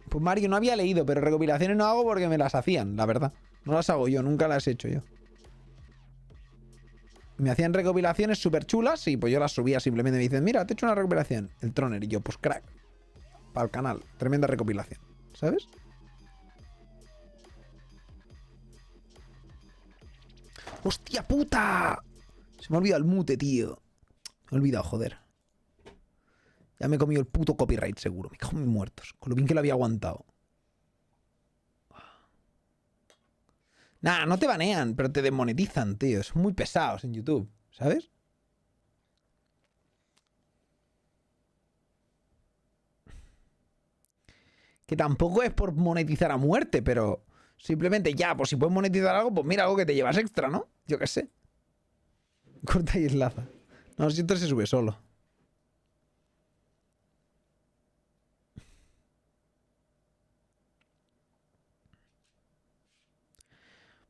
Pues Mario, no había leído, pero recopilaciones no hago porque me las hacían, la verdad. No las hago yo, nunca las he hecho yo. Me hacían recopilaciones súper chulas y pues yo las subía simplemente. Me dicen, mira, te he hecho una recopilación. El Troner y yo, pues crack. Para el canal. Tremenda recopilación. ¿Sabes? ¡Hostia puta! Se me ha olvidado el mute, tío. Me he olvidado, joder. Ya me he comido el puto copyright seguro. Me cago en mis muertos. Con lo bien que lo había aguantado. Nah, no te banean, pero te desmonetizan, tío. Son muy pesados en YouTube, ¿sabes? Que tampoco es por monetizar a muerte, pero simplemente ya, pues si puedes monetizar algo, pues mira algo que te llevas extra, ¿no? Yo qué sé. Corta y enlaza. No, si esto se sube solo.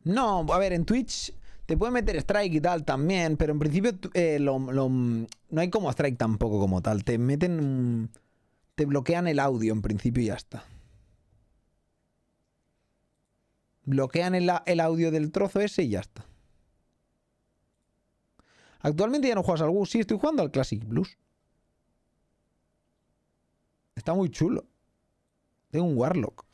No, a ver, en Twitch te puede meter strike y tal también, pero en principio no hay como strike tampoco como tal. Te meten... Te bloquean el audio en principio y ya está. Bloquean el audio del trozo ese y ya está. Actualmente ya no juegas al WoW. Sí, estoy jugando al Classic Blues. Está muy chulo. Tengo un Warlock.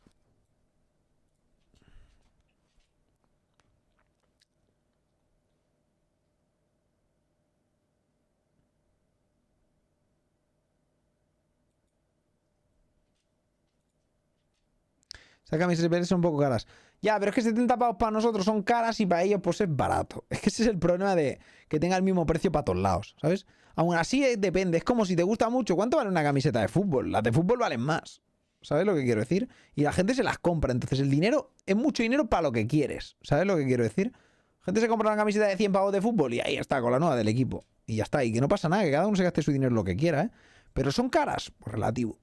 Esas camisetas son un poco caras. Ya, pero es que 70 pavos para nosotros son caras y para ellos pues es barato. Es que ese es el problema de que tenga el mismo precio para todos lados, ¿sabes? Aún así depende. Es como si te gusta mucho. ¿Cuánto vale una camiseta de fútbol? Las de fútbol valen más. ¿Sabes lo que quiero decir? Y la gente se las compra. Entonces el dinero es mucho dinero para lo que quieres. ¿Sabes lo que quiero decir? La gente se compra una camiseta de 100 pavos de fútbol y ahí está, con la nueva del equipo. Y ya está. Y que no pasa nada, que cada uno se gaste su dinero lo que quiera, ¿eh? Pero son caras, pues relativo.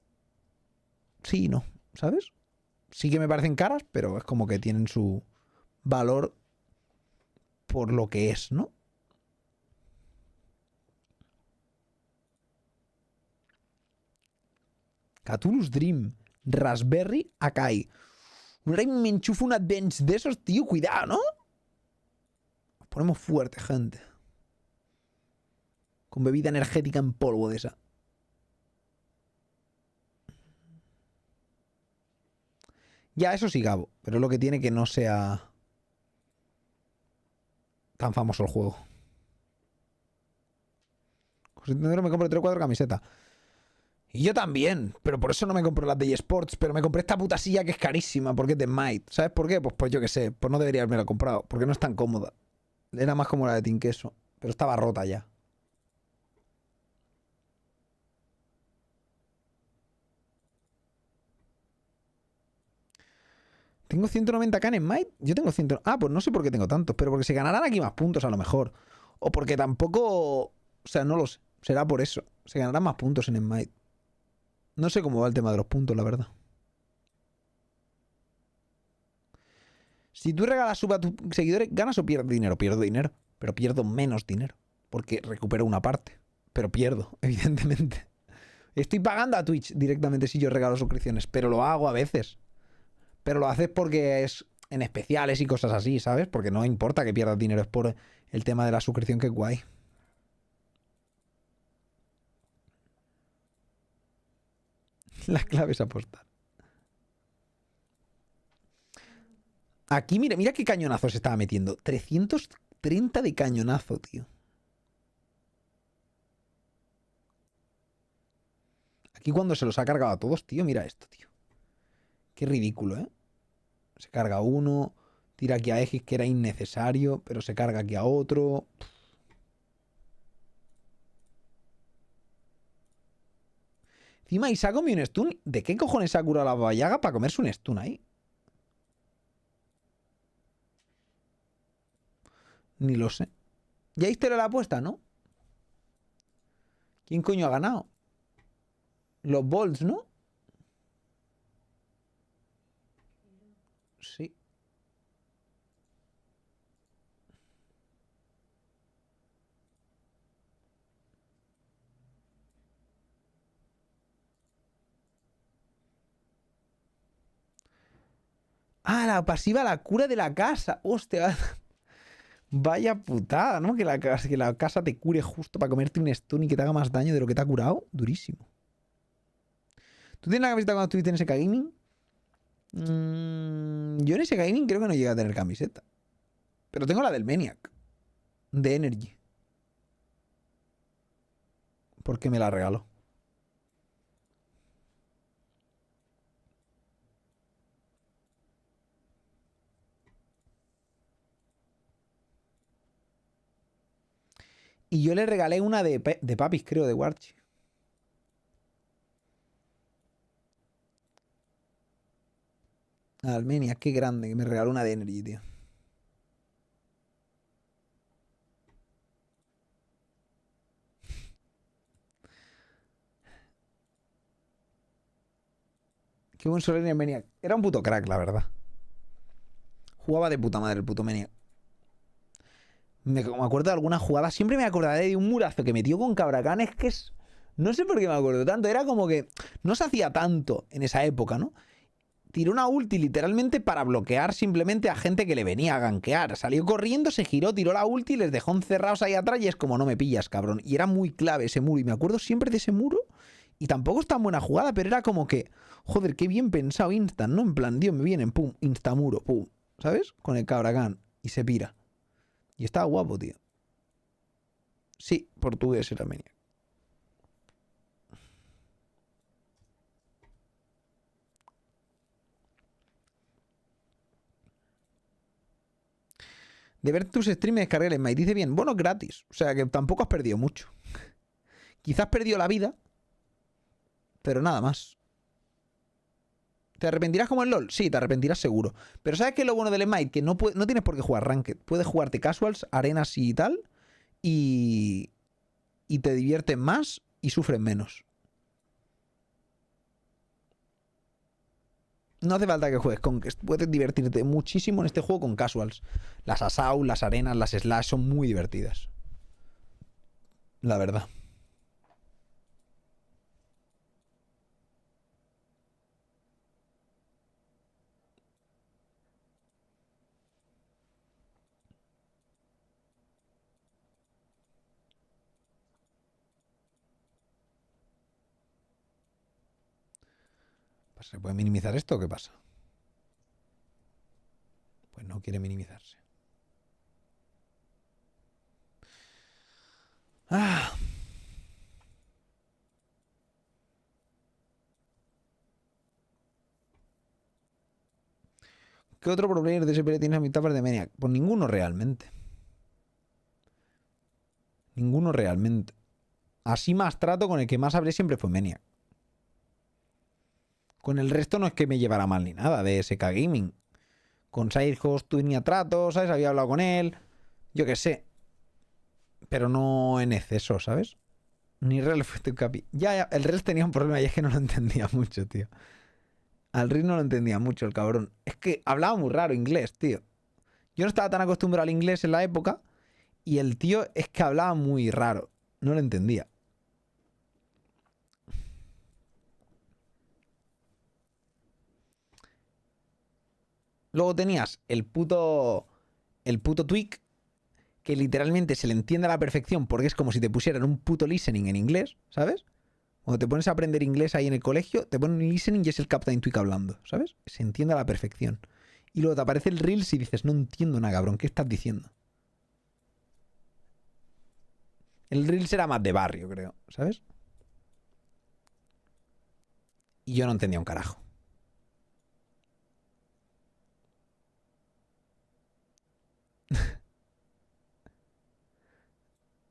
Sí y no, ¿sabes? Sí que me parecen caras, pero es como que tienen su valor por lo que es, ¿no? Cthulhu's Dream, Raspberry Akai. Ahora me enchufo un Advance de esos, tío, cuidado, ¿no? Nos ponemos fuerte, gente. Con bebida energética en polvo de esa. Ya, eso sí, Gabo. Pero es lo que tiene que no sea tan famoso el juego. Con 70 € me compro 3 o 4 camisetas. Y yo también, pero por eso no me compro las de eSports, pero me compré esta puta silla que es carísima, porque es de Smite. ¿Sabes por qué? Pues yo qué sé, pues no debería haberme la comprado, porque no es tan cómoda. Era más como la de Team Queso, pero estaba rota ya. ¿Tengo 190k en Smite? Yo tengo 100... Ah, pues no sé por qué tengo tantos, pero porque se ganarán aquí más puntos a lo mejor. O porque tampoco... O sea, no lo sé. Será por eso. Se ganarán más puntos en Smite. No sé cómo va el tema de los puntos, la verdad. Si tú regalas sub a tus seguidores, ¿ganas o pierdes dinero? Pierdo dinero, pero pierdo menos dinero. Porque recupero una parte. Pero pierdo, evidentemente. Estoy pagando a Twitch directamente si yo regalo suscripciones, pero lo hago a veces. Pero lo haces porque es en especiales y cosas así, ¿sabes? Porque no importa que pierdas dinero, es por el tema de la suscripción, que es guay. La clave es apostar. Aquí, mira qué cañonazo se estaba metiendo. 330 de cañonazo, tío. Aquí cuando se los ha cargado a todos, tío, mira esto, tío. Qué ridículo, ¿eh? Se carga uno, tira aquí a X, que era innecesario, pero se carga aquí a otro. Encima y se ha comido un stun. ¿De qué cojones se ha curado la Bayaga para comerse un stun ahí? Ni lo sé. Ya hiciste la apuesta, ¿no? ¿Quién coño ha ganado? Los Bolts, ¿no? Sí. Ah, la pasiva, la cura de la casa. Hostia. Vaya putada, ¿no? Que la casa te cure justo para comerte un stun y que te haga más daño de lo que te ha curado. Durísimo. ¿Tú tienes la camiseta cuando estuviste en SK Gaming? Yo en SK Gaming creo que no llegué a tener camiseta. Pero tengo la del Maniac. De Energy. Porque me la regaló. Y yo le regalé una de Papis, creo, de Warchi. Almenia, qué grande, que me regaló una de Energy, tío. Qué buen Soler en Maniac. Era un puto crack, la verdad. Jugaba de puta madre el puto Maniac. Me acuerdo de alguna jugada. Siempre me acordaré de un murazo que metió con Cabracán. Es que es... No sé por qué me acuerdo tanto. Era como que no se hacía tanto en esa época, ¿no? Tiró una ulti literalmente para bloquear simplemente a gente que le venía a gankear. Salió corriendo, se giró, tiró la ulti y les dejó encerrados ahí atrás y es como no me pillas, cabrón. Y era muy clave ese muro. Y me acuerdo siempre de ese muro. Y tampoco es tan buena jugada, pero era como que... Joder, qué bien pensado instant, ¿no? En plan, Dios, me vienen, pum, instamuro, pum. ¿Sabes? Con el Cabracán. Y se pira. Y estaba guapo, tío. Sí, portugués era Maniac. De ver tus streams y descargar el Smite. Dice bien, bueno, gratis. O sea que tampoco has perdido mucho. Quizás perdió la vida, pero nada más. ¿Te arrepentirás como el LoL? Sí, te arrepentirás seguro. Pero ¿sabes qué es lo bueno del Smite? Que no tienes por qué jugar Ranked. Puedes jugarte casuals, arenas y tal. Y te divierten más y sufren menos. No hace falta que juegues Conquest. Puedes divertirte muchísimo en este juego con casuals. Las Assault, las arenas, las Slash son muy divertidas. La verdad. ¿Se puede minimizar esto o qué pasa? Pues no quiere minimizarse. Ah. ¿Qué otro problema de SPL tienes a mitad de Maniac? Pues ninguno realmente. Ninguno realmente. Así más trato con el que más hablé siempre fue Maniac. Con el resto no es que me llevara mal ni nada de SK Gaming. Con Sidehost tenía trato, ¿sabes? Había hablado con él. Yo qué sé. Pero no en exceso, ¿sabes? Ni Rel fue tu capi. Ya, el Rel tenía un problema y es que no lo entendía mucho, tío. Al Rel no lo entendía mucho, el cabrón. Es que hablaba muy raro inglés, tío. Yo no estaba tan acostumbrado al inglés en la época. Y el tío es que hablaba muy raro. No lo entendía. Luego tenías el puto tweak, que literalmente se le entiende a la perfección porque es como si te pusieran un puto listening en inglés, ¿sabes? Cuando te pones a aprender inglés ahí en el colegio, te ponen un listening y es el Captain Tweak hablando, ¿sabes? Se entiende a la perfección. Y luego te aparece el Reels y dices, no entiendo nada, cabrón, ¿qué estás diciendo? El Reels era más de barrio, creo, ¿sabes? Y yo no entendía un carajo.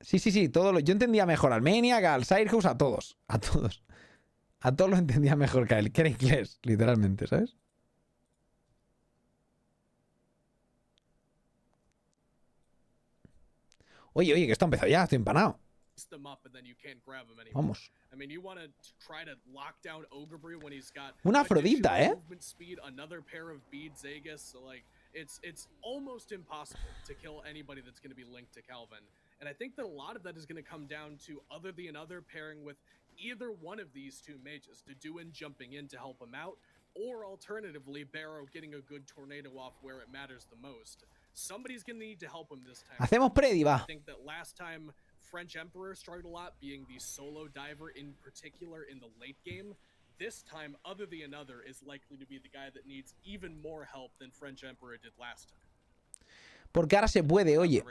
Sí, todo yo entendía mejor al Maniac, al Sidehouse, a todos. A todos. A todos los entendía mejor que a él, que era inglés, literalmente, ¿sabes? Oye, que esto ha empezado ya, estoy empanado. Vamos. Una Afrodita, ¿eh? It's almost impossible to kill anybody that's going to be linked to Calvin. And I think that a lot of that is going to come down to other than other pairing with either one of these two mages, Deduin jumping in to help him out, or alternatively, Barrow getting a good tornado off where it matters the most. Somebody's going to need to help him this time. Hacemos predi, I va. think that last time French Emperor struggled a lot, being the solo diver in particular in the late game. This time, other than another, is likely to be the guy that needs even more help than French Emperor did last time. Porque ahora se puede, oye.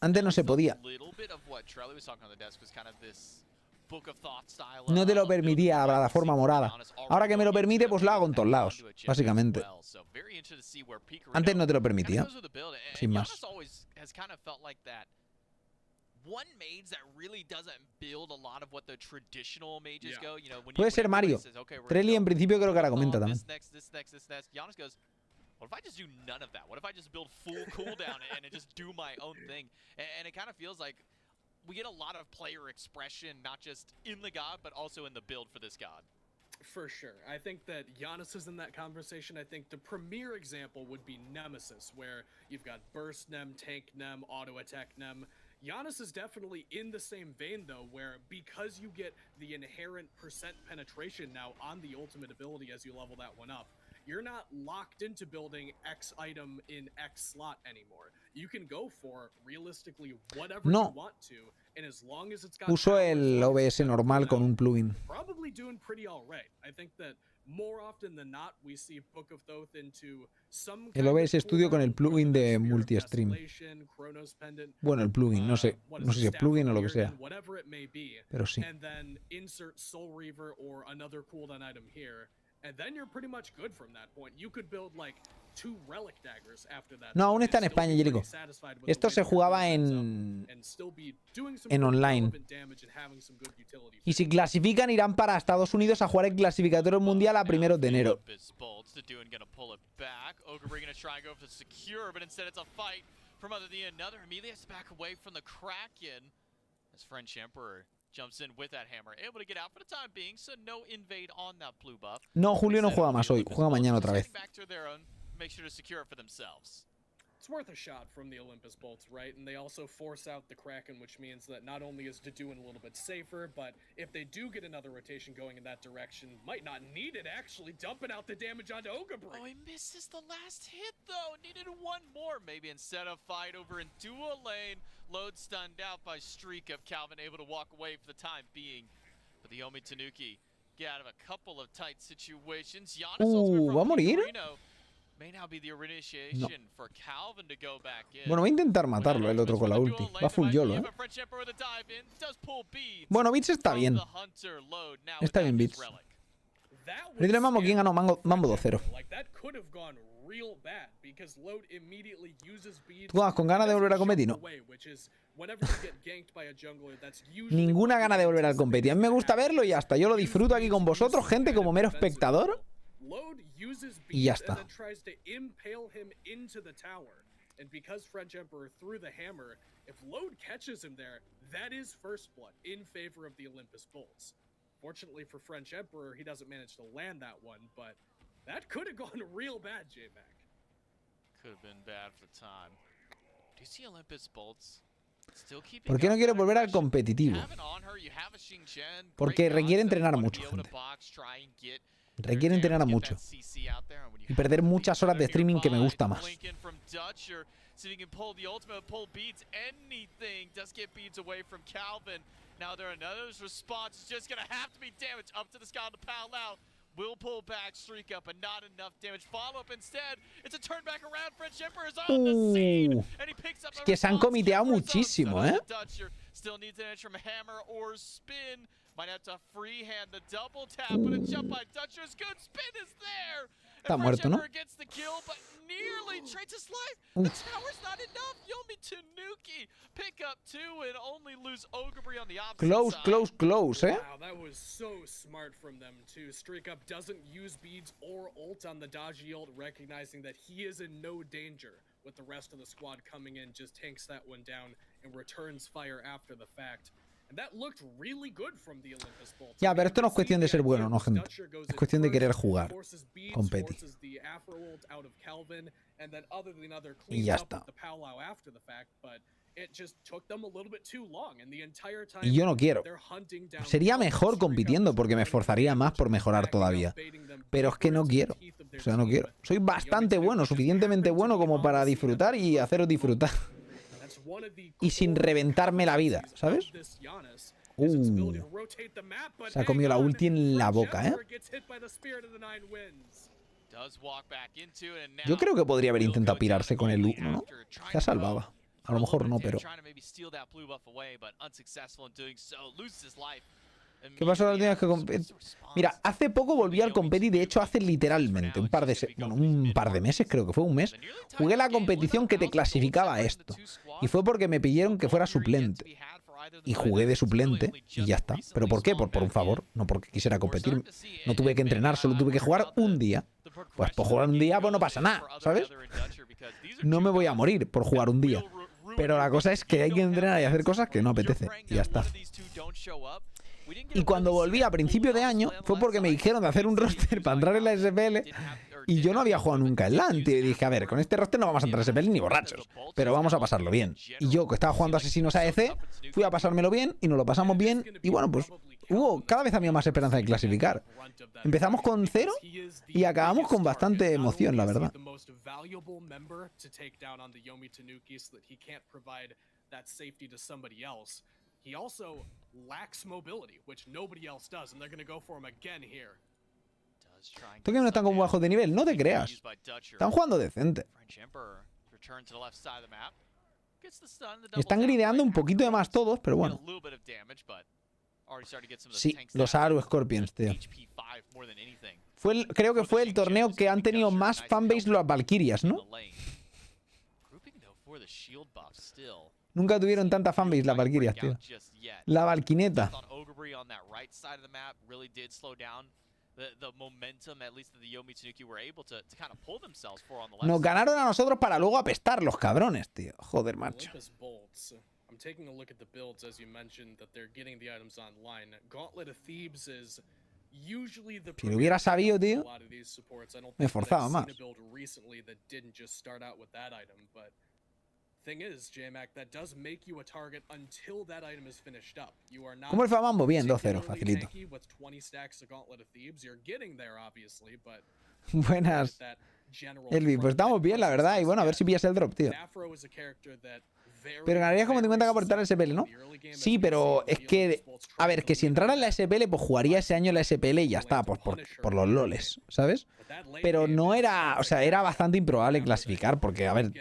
Antes no se podía. No te lo permitía la plataforma morada. Ahora que me lo permite, pues lo hago en todos lados, básicamente. Antes no te lo permitía. Sin más. Puede ser Mario. Trelly en principio creo que ahora comenta también. What if I just do none of that? What if I just build full cooldown and just do my own thing? And it kind of feels like we get a lot of player expression, not just in the god, but also in the build for this god. For sure. I think that Giannis is in that conversation. I think the premier example would be Nemesis, where you've got Burst Nem, Tank Nem, Auto Attack Nem. Giannis is definitely in the same vein, though, where because you get the inherent percent penetration now on the ultimate ability as you level that one up, you're not locked into building X item in X slot anymore. You can go for, realistically, whatever you want to, and as long as it's got... Uso el OBS normal con un plugin. Probably doing pretty all right. I think that more often than not, we see Book of Thoth into some El OBS Studio con el plugin de multi-stream. Bueno, el plugin, no sé si es plugin o lo que sea. Pero sí. And then insert Soul Reaver or another cooldown item here. And then you're pretty much good from that point. You could build like 2 relic daggers after that. No, aún está en España, Jericho. Esto se jugaba en online. Y si clasifican, irán para Estados Unidos a jugar el clasificatorio mundial a 1 de enero. No, Julio no juega más hoy, juega mañana otra vez. It's worth a shot from the Olympus Bolts, right? And they also force out the Kraken, which means that not only is Deduin a little bit safer, but if they do get another rotation going in that direction, might not need it actually, dumping out the damage onto Ogabri. Oh, he misses the last hit though. Needed one more. Maybe instead of fight over in dual lane, load stunned out by streak of Calvin, able to walk away for the time being. But the Omi Tanuki get out of a couple of tight situations. ¿Va a morir? No. Bueno, voy a intentar matarlo el otro con la ulti. Va full YOLO, ¿eh? Bueno, Beats está bien. Está bien, Beats. Riddle Mambo, ¿quién ganó? Mambo 2-0. ¿Tú vas con ganas de volver a competir? No. Ninguna gana de volver al competir. A mí me gusta verlo y ya está. Yo lo disfruto aquí con vosotros, gente, como mero espectador. Y ya está. And because French Emperor threw the hammer, if Load catches him there, that is first blood in favor of the Olympus Bolts. Fortunately for French Emperor, he doesn't manage to land that one, but that could have gone real bad, J-Mac. Could have been bad for time. Do you see Olympus Bolts? ¿Por qué no quiero volver al competitivo? Porque requiere entrenar mucho, gente. Requiere entrenar mucho. Y perder muchas horas de streaming que me gusta más. Es que se han comiteado muchísimo, ¿eh? Está muerto, ¿no? Close, close, close, ¿eh? Wow, that was so smart from them too. Streak Up doesn't use beads or ult on the dodgy ult, recognizing that he is in no danger with the rest of the squad coming in, just tanks that one down and returns fire after the fact. Ya, pero esto no es cuestión de ser bueno, no, gente. Es cuestión de querer jugar. Competi. Y ya está. Y yo no quiero. Sería mejor compitiendo porque me esforzaría más por mejorar todavía. Pero es que no quiero. O sea, no quiero. Soy bastante bueno, suficientemente bueno como para disfrutar y haceros disfrutar. Y sin reventarme la vida, ¿sabes? Se ha comido la ulti en la boca, ¿eh? Yo creo que podría haber intentado pirarse con el 1, ¿no? Se ha salvado. A lo mejor no, pero... ¿Qué pasó la última vez que competí? Mira, hace poco volví al competi, de hecho hace literalmente un par de meses, creo que fue un mes, jugué la competición que te clasificaba a esto. Y fue porque me pidieron que fuera suplente. Y jugué de suplente y ya está. ¿Pero por qué? Por un favor, no porque quisiera competir. No tuve que entrenar, solo tuve que jugar un día. Pues por jugar un día, pues no pasa nada, ¿sabes? No me voy a morir por jugar un día. Pero la cosa es que hay que entrenar y hacer cosas que no apetece. Y ya está. Y cuando volví a principio de año fue porque me dijeron de hacer un roster para entrar en la SPL y yo no había jugado nunca en LAN. Y dije, a ver, con este roster no vamos a entrar en SPL ni borrachos, pero vamos a pasarlo bien. Y yo, que estaba jugando Asesinos AEC, fui a pasármelo bien y nos lo pasamos bien. Y bueno, pues cada vez había más esperanza de clasificar. Empezamos con 0 y acabamos con bastante emoción, la verdad. He also lacks mobility, which nobody else does, and they're going to go for him again here. Tú que no están como bajos de nivel, no te creas. Están jugando decente. Están grideando un poquito de más todos, pero bueno. Sí, los Aru Scorpions, tío. Creo que fue el torneo que han tenido más fanbase los Valkyrias, ¿no? Nunca tuvieron tanta fanbase las Valkyrias, tío. La Valquineta. Nos ganaron a nosotros para luego apestar los cabrones, tío. Joder, macho. Si lo hubiera sabido, tío, me esforzaba más. ¿Cómo el Famambo? Bien, 2-0, facilito. Buenas, Elvi. Pues estamos bien, la verdad. Y bueno, a ver si pillas el drop, tío. Pero ganarías como 50k por entrar en la SPL, ¿no? Sí, pero es que... A ver, que si entrara en la SPL, pues jugaría ese año en la SPL y ya está, pues por los loles, ¿sabes? Pero no era... O sea, era bastante improbable clasificar, porque, a ver...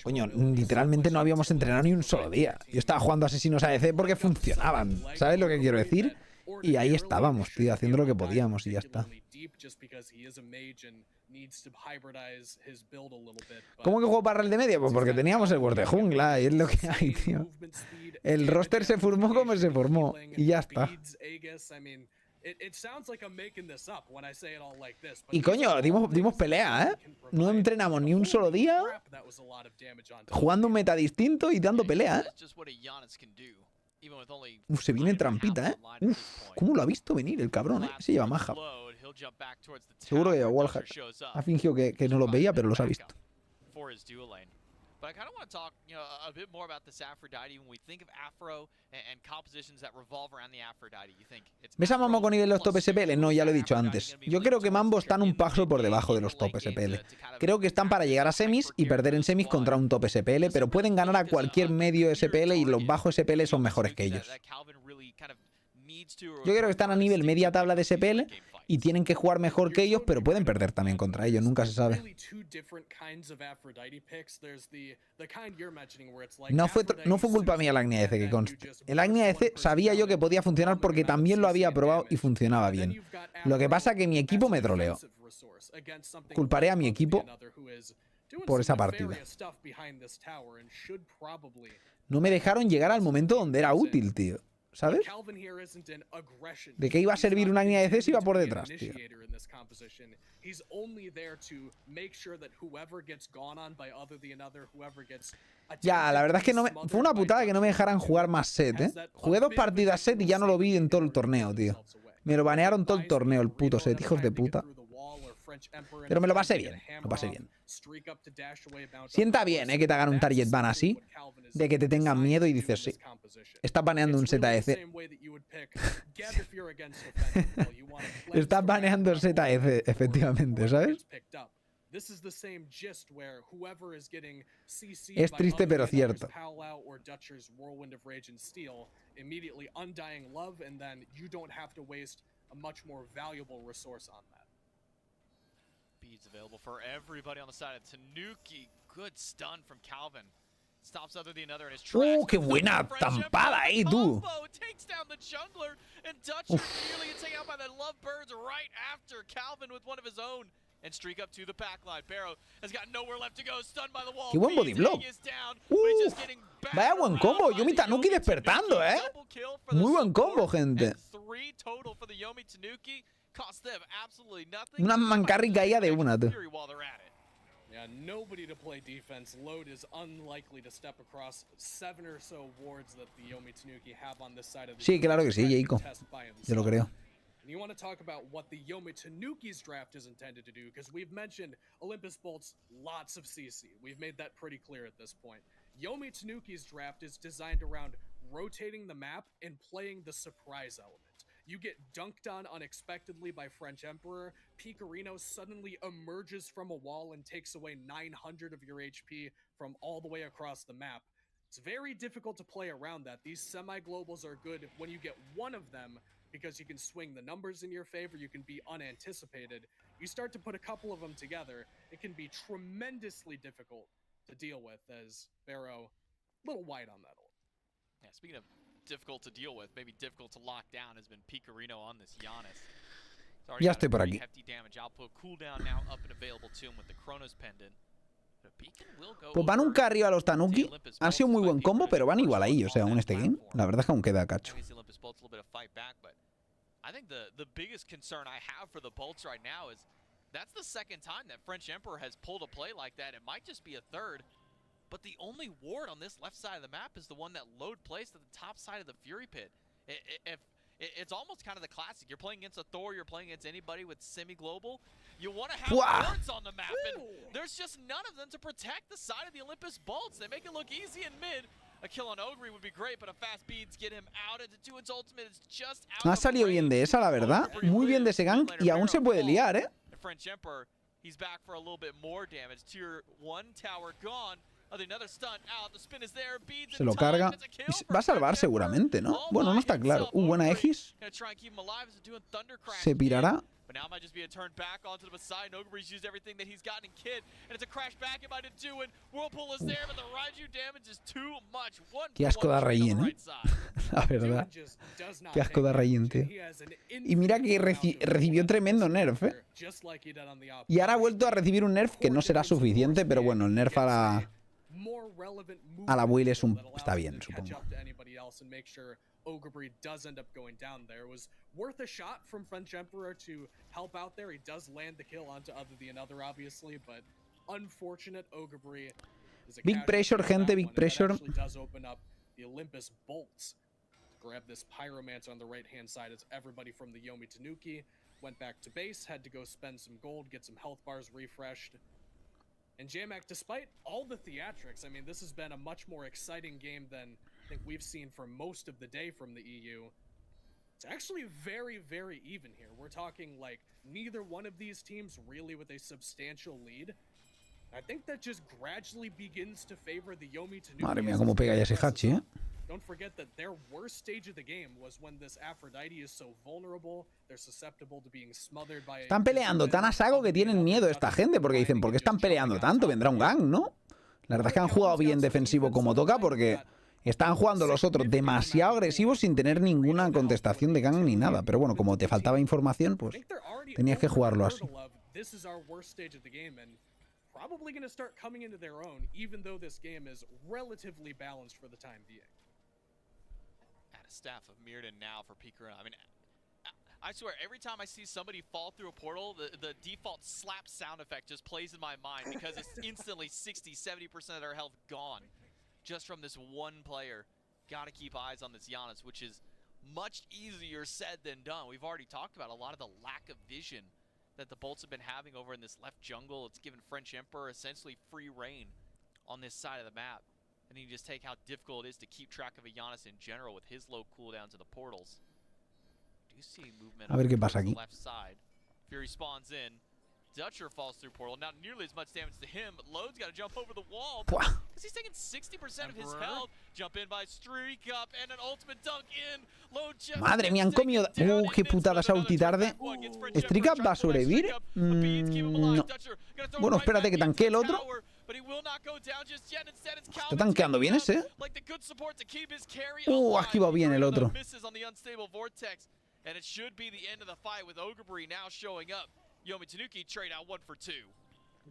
Coño, literalmente no habíamos entrenado ni un solo día. Yo estaba jugando Asesinos AEC porque funcionaban, ¿sabes lo que quiero decir? Y ahí estábamos, tío, haciendo lo que podíamos y ya está. ¿Cómo que juego para el de media? Pues porque teníamos el World de Jungla y es lo que hay, tío. El roster se formó como se formó y ya está. Y coño, dimos pelea, ¿eh? No entrenamos ni un solo día, jugando un meta distinto y dando pelea, ¿eh? Uf, se viene trampita, ¿eh? Uf, ¿cómo lo ha visto venir el cabrón, eh? Se lleva maja. Seguro que lleva wallhack. Ha fingido que no los veía, pero los ha visto. But I kind of want to talk, a bit more about this Aphrodite when we think of Afro and compositions that revolve around the Aphrodite. You think it's ¿Ves a Mambo con nivel de los top SPL? No, ya lo he dicho antes. Yo creo que Mambo están un paso por debajo de los top SPL. Creo que están para llegar a semis y perder en semis contra un top SPL, pero pueden ganar a cualquier medio SPL y los bajos SPL son mejores que ellos. Yo creo que están a nivel media tabla de SPL y tienen que jugar mejor que ellos, pero pueden perder también contra ellos, nunca se sabe. No fue culpa mía el Agni AEC, que conste. El Agni AEC sabía yo que podía funcionar porque también lo había probado y funcionaba bien. Lo que pasa es que mi equipo me troleó. Culparé a mi equipo por esa partida. No me dejaron llegar al momento donde era útil, tío. ¿Sabes? ¿De qué iba a servir una línea de C si iba por detrás, tío? Ya, la verdad es que no fue una putada que no me dejaran jugar más set, ¿eh? Jugué 2 partidas set y ya no lo vi en todo el torneo, tío. Me lo banearon todo el torneo, el puto set, hijos de puta. Pero me lo pasé bien, Sienta bien, que te hagan un target ban así, de que te tengan miedo y dices, sí, estás baneando un set AEC. Está baneando ZF, efectivamente, ¿sabes? Es triste pero cierto. Beads available for everybody on the side of Tanuki. Good stun from Calvin. Stops other than another in his tracks. ¡Qué buena tampada ahí, tú! Takes down the jungler, and Dutcher nearly gets taken out by the Lovebirds right after Calvin with one of his own. And streak up to the backline. Barrow has got nowhere left to go. Stunned by the wall. ¡Qué buen body block! Vaya buen combo. Yomi Tanuki despertando, ¿eh? Muy buen combo, gente. Una mancarri caía de una, tú. Yeah, nobody to play defense. Load is unlikely to step across 7 or so wards that the Yomi Tanuki have on this side of the Sí, claro que sí, Jacob. Yo lo creo. And you want to talk about what the Yomi Tanuki's draft is intended to do, because we've mentioned Olympus Bolt's lots of CC. We've made that pretty clear at this point. Yomi Tanuki's draft is designed around rotating the map and playing the surprise element. You get dunked on unexpectedly by French Emperor. Picorino suddenly emerges from a wall and takes away 900 of your HP from all the way across the map. It's very difficult to play around that. These semi-globals are good when you get one of them, because you can swing the numbers in your favor, you can be unanticipated. You start to put a couple of them together, it can be tremendously difficult to deal with, as Barrow, a little wide on that. Yeah, speaking of difficult to deal with, maybe difficult to lock down, has been Picorino on this Giannis. Ya estoy por aquí. Hefty damage output, cooldown now up and available to him with the Chronos Pendant. Pues van un K arriba los Tanuki. Han sido muy buen combo, pero van igual ahí, o sea, aún este game. La verdad es que aún queda cacho. I think the biggest concern I have for the Bolts right now is that's the second time that French Emperor has pulled a play like that. It might just be a third, but the only ward on this left side of the map is the one that Load placed at the top side of the Fury Pit. It's almost kind of the classic. You're playing against a Thor, you're playing against anybody with semi-global. You want to have wards on the map, and there's just none of them to protect the side of the Olympus Bolts. They make it look easy in mid. A kill on Ogre would be great, but a fast beads get him out into 2 its ultimate. It's just out. Ha salido bien de esa, la verdad. Muy bien de ese gank, y aún se puede liar, ¿eh? French Emperor, he's back for a little bit more damage. Tier 1 tower gone. Another stun out. The spin is there. Se lo carga. Va a salvar seguramente, ¿no? Bueno, no está claro. Buena X. Se pirará. But now it might just be a turn back onto the side. Ogre's used everything that he's gotten in Kid, and it's a crash back it might do, and Whirlpool is there, but the Raiju damage is too much. Qué asco da Rayen, ¿eh? La verdad. Qué asco da Rayen, tío. Y mira que recibió tremendo nerf, ¿eh? Y ahora ha vuelto a recibir un nerf que no será suficiente, pero bueno, el nerf a la Will está bien, supongo. Ogre does end up going down there. It was worth a shot from French Emperor to help out there. He does land the kill onto other the another, obviously, but unfortunate. Ogre is a big pressure, gente, big pressure. Actually does open up the Olympus Bolts. Grab this Pyromancer on the right-hand side as everybody from the Yomi Tanuki went back to base, had to go spend some gold, get some health bars refreshed. And Jamak, despite all the theatrics, I mean, this has been a much more exciting game than I think we've seen for most of the day from the EU. It's actually very, very even here. We're talking like neither one of these teams really with a substantial lead. I think that just gradually begins to favor the Yomi Tanuki. Madre mía, cómo pega ya ese Hachi, ¿eh? Don't forget that their worst stage of the game was when this Aphrodite is so vulnerable, they're susceptible to being smothered by. Están peleando tan a saco que tienen miedo esta gente, porque dicen, ¿por qué están peleando tanto? Vendrá un gang, ¿no? La verdad es que han jugado bien defensivo como toca, porque estaban jugando los otros demasiado agresivos sin tener ninguna contestación de gang ni nada. Pero bueno, como te faltaba información, pues tenías que jugarlo así. Probably going to start coming into their own, even though this game is relatively balanced for the time being. At a staff of Mirrodin now for Picorino. I mean, I swear, every time I see somebody fall through a portal, the default slap sound effect just plays in my mind because it's instantly 60-70% of their health gone just from this one player. Gotta keep eyes on this Giannis, which is much easier said than done. We've already talked about a lot of the lack of vision that the Bolts have been having over in this left jungle. It's given French Emperor essentially free reign on this side of the map. And you just take how difficult it is to keep track of a Giannis in general with his low cooldowns of the portals. A ver qué pasa aquí. Fury spawns in. Dutcher falls through portal. Not nearly as much damage to him, but Lode's got to jump over the wall. Because he's taking 60% of his health. Jump in by Streak Up and an ultimate dunk in. Lode just Madre mía, han comido... qué putada esa ulti tarde. ¿Streak Up va a sobrevivir? No. Bueno, espérate que tanquee el otro. Está tanqueando bien ese. Ha esquivado bien el otro. And it should be the end of the fight with Ogrebury now showing up. Yomi Tanuki trade out 1 for 2.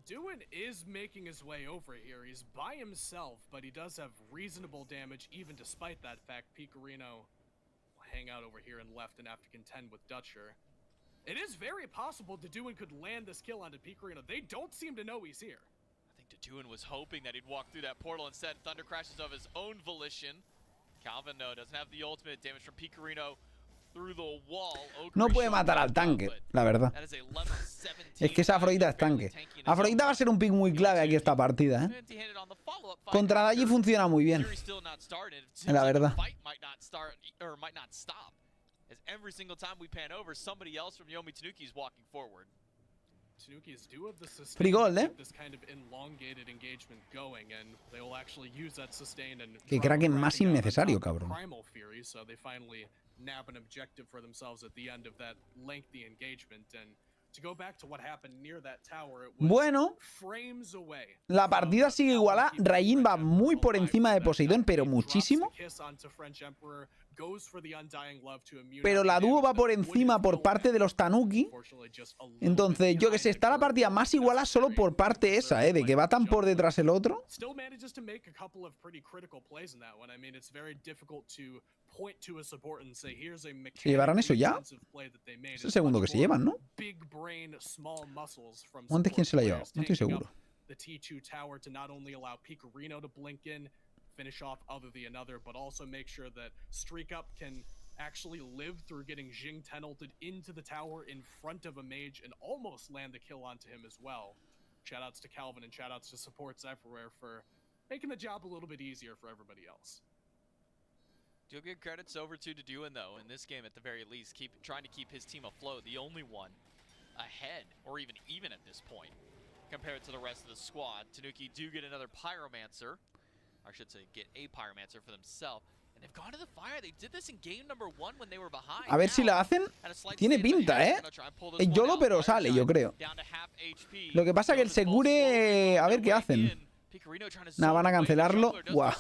Duin is making his way over here. He's by himself, but he does have reasonable damage even despite that fact. Picorino will hang out over here and left and have to contend with Dutcher. It is very possible Duin could land this kill onto Picorino. They don't seem to know he's here. I think Duin was hoping that he'd walk through that portal. Instead, Thunder crashes of his own volition. Calvin, though, doesn't have the ultimate damage from Picorino. No puede matar al tanque, la verdad. Es que esa Afrodita es tanque. Afrodita va a ser un pick muy clave aquí esta partida, ¿eh? Contra Daji funciona muy bien, la verdad. Free gold, ¿eh? Que Kraken más innecesario, cabrón. Nab an objective for themselves at the end of that lengthy engagement, and to go back to what happened near that tower, it was bueno, frames away. La partida sigue igualada. Rayin va muy por encima de Poseidón, pero muchísimo. Pero la dúo va por encima por parte de los Tanuki. Entonces, yo que sé, está la partida más igualada solo por parte esa, de que va tan por detrás el otro. ¿Se llevarán eso ya? Es el segundo que se llevan, ¿no? ¿O antes quién se la ha llevado? No estoy seguro. Finish off other the another, but also make sure that Streak Up can actually live through getting Jing 10 ulted into the tower in front of a mage and almost land the kill onto him as well. Shoutouts to Calvin and shoutouts to supports everywhere for making the job a little bit easier for everybody else. You'll give credits over to Duin though in this game at the very least, trying to keep his team afloat, the only one ahead or even at this point compared to the rest of the squad. Tanuki do get another Pyromancer. I should say, get a Pyromancer for themselves. And they've gone to the fire. They did this in game number 1 when they were behind. A ver si la hacen. Tiene pinta, ¿eh? Es YOLO, pero sale, yo creo. Lo que pasa es que el Segure... A ver qué hacen. Nada, van a cancelarlo. Guau.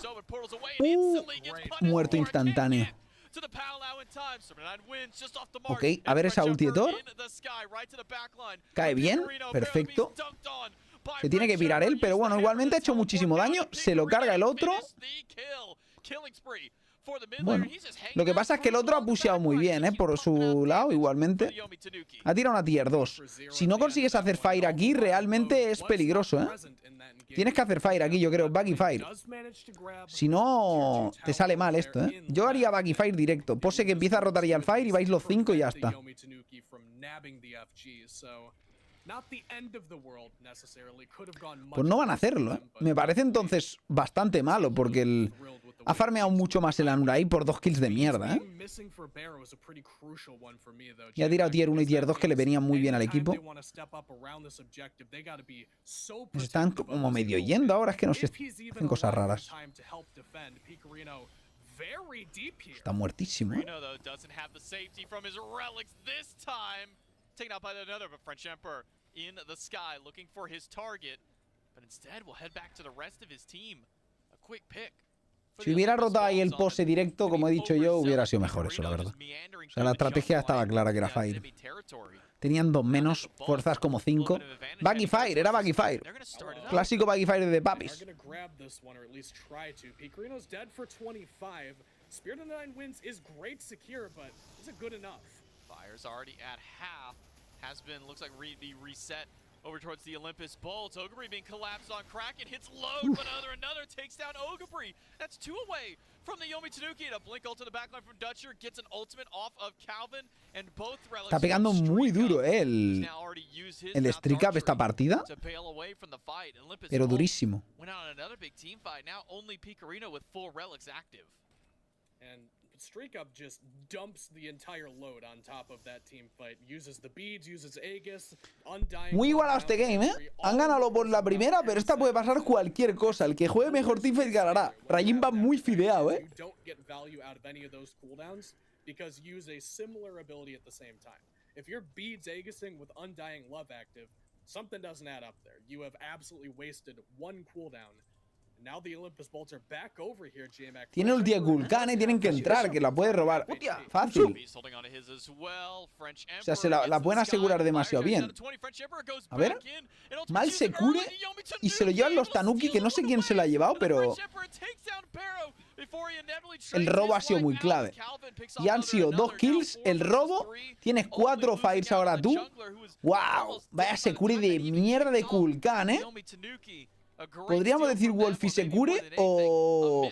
Muerto instantáneo. Ok, a ver esa ulti de Thor. Cae bien. Perfecto. Se tiene que pirar él, pero bueno, igualmente ha hecho muchísimo daño. Se lo carga el otro. Bueno, lo que pasa es que el otro ha pusheado muy bien, por su lado, igualmente. Ha tirado una tier 2. Si no consigues hacer fire aquí, realmente es peligroso, Tienes que hacer fire aquí, yo creo, back y fire. Si no, te sale mal esto, Yo haría back y fire directo. Pose que empieza a rotar ya el fire y vais los 5 y ya está. Pues no van a hacerlo, Me parece entonces bastante malo, porque ha farmeado mucho más el Anurai por 2 kills de mierda, Y ha tirado tier 1 y tier 2 que le venían muy bien al equipo. Se están como medio yendo ahora, es que no sé, hacen cosas raras. Está muertísimo, Taken out by another, but French Emperor in the sky looking for his target. But instead, we'll head back to the rest of his team. A quick pick. Si hubiera rotado ahí el pose directo, como he dicho yo, hubiera sido mejor eso, la verdad. O sea, la estrategia estaba clara que era fire. Tenían 2 menos, fuerzas como 5. Back y fire, era back y fire. Clásico back y fire de papis. Fire's already at half. Has been, looks like, reset over towards the Olympus Bolt. Ogrebury being collapsed on Kraken. Hits Lode, but another takes down Ogrebury. That's 2 away from the Yomi Tanuki. A blink ult to the backline from Dutcher. Gets an ultimate off of Calvin. And both relics. Está pegando muy duro, el Streak Up esta partida. Pero durísimo. Went out on another big team fight. Now only Picorino with full relics active. And Streak Up just dumps the entire load on top of that team fight. Uses the beads, uses Aegis, Undying. Muy igualado este game, ¿eh? Han ganado por la primera, pero esta puede pasar cualquier cosa. El que juegue mejor teamfight ganará. Rajin va muy fideado, ¿eh? You don't get value out of any of those cooldowns because you use a similar ability at the same time. If your beads Aegising with Undying Love active, something doesn't add up there. You have absolutely wasted one cooldown. Now the Olympus Bolts are back over here, J-Mac. Tiene ulti de Kulkan y tienen que entrar, que la puede robar. Fácil. O sea, se la pueden asegurar demasiado bien. A ver. Mal se cure y se lo llevan los Tanuki, que no sé quién se lo ha llevado, pero el robo ha sido muy clave. Y han sido 2 kills, el robo. Tienes 4 fires ahora tú. ¡Wow! Vaya secure de mierda de Kulkan, ¿eh? Podríamos decir Wolfie Secure o...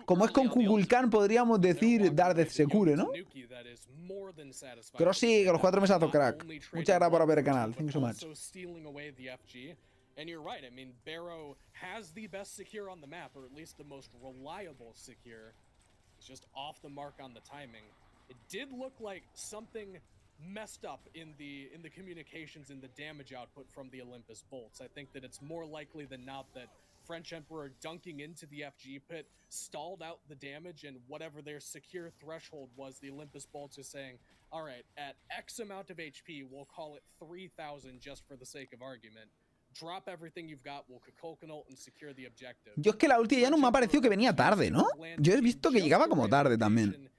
Como es con Kukulkan, podríamos decir Dardeth Secure, ¿no? Pero sí, que los 4 mesazos, crack. Muchas gracias por ver el canal. Thank you so much. And you're right, I mean, Barrow has the best secure on the map, or at least the most reliable secure. It's just off the mark on the timing. It did look like something messed up in the communications and the damage output from the Olympus Bolts. I think that it's more likely than not that French Emperor dunking into the FG pit stalled out the damage, and whatever their secure threshold was, the Olympus Bolts is saying, all right, at X amount of HP, we'll call it 3,000 just for the sake of argument. Drop everything you've got, we'll coconut and secure the objective. Yo es que la ulti ya no me ha parecido que venía tarde, ¿no? Yo he visto que llegaba como tarde también.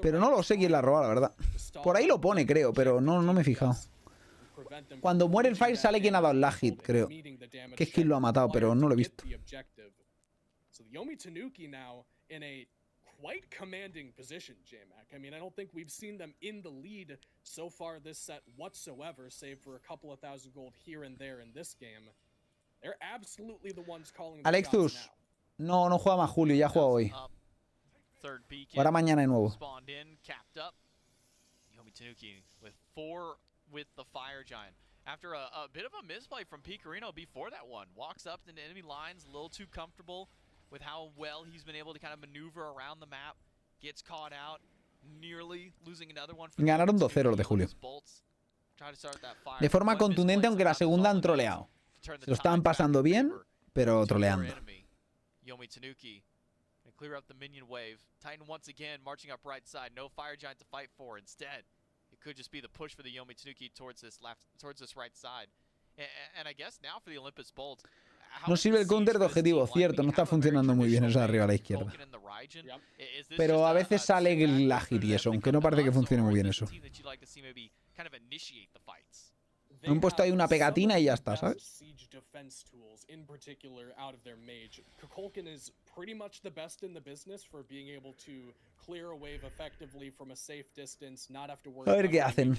Pero no lo sé quién la roba, la verdad. Por ahí lo pone, creo, pero no me he fijado. Cuando muere el Fire sale quien ha dado el lag hit, creo. Que skill lo ha matado, pero no lo he visto. Quite commanding position, J-Mac. I mean, I don't think we've seen them in the lead so far this set whatsoever, save for a couple of thousand gold here and there in this game. They're absolutely the ones calling the Alexus, no juega más Julio, ya juega hoy. Ahora mañana de nuevo. After a bit of a misplay from Picarino before that one, walks up into enemy lines a little too comfortable with how well he's been able to kind of maneuver around the map, gets caught out, nearly losing another one. Ganaron 2-0 los de Julio. De forma contundente, aunque la segunda han troleado. Se lo estaban pasando bien, pero troleando. Yomi Tanuki can clear up the minion wave. Titan once again marching up right side. No Fire Giant to fight for. Instead, it could just be the push for the Yomi Tanuki towards this right side. And I guess now for the Olympus Bolts. No sirve el counter de objetivo, cierto, no está funcionando muy bien eso de arriba a la izquierda. Pero a veces sale el lag hit y eso, aunque no parece que funcione muy bien eso. Han puesto ahí una pegatina y ya está, ¿sabes? A ver qué hacen.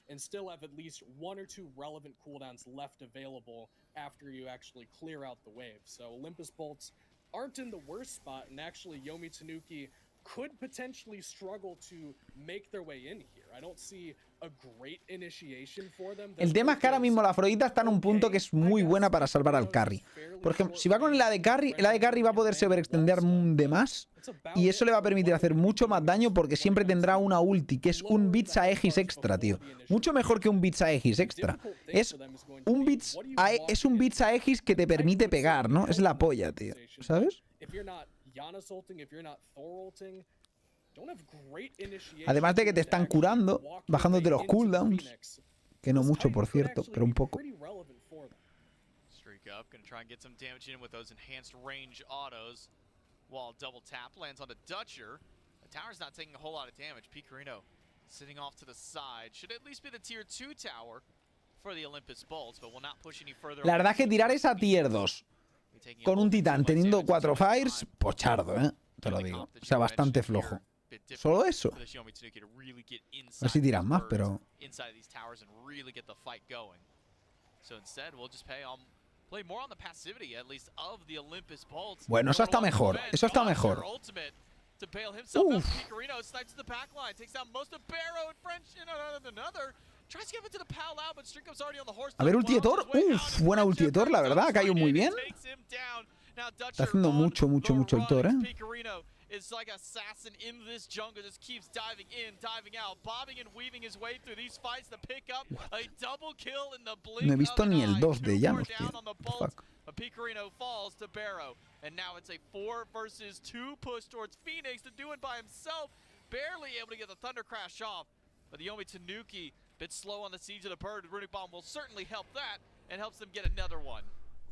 And still have at least 1 or 2 relevant cooldowns left available after you actually clear out the wave. So Olympus Bolts aren't in the worst spot, and actually Yomi Tanuki could potentially struggle to make their way in here. I don't see a great initiation for them. El tema es que ahora mismo la Afrodita está en un punto que es muy buena para salvar al carry. Por ejemplo, si va con el AD Carry va a poderse overextender de más y eso le va a permitir hacer mucho más daño porque siempre tendrá una ulti, que es un Bits Aegis extra, tío. Mucho mejor que un Bits Aegis extra. Es un Bits Aegis que te permite pegar, ¿no? Es la polla, tío. ¿Sabes? Además de que te están curando, bajándote los cooldowns. Que no mucho, por cierto, pero un poco. La verdad es que tirar esa tier 2 con un titán teniendo 4 fires, pochardo, te lo digo. O sea, bastante flojo. Solo eso. A ver si tiran más, pero... Bueno, eso está mejor. Eso está mejor. Uf. A ver, ulti de Thor. Uf, buena ulti de Thor, la verdad. Ha caído muy bien. Está haciendo mucho el Thor, is like assassin in this jungle. Just keeps diving in, diving out, bobbing and weaving his way through these fights to pick up a double kill in the blink No he visto of an ni el eye. 2 de Two more Llanos, down tío. on the What the bolt. fuck? Picarino falls to Barrow, and now it's a 4 versus 2 push towards Phoenix to do it by himself. Barely able to get the Thunder Crash off, but the Yomi Tanuki, bit slow on the siege of the bird. Runic Bomb will certainly help that, and helps them get another one.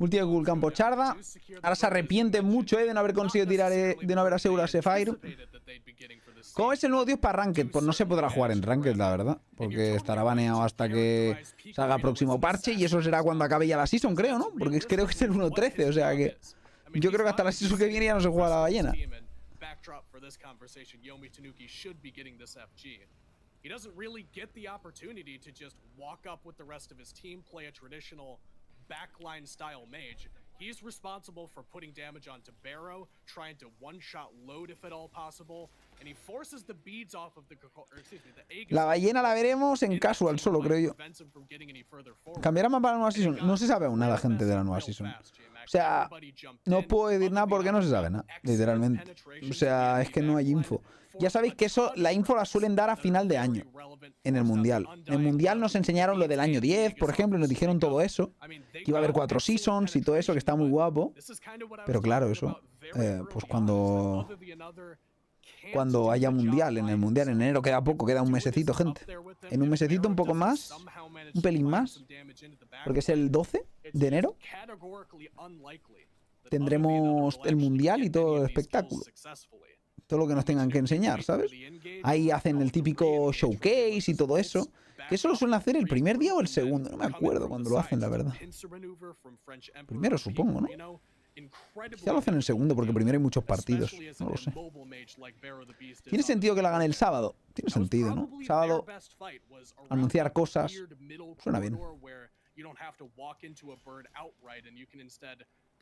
Ulti de Google Campo Charda. Ahora se arrepiente mucho de no haber conseguido tirar, de no haber asegurado ese Fire. ¿Cómo es el nuevo dios para Ranked? Pues no se podrá jugar en Ranked, la verdad. Porque estará baneado hasta que salga el próximo parche. Y eso será cuando acabe ya la season, creo, ¿no? Porque creo que es el 1.13, o sea que... Yo creo que hasta la season que viene ya no se juega la ballena. He doesn't really get the opportunity to just walk up with the rest of his team, play a traditional backline style mage. He's responsible for putting damage onto Barrow, trying to one-shot load if at all possible, and he forces the beads off of the Aegis. La ballena la veremos en casual solo, creo yo. ¿Cambiará más para la nueva season? No se sabe aún nada, gente, de la nueva season. O sea, no os puedo decir nada porque no se sabe nada, literalmente. O sea, es que no hay info. Ya sabéis que eso, la info la suelen dar a final de año, en el Mundial. En el Mundial nos enseñaron lo del año 10, por ejemplo, y nos dijeron todo eso. Que iba a haber 4 seasons y todo eso, que está muy guapo. Pero claro, eso, pues cuando haya Mundial, en el Mundial en enero queda poco, queda un mesecito, gente. En un mesecito un poco más, un pelín más, porque es el 12 de enero. Tendremos el Mundial y todo el espectáculo. Todo lo que nos tengan que enseñar, ¿sabes? Ahí hacen el típico showcase y todo eso. Que eso lo suelen hacer el primer día o el segundo. No me acuerdo cuando lo hacen, la verdad. Primero, supongo, ¿no? Quizá lo hacen el segundo porque primero hay muchos partidos. No lo sé. ¿Tiene sentido que la gane el sábado? Tiene sentido, ¿no? Sábado, anunciar cosas. Suena bien.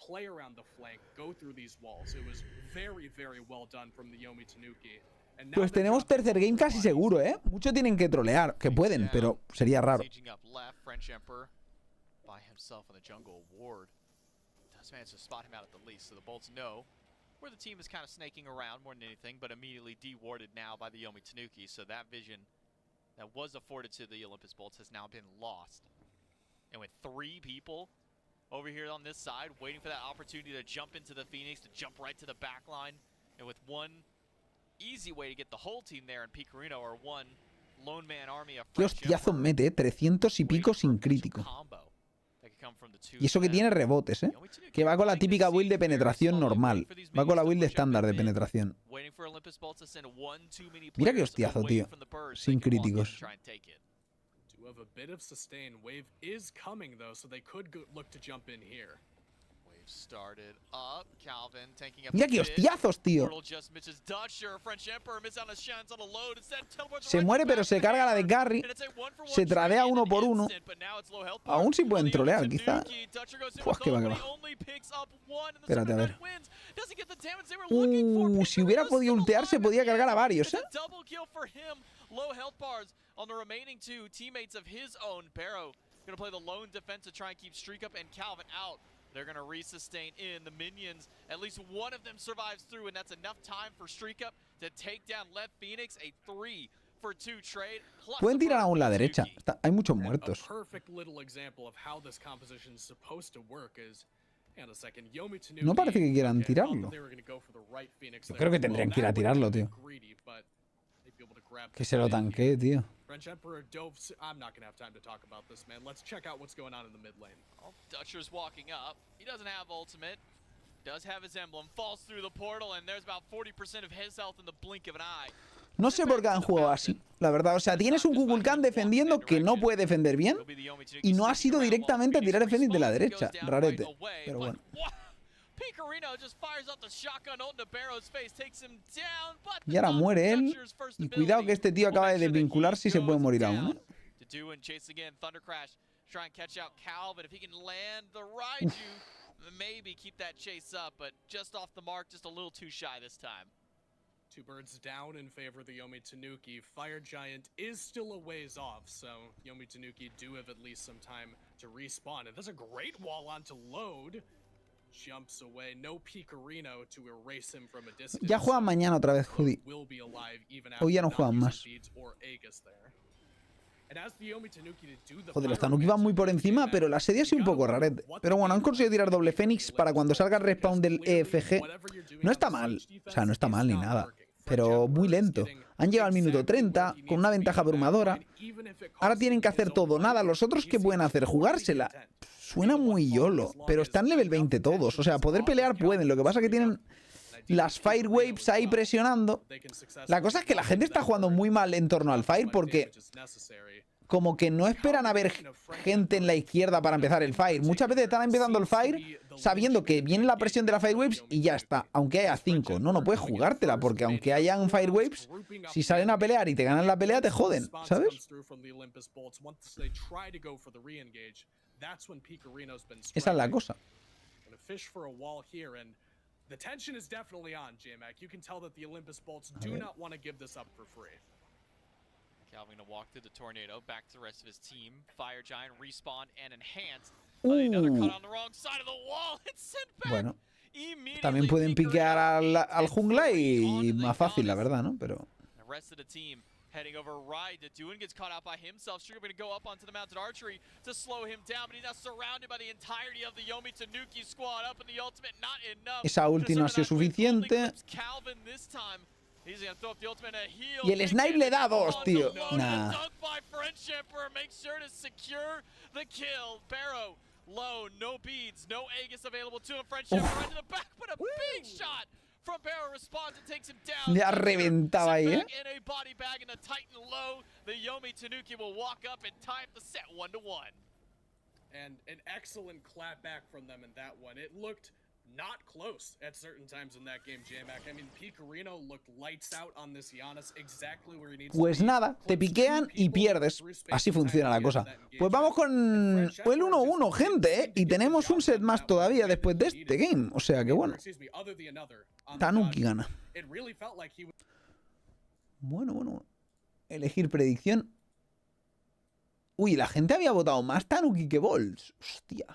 Play around the flank, go through these walls. It was very, very well done from the Yomi Tanuki. Pues tenemos tercer game casi seguro, ¿eh? Muchos tienen que trolear, que pueden, pero sería raro. Where the team is kind of snaking around more than anything, but immediately dewarded now by the Yomi Tanuki. So that vision that was afforded to the Olympus Bolts has now been lost. And with 3 people over here on this side, waiting for that opportunity to jump into the Phoenix, to jump right to the back line. And with one easy way to get the whole team there in Picarino, or one lone man army of Qué hostiazo mete, 300 y pico sin crítico. Y eso que tiene rebotes, ¿eh? Que va con la típica build de penetración normal. Va con la build estándar de penetración. Mira qué hostiazo, tío. Sin críticos. Of a bit of sustain. Wave is coming though, so they could look to jump in here. Wave started up. Calvin tanking up. Mira qué hostiazos, tío. Se muere, pero se carga la de carry. Se tradea uno por uno. Aún sí pueden trolear, quizá. Pues que va, que va. Espérate, a ver. Si hubiera podido ultear, se podía cargar a varios, ¿eh? Low health bars on the remaining 2 teammates of his own. Barrow going to play the lone defense to try and keep Streak Up and Calvin out. They're going to resustain in. The minions, at least one of them survives through, and that's enough time for Streak Up to take down Left Phoenix. A 3-for-2 trade. Pueden tirar aún la derecha. Hay muchos muertos. No parece que quieran tirarlo. Yo creo que tendrían que ir a tirarlo, tío. Que se lo tanquee, tío. French Emperor dove. I'm not gonna have time to talk about this, man. Let's check out what's going on in the mid lane. Oh, Dutcher's walking up. He doesn't have ultimate. Does have his emblem. Falls through the portal, and there's about 40% of his health in the blink of an eye. No sé por qué han jugado así, la verdad. O sea, tienes un Kukulkan defendiendo que no puede defender bien y no ha sido directamente a tirar defense de la derecha. Rarete. Pero bueno. Y ahora muere él. Y cuidado que este tío acaba de desvincularse y se puede morir aún, ¿eh? Maybe keep that chase up, but just off the mark, just a little too shy this time. 2 birds down in favor of the Yomi Tanuki. Fire Giant is still a ways off, so Yomi Tanuki do have at least some time to respawn. And that's a great wall on to load. Ya juegan mañana otra vez, Judy. Hoy ya no juegan más. Joder, los Tanuki van muy por encima, pero la serie ha sido un poco rarete. Pero bueno, han conseguido tirar doble Fénix para cuando salga el respawn del EFG. No está mal, o sea, no está mal ni nada, pero muy lento. Han llegado al minuto 30, con una ventaja abrumadora. Ahora tienen que hacer todo, nada. Los otros, ¿qué pueden hacer? Jugársela. Suena muy YOLO, pero están level 20 todos. O sea, poder pelear pueden. Lo que pasa es que tienen las Fire Waves ahí presionando. La cosa es que la gente está jugando muy mal en torno al Fire porque como que no esperan a ver gente en la izquierda para empezar el Fire. Muchas veces están empezando el Fire sabiendo que viene la presión de la Fire Waves y ya está. Aunque haya 5. No puedes jugártela porque aunque hayan Fire Waves, si salen a pelear y te ganan la pelea, te joden, ¿sabes? Esa es la cosa. The tension is definitely on, J-Mac. You can tell that the Olympus Bolts do not want to give this up for free. Calvin gonna walk through the tornado, back to the rest of his team. Fire Giant respawn and enhance. Another cut on the wrong side of the wall. It's sent back. Bueno, también pueden piquear al jungla y más fácil, la verdad, ¿no? Pero the rest of the team heading over right. The Duin gets caught out by himself. Striga going to go up onto the mounted archery to slow him down, but he's now surrounded by the entirety of the Yomi Tanuki squad. Up in the ultimate, not enough. Esa ulti no ha sido suficiente. Y el snipe le da 2, tío. Nah. Low, no beads, no Aegis available to him. Friendship right to the back, but a big shot from Barrow responds and takes him down. Le ha reventado ahí, In a body bag in the Titan low, the Yomi Tanuki will walk up and time the set 1-1. And an excellent clap back from them in that one. It looked not close at certain times in that game, J-Mac. I mean, Picorino looked lights out on this Giannis, exactly where he needs to be. Pues nada, te piquean y pierdes. Así funciona la cosa. Pues vamos con el 1-1, gente, ¿eh? Y tenemos un set más todavía después de este game. O sea que bueno. Tanuki gana. Bueno. Elegir predicción. Uy, la gente había votado más Tanuki que Bolts. Hostia.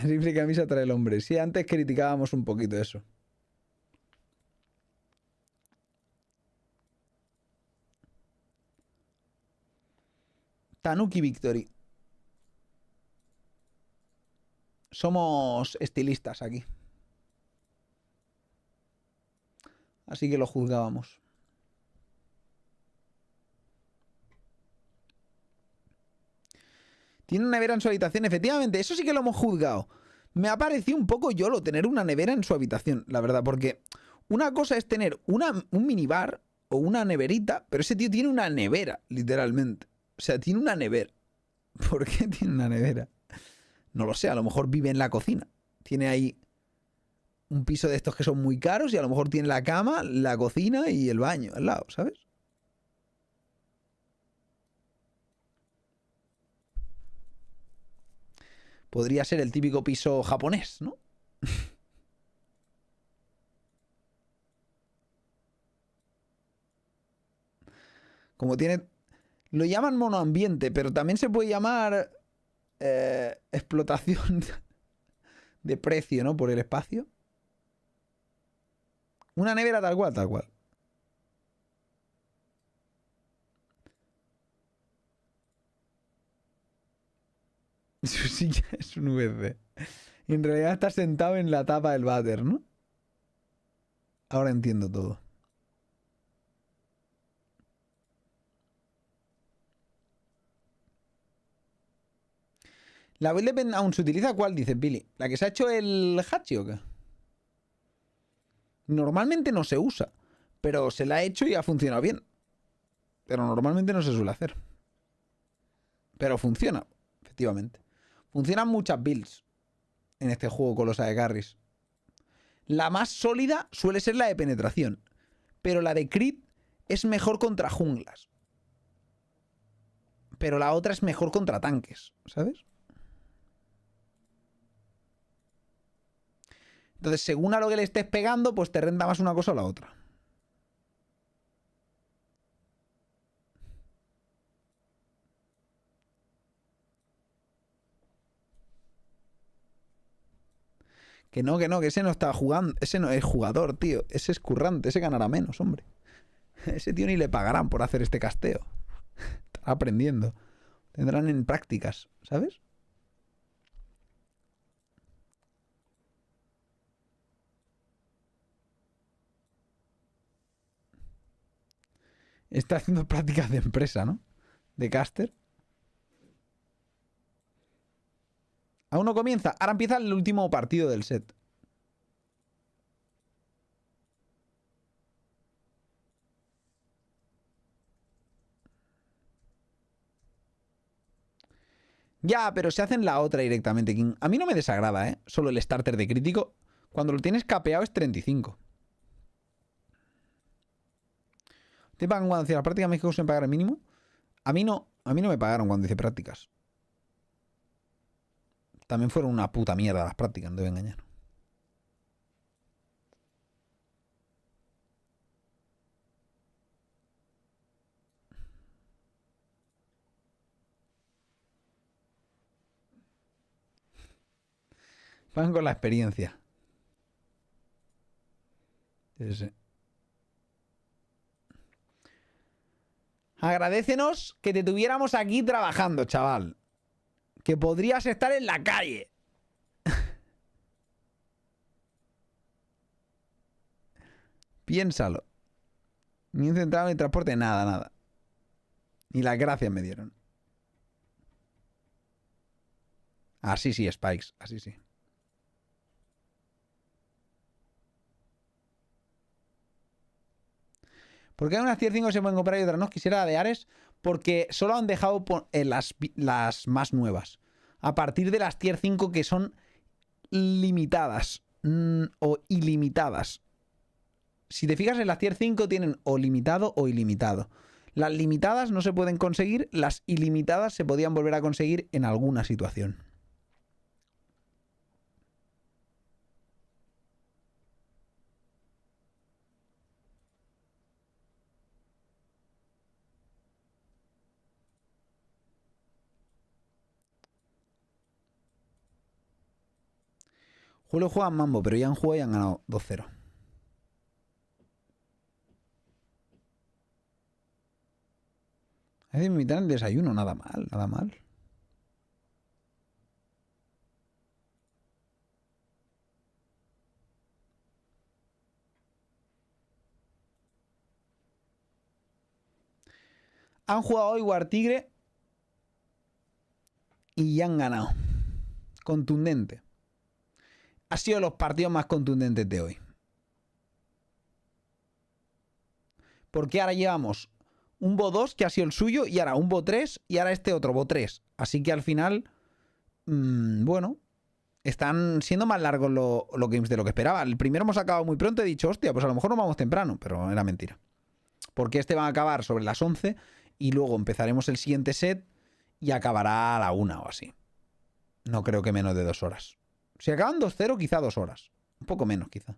Terrible camisa trae el hombre. Sí, antes criticábamos un poquito eso. Tanuki Victory. Somos estilistas aquí. Así que lo juzgábamos. Tiene una nevera en su habitación, efectivamente. Eso sí que lo hemos juzgado. Me ha parecido un poco YOLO tener una nevera en su habitación, la verdad. Porque una cosa es tener un minibar o una neverita, pero ese tío tiene una nevera, literalmente. O sea, tiene una nevera. ¿Por qué tiene una nevera? No lo sé, a lo mejor vive en la cocina. Tiene ahí un piso de estos que son muy caros y a lo mejor tiene la cama, la cocina y el baño al lado, ¿sabes? Podría ser el típico piso japonés, ¿no? Como tiene... Lo llaman monoambiente, pero también se puede llamar explotación de precio, ¿no? Por el espacio. Una nevera tal cual, tal cual. Su silla es un VC. En realidad está sentado en la tapa del váter, ¿no? Ahora entiendo todo. ¿La build depend aún se utiliza cuál? Dice Billy. ¿La que se ha hecho el Hachi o qué? Normalmente no se usa, pero se la ha hecho y ha funcionado bien. Pero normalmente no se suele hacer. Pero funciona, efectivamente. Funcionan muchas builds en este juego con los AD Carries. La más sólida suele ser la de penetración, pero la de crit es mejor contra junglas. Pero la otra es mejor contra tanques, ¿sabes? Entonces, según a lo que le estés pegando, pues te renta más una cosa o la otra. Que no, que ese no está jugando. Ese no es jugador, tío. Ese es currante, ese ganará menos, hombre. Ese tío ni le pagarán por hacer este casteo. Estará aprendiendo. Tendrán en prácticas, ¿sabes? Está haciendo prácticas de empresa, ¿no? De caster. Aún no comienza. Ahora empieza el último partido del set. Ya, pero se hacen la otra directamente, King. A mí no me desagrada, ¿eh? Solo el starter de crítico. Cuando lo tienes capeado es 35. ¿Te pagan cuando hacía las prácticas? ¿México se me pagar el mínimo? A mí no me pagaron cuando hice prácticas. También fueron una puta mierda las prácticas, no te voy a engañar. Van con la experiencia. Sí. Agradécenos que te tuviéramos aquí trabajando, chaval. Que podrías estar en la calle. Piénsalo. Ni un centavo ni transporte, nada. Ni las gracias me dieron. Así sí, Spikes, así sí. ¿Por qué unas tier 5 se pueden comprar y otras no? Quisiera la de Ares porque solo han dejado las más nuevas. A partir de las tier 5 que son limitadas o ilimitadas. Si te fijas en las tier 5 tienen o limitado o ilimitado. Las limitadas no se pueden conseguir, las ilimitadas se podían volver a conseguir en alguna situación. Julio juega Mambo, pero ya han jugado y han ganado 2-0. Es decir, me invitan el desayuno, nada mal. Han jugado hoy War Tigre y ya han ganado. Contundente. Ha sido los partidos más contundentes de hoy. Porque ahora llevamos un Bo 2 que ha sido el suyo y ahora un Bo 3 y ahora este otro Bo 3. Así que al final, bueno, están siendo más largos los games de lo que esperaba. El primero hemos acabado muy pronto, he dicho, hostia, pues a lo mejor nos vamos temprano, pero era mentira. Porque este va a acabar sobre las 11 y luego empezaremos el siguiente set y acabará a la 1 o así. No creo que menos de 2 horas. Si acaban 2-0, quizá 2 horas. Un poco menos, quizá.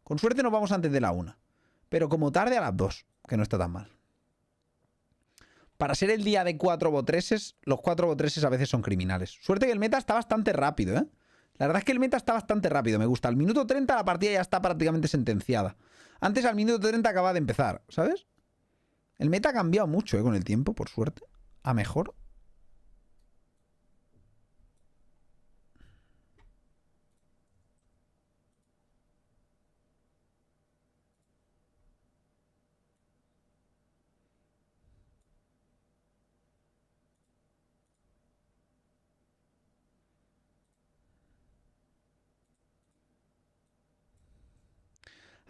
Con suerte nos vamos antes de la 1. Pero como tarde a las 2, que no está tan mal. Para ser el día de 4 botreses, los 4 botreses a veces son criminales. Suerte que el meta está bastante rápido, ¿eh? La verdad es que el meta está bastante rápido, me gusta. Al minuto 30 la partida ya está prácticamente sentenciada. Antes al minuto 30 acaba de empezar, ¿sabes? El meta ha cambiado mucho, ¿eh? Con el tiempo, por suerte. A mejor.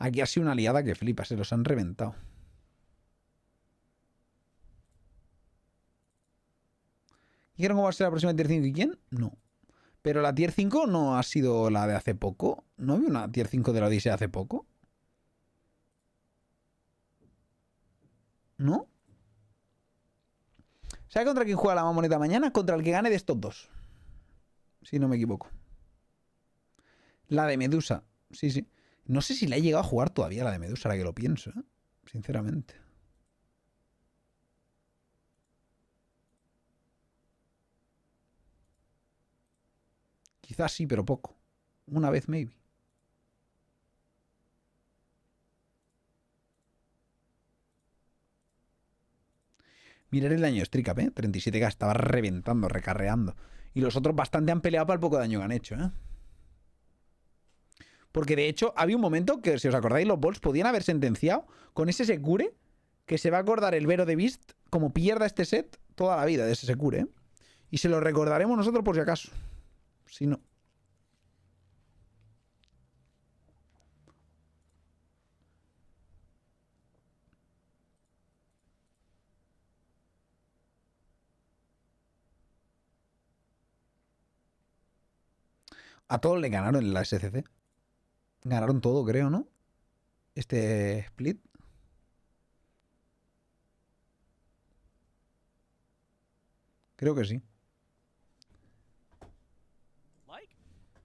Aquí ha sido una liada que flipa, se los han reventado. ¿Dijeron cómo va a ser la próxima tier 5 y quién? No. Pero la tier 5 no ha sido la de hace poco. ¿No había una tier 5 de la Odisea hace poco? ¿No? ¿Sabe contra quién juega la mamoneta mañana? Contra el que gane de estos dos. Si no me equivoco. La de Medusa. Sí, sí. No sé si la he llegado a jugar todavía la de Medusa, ahora que lo pienso, ¿eh? Sinceramente. Quizás sí, pero poco. Una vez, maybe. Mirar el daño de Stricap, ¿eh? 37k, estaba reventando, recarreando. Y los otros bastante han peleado para el poco daño que han hecho, ¿eh? Porque de hecho, había un momento que, si os acordáis, los Bolts podían haber sentenciado con ese Secure, que se va a acordar el Vero de Beast, como pierda este set, toda la vida de ese Secure, ¿eh? Y se lo recordaremos nosotros por si acaso. Si no. A todos le ganaron en la SCC. Ganaron todo, creo, ¿no? Este split. Creo que sí.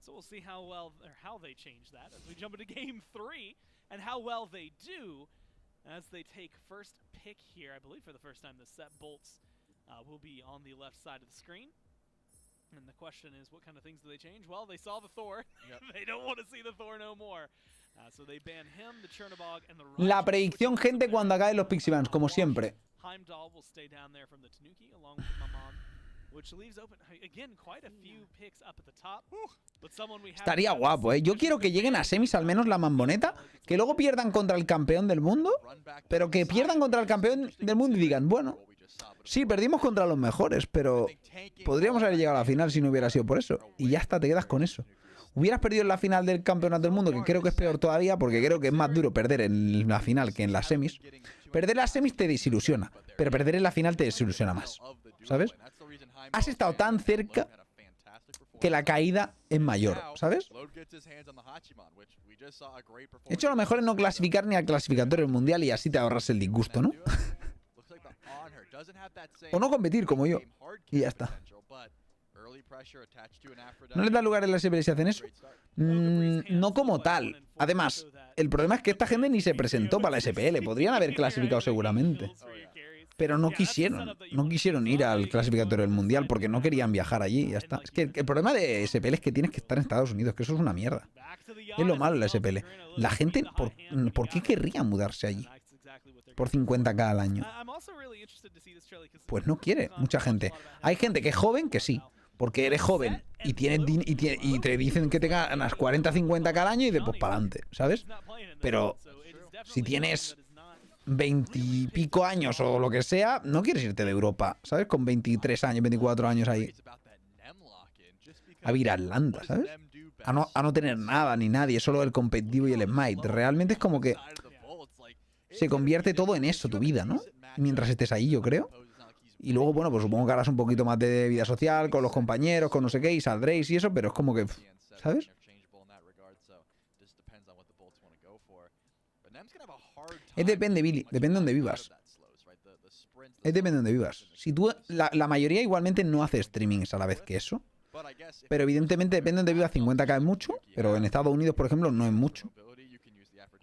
So we'll see how well or how they change that as we jump into game 3 and how well they do as they take first pick here. I believe for the first time the set bolts will be on the left side of the screen. And the question is, what kind of things do they change? Well, they saw the Thor. Yep. They don't want to see the Thor no more. So they ban him, the Chernobog, and the La predicción, gente, cuando acaben los Pixie Bans, como siempre. Heimdall will stay down there from the Tanuki along with Maman, which leaves open again quite a few picks up at the top. But someone we have Estaría guapo, ¿eh? Yo quiero que lleguen a semis al menos la Mamboneta, que luego pierdan contra el campeón del mundo, pero que pierdan contra el campeón del mundo y digan, bueno, sí, perdimos contra los mejores, pero podríamos haber llegado a la final si no hubiera sido por eso. Y ya está, te quedas con eso. Hubieras perdido en la final del campeonato del mundo, que creo que es peor todavía, porque creo que es más duro perder en la final que en las semis. Perder las semis te desilusiona, pero perder en la final te desilusiona más, ¿sabes? Has estado tan cerca que la caída es mayor, ¿sabes? De hecho, lo mejor es no clasificar ni al clasificatorio del mundial y así te ahorras el disgusto, ¿no? O no competir como yo. Y ya está. ¿No les da lugar en la SPL si hacen eso? No como tal. Además, el problema es que esta gente ni se presentó para la SPL. Podrían haber clasificado seguramente. Pero no quisieron. No quisieron ir al clasificatorio del mundial porque no querían viajar allí. Ya está. Es que el problema de SPL es que tienes que estar en Estados Unidos, que eso es una mierda. Es lo malo de la SPL. La gente, ¿por qué querría mudarse allí? Por 50k al año. Pues no quiere mucha gente. Hay gente que es joven que sí, porque eres joven y te dicen que te ganas 40-50k al año y después para adelante, ¿sabes? Pero si tienes 20 y pico años o lo que sea, no quieres irte de Europa, ¿sabes? Con 23 años, 24 años ahí. A ir a Atlanta, ¿sabes? A no tener nada ni nadie, solo el competitivo y el Smite. Realmente es como que se convierte todo en eso, tu vida, ¿no? Mientras estés ahí, yo creo. Y luego, bueno, pues supongo que harás un poquito más de vida social con los compañeros, con no sé qué, y saldréis y eso, pero es como que, ¿sabes? Es depende, Billy, depende de donde vivas. Es depende de donde vivas. Si tú, la mayoría igualmente no hace streamings a la vez que eso. Pero evidentemente depende de donde vivas, 50k es mucho, pero en Estados Unidos, por ejemplo, no es mucho.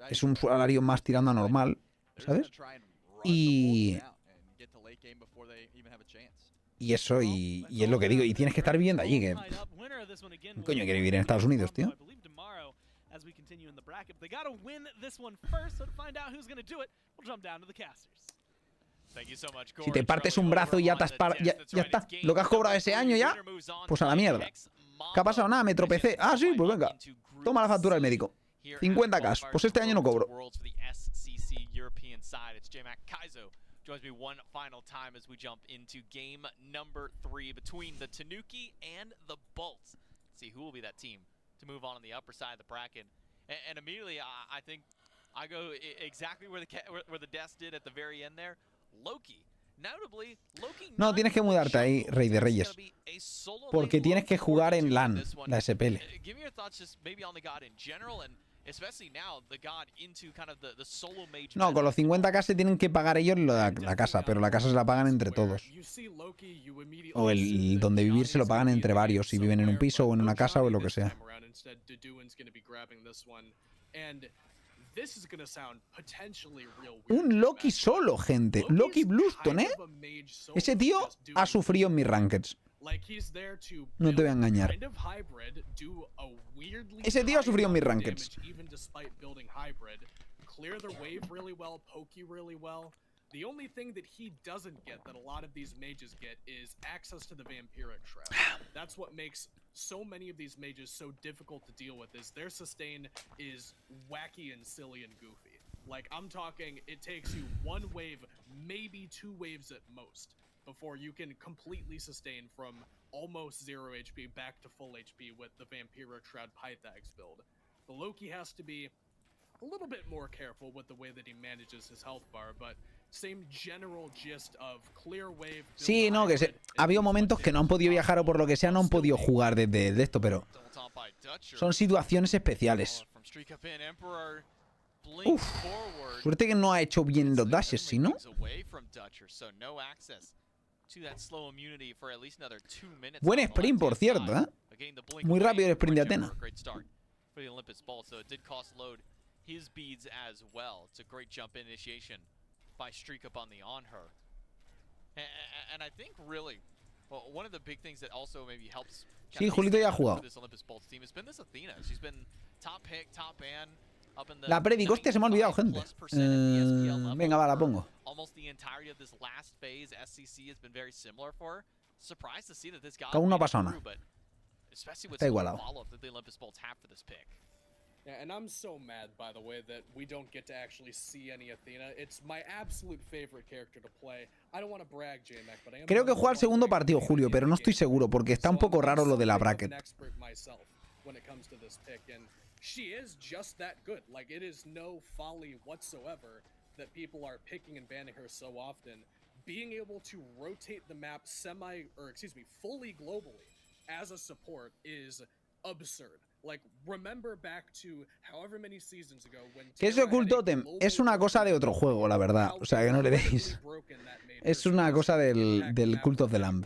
Es un salario más tirando a normal, ¿sabes? Y eso, y es lo que digo, y tienes que estar viviendo allí, que coño quiere vivir en Estados Unidos, tío. Si te partes un brazo y ya está, lo que has cobrado ese año ya, pues a la mierda. ¿Qué ha pasado? Nada, me tropecé. Ah, sí, pues venga, toma la factura del médico. 50k, pues este año no cobro. Joins me one final time as we jump into game number 3 between the Tanuki and the Bolts. See who will be that team to move on the upper side of the bracket. And immediately, I think I go exactly where the desk did at the very end there. Loki. Notably, Loki. No, tienes que mudarte ahí, Rey de Reyes. Porque tienes que jugar en LAN, la SPL. Give me your thoughts just maybe on the God in general and no, con los 50k se tienen que pagar ellos la casa, pero la casa se la pagan entre todos. O el donde vivir se lo pagan entre varios, si viven en un piso o en una casa o en lo que sea. Un Loki solo, gente. Loki Bluestone, ¿eh? Ese tío ha sufrido en mis rankeds. No te voy a engañar. Ese tío ha sufrido en mis rankings. Clear the wave really well, poke you really well. The only thing that he doesn't get that a lot of these mages get is access to the vampiric shroud. That's what makes so many of these mages so difficult to deal with, is their sustain is wacky and silly and goofy. Like, I'm talking, it takes you one wave, maybe 2 waves at most, before you can completely sustain from almost 0 HP back to full HP with the vampiric shroud Pythags build. The Loki has to be a little bit more careful with the way that he manages his health bar, but same general gist of clear wave. Sí, no, que ha habido momentos que no han podido viajar o por lo que sea no han podido jugar desde esto, pero son situaciones especiales. Uf, suerte que no ha hecho bien los dashes, ¿sí no? Buen sprint, por cierto, ¿eh? Muy rápido el sprint de Athena. His beads as well. It's a great jump initiation by Streak up on the on her. And I think really, well, one of the big things that also maybe helps Sí, Julito ya ha jugado. this Olympus Bolts team has been this Athena. She's been top pick, top ban. La predic, hostia, se me ha olvidado, gente. Venga, va, la pongo. Almost the entirety of this last phase, SCC has been very similar for her. Surprised to see that this guy Aún no ha pasado nada. especially with Está the igualado. follow-up that the Olympus Bolts have for this pick. Yeah, and I'm so mad, by the way, that we don't get to actually see any Athena. It's my absolute favorite character to play. I don't want to brag, J-Mac, but I am. Creo que juega el segundo partido, Julio, pero no estoy seguro porque está un poco raro lo de la bracket. When it comes to this pick, and she is just that good. Like, it is no folly whatsoever that people are picking and banning her so often. Being able to rotate the map fully globally as a support is absurd. Like, remember back to however many seasons ago when Que ese Occult Totem es una cosa de otro juego, la verdad. O sea, que no le deis. Es una cosa del Cult of the Lamb.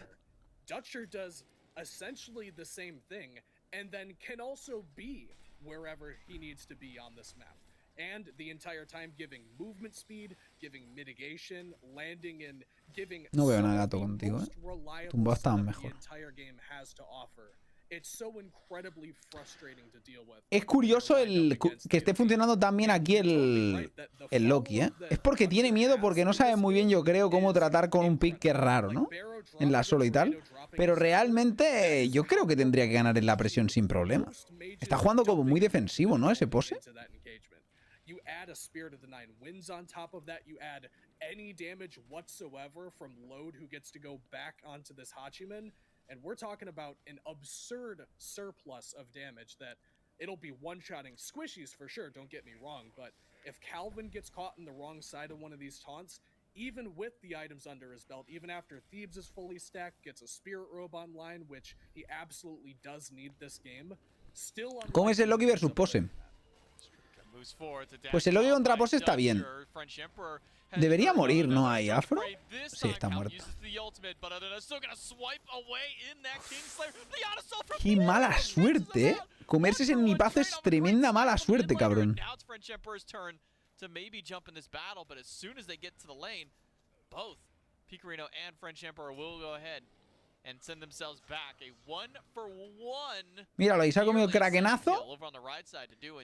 Dutcher does essentially the same thing and then can also be wherever he needs to be on this map. And the entire time giving movement speed, giving mitigation, landing and giving No veo nada gato contigo, Tumbado estaban mejor. Es curioso que esté funcionando tan bien aquí el Loki, ¿eh? Es porque tiene miedo, porque no sabe muy bien, yo creo, cómo tratar con un pick que es raro, ¿no? En la solo y tal. Pero realmente yo creo que tendría que ganar en la presión sin problema. Está jugando como muy defensivo, ¿no? Ese pose. You add a Spirit of the Nine Winds on top of that. You add any damage whatsoever from Load, who gets to go back onto this Hachiman. And we're talking about an absurd surplus of damage that it'll be one-shotting squishies for sure, don't get me wrong. But if Calvin gets caught in the wrong side of one of these taunts, even with the items under his belt, even after Thebes is fully stacked, gets a Spirit Robe online, which he absolutely does need this game, still... ¿Cómo es el Loki versus Pose? Pues el Loki contra Pose está bien. Debería morir, ¿no hay afro? Sí, está muerto. Qué mala suerte, ¿eh? Comerse ese nipazo es tremenda mala suerte, cabrón. Míralo, ahí se ha comido el krakenazo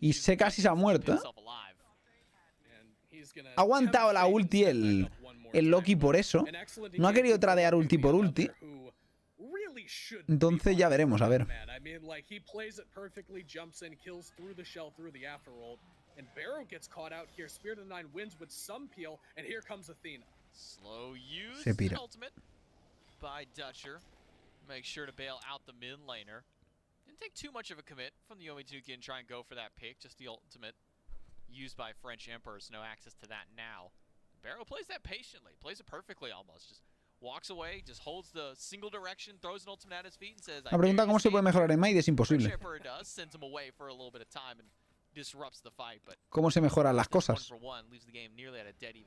y se casi se ha muerto, ¿eh? Ha aguantado la ulti el Loki por eso. No ha querido tradear ulti por ulti. Entonces ya veremos, a ver. Se pira. By Dutcher. Make sure to bail out the mid laner. Didn't take too much of a commit from the Yomi Tanuki and try and go for that pick. Just the ultimate used by French Emperor, so no access to that now. Barrow plays that patiently, plays it perfectly almost. Just walks away, just holds the single direction, throws an ultimate at his feet and says, la pregunta cómo se puede mejorar en Smite es imposible. French Emperor does, sends him away for a little bit of time and disrupts the fight, but ¿cómo se mejoran las cosas?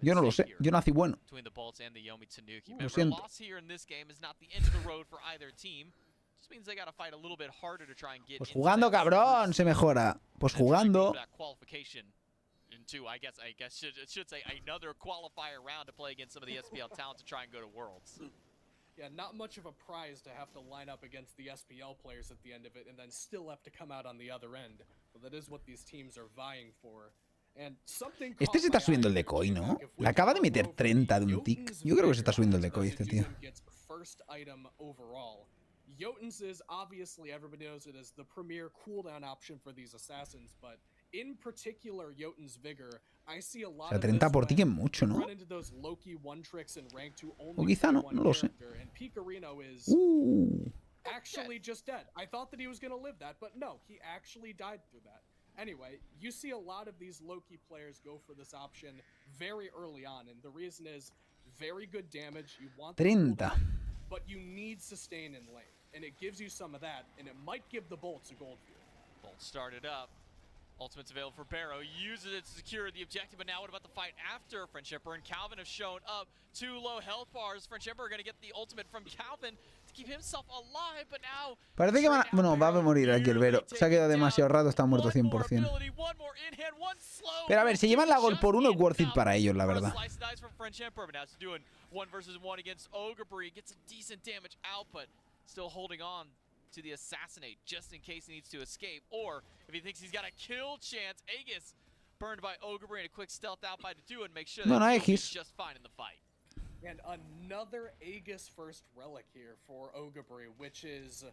Yo no lo sé, yo nací bueno. Lo siento. Pues jugando, cabrón, se mejora. Pues jugando. I guess should say another qualifier round to play against some of the SPL talent to try and go to Worlds. Yeah, not much of a prize to have to line up against the SPL players at the end of it and then still have to come out on the other end. But that is what these teams are vying for. And something Este se está subiendo el decoy, ¿no? Le acaba de meter 30 de un tick. Yo creo que se está subiendo el decoy este tío. First item overall. Jotun's is obviously, everybody knows it as the premier cooldown option for these assassins, but in particular Jotun's Vigor, I see a lot O sea, 30 por tick es mucho, ¿no? O quizá no, no lo sé. Actually just dead. I thought that he was going to live that, but no, he actually died through that. Anyway, you see a lot of these Loki players go for this option very early on, and the reason is very good damage. You want 30. But you need sustain in lane, and it gives you some of that, and it might give the bolts a gold view. Bolt started up. Ultimate's available for Barrow. Uses it to secure the objective, but now what about the fight after? French Emperor and Calvin have shown up. 2 low health bars. French Emperor going to get the ultimate from Calvin to keep himself alive, but now... Parece que van a... Bueno, va a morir aquí el Vero. Se ha quedado demasiado rato, está muerto 100%. Pero a ver, si llevan la gol por uno es worth it para ellos, la verdad. Still holding on to the assassinate just in case he needs to escape, or if he thinks he's got a kill chance. Aegis burned by Ogrebury and a quick stealth out by Dedu and make sure that he's just fine in the fight. And another Aegis first relic here for Ogrebury, which is,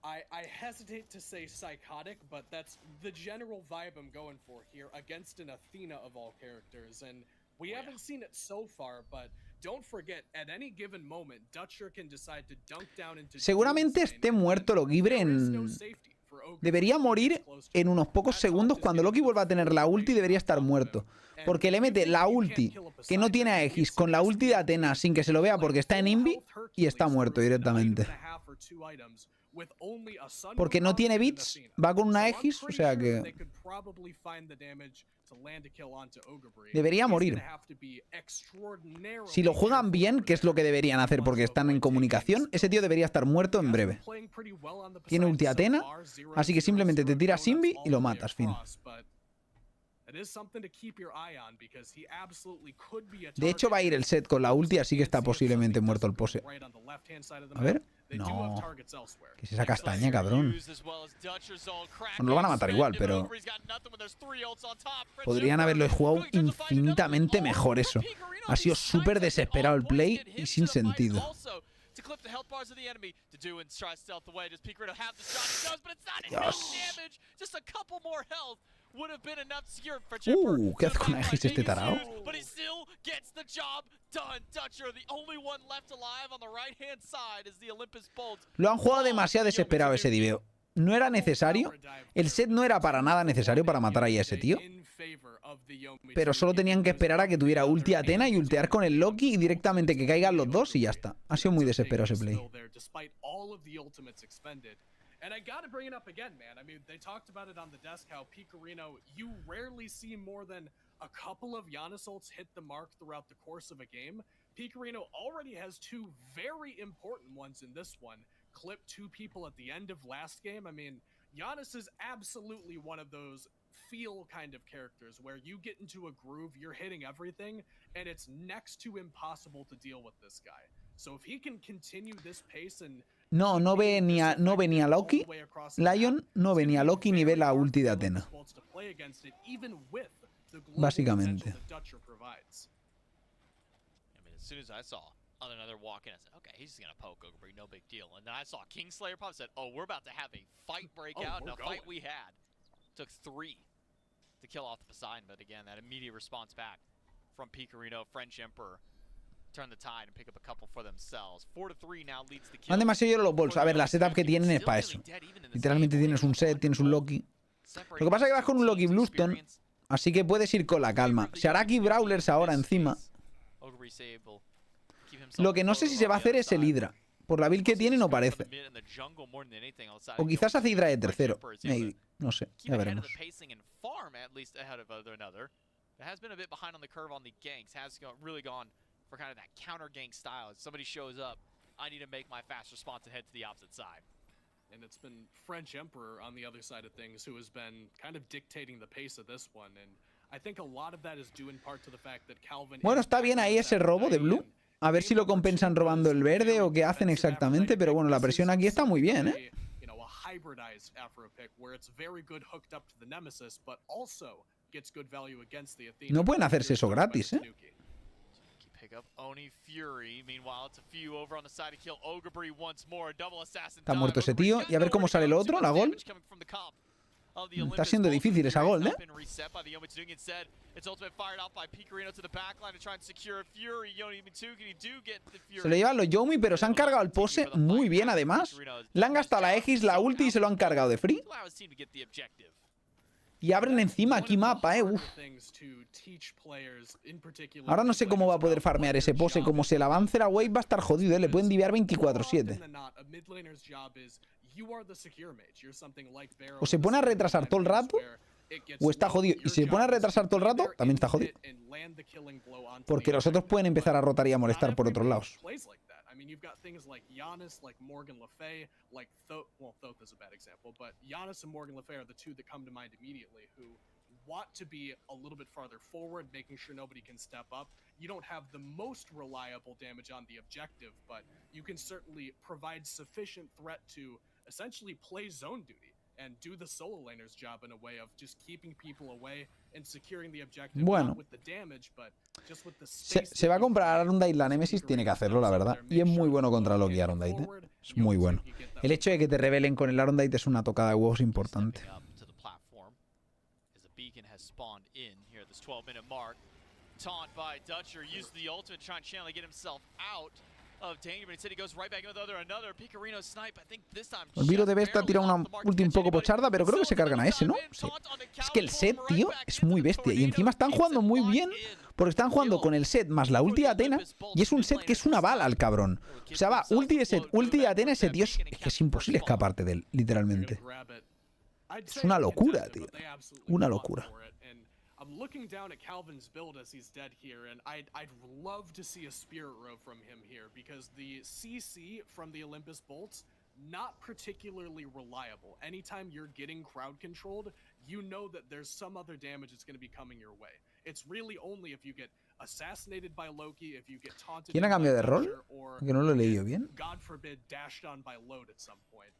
I hesitate to say psychotic, but that's the general vibe I'm going for here against an Athena of all characters. And we haven't seen it so far, but don't forget, at any given moment, Dutcher can decide to dunk down into... Seguramente esté muerto Logibre en... Debería morir en unos pocos segundos. Cuando Loki vuelva a tener la ulti debería estar muerto. Porque le mete la ulti que no tiene a Aegis con la ulti de Athena sin que se lo vea porque está en Invi y está muerto directamente. Porque no tiene bits, va con una Aegis, o sea que... Debería morir. Si lo juegan bien, que es lo que deberían hacer porque están en comunicación, ese tío debería estar muerto en breve. Tiene ulti Athena, así que simplemente te tiras Invi y lo matas, fin. De hecho va a ir el set con la ulti, así que está posiblemente muerto el pose. A ver... No. ¿Qué es esa castaña, cabrón? No lo van a matar igual, pero... Podrían haberlo jugado infinitamente mejor eso. Ha sido súper desesperado el play y sin sentido. ¿Qué hace con Aegis este tarao? Lo han jugado demasiado desesperado ese diveo. No era necesario. El set no era para nada necesario para matar ahí a ese tío. Pero solo tenían que esperar a que tuviera ulti Athena y ultear con el Loki y directamente que caigan los dos y ya está. Ha sido muy desesperado ese play. And I gotta bring it up again, man. I mean, they talked about it on the desk, how Picorino, you rarely see more than a couple of Giannis ults hit the mark throughout the course of a game. Picorino already has 2 very important ones in this one. Clipped 2 people at the end of last game. I mean, Giannis is absolutely one of those feel kind of characters where you get into a groove, you're hitting everything, and it's next to impossible to deal with this guy. So if he can continue this pace and... No venía Loki. Lion no venía Loki ni ve la ulti de Athena. Básicamente. Soon as I saw another walk in, I said, okay, he's just gonna poke Ogrebury, no big deal. And then I saw Kingslayer pop, said, oh, we're about to have a fight break out, and a fight we had. Took 3 to kill off the Poseidon, but again, that immediate response back from Picorino, French Emperor. Turn the tide and pick up a couple for themselves. 4-3 now leads the kill. Van demasiado lloro los bolsos. A ver, la setup que tienen es para eso. Literalmente tienes un set, tienes un Loki. Lo que pasa es que vas con un Loki Bluestone, así que puedes ir con la calma. Sharaki Brawlers ahora encima. Lo que no sé si se va a hacer es el Hydra. Por la build que tiene no parece. O quizás hace Hydra de tercero. Maybe. No sé, ya veremos. For kind of that counter gank style. If somebody shows up, I need to make my fast response and head to the opposite side. And it's been French Emperor on the other side of things who has been kind of dictating the pace of this one. And I think a lot of that is due in part to the fact that Calvin... Bueno, está bien ahí ese robo de Blue. A ver si lo compensan robando el verde o qué hacen exactamente, pero bueno, la presión aquí está muy bien, ¿eh? No pueden hacerse eso gratis, ¿eh? Está muerto ese tío. Y a ver cómo sale el otro, la gol. Está siendo difícil esa gol, ¿eh? Se lo llevan los Yomi, pero se han cargado el pose muy bien, además. Le han gastado la X, la ulti y se lo han cargado de free. Y abren encima aquí mapa, Uf. Ahora no sé cómo va a poder farmear ese pose. Como se le avance la wave va a estar jodido, ¿eh? Le pueden divear 24/7. O se pone a retrasar todo el rato, o está jodido. Y si se pone a retrasar todo el rato, también está jodido. Porque los otros pueden empezar a rotar y a molestar por otros lados. You've got things like Giannis, like Morgan Le Fay, like Thoth is a bad example, but Giannis and Morgan Le Fay are the two that come to mind immediately who want to be a little bit farther forward, making sure nobody can step up. You don't have the most reliable damage on the objective, but you can certainly provide sufficient threat to essentially play zone duty and do the solo laner's job in a way of just keeping people away and securing the objective. Bueno, not with the damage, but just with the space. Se va a comprar Arundite la Nemesis, tiene que hacerlo, la verdad. Y es muy bueno contra Loki Arundite, ¿eh? Es muy bueno. El hecho de que te revelen con el Arundite es una tocada de huevos importante. Taunt by Dutcher, used the ultimate, trying to channel to get himself out of danger, but instead he goes right back into another Picarino snipe. I think this time Olvido de Vesta tira una ulti un poco pocharda, pero creo que se cargan a ese, ¿no? Sí. Es que el set, tío, es muy bestia. Y encima están jugando muy bien, porque están jugando con el set más la ulti de Athena, y es un set que es una bala al cabrón. O sea, va, ulti de set, ulti de Athena, ese tío es que es imposible escaparte de él, literalmente. Es una locura, tío. Una locura. I'm looking down at Calvin's build as he's dead here, and I'd love to see a Spirit Row from him here, because the CC from the Olympus Bolts, not particularly reliable. Anytime you're getting crowd controlled, you know that there's some other damage that's going to be coming your way. It's really only if you get assassinated by Loki, if you get taunted. ¿Quién ha cambiado de rol? Que no lo he leído bien. God forbid, dashed on by load at some point.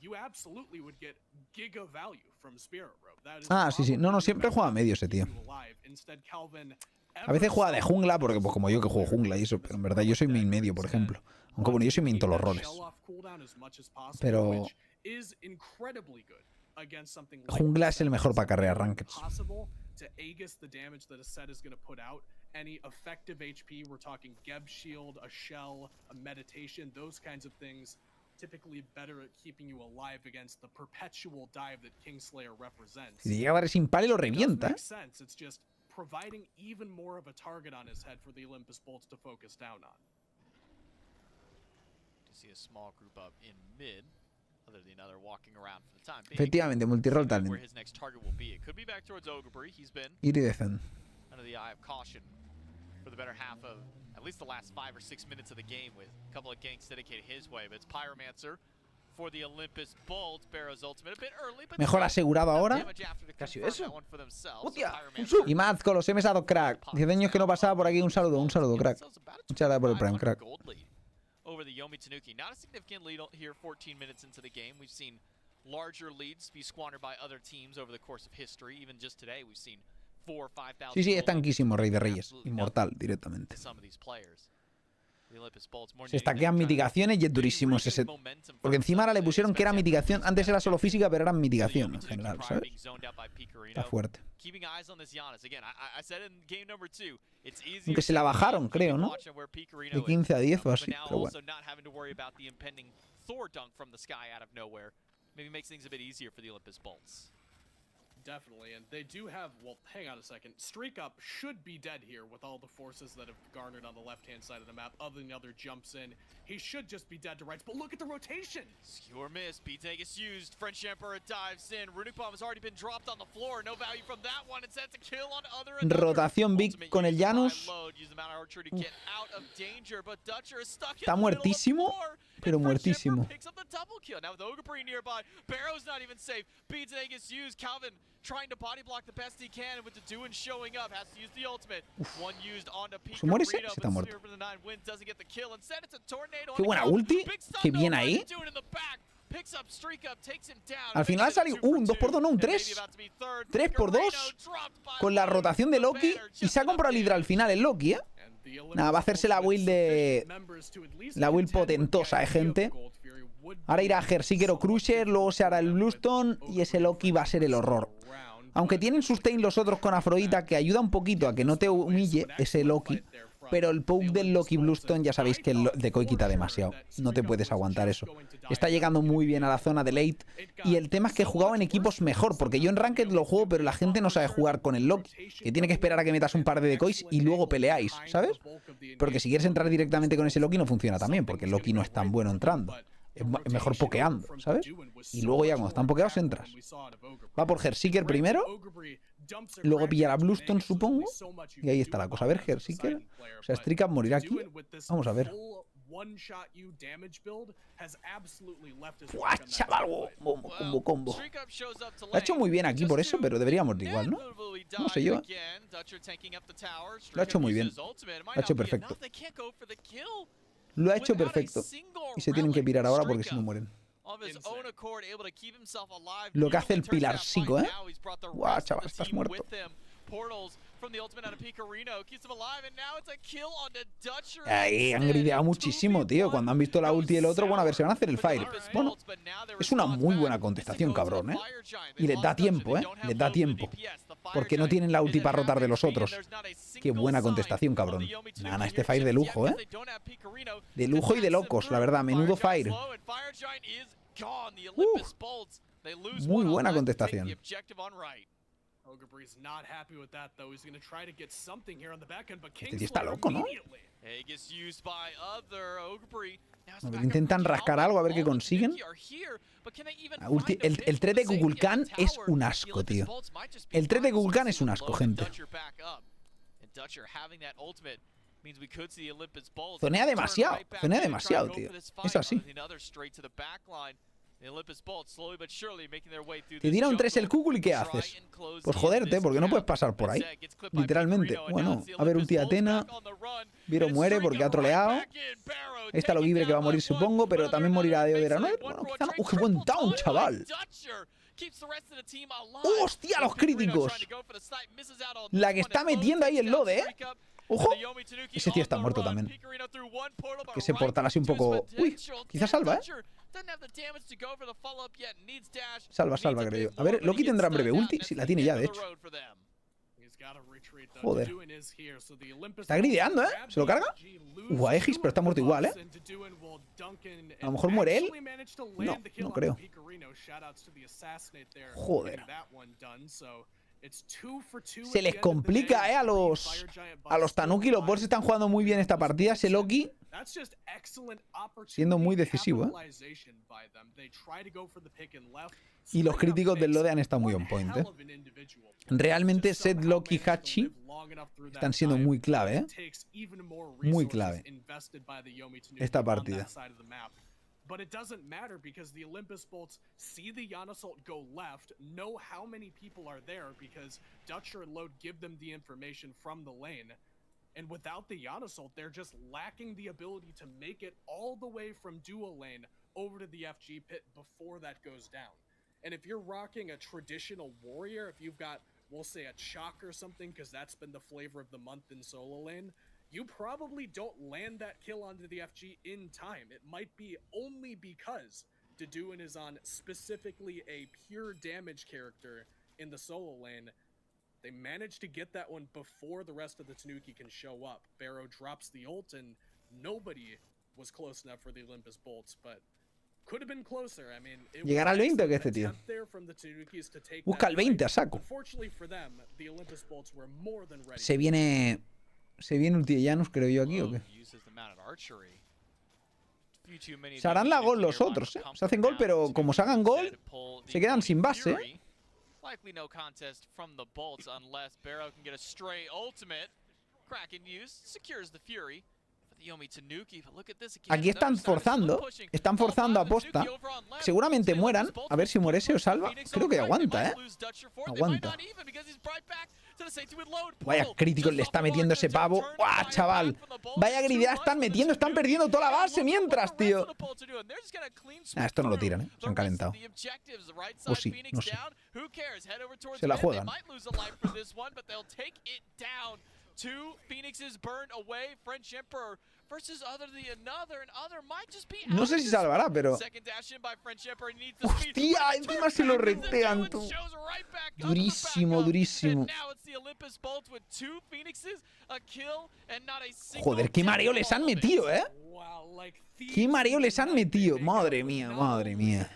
You absolutely would get giga value from Spirit Row. Ah, sí, sí. No, siempre juega medio ese tío. A veces juega de jungla, porque pues como yo que juego jungla y eso, pero en verdad yo soy main medio, por ejemplo. Aunque bueno, yo soy main todos los roles. Pero jungla es el mejor para carrear rankeds. Any effective HP, we're talking Geb Shield, a Shell, a Meditation, those kinds of things. Typically better at keeping you alive against the perpetual dive that Kingslayer represents. Si llega a dar ese impale lo revienta. It's just providing even more of a target on his head for the Olympus Bolts to focus down on. To see a small group up in mid, other than another walking around for the time being. Efectivamente, multiroll talent. Where his next target will be. It could be back towards Ogrebury. He's been iridescent under the eye of caution for the better half of at least the last 5 or 6 minutes of the game, with a couple of ganks dedicated his way. But it's Pyromancer for the Olympus Bolt. Barrow's ultimate a bit early, but mejor asegurado ahora. Casi eso. Hostia, y Maz con los M's a crack. 10 años que no pasaba por aquí. Un saludo, crack. Muchas gracias por el prime, crack. Over the Yomi Tanuki. Not a significant lead here 14 minutes into the game. We've seen larger leads be squandered by other teams over the course of history. Even just today we've seen Sí, sí, es tanquísimo, Rey de Reyes. Inmortal, directamente. Se estaquean mitigaciones y es durísimo ese set. Porque encima ahora le pusieron que era mitigación. Antes era solo física, pero era mitigación en general, ¿sabes? Está fuerte. Aunque se la bajaron, creo, ¿no? De 15 a 10 o así, pero bueno. Definitely, and they do have, well, hang on a second. Streak Up should be dead here with all the forces that have garnered on the left-hand side of the map. Other than the other jumps in, he should just be dead to rights, but look at the rotation! Skewer miss, B-Tank is used, French Emperor dives in, Runic Bomb has already been dropped on the floor, no value from that one, it sets a kill on other and rotación big con el Janus. Está muertísimo. Pero muertísimo. ¿Se muere ese? Se está muerto. Qué buena ulti. Qué bien ahí. Al final ha salido un 2x2, no un 3. 3x2. Con la rotación de Loki. Y se ha comprado el Hydra al final el Loki, ¿eh? Nada, va a hacerse la build de... La build potentosa, gente. Ahora irá Berserker o Crusher, luego se hará el Bluestone y ese Loki va a ser el horror. Aunque tienen sustain los otros con Afrodita, que ayuda un poquito a que no te humille ese Loki. Pero el poke del Loki Bluestone ya sabéis que el decoy quita demasiado. No te puedes aguantar eso. Está llegando muy bien a la zona de late. Y el tema es que he jugado en equipos mejor. Porque yo en Ranked lo juego, pero la gente no sabe jugar con el Loki. Que tiene que esperar a que metas un par de decoys y luego peleáis, ¿sabes? Porque si quieres entrar directamente con ese Loki no funciona también. Porque el Loki no es tan bueno entrando. Es mejor pokeando, ¿sabes? Y luego ya cuando están pokeados entras. Va por Berserker primero. Luego pillará Bluestone, supongo. Y ahí está la cosa. A ver, Berserker. O sea, Strike Up morirá aquí. Vamos a ver. ¡Buah, chaval! Combo. Lo ha hecho muy bien aquí por eso, pero deberíamos de igual, ¿no? No sé yo. Lo ha hecho muy bien. Lo ha hecho perfecto. Lo ha hecho perfecto. Y se tienen que pirar ahora porque si no mueren. Lo que hace el pilarcico, ¿eh? Guau, chaval, estás muerto. Ahí han grideado muchísimo, tío. Cuando han visto la ulti del otro, bueno, a ver, se van a hacer el fire. Bueno, es una muy buena contestación, cabrón, ¿eh? Y les da tiempo, ¿eh? Les da tiempo. Porque no tienen la ulti para rotar de los otros. Qué buena contestación, cabrón. Nada, este fire de lujo, ¿eh? De lujo y de locos, la verdad. Menudo fire. Muy buena contestación. Este tío está loco, ¿no? A ver, intentan rascar algo, a ver qué consiguen. El 3 de Google Khan es un asco, tío. El 3 de Google Khan es un asco, gente. Zonea demasiado, tío. Es así. Te tira un 3 el Kugul y ¿qué haces? Pues joderte, porque no puedes pasar por ahí. Literalmente. Bueno, a ver, ulti de Atena. Viro muere porque ha troleado. Esta lo libre que va a morir, supongo, pero también morirá de Odera. Bueno, quizá no. ¡Qué buen down, chaval! ¡Hostia, los críticos! La que está metiendo ahí el Lode, ¿eh? ¡Ojo! Ese tío está muerto también. Que se portará así un poco... Uy, quizás salva, ¿eh? Salva, creo yo. A ver, Loki tendrá en breve ulti. Sí, la tiene ya, de hecho. Joder. Está grideando, ¿eh? ¿Se lo carga? Aegis, pero está muerto igual, ¿eh? A lo mejor muere él. No creo. Joder. Se les complica, a los Tanuki. Los bots están jugando muy bien esta partida. Ese Loki siendo muy decisivo, ¿eh? Y los críticos del Lode han estado muy on point, ¿eh? Realmente Set, Loki, Hachi están siendo muy clave, ¿eh? Muy clave esta partida. But it doesn't matter because the Olympus Bolts see the Yanasult go left, know how many people are there because Dutcher and Load give them the information from the lane. And without the Yanasult, they're just lacking the ability to make it all the way from dual lane over to the FG pit before that goes down. And if you're rocking a traditional warrior, if you've got, we'll say, a Chalk or something, because that's been the flavor of the month in solo lane, you probably don't land that kill onto the FG in time. It might be only because Deduin is on specifically a pure damage character in the solo lane. They managed to get that one before the rest of the Tanuki can show up. Barrow drops the ult and nobody was close enough for the Olympus Bolts, but could have been closer. I mean, ¿llegará al 20 o qué este tío? Busca el 20 a saco. ¿Se viene ulti de Janus, creo yo, aquí o qué? Se harán la gol los otros, ¿eh? Se hacen gol, pero como se hagan gol, se quedan sin base, ¿eh? Aquí están forzando a posta. Seguramente mueran. A ver si muere ese o salva. Creo que aguanta, ¿eh? Aguanta. Vaya crítico le está metiendo ese pavo. ¡Guau, chaval! Vaya grideada están metiendo. Están perdiendo toda la base mientras, tío. Ah, esto no lo tiran, ¿eh? Se han calentado. O sí, no sé. Se la juegan. No sé si salvará, pero... ¡Hostia! Encima se lo rectean, tú. Durísimo, durísimo. Joder, qué mareo les han metido, ¿eh? Qué mareo les han metido. Madre mía, madre mía.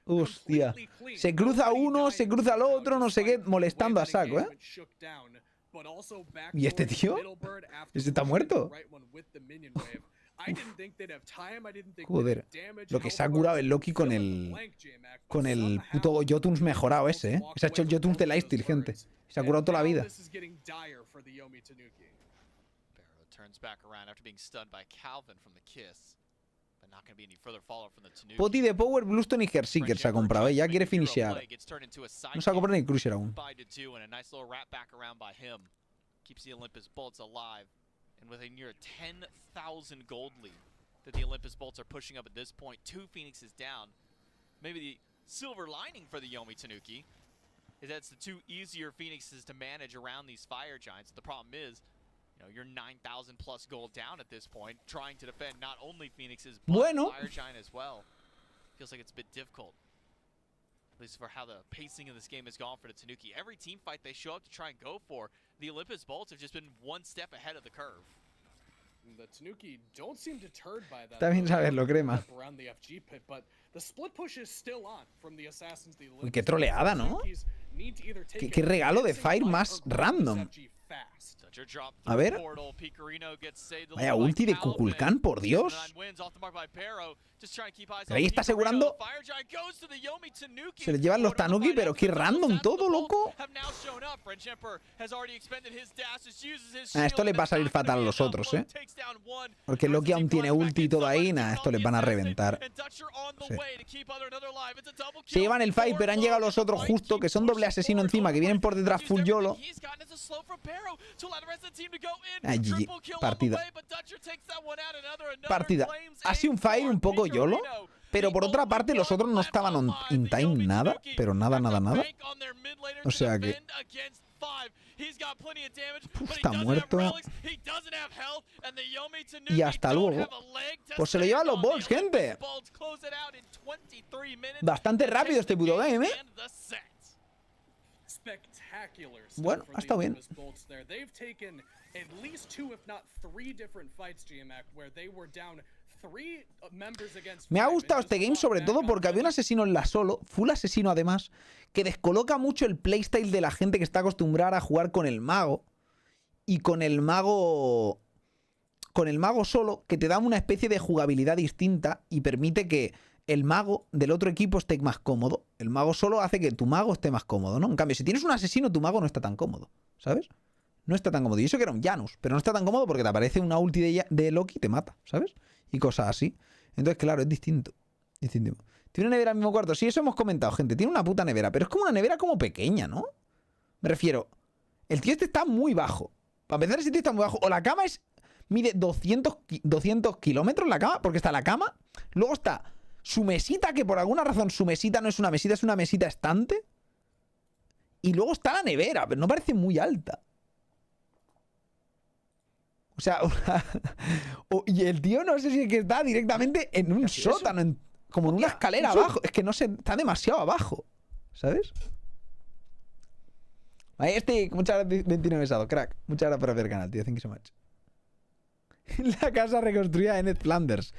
Hostia. Se cruza uno, se cruza el otro, no sé qué, molestando a saco, ¿eh? ¿Y este tío? ¿Este está muerto? Joder, lo que se ha curado el Loki con el puto Jotuns mejorado ese, ¿eh? Se ha hecho el Jotuns de Lightsteel, gente. Se ha curado toda la vida. Poti de Power, Bluestone y Herseeker se ha comprado, ¿eh? Ya quiere finishear. No se ha comprado ni Cruiser aún. Keeps the Olympus Bolts alive, and with a near 10,000 gold lead that the Olympus Bolts are pushing up at this point, 2 Phoenixes down. Maybe the silver lining for the Yomi Tanuki is that it's the 2 easier Phoenixes to manage around these Fire Giants. The problem is, you know, you're 9,000 plus gold down at this point, trying to defend not only Phoenixes but Fire Giant as well. Feels like it's a bit difficult. At least for how the pacing of this game has gone for the Tanuki. Every team fight they show up to try and go for, the Olympus Bolts have just been one step ahead of the curve. The Tanuki don't seem deterred by that. Está bien saberlo, crema. Uy, qué troleada, ¿no? Qué regalo de Fire más random. A ver. Vaya ulti de Kukulkan, por Dios. Ahí está asegurando. Se le llevan los Tanuki, pero qué random todo, loco. Esto le va a salir fatal a los otros, ¿eh? Porque Loki aún tiene ulti y todo ahí. Nada, esto les van a reventar. Sí. Se llevan el fight, pero han llegado los otros justo, que son doble asesino encima, que vienen por detrás full YOLO. GG. Partida. Partida. Ha sido un fire un poco YOLO, pero por otra parte los otros no estaban in time nada, pero nada. O sea que... está muerto. Y hasta luego. Pues se lo llevan los Bolts, gente. Bastante rápido este puto game, ¿eh? Bueno, ha estado bien. Me ha gustado este game sobre todo porque había un asesino en la solo, full asesino además, que descoloca mucho el playstyle de la gente que está acostumbrada a jugar con el mago y con el mago solo, que te da una especie de jugabilidad distinta y permite que el mago del otro equipo esté más cómodo. El mago solo hace que tu mago esté más cómodo, ¿no? En cambio, si tienes un asesino, tu mago no está tan cómodo, ¿sabes? No está tan cómodo. Y eso que era un Janus, pero no está tan cómodo porque te aparece una ulti de Loki y te mata, ¿sabes? Y cosas así. Entonces, claro, es distinto. Distinto. ¿Tiene una nevera al mismo cuarto? Sí, eso hemos comentado, gente. Tiene una puta nevera, pero es como una nevera como pequeña, ¿no? Me refiero, el tío este está muy bajo. Para empezar, ese tío está muy bajo. O la cama mide 200 kilómetros la cama, porque está la cama. Luego está su mesita, que por alguna razón su mesita no es una mesita, es una mesita estante. Y luego está la nevera, pero no parece muy alta. O sea, y el tío no sé si es que está directamente en un sótano, como en una escalera abajo. Es que no sé, está demasiado abajo, ¿sabes? Ahí muchas gracias, 29 besado, crack. Muchas gracias por ver el canal, tío. Thank you so much. La casa reconstruida de Ned Flanders.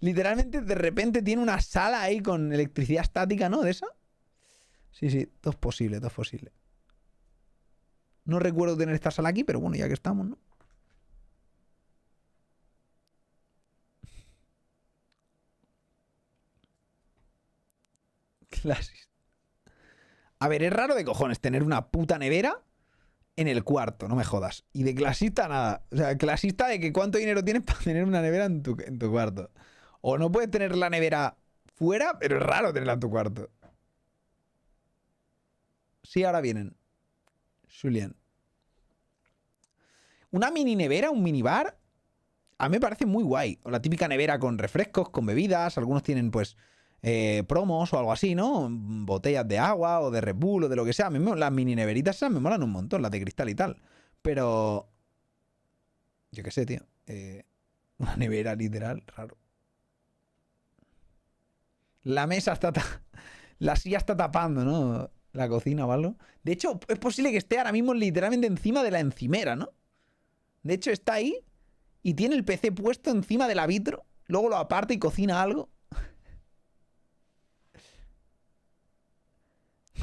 Literalmente, de repente tiene una sala ahí con electricidad estática, ¿no? ¿De esa? Sí, todo es posible, todo es posible. No recuerdo tener esta sala aquí, pero bueno, ya que estamos, ¿no? Clases. A ver, es raro de cojones tener una puta nevera en el cuarto, no me jodas. Y de clasista nada. O sea, clasista de que cuánto dinero tienes para tener una nevera en tu cuarto. O no puedes tener la nevera fuera, pero es raro tenerla en tu cuarto. Sí, ahora vienen. Julián. Una mini nevera, un minibar, a mí me parece muy guay. O la típica nevera con refrescos, con bebidas. Algunos tienen, pues, promos o algo así, ¿no? Botellas de agua o de Red Bull o de lo que sea. A mí las mini neveritas esas me molan un montón, las de cristal y tal. Pero... yo qué sé, tío. Una nevera literal, raro. La mesa está... la silla está tapando, ¿no? La cocina o algo. De hecho, es posible que esté ahora mismo literalmente encima de la encimera, ¿no? De hecho, está ahí y tiene el PC puesto encima del vitro. Luego lo aparta y cocina algo.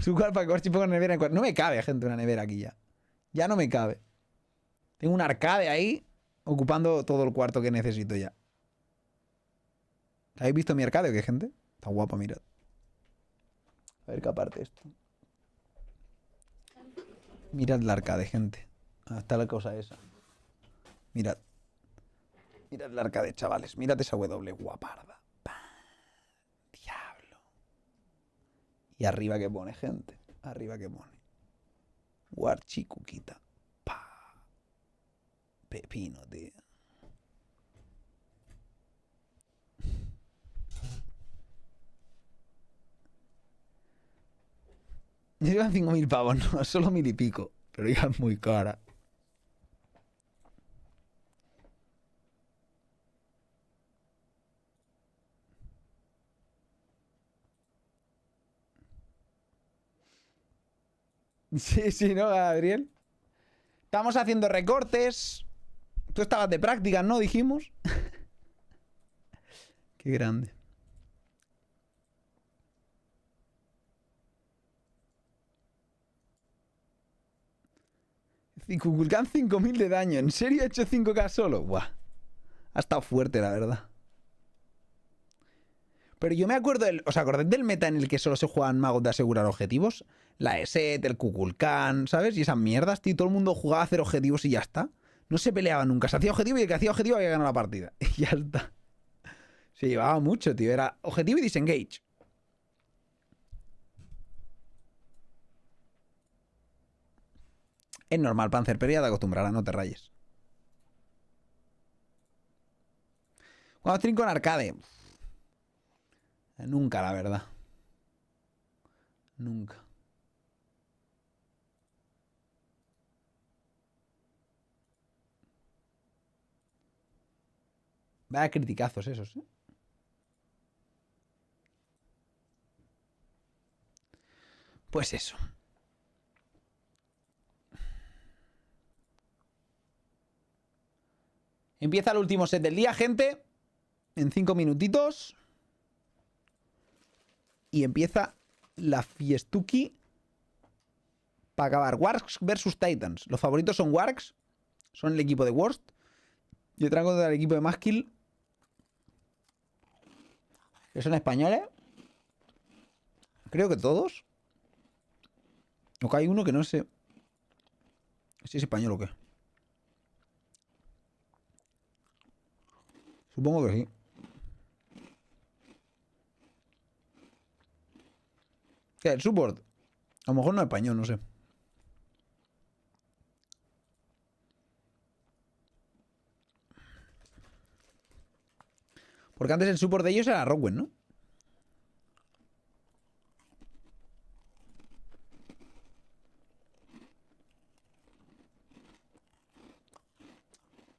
Su cuerpo para que ponga una nevera en cuarto. No me cabe, gente, una nevera aquí ya. Ya no me cabe. Tengo un arcade ahí ocupando todo el cuarto que necesito ya. ¿Habéis visto mi arcade o qué, gente? Está guapo, mirad. A ver qué aparte esto. Mirad la arcade, gente. Ah, está la cosa esa. Mirad. Mirad la arcade, chavales. Mirad esa W guaparda. ¡Pam! Diablo. Y arriba que pone, gente. Arriba que pone. Warchi cuquita. ¡Pa! Pepino, tío. Llevan 5.000 pavos, no, solo 1.000 y pico. Pero ya es muy cara. Sí, sí, ¿no, Gabriel? Estamos haciendo recortes. Tú estabas de prácticas, ¿no? Dijimos. Qué grande. Kukulkan 5.000 de daño. ¿En serio ha hecho 5k solo? Buah. Ha estado fuerte, la verdad. Pero yo me acuerdo del... ¿Os acordáis del meta en el que solo se jugaban magos de asegurar objetivos? La ESET, el Kukulkan, ¿sabes? Y esas mierdas, tío. Todo el mundo jugaba a hacer objetivos y ya está. No se peleaba nunca. Se hacía objetivo y el que hacía objetivo había ganado la partida. Y ya está. Se llevaba mucho, tío. Era objetivo y disengage. Es normal, Panzer, pero ya te acostumbrarás, no te rayes. Cuando trinco en arcade. Nunca, la verdad. Nunca. Vaya criticazos esos, ¿eh? Pues eso. Empieza el último set del día, gente. En 5 minutitos. Y empieza la fiestuki para acabar. Warks versus Titans. Los favoritos son Warks. Son el equipo de Worst. Yo traigo contra el equipo de Maskill, que son españoles. Creo que todos. O que hay uno que no sé si es español o qué. Supongo que sí. ¿Qué? El support. A lo mejor no es español, no sé. Porque antes el support de ellos era Rockwell, ¿no?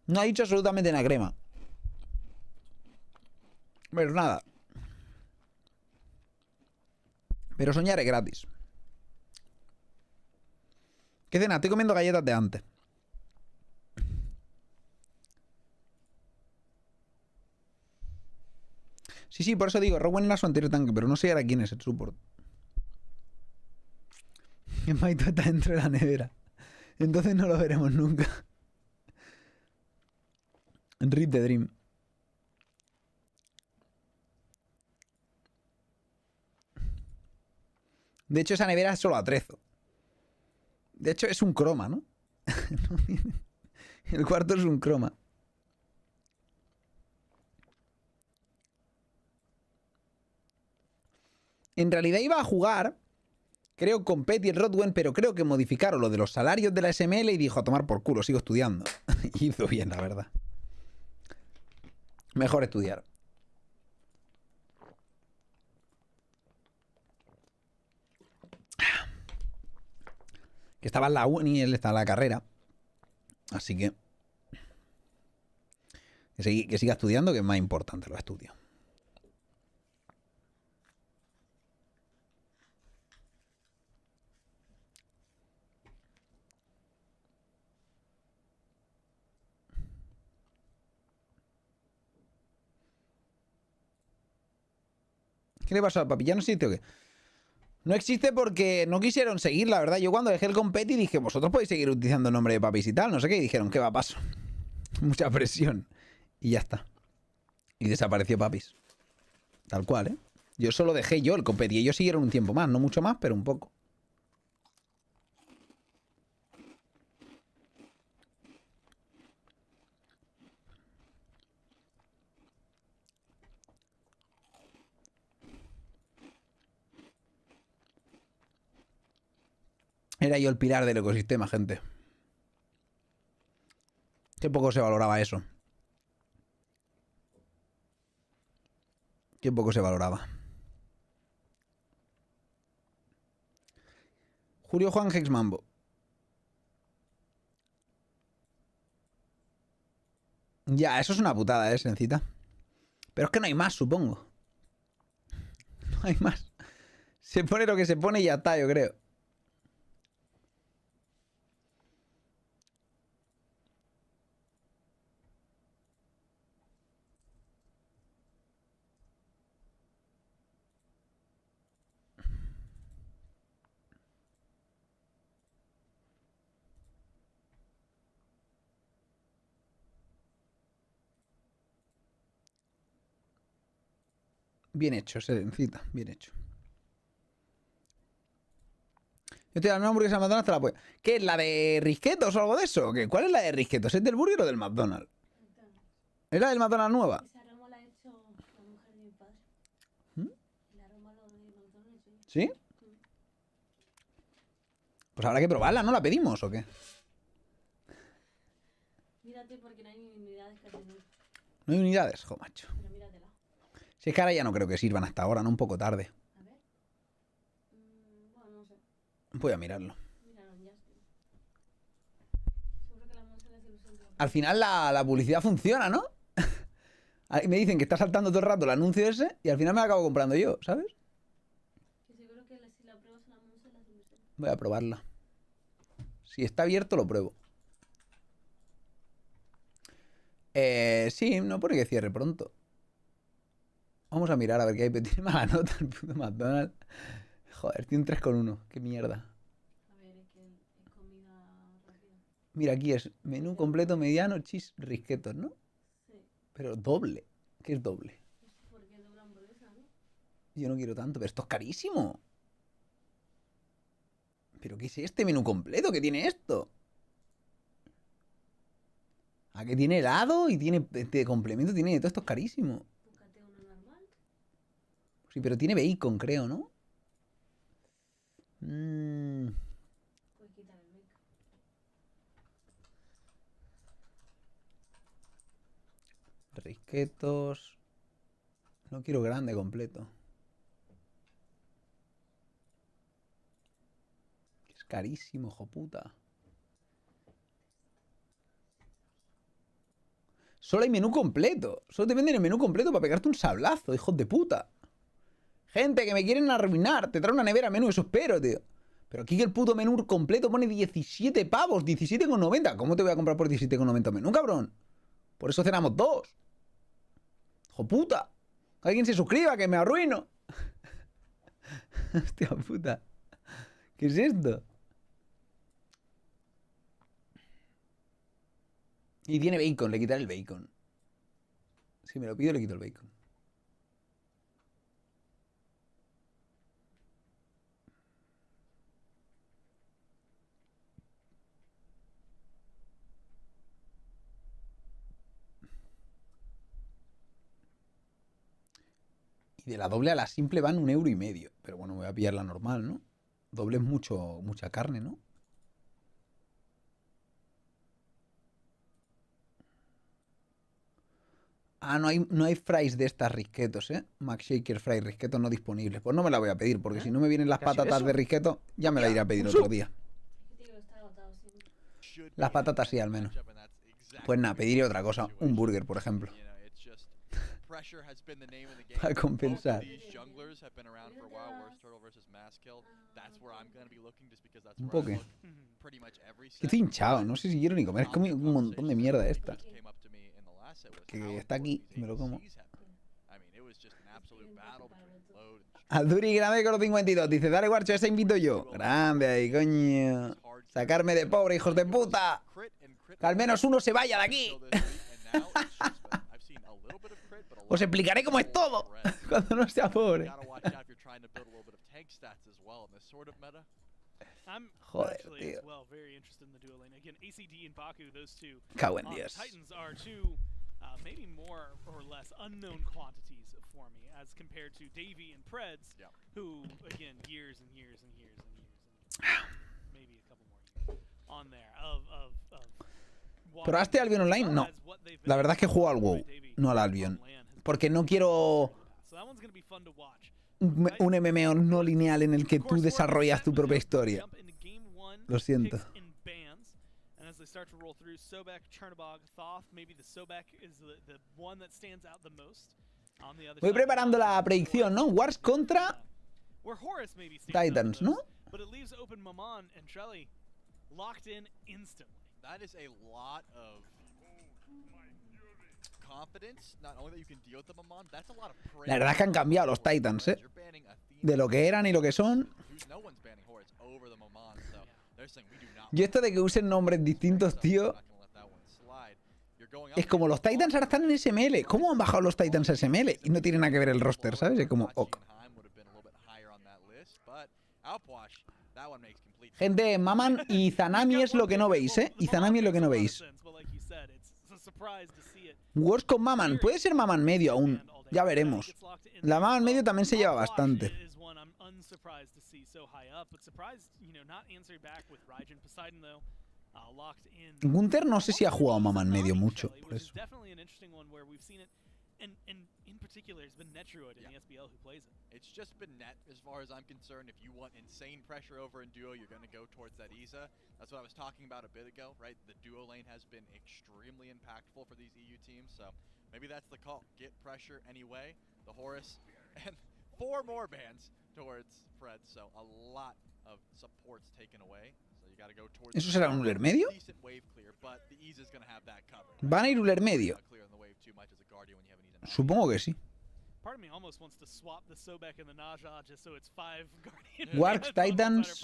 No ha dicho absolutamente nada, crema. Pero nada. Pero soñar es gratis. ¿Qué cena? Estoy comiendo galletas de antes. Sí, sí, por eso digo, Rowan era su anterior tanque, pero no sé ahora quién es el support. El Maito está dentro de la nevera. Entonces no lo veremos nunca. Rip the Dream. De hecho, esa nevera es solo atrezo. De hecho, es un croma, ¿no? El cuarto es un croma. En realidad iba a jugar, creo, con Pet y el Rodwen, pero creo que modificaron lo de los salarios de la SML y dijo a tomar por culo, sigo estudiando. Hizo bien, la verdad. Mejor estudiar. Que estaba en la uni y él está en la carrera. Así que siga estudiando, que es más importante los estudios. ¿Qué le pasó a papi? ¿Ya no existe o qué? No existe porque no quisieron seguir, la verdad. Yo cuando dejé el competi dije, vosotros podéis seguir utilizando el nombre de papis y tal, no sé qué. Y dijeron, ¿qué va a paso? Mucha presión. Y ya está. Y desapareció papis. Tal cual, ¿eh? Yo solo dejé yo el competi. Ellos siguieron un tiempo más, no mucho más, pero un poco. Era yo el pilar del ecosistema, gente. Qué poco se valoraba eso. Qué poco se valoraba. Julio Juan Hexmambo. Ya, eso es una putada, sencita. Pero es que no hay más, supongo. No hay más. Se pone lo que se pone y ya está, yo creo. Bien hecho, sencita, bien hecho. Yo te doy una hamburguesa de McDonald's, te la puedo. ¿Qué es la de risquetos o algo de eso? ¿Qué? ¿Cuál es la de risquetos? ¿Es del burger o del McDonald's? ¿Es la del McDonald's nueva? Esa aroma la ha hecho la mujer de mi padre. ¿Mm? La aroma lo de McDonald's. ¿Sí? Pues habrá que probarla, ¿no? ¿La pedimos o qué? Mírate porque no hay unidades que tener. No hay unidades, jo, macho. Pero míratela. Si es que ahora ya no creo que sirvan hasta ahora, ¿no? Un poco tarde. A ver. Bueno, no sé. Voy a mirarlo. Míralo, ya estoy. Seguro que la monja les ilusión. Al final la publicidad funciona, ¿no? Ahí me dicen que está saltando todo el rato el anuncio ese y al final me lo acabo comprando yo, ¿sabes? Que seguro que si la pruebas a la monja les ilusión. Voy a probarla. Si está abierto, lo pruebo. Sí, no pone que cierre pronto. Vamos a mirar a ver qué hay. Pero tiene mala nota el puto McDonald's. Joder, tiene un 3,1. Qué mierda. A ver, es que es comida rápida. Mira, aquí es menú completo mediano, cheese, risquetos, ¿no? Sí. Pero doble. ¿Qué es doble? Pues porque es doble hamburguesa, ¿no? Yo no quiero tanto, pero esto es carísimo. ¿Pero qué es este menú completo? ¿Qué tiene esto? ¿A qué tiene helado? Y tiene de complemento, tiene de todo esto, es carísimo. Búscate uno normal. Sí, pero tiene bacon, creo, ¿no? Puedes quitar el bacon. Risquetos. No quiero grande completo. Es carísimo, hijo puta. Solo hay menú completo. Solo te venden el menú completo para pegarte un sablazo, hijos de puta. Gente, que me quieren arruinar. Te trae una nevera menú, eso espero, tío. Pero aquí el puto menú completo pone 17 pavos, 17,90. ¿Cómo te voy a comprar por 17,90 menú, cabrón? Por eso cenamos dos. Hijo puta. Alguien se suscriba, que me arruino. Hostia puta. ¿Qué es esto? Y tiene bacon, le quitaré el bacon. Si me lo pido, le quito el bacon. Y de la doble a la simple van 1,5 €. Pero bueno, voy a pillar la normal, ¿no? Doble es mucha carne, ¿no? Ah, no hay fries de estas risquetos, ¿eh? Max Shaker fry risquetos no disponibles. Pues no me la voy a pedir, porque si no me vienen las patatas de risqueto, ya me la iré a pedir otro día. Las patatas sí, al menos. Pues nada, pediré otra cosa. Un burger, por ejemplo. Para compensar. Un poco. Estoy hinchado, no sé si quiero ni comer. Es como un montón de mierda esta. Que está aquí y me lo como. Alduri grande con los 52. Dice, dale Warchi, esa invito yo. Grande ahí, coño. Sacarme de pobre, hijos de puta. Que al menos uno se vaya de aquí. Os explicaré cómo es todo cuando no sea pobre. Joder, tío. Cago en Dios. Maybe more or less unknown quantities for me as compared to Davey and Preds, who again years and years and years and years and maybe a couple more years on there of ¿Probaste Albion Online? No. La verdad es que juego al WoW, no al Albion. Porque no quiero un MMO no lineal en el que tú desarrollas tu propia historia. Lo siento. As they start to roll through, Sobek, Chernobog, Thoth, maybe the Sobek is the one that stands out the most. On the other Voy preparando la predicción, ¿no? Wars contra Titans, ¿no? But it leaves open Maman and Trelly locked in instantly. That is a lot of confidence. Not only that you can deal with the Maman, that's a lot of praise. La verdad es que han cambiado los Titans, ¿eh? De lo que eran y lo que son. Yo esto de que usen nombres distintos, tío, es como los Titans ahora están en SML. ¿Cómo han bajado los Titans a SML? Y no tiene nada que ver el roster, ¿sabes? Es como, ok. Gente, Maman y Zanami es lo que no veis, ¿eh? Y Zanami es lo que no veis. Wars con Maman. Puede ser Maman medio aún. Ya veremos. La Maman medio también se lleva bastante. Gunther no sé si ha jugado Maman medio mucho, por eso. And in particular, it's been Netroid in the SBL who plays it. It's just been net, as far as I'm concerned. If you want insane pressure over in duo, you're going to go towards that Iza. That's what I was talking about a bit ago, right? The duo lane has been extremely impactful for these EU teams, so maybe that's the call. Get pressure anyway. The Horus and 4 more bans towards Fred, so a lot of supports taken away. So you got to go towards. ¿Eso será un Uller medio? ¿Van a ir Uller medio? Supongo que sí. Warks, Titans.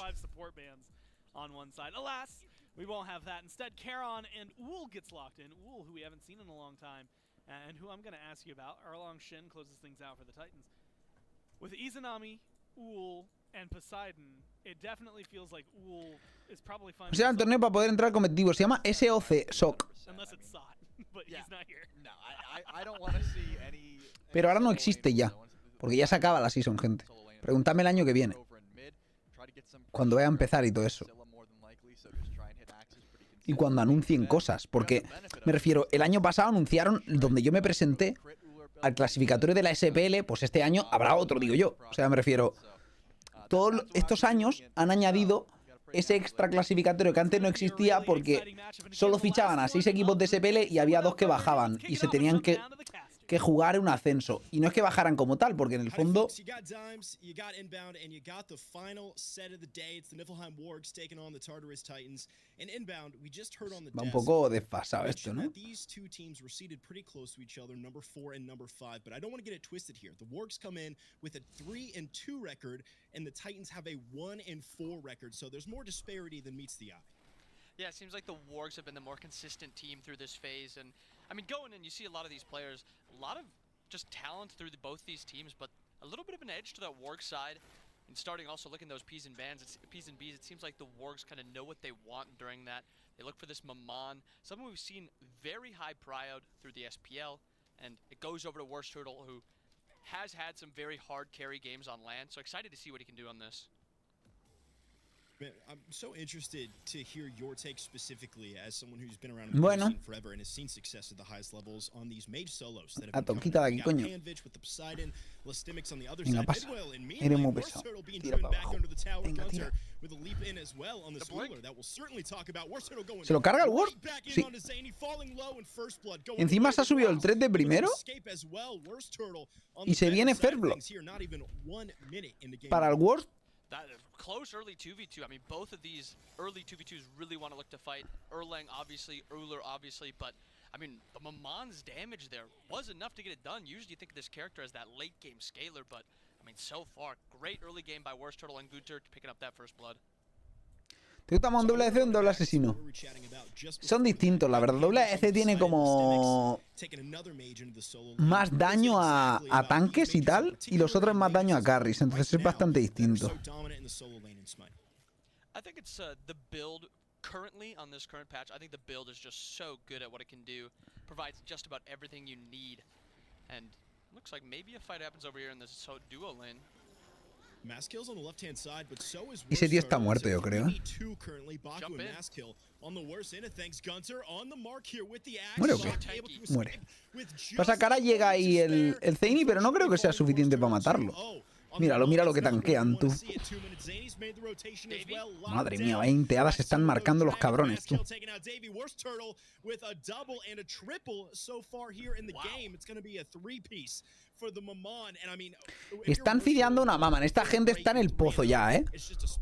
On one side. Alas, we won't have that. Instead, Charon and Ull gets locked in. Ull, who we haven't seen in a long time, and who I'm going to ask you about. Erlong Shin closes things out for the Titans. With Izanami, Ull, and Poseidon, it definitely feels like Ull is probably finding. O sea, el torneo para poder entrar al competitivo se llama SOC, SOC. Unless it's SOT, but he's not here. No, I don't want to see any. Pero ahora no existe ya, porque ya se acaba la season, gente. Preguntadme el año que viene, cuando vaya a empezar y todo eso. Y cuando anuncien cosas, porque me refiero, el año pasado anunciaron, donde yo me presenté al clasificatorio de la SPL, pues este año habrá otro, digo yo. O sea, me refiero, todos estos años han añadido ese extra clasificatorio que antes no existía porque solo fichaban a 6 equipos de SPL y había 2 que bajaban y se tenían que jugar un ascenso. Y no es que bajaran como tal, porque en el fondo va un poco desfasado esto, ¿no? Yeah, it seems like the Wargs have been the more consistent team through this phase, and I mean, going in, you see a lot of these players, a lot of just talent through both these teams, but a little bit of an edge to that Warg side. And starting also looking at those P's and B's, it seems like the Wargs kind of know what they want during that. They look for this Maman, someone we've seen very high prio through the SPL, and it goes over to Warchiwar, who has had some very hard carry games on land, so excited to see what he can do on this. Man, I'm so interested to hear your take specifically as someone who's been around the scene forever and has seen success at the highest levels on these mage solos that have been quita de aquí, coño. with the Poseidon, Lastimics on the other Venga, side. pasa. Midwell and me, Eres muy like, pesado. Turtle being Tira driven para back abajo. under the tower. Venga, Gunter tira. with a leap in as well on the Schooler that we'll certainly talk about. Toro going ¿Se lo carga el Ward? right back in Sí. onto Zany, falling low in first blood, going Encima se ha subido el 3 de primero. escape as well. Turtle on Y the se better viene side of Ferblo. things here, not even 1 minute in the game. Para el Worst, That close early 2v2. I mean, both of these early 2v2s really want to look to fight. Erlang, obviously, Uller, obviously, but I mean, the Mamon's damage there was enough to get it done. Usually you think of this character as that late game scaler, but I mean, so far, great early game by Turtle and Gunter picking up that first blood. ¿te gusta más un doble ADC o un doble asesino? Son distintos, la verdad. Doble ADC tiene como más daño a tanques y tal, y los otros más daño a carries, entonces es bastante distinto. I think it's the build currently on this current patch. I think the build is just so good at what it can do, provides just about everything you need, and looks like maybe a fight happens over here in this duo lane. Ese tío está muerto, yo creo. ¿Muere o qué? Muere. Pasa que ahora llega ahí el Zany, pero no creo que sea suficiente para matarlo. Míralo, mira lo que tanquean, tú. Madre mía, 20 hadas están marcando los cabrones, tú. Están fideando una Maman. Esta gente está en el pozo ya, ¿eh?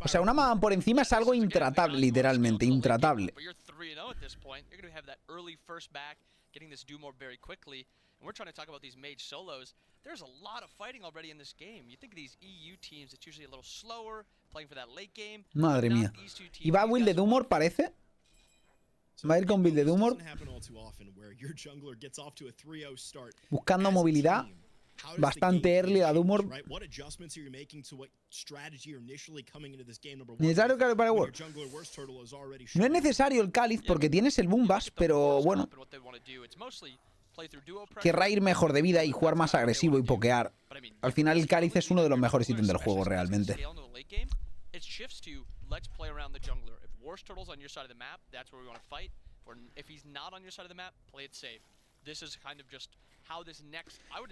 O sea, una Maman por encima es algo intratable, literalmente, intratable. And we're trying to talk about these mage solos. There's a lot of fighting already in this game. You think of these EU teams, it's usually a little slower, playing for that late game. Madre mía. ¿Y va a build de Dumor, parece? Va a ir con build de Dumor. Buscando movilidad. Bastante early a Dumor. Necesario Cáliz para World. No es necesario el Cáliz porque tienes el Boom Bash, pero bueno. Querrá ir mejor de vida y jugar más agresivo y pokear. Al final el Cáliz es uno de los mejores ítems del juego realmente.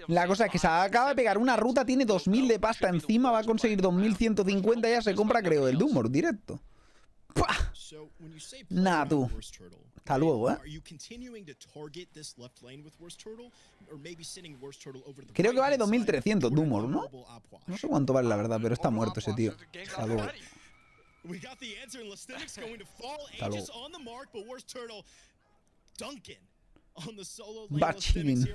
La cosa es que se acaba de pegar una ruta, tiene 2000 de pasta encima, va a conseguir 2150, ya se compra creo el Dumor directo. ¡Pah! Nah, tú. Hasta luego, ¿eh? Creo que vale 2300 Dumor, ¿no? No sé cuánto vale la verdad, pero está muerto ese tío. Hasta luego. Hasta luego. Va chilling.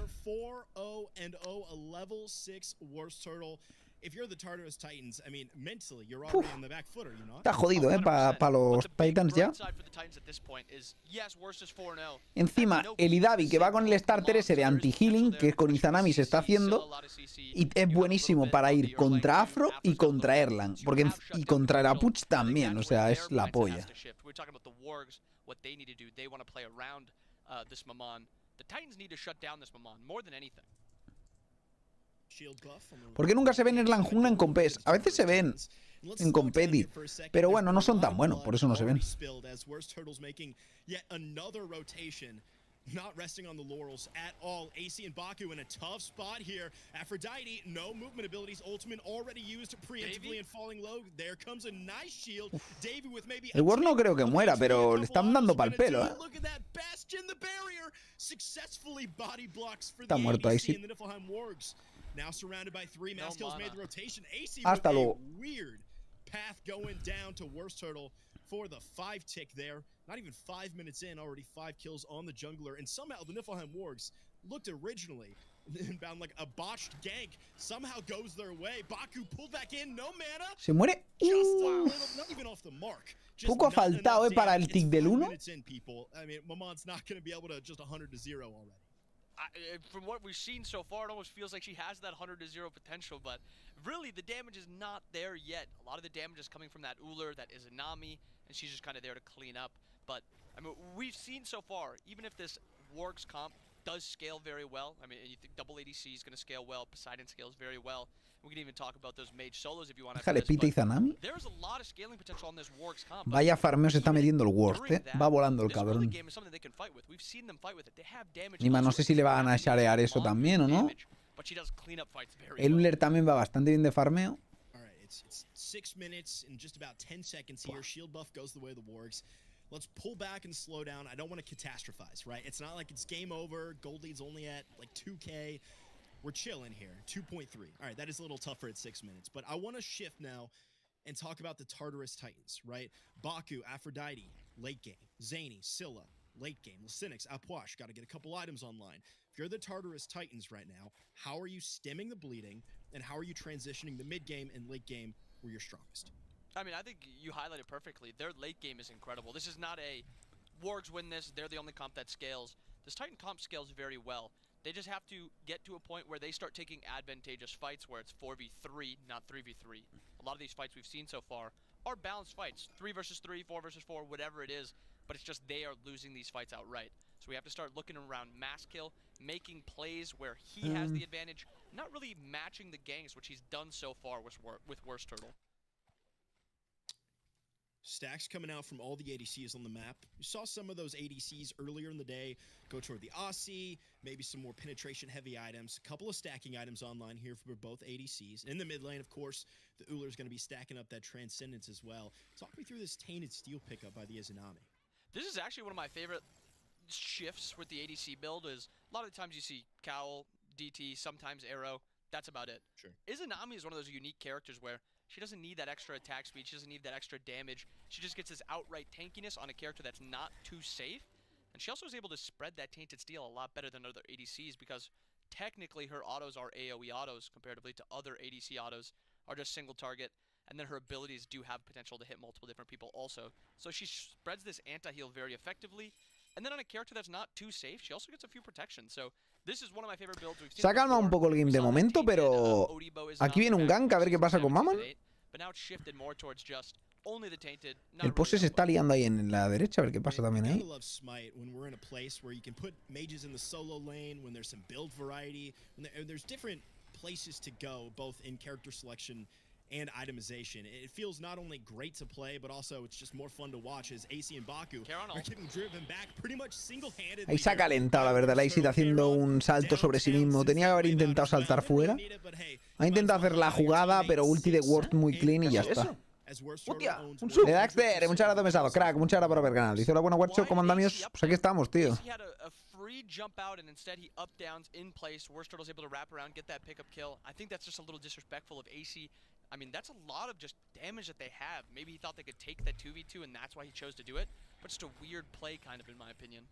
Está jodido, para los Titans ya. Encima, el Idavi que va con el starter ese de anti-healing, que con Izanami se está haciendo, y es buenísimo para ir contra Afro y contra Erlang, y contra Erapuch también, o sea, es la polla. ¿Por qué nunca se ven Erlang jungla en compes? A veces se ven en competi, pero bueno, no son tan buenos, por eso no se ven. Not resting on the laurels at all. AC and Baku in a tough spot here. Aphrodite, no movement abilities. Ultimate already used preemptively and falling low. There comes a nice shield. Davey with maybe el Ward no creo que muera, pero le están dando pa'l pelo, ¿eh? Look at that bastion, the barrier successfully body blocks for Está the muerto ahí, ABC sí. and the Niflheim Wargs. Now surrounded by 3 mass kills, made the rotation. AC Hasta with luego. a weird path going down to Worst Turtle for the 5 tick there. Not even 5 minutes in, already 5 kills on the jungler. And somehow the Niflheim Wargs looked originally inbound like a botched gank. Somehow goes their way. Baku pulled back in, no mana. Se muere. Not even off the mark. Poco ha faltado, para el tick del 1. I mean, Mamon's not going to be able to just 100-0 already. From what we've seen so far, it almost feels like she has that 100-0 potential, but really the damage is not there yet. A lot of the damage is coming from that Uller, that Izanami, and she's just kind of there to clean up. But I mean, we've seen so far, even if this Wargs comp does scale very well. I mean, you think double ADC is going to scale well. Poseidon scales very well. We can even talk about those mage solos if you want to. Déjale Pita y Zanami. There's a lot of scaling potential on this Wargs comp. Vaya farmeo se está metiendo el Worst, Va volando el cabrón. Nima, no sé si le van a sharear eso también o no. El Uller también va bastante bien de farmeo. It's 6 minutes and just about 10 seconds here. Shield buff goes the way of the Wargs. Let's pull back and slow down. I don't want to catastrophize, right? It's not like it's game over. Gold lead's only at like 2K. We're chilling here. 2.3. All right, that is a little tougher at 6 minutes. But I want to shift now and talk about the Tartarus Titans, right? Baku, Aphrodite, late game. Zany, Scylla, late game. Licinix, Apuash, got to get a couple items online. If you're the Tartarus Titans right now, how are you stemming the bleeding? And how are you transitioning the mid game and late game where you're strongest? I mean, I think you highlighted perfectly. Their late game is incredible. This is not a Wargs win this, they're the only comp that scales. This Titan comp scales very well. They just have to get to a point where they start taking advantageous fights where it's 4v3, not 3v3. A lot of these fights we've seen so far are balanced fights. 3 versus 3, 4 versus 4, whatever it is. But it's just they are losing these fights outright. So we have to start looking around mass kill, making plays where he has the advantage, not really matching the ganks, which he's done so far with Worst Turtle. Stacks coming out from all the ADCs on the map. You saw some of those ADCs earlier in the day go toward the Aussie, maybe some more penetration-heavy items. A couple of stacking items online here for both ADCs. In the mid lane, of course, the Ullr's going to be stacking up that Transcendence as well. Talk me through this Tainted Steel pickup by the Izanami. This is actually one of my favorite shifts with the ADC build. Is a lot of the times you see Cowl, DT, sometimes Arrow. That's about it. Sure. Izanami is one of those unique characters where she doesn't need that extra attack speed. She doesn't need that extra damage. She just gets this outright tankiness on a character that's not too safe. And she also is able to spread that Tainted Steel a lot better than other ADCs because technically her autos are AoE autos comparatively to other ADC autos are just single target. And then her abilities do have potential to hit multiple different people also. So she spreads this anti-heal very effectively. And then on a character that's not too safe, she also gets a few protections. So this is one of my favorite builds we've seen. Se ha calmado un poco el game de momento, pero aquí viene un gank a ver qué pasa con Maman. El pose se está liando ahí en la derecha, a ver qué pasa también ahí. And itemization. It feels not only great to play, but also it's just more fun to watch as AC and Baku are getting driven back pretty much single-handedly. Ahí se ha calentado, la verdad, la Isid haciendo un salto sobre sí mismo. Tenía que haber intentado saltar fuera. Ha intentado hacer la jugada, pero ulti de Ward muy clean y ya está. ¡Hostia! Un sub. De Daxter, muchas gracias, pesado. Crack, muchas gracias por ver el canal. Dice, hola, buena Warchi, ¿cómo andamos? Pues aquí estamos, tío. Free jump out and instead he up downs in place. Worst Turtle's able to wrap around, get that pickup kill. I think that's just a little disrespectful of AC. I mean, that's a lot of just damage that they have. Maybe he thought they could take that 2v2 and that's why he chose to do it. But just a weird play, kind of, in my opinion.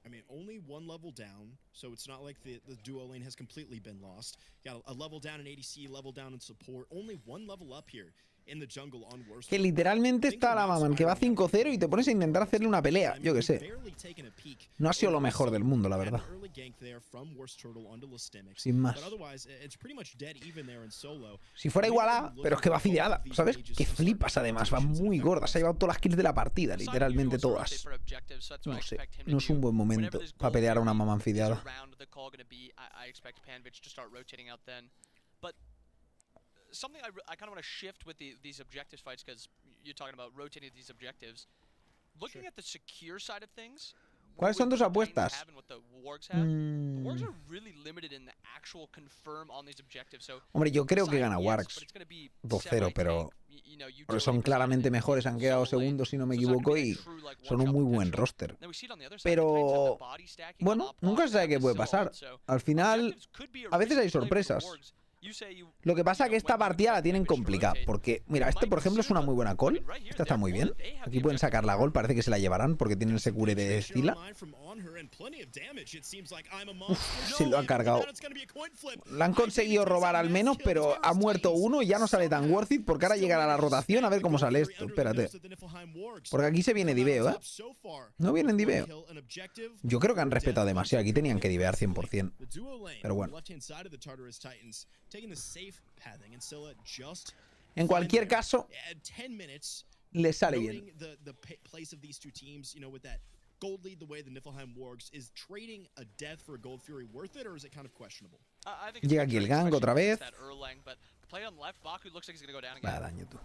I mean, only one level down, so it's not like the duo lane has completely been lost. You got a level down in ADC, level down in support. Only one level up here. Que literalmente está la Maman que va 5-0 y te pones a intentar hacerle una pelea, yo que sé. No ha sido lo mejor del mundo, la verdad. Sin más. Si fuera igualada, pero es que va fideada, ¿sabes? Que flipas además, va muy gorda. Se ha llevado todas las kills de la partida, literalmente todas. No sé, no es un buen momento para pelear a una Maman fideada. Something I kind of want to shift with these objectives fights because you're talking about rotating these objectives. Looking at the secure side of things. ¿Cuáles son tus apuestas? Hombre, yo creo que gana Wargs 2-0, pero son claramente mejores, han quedado segundos si no me equivoco y son un muy buen roster. Pero bueno, nunca se sabe qué puede pasar. Al final, a veces hay sorpresas. Lo que pasa es que esta partida la tienen complicada, porque, mira, este por ejemplo es una muy buena call. Esta está muy bien. Aquí pueden sacar la gol, parece que se la llevarán porque tienen ese cure de Stila. Se lo ha cargado. La han conseguido robar al menos, pero ha muerto uno y ya no sale tan worth it porque ahora llegará la rotación a ver cómo sale esto. Espérate. Porque aquí se viene diveo, ¿eh? No viene en diveo. Yo creo que han respetado demasiado. Aquí tenían que divear 100%. Pero bueno. En cualquier caso, le sale bien. gold lead the way the Niflheim Wargs, is trading a death for a Gold Fury worth it, or is it kind of questionable? Llega aquí el gang otra vez. Va, daño tú.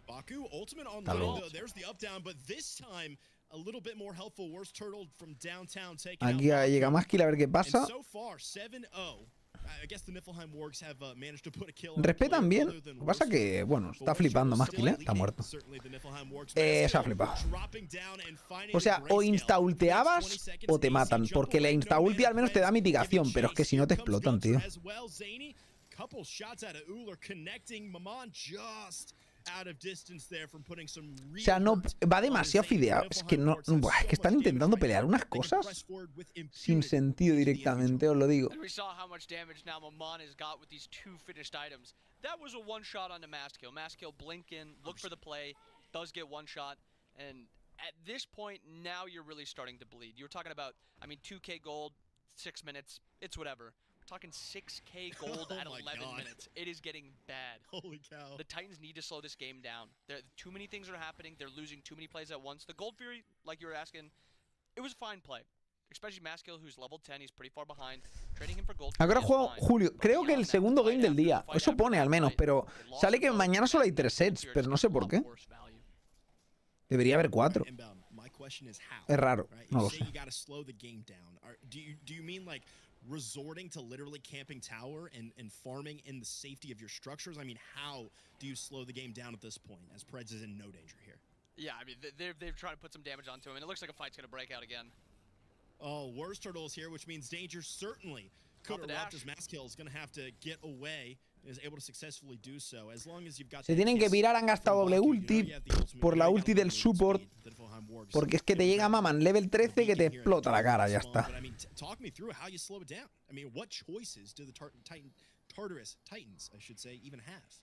Baku, ultimate online, though. There's the up down, but this time a little bit more helpful. Worst Turtle from downtown taking Aquí llega Maskil a ver qué pasa. so far 7-0. I guess the Niflheim Wargs have managed to put a kill. Respetan bien. Lo que pasa que, bueno, está flipando Maskil, ¿eh? Está muerto. Se ha flipado. O sea, o insta-ulteabas o te matan. Porque la insta-ulti al menos te da mitigación. Pero es que si no te explotan, tío. O sea, no va demasiado fideado. Es que no, es que están intentando pelear unas cosas sin sentido directamente, os lo digo. At this point, now you're really starting to bleed. You were talking about, I mean, 2K gold, 6 minutes, it's whatever. We're talking 6K gold at 11 minutes. It is getting bad. Holy cow. The Titans need to slow this game down. Too many things are happening. They're losing too many plays at once. The Gold Fury, like you were asking, it was a fine play. Especially Maskil, who's level 10, he's pretty far behind. Trading him for Gold Fury. Ahora juego Julio. Creo que el segundo game del día. Eso pone al menos, pero sale que mañana solo hay 3 sets, pero no sé por qué. Debería haber 4. Es raro, no lo sé. Resorting to literally camping tower and farming in the safety of your structures? I mean, how do you slow the game down at this point, as Preds is in no danger here? Yeah, I mean, they've tried to put some damage onto him, and it looks like a fight's going to break out again. Oh, Worst Turtle is here, which means danger certainly could erupt, as Maskil is going to have to get away. Is able to successfully do so, as long as you've got. Se tienen que pirar, han gastado doble ulti por la ulti del support. Porque es que te llega Maman level 13 que te explota la cara, ya está. Talk me through how you slow it down. I mean, what choices do the Tartarus Titans, I should say, even have?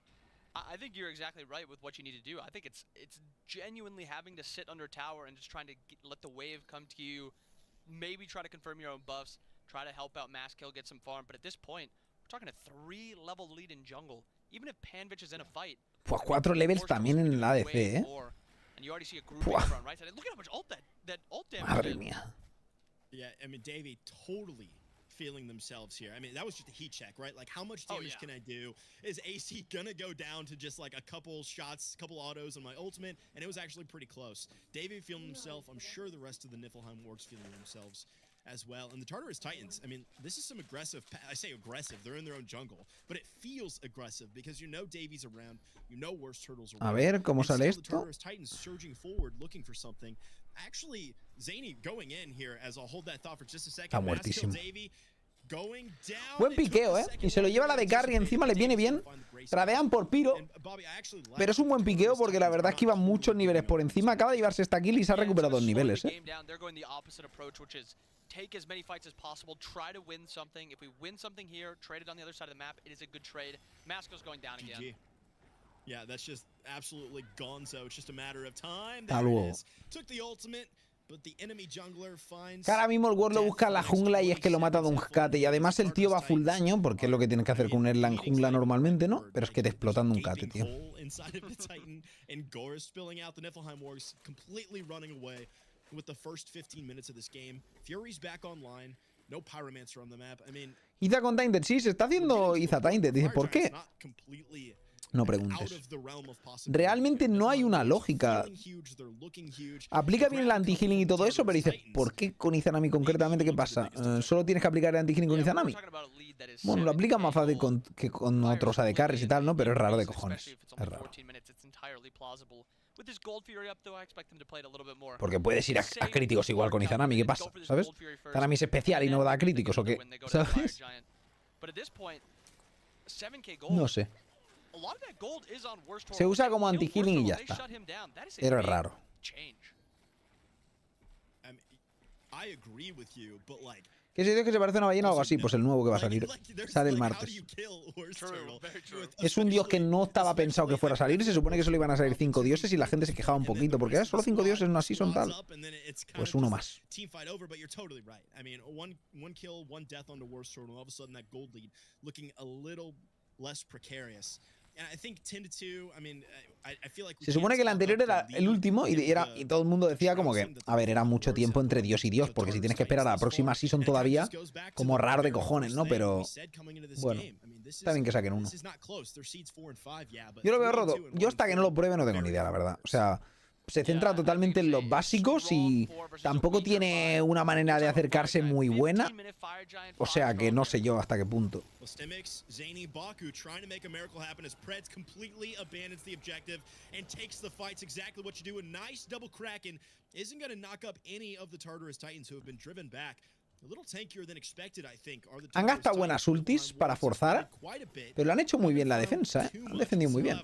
I think you're exactly right with what you need to do. I think it's genuinely having to sit under tower and just trying to let the wave come to you. Maybe try to confirm your own buffs. Try to help out Maskil get some farm. But at this point, we're talking a 3-level lead in jungle. Even if Panvich is in a fight. Pues 4 levels también en el ADC, ¿eh? And you already see a group in front, right? Look at how much ult that ult damage. Madre mía. Yeah, I mean, Davey totally feeling themselves here. I mean, that was just a heat check, right? Like, how much damage can I do? Is AC gonna go down to just like a couple shots, couple autos on my ultimate? And it was actually pretty close. Davey feeling himself. I'm sure the rest of the Niflheim Wargs feeling themselves as well. And the Tartarus Titans, I mean, this is some aggressive, I say aggressive, they're in their own jungle, but it feels aggressive because you know Davey's around, you know Worst Turtle's around. A ver, ¿cómo sale esto? The Tartarus Titans surging forward, looking for something. Actually, Zany going in here, as I'll hold that thought for just a second. Está muertísimo. Going down. Buen piqueo, ¿eh? Y se lo lleva la de carry encima, le viene bien. Tradean por Piro. Pero es un buen piqueo porque la verdad es que iba muchos niveles por encima. Acaba de llevarse esta kill y se ha recuperado 2 niveles, ¿eh? Take as many fights as possible, try to win something. If we win something here, trade it on the other side of the map, it is a good trade. Maskil's going down again. Yeah, that's just absolutely gonzo. It's just a matter of time. Hasta luego. Took the ultimate, but the enemy jungler finds. Que ahora mismo el World lo busca en la jungla y es que lo mata de un cate. Y además el tío va full daño, porque es lo que tienes que hacer con un Erlang jungla normalmente, ¿no? Pero es que te explotan de un cate, tío. With the first 15 minutes of this game, Fury's back online. No Pyromancer on the map. I mean, Iza con Tainted, sí, se está haciendo Iza Tainted. Dice, ¿por qué? No preguntes. Realmente no hay una lógica. Aplica bien el anti-healing y todo eso, pero dices, ¿por qué con Izanami concretamente? ¿Qué pasa? ¿Solo tienes que aplicar el anti-healing con Izanami? Bueno, lo aplica más fácil que con otros AD carries y tal, ¿no? Pero es raro de cojones. Es raro. Porque puedes ir a críticos igual con Izanami, ¿qué pasa? ¿Sabes? Izanami es especial y no da críticos, ¿o qué? ¿Sabes? No sé. Se usa como anti-healing y ya está. Pero es raro. ¿Qué se dice que se parece a una ballena o algo así? Pues el nuevo que va a salir. Sale el martes. Es un dios que no estaba pensado que fuera a salir. Se supone que solo iban a salir 5 dioses y la gente se quejaba un poquito. Porque solo 5 dioses no así son tal. Pues uno más. Less precarious. Se supone que el anterior era el último y todo el mundo decía como que, a ver, era mucho tiempo entre Dios y Dios, porque si tienes que esperar a la próxima season todavía, como raro de cojones, ¿no? Pero bueno, está bien que saquen uno. Yo lo veo roto. Yo hasta que no lo pruebe no tengo ni idea, la verdad. O sea, se centra totalmente en los básicos y tampoco tiene una manera de acercarse muy buena. O sea que no sé yo hasta qué punto. Han gastado buenas ultis para forzar, pero lo han hecho muy bien la defensa, ¿eh? Han defendido muy bien.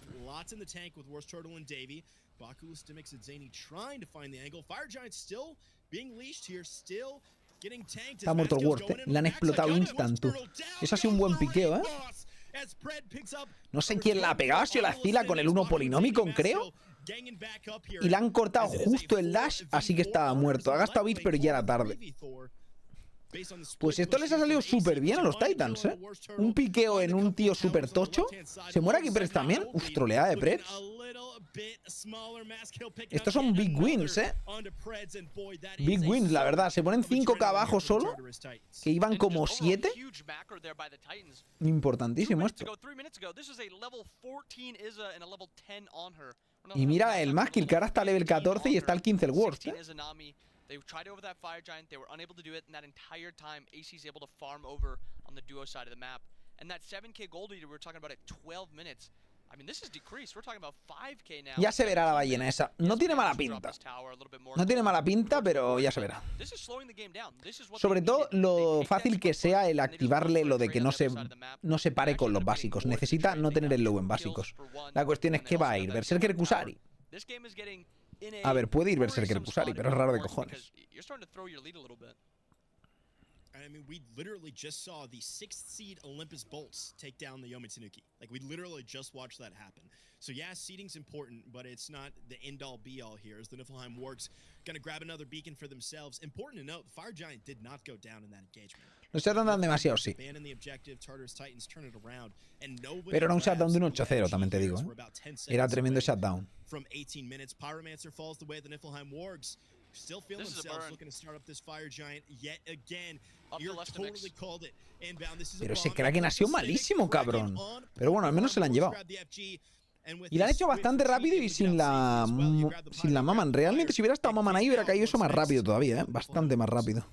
Está muerto el Word, ¿eh? Le han explotado instant. Eso ha sido un buen piqueo, ¿eh? No sé quién la ha pegado, ha sido la Zila con el 1 polinomicon, creo. Y le han cortado justo el dash, así que estaba muerto. Ha gastado bits, pero ya era tarde. Pues esto les ha salido súper bien a los Titans, ¿eh? Un piqueo en un tío súper tocho. ¿Se muere aquí Preds también? Uf, troleada de Preds. Estos son big wins, ¿eh? Big wins, la verdad. Se ponen 5k abajo solo, que iban como 7. Importantísimo esto. Y mira el Maskill, que ahora está level 14 y está al 15 el Worst, ¿eh? They tried over that Fire Giant, they were unable to do it, and that entire time, AC's able to farm over on the duo side of the map. And that 7k gold leader we were talking about at 12 minutes, I mean, this is decreased. We're talking about 5k now. Ya se verá la ballena esa. No tiene mala pinta. No tiene mala pinta, pero ya se verá. Sobre todo lo fácil que sea el activarle lo de que no se pare con los básicos. Necesita no tener el low en básicos. La cuestión es que va a ir Berserker Kusari. A ver, puede ir Berserker Kusari, pero es raro de cojones. I mean, we literally just saw the 6th seed Olympus Bolts take down the Yomi Tanuki. Like, we literally just watched that happen. So, yeah, seeding's important, but it's not the end-all, be-all here, as the Niflheim Wargs gonna grab another beacon for themselves. Important to note, the Fire Giant did not go down in that engagement. No se rondan demasiado, sí. Pero era un shutdown de un 8-0, también te digo, ¿eh? Era tremendo shutdown. Still feel themselves looking to start up this Fire Giant yet again. You're totally called it. Inbound. This is Pero ese Kraken ha sido malísimo, cabrón. Pero bueno, al menos se la han llevado. Y la han hecho bastante rápido y sin la Maman. Realmente si hubiera estado Maman ahí hubiera caído eso más rápido todavía, ¿eh? Bastante más rápido.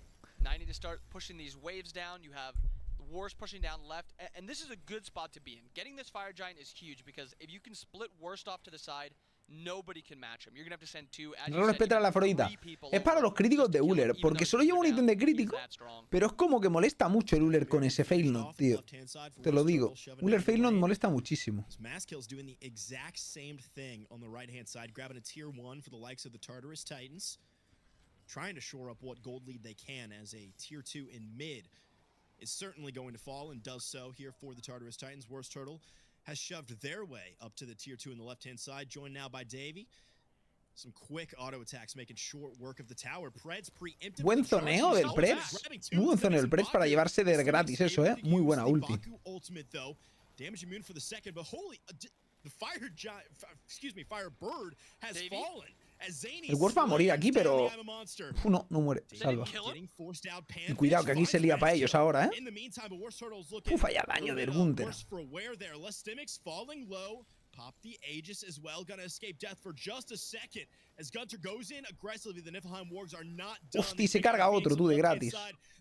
Worst pushing down left, and this is a good spot to be in. Getting this Fire Giant is huge because if you can split Worst off to the side, nobody can match him. You're gonna have to send two. No respetar a la Afrodita. Es para los críticos de Uller, porque solo lleva un ítem de crítico, pero es como que molesta mucho el Uller con ese fail not, tío. Te lo digo. Uller fail not molesta muchísimo. Maskill's doing the exact same thing on the right-hand side, grabbing a tier 1 for the likes of the Tartarus Titans, trying to shore up what gold lead they can as a tier 2 in mid is certainly going to fall and does so here for the Tartarus Titans. Worst Turtle has shoved their way up to the tier 2 in the left-hand side, joined now by Davey. Some quick auto attacks making short work of the tower. Preds preemptively. Buen zoneo del Preds. Muy buen zoneo del Preds para llevarse de gratis eso, ¿eh? Muy buena ulti. Damage immune for the second, but holy, the Fire Giant, excuse me, Firebird has fallen. El Wolf va a morir aquí, pero... no muere. Salva. Y cuidado, que aquí se lía para ellos ahora, ¿eh? Vaya daño del Gunther. Pop the Aegis as well, gonna escape death for just a second. As Gunter goes in aggressively, the Niflheim Wargs are not done. Hostia, se carga otro, tú, de gratis.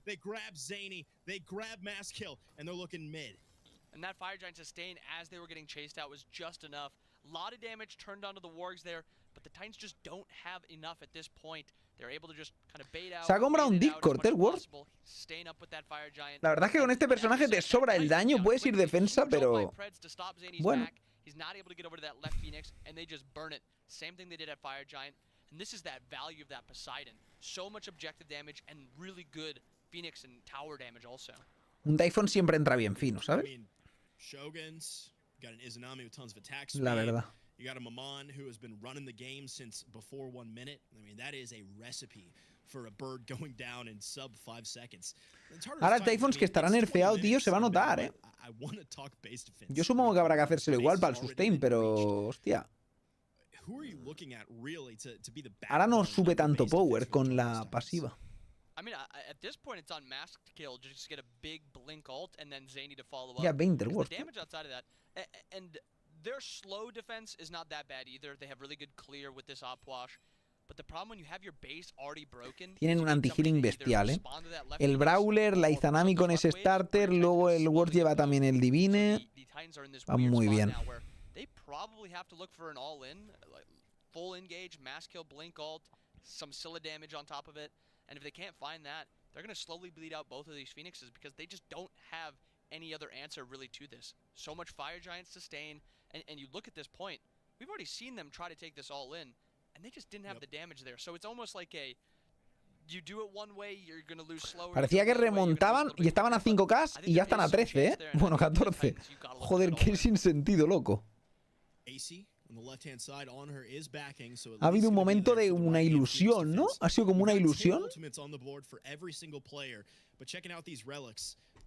They grab Zany, they grab Maskill, and they're looking mid. And that Fire Giant sustain as they were getting chased out was just enough. A lot of damage turned onto the Wargs there, but the Titans just don't have enough at this point. They're able to just kind of bait out. Se ha comprado un Discord, el Ward. La verdad es que con este personaje te sobra el daño, puedes ir defensa, pero... Bueno. He's not able to get over to that left Phoenix, and they just burn it. Same thing they did at Fire Giant, and this is that value of that Poseidon. So much objective damage and really good Phoenix and tower damage also. Un Typhon siempre entra bien fino, ¿sabes? La verdad. You got a Maman who has been running the game since before 1 minute. I mean, that is a recipe for a bird going down in sub 5 seconds. Ahora el Typhons que estará nerfeado, tío, se va a notar, ¿eh? Yo supongo que habrá que hacérselo igual para el sustain, pero... hostia. Ahora no sube tanto power con la pasiva. I mean, at this point, it's on masked kill. Just get a big blink ult and then Zany to follow up. Yeah, 20 the damage outside of that, and their slow defense is not that bad either. They have really good clear with this op wash. But the problem when you have your base already broken. Tienen un anti-healing bestial, ¿eh? El Brawler, la Izanami con ese starter, luego el Ward lleva también el Divine. Va muy bien. They probably have to look for an all-in, like full engage, mass kill, blink ult, some Scylla damage on top of it. And if they can't find that, they're going to slowly bleed out both of these Phoenixes because they just don't have any other answer really to this. So much Fire Giant sustain, and you look at this point, we've already seen them try to take this all in, and they just didn't have the damage there. So it's almost like a, you do it one way, you're going to lose slower. Parecía que remontaban y estaban a 5K y ya están a 13, ¿eh? Bueno, 14. Joder, qué sin sentido, loco. Ha habido un momento de una ilusión, ¿no? Ha sido como una ilusión.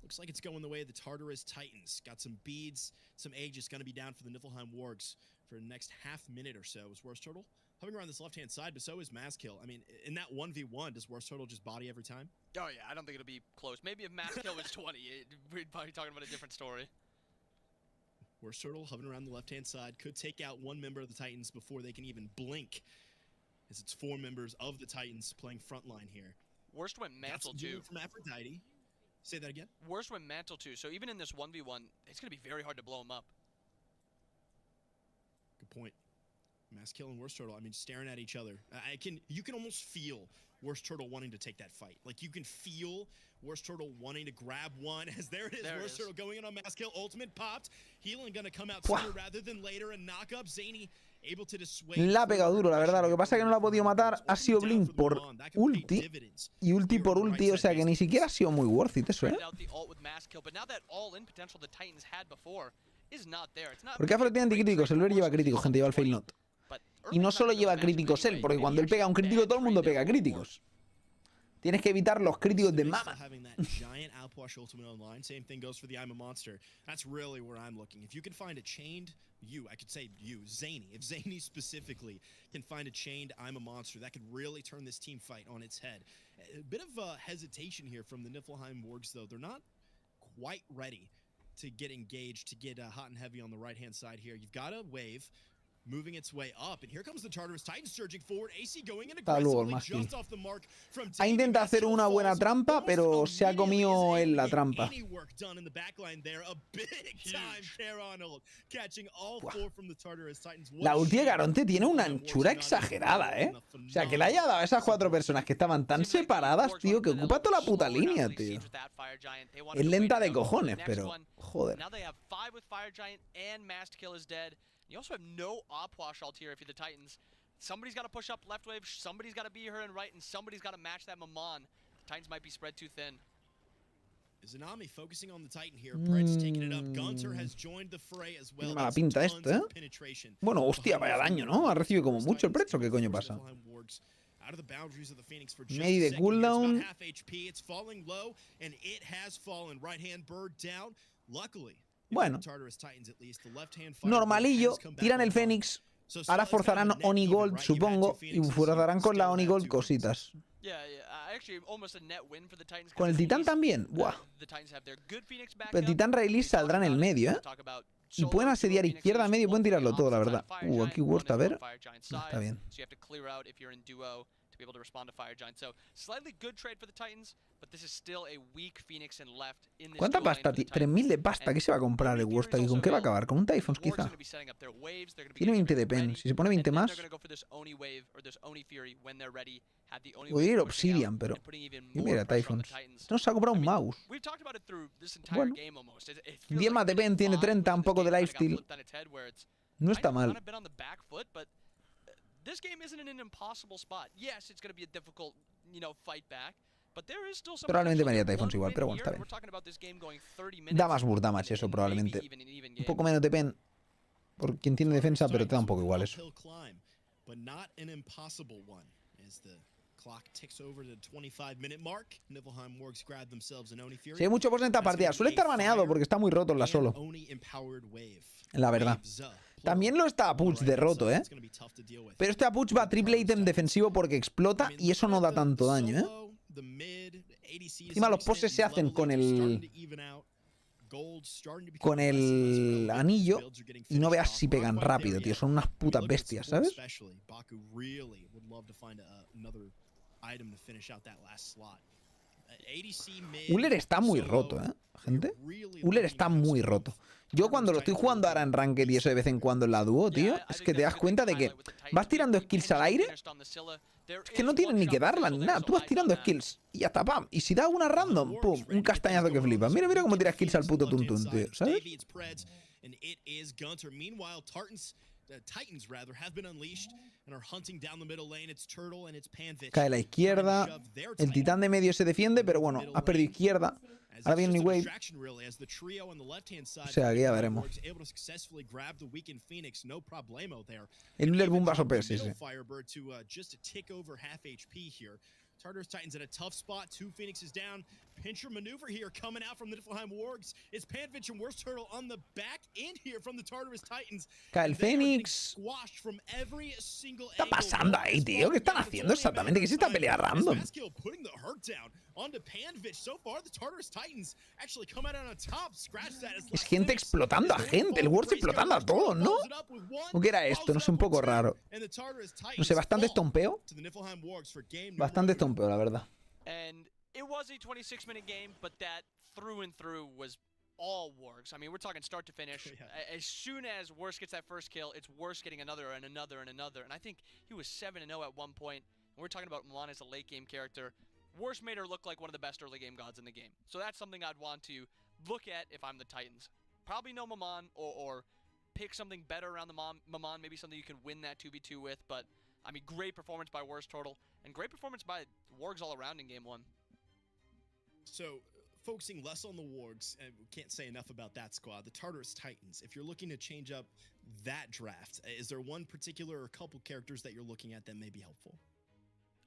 Looks like it's going the way of the Tartarus Titans. Got some beads, some Aegis going to be down for the Niflheim Wargs for the next half minute or so. Is Worst Turtle hovering around this left-hand side, but so is Masskill. I mean, in that 1v1, does Worst Turtle just body every time? Oh, yeah, I don't think it'll be close. Maybe if Masskill was 20, we'd probably be talking about a different story. Worst Turtle hovering around the left-hand side could take out one member of the Titans before they can even blink, as it's 4 members of the Titans playing frontline here. Worst went Mantle too. From Aphrodite. Say that again? Worst went Mantle too, so even in this 1v1, it's going to be very hard to blow him up. Good point. Masskill and Worst Turtle, I mean, staring at each other. You can almost feel Worst Turtle wanting to take that fight. Like, you can feel Worst Turtle wanting to grab one, as there it is, Worst Turtle going in on Masskill, ultimate popped, healing gonna come out sooner rather than later, and knock up Zany. La ha pegado duro, la verdad. Lo que pasa es que no la ha podido matar. Ha sido Blink por ulti. Y ulti por ulti, o sea que ni siquiera ha sido muy worth it eso, ¿eh? Porque Afro tiene anticríticos. El Ver lleva críticos, gente, lleva el Fail Not. Y no solo lleva críticos él, porque cuando él pega un crítico, todo el mundo pega críticos. Tienes que evitar los críticos de mama. Same thing goes for the I'm a Monster. That's really where I'm looking. If you can find a chained, I could say Zany. If Zany specifically can find a chained I'm a Monster, that could really turn this team fight on its head. A bit of hesitation here from the Niflheim Wargs, though. They're not quite ready to get engaged, to get hot and heavy on the right-hand side here. You've got a wave moving its way up, and here comes the Tartarus Titan surging forward. AC going in aggressively just off the mark from ha intentado hacer una buena trampa, pero se ha comido él la trampa. La ulti de Caronte tiene una anchura exagerada, ¿eh? O sea, que le haya dado a esas 4 personas que estaban tan separadas, tío, que ocupa toda la puta línea, tío. Es lenta de cojones, pero joder. You also have no op-wash ult here if you're the Titans. Somebody's got to push up left wave, somebody's got to be here and right, and somebody's got to match that Maman. The Titans might be spread too thin. Izanami focusing on the Titan here. Pred's taking it up. Gunter has joined the fray as well. Mala pinta esto, ¿eh? Bueno, hostia, vaya daño, ¿no? Ha recibido como mucho el Pred, ¿o qué coño pasa? Medi de cooldown. Bueno, normalillo, tiran el Fénix, ahora forzarán Oni Gold, supongo, y forzarán con la Oni Gold cositas. Con el Titán también, buah. Pero el Titán release saldrá en el medio, ¿eh? Y pueden asediar izquierda, medio, pueden tirarlo todo, la verdad. Aquí Worst, a ver. No, está bien. To be able to respond to Fire Giant. So, slightly good trade for the Titans, but this is still a weak Phoenix and left in this. ¿Cuánta pasta? 3.000 de pasta. ¿Qué se va a comprar el Worst aquí? ¿Con qué va a acabar? ¿Con un Typhons quizá? Tiene 20 de pen. Si se pone 20 más... Voy a ir Obsidian, pero... Y mira, Typhons. No, se ha comprado un mouse. Bueno. 10 más de pen, tiene 30, un poco de lifesteal. No está mal. This game isn't in an impossible spot. Yes, it's going to be a difficult, fight back, but there is still some. Probablemente me haría Typhons igual, pero bueno, está bien. Da más burst damage eso, probablemente. Un poco menos de pen. por quien tiene defensa, pero te da un poco igual eso. Si hay mucho boss en esta partida, suele estar baneado porque está muy roto en la solo. La verdad. También lo está Apuch de roto, ¿eh? Pero este Apuch va a triple ítem defensivo porque explota y eso no da tanto daño, ¿eh? Encima los poses se hacen con el anillo y no veas si pegan rápido, tío. Son unas putas bestias, ¿sabes? Uller está muy roto, ¿eh, gente? Uller está muy roto. Yo cuando lo estoy jugando ahora en Ranked y eso de vez en cuando en la dúo, tío, es que te das cuenta de que vas tirando skills al aire. Es que no tienes ni que darla ni nada. Tú vas tirando skills y ya está, pam. Y si da una random, pum, un castañazo que flipa. Mira, mira cómo tira skills al puto tuntún, tío, ¿sabes? Cae a la izquierda. El titán de medio se defiende, pero bueno, ha perdido izquierda. Ahora viene Wave. O sea, que ya veremos. El Uller Boom va a sopar, sí, sí. Tartarus Titans at a tough spot. 2 Phoenixes down. Pincher maneuver here coming out from the Niflheim Wargs. It's Panvich and Worst Turtle on the back end here from the Tartarus Titans. Cae el Fénix. ¿Qué está pasando ahí, tío? ¿Qué están haciendo exactamente? ¿Qué es esta pelea random? Es gente explotando a gente. El Warchi explotando a todos, ¿no? ¿O qué era esto? No sé, un poco raro. No sé, bastante estompeo. Bastante estompeo, la verdad. And it was a 26-minute game, but that through and through was all Wargs. I mean, we're talking start to finish. As soon as Worst gets that first kill, it's Worst getting another and another and another. And I think he was 7-0 at one point. And we're talking about Milan as a late game character. Worst made her look like one of the best early game gods in the game. So that's something I'd want to look at if I'm the Titans. Probably no Maman or pick something better around the Maman, maybe something you can win that 2v2 with. But, I mean, great performance by Worst Turtle. And great performance by Wargs all around in game 1. So, focusing less on the Wargs, and we can't say enough about that squad, the Tartarus Titans, if you're looking to change up that draft, is there one particular or couple characters that you're looking at that may be helpful?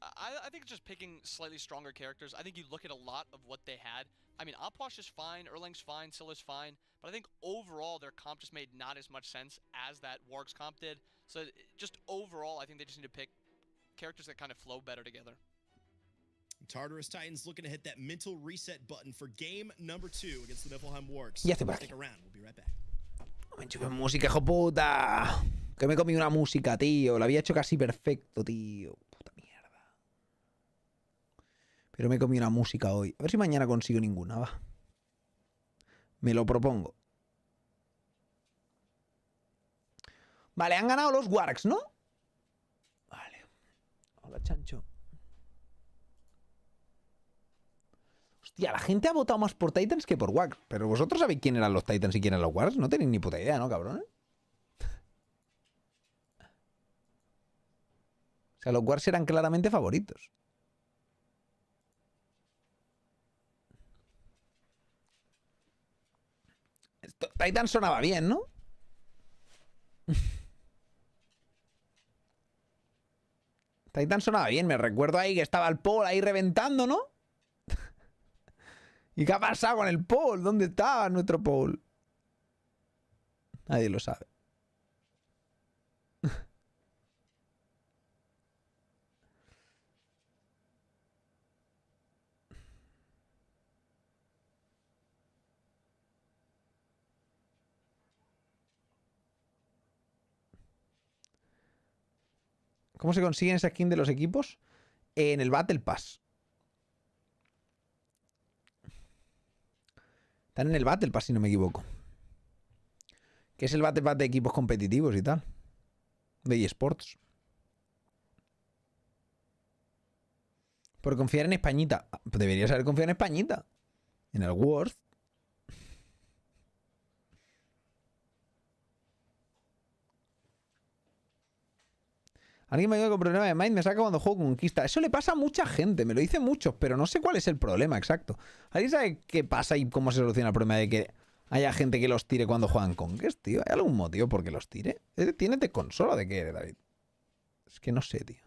I think it's just picking slightly stronger characters. I think you look at a lot of what they had. I mean, Opwash is fine, Erlang's fine, Silla's fine, but I think overall their comp just made not as much sense as that Wargs comp did. So just overall, I think they just need to pick characters that kind of flow better together. Tartarus Titans looking to hit that mental reset button for game number 2 against the Niflheim Wargs. Ya estoy por aquí. Stick around, we'll be right back. Me enchufé música, hijo puta. Que me he comido una música, tío. Lo había hecho casi perfecto, tío. Puta mierda. Pero me he comido una música hoy. A ver si mañana consigo ninguna, va. Me lo propongo. Vale, han ganado los Wargs, ¿no? Vale. Hola, chancho. Hostia, la gente ha votado más por Titans que por Wargs. Pero vosotros sabéis quién eran los Titans y quién eran los Wargs. No tenéis ni puta idea, ¿no, cabrón? O sea, los Wargs eran claramente favoritos. Titan sonaba bien, ¿no? Titan sonaba bien. Me recuerdo ahí que estaba el Paul ahí reventando, ¿no? ¿Y qué ha pasado con el Paul? ¿Dónde estaba nuestro Paul? Nadie lo sabe. ¿Cómo se consiguen esa skin de los equipos? En el Battle Pass. Están en el Battle Pass, si no me equivoco. Que es el Battle Pass de equipos competitivos y tal. De eSports. Por confiar en Españita. Deberías haber confiado en Españita. En el World. Alguien me dijo que el problema de Mind me saca cuando juego Conquista. Eso le pasa a mucha gente, me lo dicen muchos, pero no sé cuál es el problema exacto. ¿Alguien sabe qué pasa y cómo se soluciona el problema de que haya gente que los tire cuando juegan Conquest, tío. ¿Hay algún motivo por qué los tire? ¿Tienes de consola de qué, David? Es que no sé, tío.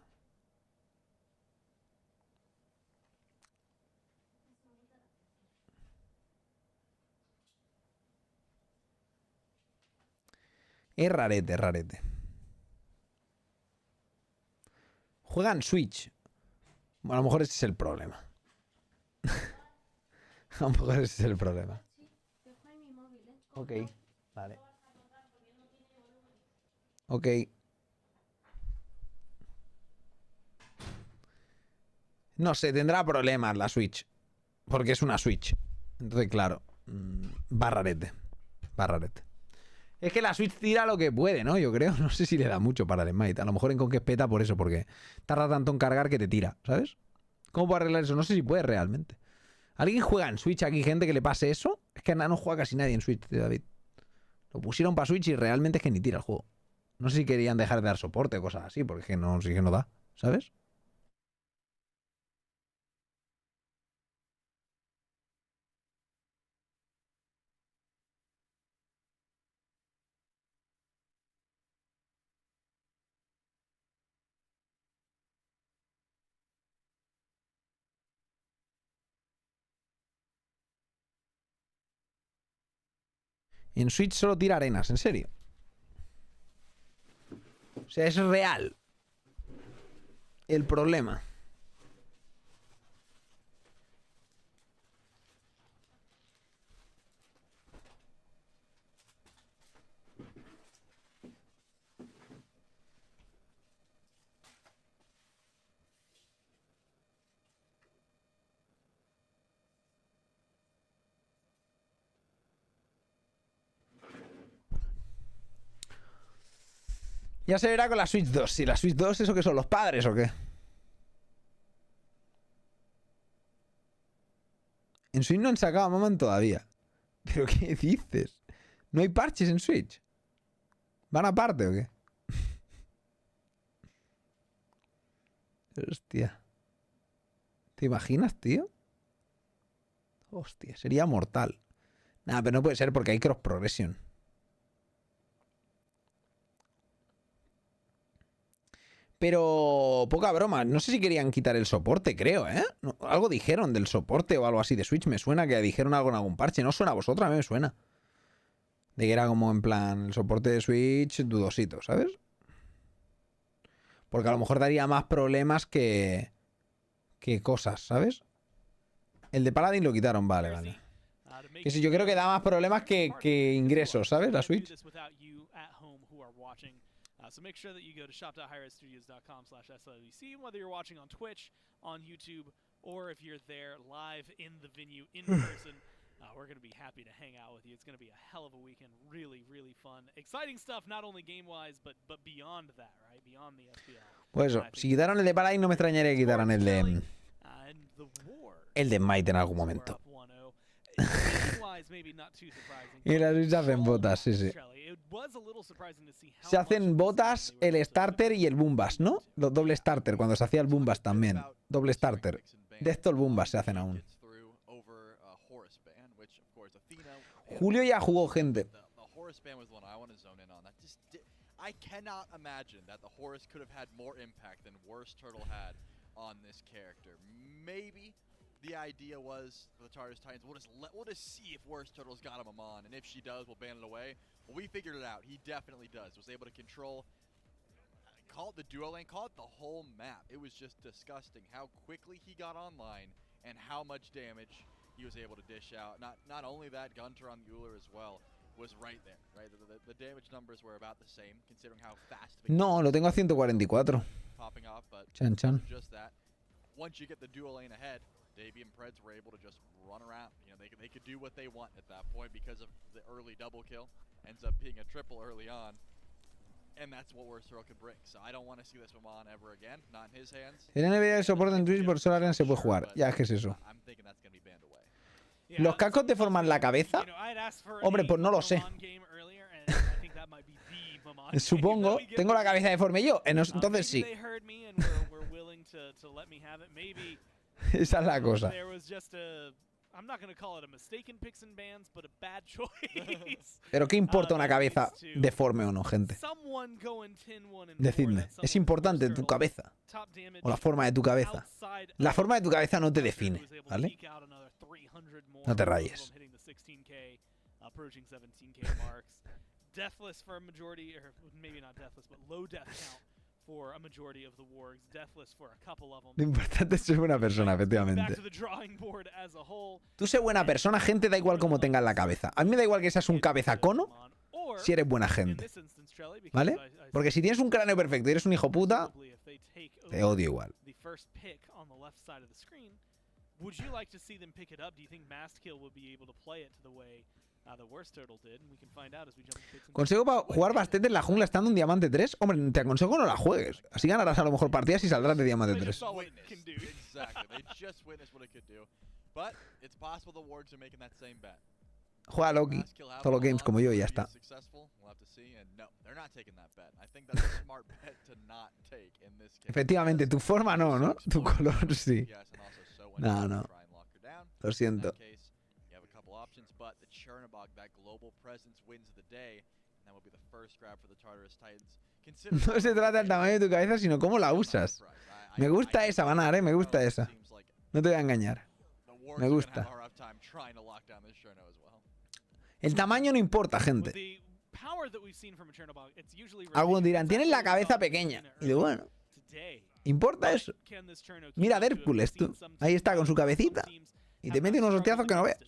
Es rarete, es rarete. Juegan Switch. Bueno, a lo mejor ese es el problema. A lo mejor ese es el problema. Ok, vale. Ok. No sé, tendrá problemas la Switch. Porque es una Switch. Entonces, claro. Va rarete. Va rarete. Es que la Switch tira lo que puede, ¿no? Yo creo. No sé si le da mucho para el Smite. A lo mejor en Conquest peta por eso, porque tarda tanto en cargar que te tira, ¿sabes? ¿Cómo puedo arreglar eso? No sé si puede realmente. ¿Alguien juega en Switch aquí, gente que le pase eso? Es que no juega casi nadie en Switch, tío, David. Lo pusieron para Switch y realmente es que ni tira el juego. No sé si querían dejar de dar soporte o cosas así, porque es que no, sí que no da, ¿sabes? En Switch solo tira arenas, en serio. O sea, es real el problema. Ya se verá con la Switch 2. Si la Switch 2, ¿eso qué son? ¿Los padres o qué? En Switch no han sacado a Maman todavía. ¿Pero qué dices? ¿No hay parches en Switch? ¿Van aparte o qué? Hostia. ¿Te imaginas, tío? Hostia, sería mortal. Nah, pero no puede ser porque hay cross progression. Pero poca broma, no sé si querían quitar el soporte, creo, ¿eh? No, algo dijeron del soporte o algo así de Switch. Me suena que dijeron algo en algún parche. No suena a vosotros, a mí me suena. De que era como en plan el soporte de Switch dudosito, ¿sabes? Porque a lo mejor daría más problemas que cosas, ¿sabes? El de Paladin lo quitaron, vale, vale. Que si yo creo que da más problemas que ingresos, ¿sabes? La Switch. So make sure that you go to shop.hi-rezstudios.com/SLUC, whether you're watching on Twitch, on YouTube, or if you're there live in the venue in person. We're going to be happy to hang out with you. It's going to be a hell of a weekend. Really, really fun. Exciting stuff, not only game-wise, but beyond that, right? Beyond the FPL. Pues eso, si quitaron el de Paladin no me extrañaría que quitaran el de Smite en algún momento. Y las Switch hacen botas, sí, sí. Se hacen botas el starter y el boombas, ¿no? Los doble starter, cuando se hacía el boombas también. Doble starter. De esto el boombas se hacen aún. Julio ya jugó, gente. I cannot imagine that the Horus could have had more impact than Worst Turtle had on this character. Maybe the idea was for the Tartarus Titans, we'll just see if Worst Turtle's got him on, and if she does, we'll ban it away. Well, we figured it out. He definitely does. Was able to control, call it the duo lane, call it the whole map. It was just disgusting how quickly he got online and how much damage he was able to dish out. Not only that, Gunter on the Uller as well was right there, right? The damage numbers were about the same, considering how fast. No, lo tengo a 144. Popping off, but chan chan. Just that. Once you get the dual lane ahead, Davey and Preds were able to just run around. You know, they could do what they want at that point because of the early double kill. Ends up being a triple early on, and that's what Worst Turtle could bring. So I don't want to see this one on ever again, not in his hands. El NVIDIA de soporte en Twitch por solo arena se puede jugar. Ya, es que es eso. I'm thinking that's going to be banned away. ¿Los cascos te forman la cabeza? Hombre, pues no lo sé. Supongo. Tengo la cabeza deforme yo. Entonces sí. Esa es la cosa. Pero ¿qué importa una cabeza deforme o no, gente? Decidme, ¿es importante tu cabeza? ¿O la forma de tu cabeza? La forma de tu cabeza no te define, ¿vale? No te rayes. Deathless for a majority, or maybe not deathless, but low death count for a majority of the wargs. Deathless for a couple of them. Lo importante es ser buena persona, efectivamente. Tú sé buena persona, gente, da igual cómo tengas la cabeza. A mí me da igual que seas un cabezacono si eres buena gente, ¿vale? Porque si tienes un cráneo perfecto y eres un hijo puta, te odio igual. Would you like to see them pick it up? Do you think Mastkill would be able to play it to the way the Worst Turtle did? And we can find out as we jump into picks and Consejo para jugar bastante en la jungla estando en Diamante 3. Hombre, te aconsejo no la juegues. Así ganarás a lo mejor partidas y saldrás de Diamante 3. Juega Loki, todos los games como yo y ya está. Efectivamente, tu forma no, ¿no? Tu color sí. No, no. Lo siento. No se trata del tamaño de tu cabeza, sino cómo la usas. Me gusta esa, Banar, me gusta esa. No te voy a engañar. Me gusta. El tamaño no importa, gente. Algunos dirán, tienes la cabeza pequeña. Y digo, bueno, ¿importa eso? Mira a Hércules, tú. Ahí está con su cabecita. Y te mete unos hostiazos que no veas.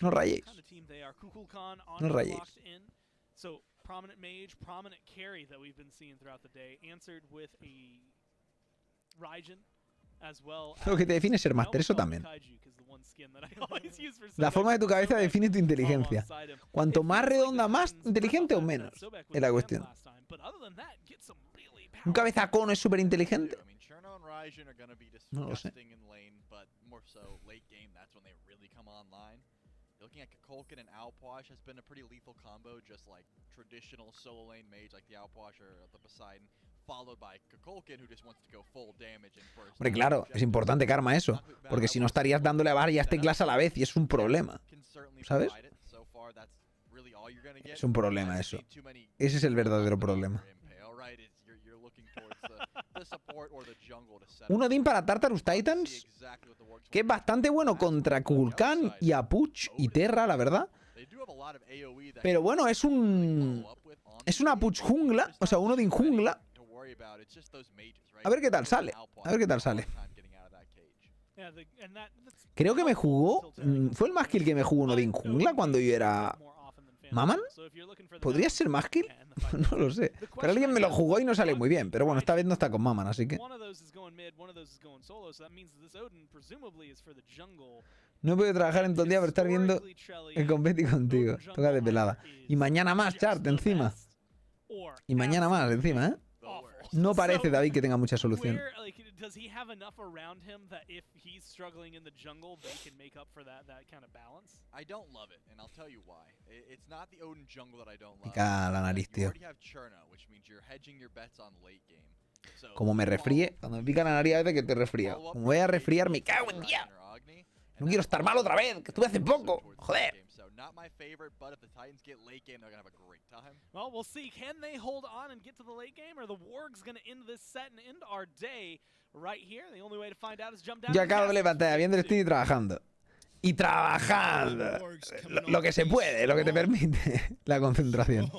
No rayéis. No rayéis. Lo que te define es ser máster, eso también. La forma de tu cabeza define tu inteligencia. Cuanto más redonda, más inteligente o menos. Es la cuestión. ¿Un cabezacono es súper inteligente? No lo sé. Looking at Kukulkan and Alpwash has been a pretty lethal combo, just like traditional solo lane mage like the Alpwash or the Poseidon, followed by Kukulkan who just wants to go full damage and burst. Hombre, claro, es importante, Karma, eso. Porque si no estarías dándole a varias teclas a la vez y es un problema. ¿Sabes? Es un problema eso. Ese es el verdadero problema. Un Odin para Tartarus Titans que es bastante bueno contra Kukulkan y Apuch y Terra, la verdad. Pero bueno, es un Apuch jungla, o sea, un Odin jungla. A ver qué tal sale. A ver qué tal sale. Creo que me jugó... ¿Fue el Maskill que me jugó un Odin jungla cuando yo era... ¿Maman? ¿Podría ser Maskill? No lo sé. Pero alguien me lo jugó y no sale muy bien. Pero bueno, esta vez no está con Maman, así que... No he podido trabajar en todo el día por estar viendo el competi contigo. Toca de pelada. Y mañana más, Chart, encima. Y mañana más, encima, ¿eh? No parece, David, que tenga mucha solución. Does he have enough around him that if he's struggling in the jungle, they can make up for that kind of balance? I don't love it, and I'll tell you why. It's not the Odin jungle that I don't love. Pica la nariz, tío. You already have Cherno, which means you're hedging your bets on late game. Como me resfríe, cuando me pica la nariz a veces que te resfría. Como voy a resfriar, me cago en día. No quiero estar mal otra vez, que estuve hace poco. Joder. Not my favorite, but if the Titans get late game, they're gonna have a great time. Well, we'll see. Can they hold on and get to the late game, or the Warg's gonna end this set and end our day right here? The only way to find out is jump down. Yo acabo de levantar, viendo el stream y trabajando. Y trabajando. Lo que se puede, lo que te permite la concentración.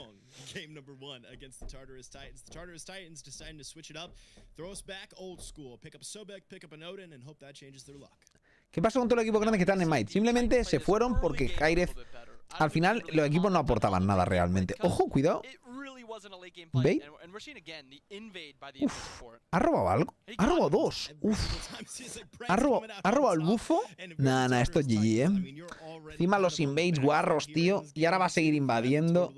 Game number 1 against the Tartarus Titans. The Tartarus Titans deciding to switch it up, throw us back old school, pick up a Sobek, pick up an Odin, and hope that changes their luck. ¿Qué pasó con todos los equipos grandes que están en Smite? Simplemente se fueron porque hi-rez... Al final, los equipos no aportaban nada realmente. ¡Ojo, cuidado! ¿Veis? Uf, ¿ha robado algo? ¡Ha robado dos! ¡Uf! ¿Ha robado el bufo? Nada, esto es GG, ¿eh? Encima los invades guarros, tío. Y ahora va a seguir invadiendo.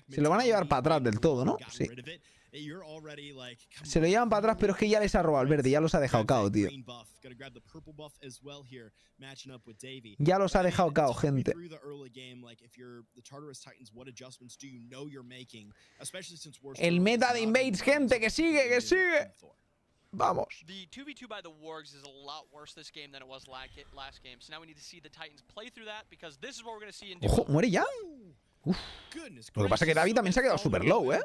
Se lo van a llevar para atrás del todo, ¿no? Sí. Se lo llevan para atrás, pero es que ya les ha robado el verde. Ya los ha dejado cao, tío. Ya los ha dejado cao, gente. El meta de invades, gente, que sigue, que sigue. Vamos. The 2v2 by the Wargs is a lot worse this game than it was last game. So now we need to see the Titans play through that because this is what we're going to see in Ojo, muere ya. Uf. Lo que pasa es que Davi también se ha quedado super low, ¿eh?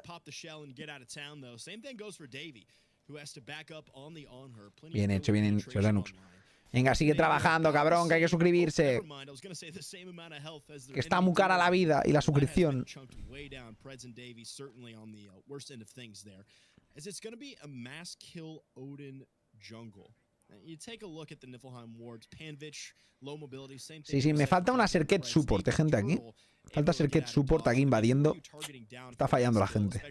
Bien hecho, bien hecho, Lennox. Venga, sigue trabajando, cabrón, que hay que suscribirse. Que está muy cara la vida y la suscripción. Sí, sí, me falta una Serket Support, gente, aquí. Falta Serket Support aquí invadiendo. Está fallando la gente.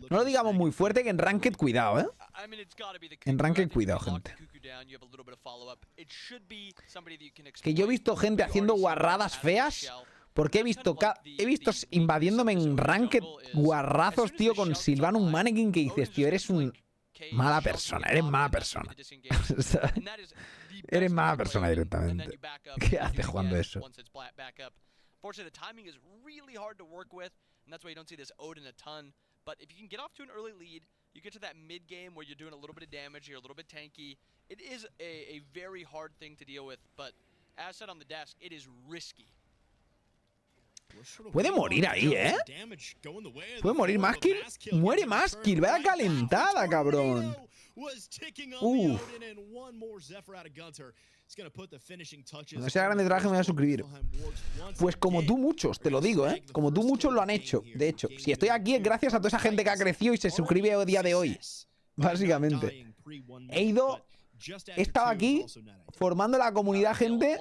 No lo digamos muy fuerte, que en Ranked cuidado, ¿eh? En Ranked cuidado, gente. Que yo he visto gente haciendo guarradas feas. Porque he visto invadiéndome en Ranked guarrazos, tío, con Sylvanum Mannequin, que dices, tío, eres un... mala persona, eres mala persona. Eres mala persona directamente. ¿Qué haces jugando eso? Fortunately, the timing is really hard to work with, and that's why you don't see this Odin a ton. But if you can get off to an early lead, you get to that mid game where you're doing a little bit of damage, you're a little bit tanky. It is a very hard thing to deal with, but as said on the desk, it is risky. Puede morir ahí, ¿eh? Puede morir Maskill. Muere Maskill. Vaya calentada, cabrón. Cuando sea grande traje me voy a suscribir. Pues como tú muchos, te lo digo, ¿eh? Como tú muchos lo han hecho. De hecho, si estoy aquí es gracias a toda esa gente que ha crecido y se suscribe a día de hoy. Básicamente. He estado aquí formando la comunidad, gente,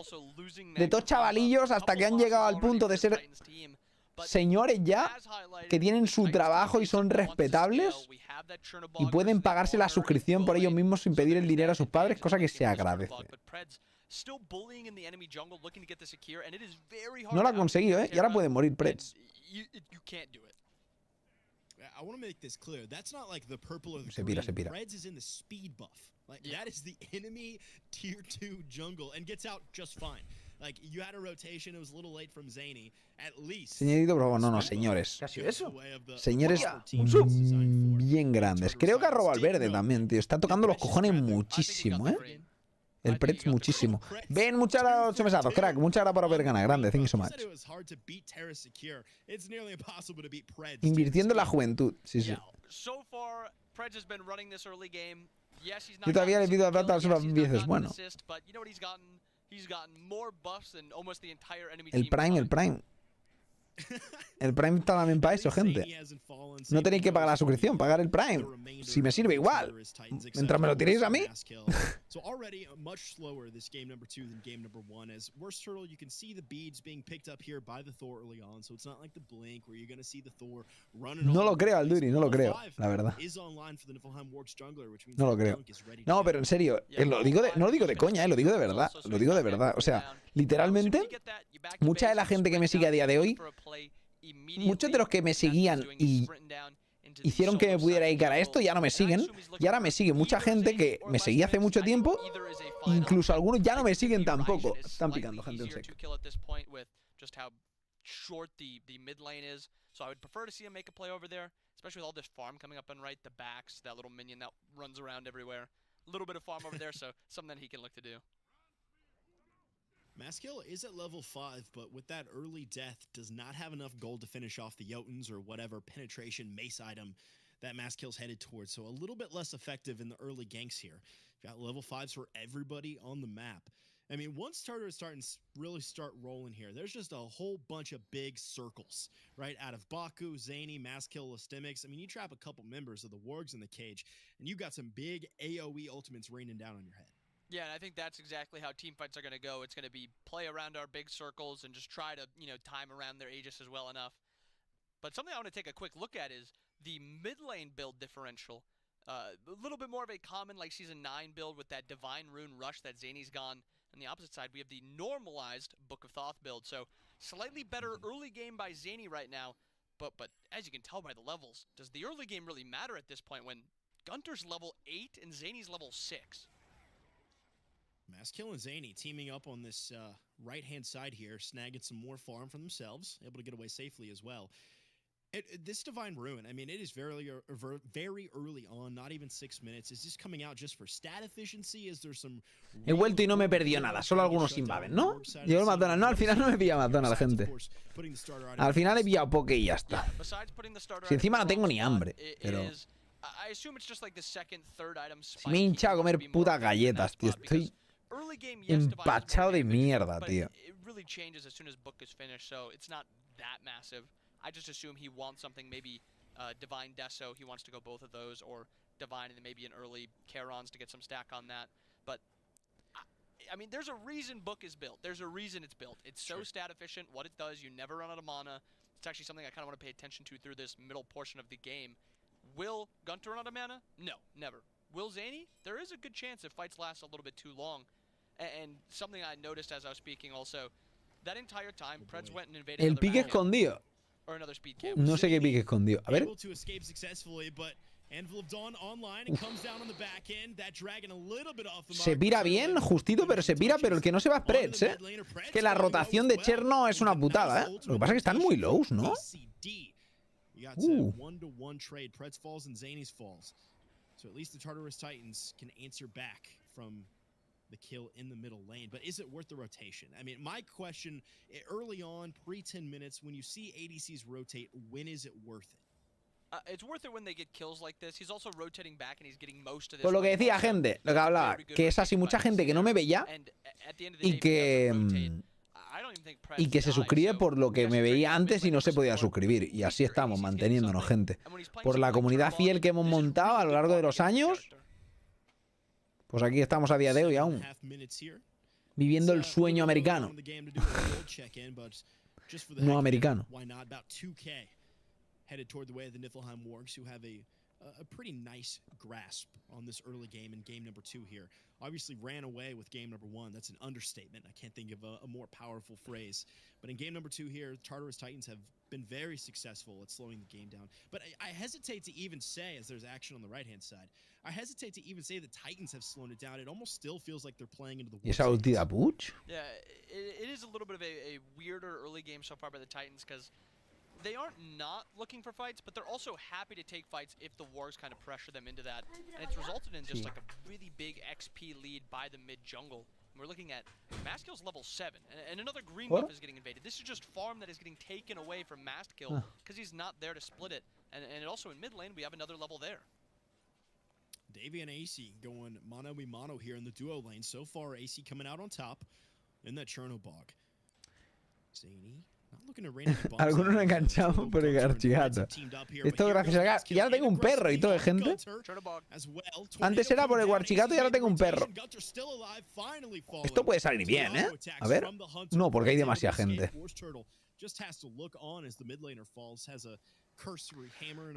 de todos chavalillos hasta que han llegado al punto de ser señores ya, que tienen su trabajo y son respetables y pueden pagarse la suscripción por ellos mismos sin pedir el dinero a sus padres, cosa que se agradece. No lo ha conseguido, ¿eh? Y ahora pueden morir Preds. Se pira, se pira. Like, that is the enemy tier 2 jungle and gets out just fine. Like, you had a rotation, it was a little late from Zany. At least. Señorito, pero no, señores. ¿Qué ha sido eso? Señores bien grandes. Creo que ha robado al verde también, tío. Está tocando los cojones muchísimo, ¿eh? El Preds muchísimo. Ven, muchas gracias, 8 mesazos, crack. Muchas gracias por haber ganado. Grande, thank you so much. Invirtiendo en la juventud. Sí, sí. Yo todavía le pido a plata solo 10 veces. Bueno. El Prime. El Prime está también para eso, gente. No tenéis que pagar la suscripción, pagar el Prime. Si me sirve igual. Mientras me lo tiréis a mí. No lo creo, Alduri, no lo creo, la verdad. No lo creo. No, pero en serio, no lo digo de coña, lo digo de verdad. Lo digo de verdad. O sea, literalmente, mucha de la gente que me sigue a día de hoy, muchos de los que me seguían y hicieron que me pudiera dedicar a esto ya no me siguen. Y ahora me sigue mucha gente que me seguía hace mucho tiempo. Incluso algunos ya no me siguen tampoco. Están picando gente en seco. Maskill is at level 5, but with that early death, does not have enough gold to finish off the Jotuns or whatever penetration mace item that Maskill's headed towards. So a little bit less effective in the early ganks here. Got level 5s for everybody on the map. I mean, once starters start rolling here, there's just a whole bunch of big circles, right? Out of Baku, Zany, Maskill, Listimics. I mean, you trap a couple members of the Wargs in the cage, and you got some big AoE ultimates raining down on your head. Yeah, and I think that's exactly how team fights are going to go. It's going to be play around our big circles and just try to, time around their Aegis as well enough. But something I want to take a quick look at is the mid lane build differential. A little bit more of a common, like Season 9 build with that Divine Rune Rush that Zany's gone. On the opposite side, we have the normalized Book of Thoth build. So slightly better early game by Zany right now. But as you can tell by the levels, does the early game really matter at this point when Gunter's level 8 and Zany's level 6? Maskill and Zany teaming up on this right-hand side here, snagging some more farm for themselves, able to get away safely as well. This Divine Ruin, I mean, it is very early on, not even 6 minutes. Is this coming out just for stat efficiency? Is there some... He vuelto y no me perdió nada, solo algunos invaden, ¿no? Llegó el McDonald's. No, al final no me pilla McDonald's, gente. Al final he pillado poke y ya está. Si encima no tengo ni hambre, pero... Si me he hinchado a comer putas galletas, tío. Estoy empachado de mierda, tío. I just assume he wants something, maybe Divine Deso, he wants to go both of those, or Divine and then maybe an early Charons to get some stack on that. But, I mean, there's a reason Book is built. There's a reason it's built. It's so stat efficient. What it does, you never run out of mana. It's actually something I kind of want to pay attention to through this middle portion of the game. Will Gunter run out of mana? No, never. Will Zany? There is a good chance if fights last a little bit too long. And something I noticed as I was speaking also, that entire time, Preds went and invaded El pique escondido. No sé qué pique escondido. A ver. Se pira bien, justito, pero se pira, pero el que no se va es Preds, ¿eh? Es que la rotación de Cherno es una putada, ¿eh? Lo que pasa es que están muy lows, ¿no? The kill in the middle lane, but is it worth the rotation? I mean, my question early on, pre-10 minutes, when you see ADCs rotate, when is it worth it? It's worth it when they get kills like this. He's also rotating back and he's getting most of this. Pues lo que decía gente, lo que hablaba, que es así mucha gente que no me veía y que se suscribe por lo que me veía antes y no se podía suscribir. Y así estamos manteniéndonos, gente. Por la comunidad fiel que hemos montado a lo largo de los años. Pues aquí estamos a día de hoy aún, viviendo el sueño americano. No americano. Headed toward the way of the Niflheim Wargs, who have a pretty nice grasp on this early game in game number 2 here. Obviously ran away with game number 1. That's an understatement. I can't think of a more powerful phrase. But in game number 2 here, Tartarus Titans have been very successful at slowing the game down. But I hesitate to even say, as there's action on the right-hand side, I hesitate to even say the Titans have slowed it down. It almost still feels like they're playing into the... ¿Y esa ulti da push? Yeah, it is a little bit of a weirder early game so far by the Titans, because they aren't not looking for fights, but they're also happy to take fights if the Wargs kind of pressure them into that. And it's resulted in just like a really big XP lead by the mid jungle. And we're looking at Mastkill's level 7, and another green buff is getting invaded. This is just farm that is getting taken away from Mastkill because he's not there to split it. And also in mid lane, we have another level there. Davey and AC going mano-a-mano here in the duo lane. So far, AC coming out on top in that Chernobog. Zany. Algunos no enganchamos por el archigato. Esto gracias a acá. Y ahora tengo un perro y todo, ¿eh, gente? Antes era por el Warchigato y ahora tengo un perro. Esto puede salir bien, ¿eh? A ver. No, porque hay demasiada gente.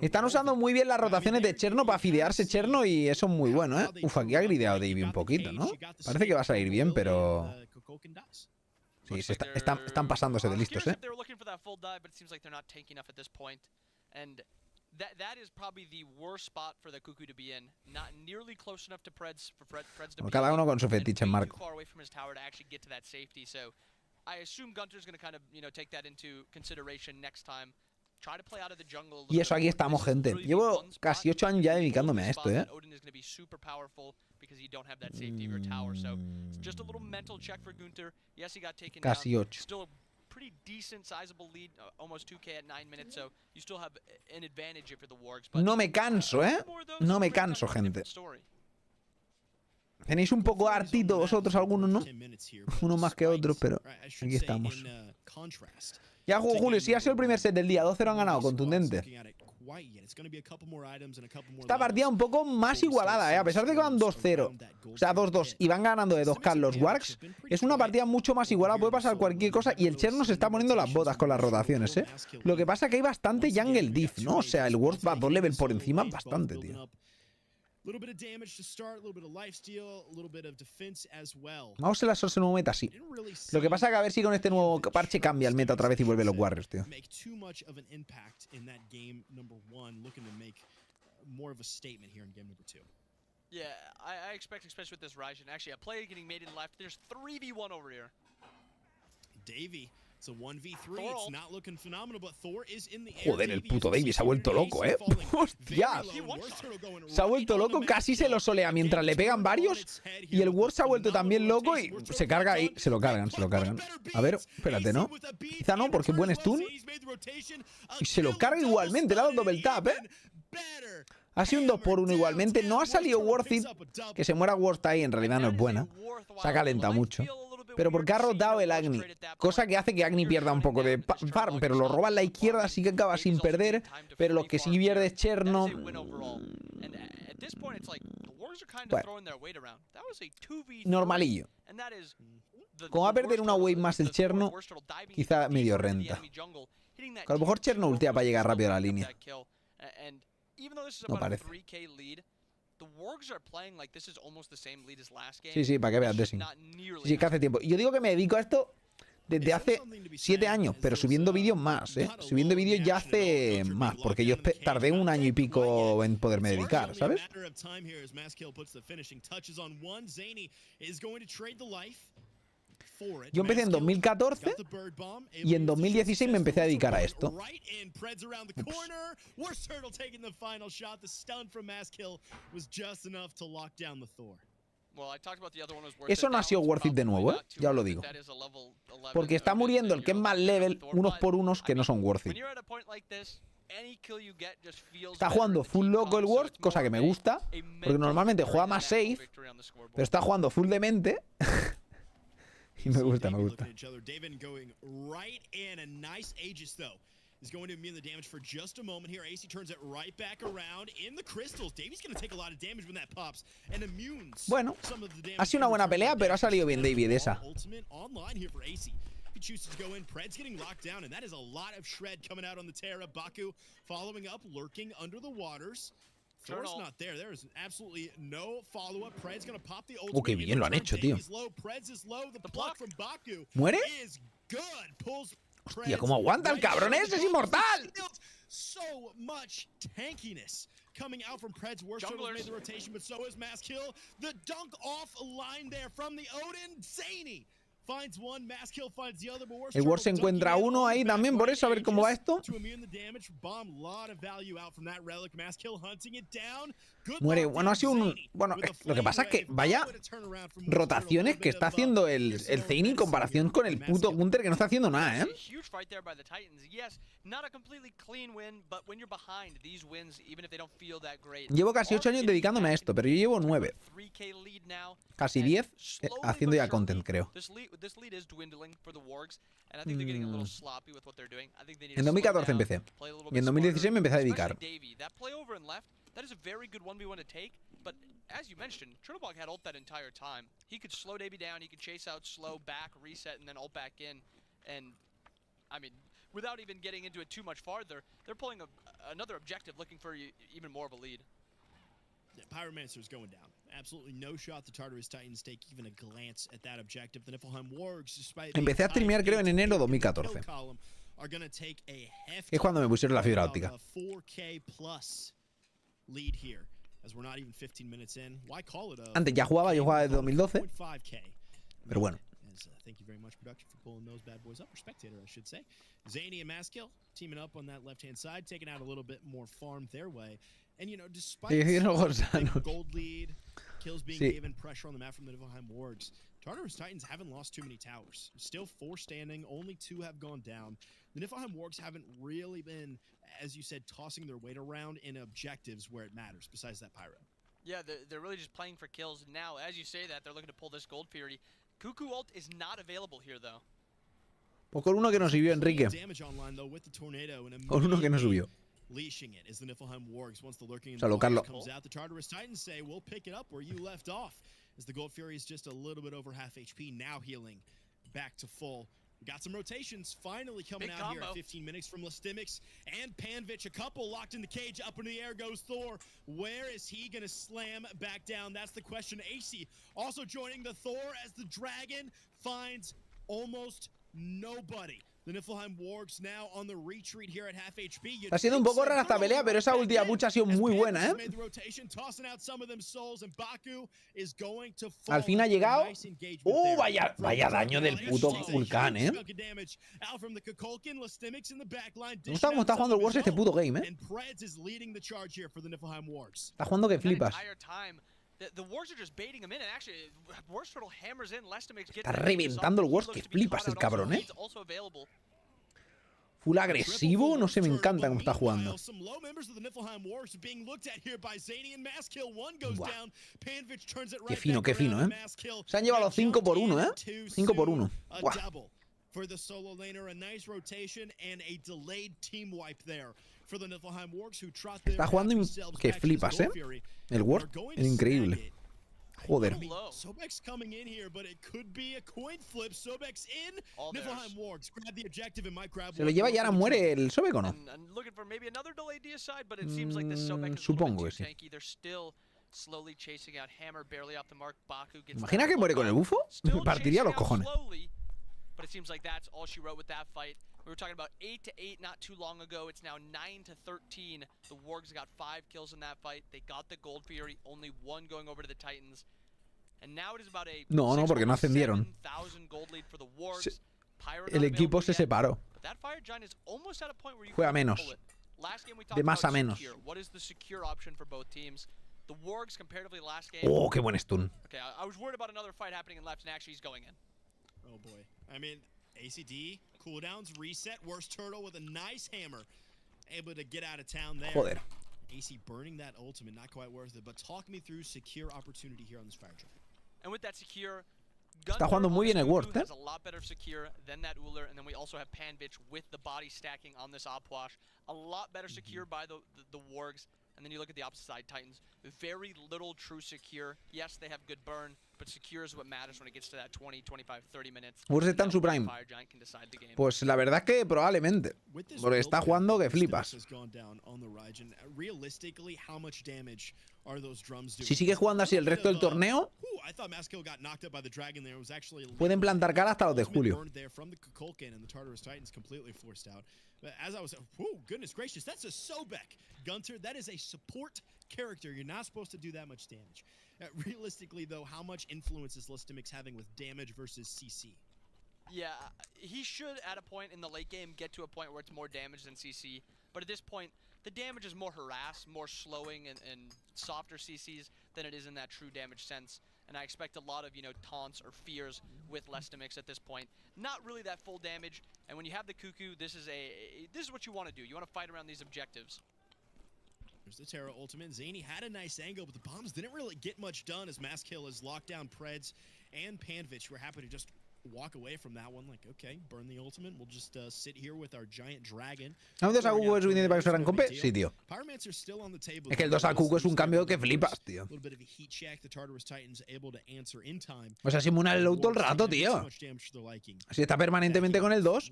Están usando muy bien las rotaciones de Cherno para fidearse Cherno y eso es muy bueno, ¿eh? Uf, aquí ha grideado Davey un poquito, ¿no? Parece que va a salir bien, pero... Sí, están pasándose de listos, ¿eh? Bueno, cada uno con su fetiche, Marco. Y eso, aquí estamos, gente. Llevo casi 8 años ya dedicándome a esto, ¿eh? Casi 8. No me canso, ¿eh? No me canso, gente. Tenéis un poco hartito vosotros algunos, ¿no? Uno más que otros, pero aquí estamos. Ya jugó Julio, sí ha sido el primer set del día. 2-0 han ganado, contundente. Esta partida un poco más igualada, ¿eh? A pesar de que van 2-0, o sea, 2-2, y van ganando de 2K los Wargs, es una partida mucho más igualada, puede pasar cualquier cosa, y el Cherno se está poniendo las botas con las rotaciones, ¿eh? Lo que pasa es que hay bastante jungle diff, ¿no? O sea, el World va 2 level por encima bastante, tío. Vamos a la Source nuevo meta, sí. Lo que pasa es que a ver si con este nuevo parche cambia el meta otra vez y vuelve los Warriors, tío. Yeah, I expect, especially with this Raijin, actually a play getting made in left. There's 3v1 over here. Davey Joder, el puto Davey se ha vuelto loco, ¡Hostias! Se ha vuelto loco, casi se lo solea mientras le pegan varios. Y el Ward se ha vuelto también loco y se carga ahí. Se lo cargan. A ver, espérate, ¿no? Quizá no, porque es buen stun. Y se lo carga igualmente, le ha dado double tap, Ha sido un 2 por 1 igualmente. No ha salido worth it. Que se muera Worth ahí en realidad no es buena. Se ha calentado mucho. Pero porque ha rotado el Agni. Cosa que hace que Agni pierda un poco de farm. Pero lo roba en la izquierda, así que acaba sin perder. Pero lo que sí pierde es Cherno. Bueno. Normalillo. Como va a perder una wave más el Cherno, quizá medio renta. Que a lo mejor Cherno ultea para llegar rápido a la línea. No parece. Sí, para que veas, Dessing. Sí, que hace tiempo. Yo digo que me dedico a esto desde hace 7 años, pero subiendo vídeos más, Subiendo vídeos ya hace más, porque yo tardé 1 año y pico en poderme dedicar, ¿sabes? Yo empecé en 2014 y en 2016 me empecé a dedicar a esto. Eso no ha sido worth it de nuevo, ya os lo digo. Porque está muriendo el que es más level, unos por unos que no son worth it. Está jugando full loco el Ward, cosa que me gusta, porque normalmente juega más safe, pero está jugando full demente. Y me gusta. Is going to immune the damage for just a moment here. AC turns it right back around in the crystals. Davy's going to take a lot of damage when that pops and immunes. Bueno, ha sido una buena pelea, pero ha salido bien Davey de esa. Ultimate online here for AC. If he chooses to go in, Pred's getting locked down, and that is a lot of shred coming out on the Terra. Baku following up, lurking under the waters. Thor's not there. There is absolutely no follow-up. Pred's going to pop the ultimate. Qué bien lo han hecho, tío. ¿Muere? Hostia, ¿cómo aguanta el cabrón ese? ¡Es inmortal! So much tankiness coming out from Pred's. Warchiwar made the rotation, but so is Maskill. The dunk off line there from the Odin. Zany finds one, Maskill finds the other. El War se encuentra uno ahí también, por eso, a ver cómo va esto. Muere. Bueno, ha sido un... Bueno, lo que pasa es que vaya rotaciones que está haciendo el Zany en comparación con el puto Gunter, que no está haciendo nada, Llevo casi 8 años dedicándome a esto, pero yo llevo 9. Casi 10 haciendo ya content, creo. En 2014 empecé. Y en 2016 me empecé a dedicar. That is a very good 1v1 to take, but as you mentioned, Turtlebog had ult that entire time. He could slow Davey down, he could chase out, slow, back, reset, and then ult back in. And, I mean, without even getting into it too much farther, they're pulling another objective, looking for even more of a lead. Yeah, Pyromancer's going down. Absolutely no shot the Tartarus Titans take even a glance at that objective. The Niflheim Wargs, despite... Empecé a streamear, creo, en enero 2014. Es cuando me pusieron la fibra óptica. Antes ya jugaba, yo jugaba desde 2012. Pero bueno. Thank you very much, production, for pulling those bad boys up. Or spectator, I should say. Zany and Maskill teaming up on that left-hand side, taking out a little bit more farm their way. And, you know, despite the gold lead, kills being given, pressure on the map from the Niflheim Wargs, Tartarus Titans haven't lost too many towers. Still 4 standing, only 2 have gone down. The Niflheim Wargs haven't really been, as you said, tossing their weight around in objectives where it matters, besides that Pyro. Yeah, they're really just playing for kills. Now, as you say that, they're looking to pull this Gold Fury. Cuckoo ult is not available here, though. Pues con uno que no subió, Enrique. Con uno que no subió. Salud, Carlos. As the Gold Fury is just a little bit over half HP, now healing back to full. We got some rotations finally coming out here at 15 minutes from Lastimics and Panvich. A couple locked in the cage. Up in the air goes Thor. Where is he going to slam back down? That's the question. AC also joining the Thor as the Dragon finds almost nobody. Está siendo un poco rara esta pelea, pero esa última pucha ha sido muy buena, ¿eh? Al fin ha llegado. Vaya daño del puto Vulcán, ¿eh? Me gusta cómo está jugando el Warchi este puto game, ¿eh? Está jugando que flipas. Está reventando el Warchi que flipas el cabrón, ¿eh? Full agresivo, no sé, me encanta cómo está jugando. Buah. Qué fino, ¿eh? Se han llevado los 5 por 1, ¿eh? 5 por 1. Buah. Está jugando que flipas, ¿eh? El Ward es increíble. Joder. ¿Se lo lleva y ahora muere el Sobek o no? Supongo que sí. ¿Imagina que muere con el bufo? Me partiría los cojones. But it seems like that's all she wrote with that fight. We were talking about 8-8 not too long ago. It's now 9-13. The Wargs got 5 kills in that fight. They got the Gold Fury, only 1 going over to the Titans. And now it is about a No, porque no ascendieron. El equipo se separó. Fue a menos. De más a menos. Oh, qué buen stun. Oh boy. I mean, ACD, cooldowns, reset, Worst Turtle with a nice hammer. Able to get out of town there. Joder. AC burning that ultimate, not quite worth it. But talk me through secure opportunity here on this fire truck. And with that secure, está jugando muy bien el Word, ¿eh? A lot better secure than that Uller, and then we also have Panvich with the body stacking on this Opwash. A lot better secure by the Wargs. And then you look at the opposite side, Titans. Very little true secure. Yes, they have good burn, but secure is what matters when it gets to that 20, 25, 30 minutes. Wars está en su prime. Pues la verdad es que probablemente. Porque está jugando que flipas. Si sigue jugando así el resto del torneo, pueden plantar cara hasta los de julio. As I was, goodness gracious, that's a Sobek. Gunter, that is a support character. You're not supposed to do that much damage. Realistically, though, how much influence is Listimix having with damage versus CC? Yeah, he should, at a point in the late game, get to a point where it's more damage than CC. But at this point, the damage is more harass, more slowing, and softer CCs than it is in that true damage sense. And I expect a lot of, taunts or fears with Lestimix at this point. Not really that full damage. And when you have the Cuckoo, this is what you want to do. You want to fight around these objectives. There's the Terra ultimate. Zany had a nice angle, but the bombs didn't really get much done as Maskill has locked down Preds and Panvich. We're happy to just walk away from that one. Like, okay, burn the ultimate. We'll just sit here with our giant dragon. ¿No te Cuco es suficiente para que se hagan compe? Sí, tío. Es que el 2 a Cuco es un cambio que flipas, tío. O sea, simula el low todo el rato, tío. Si está permanentemente con el 2,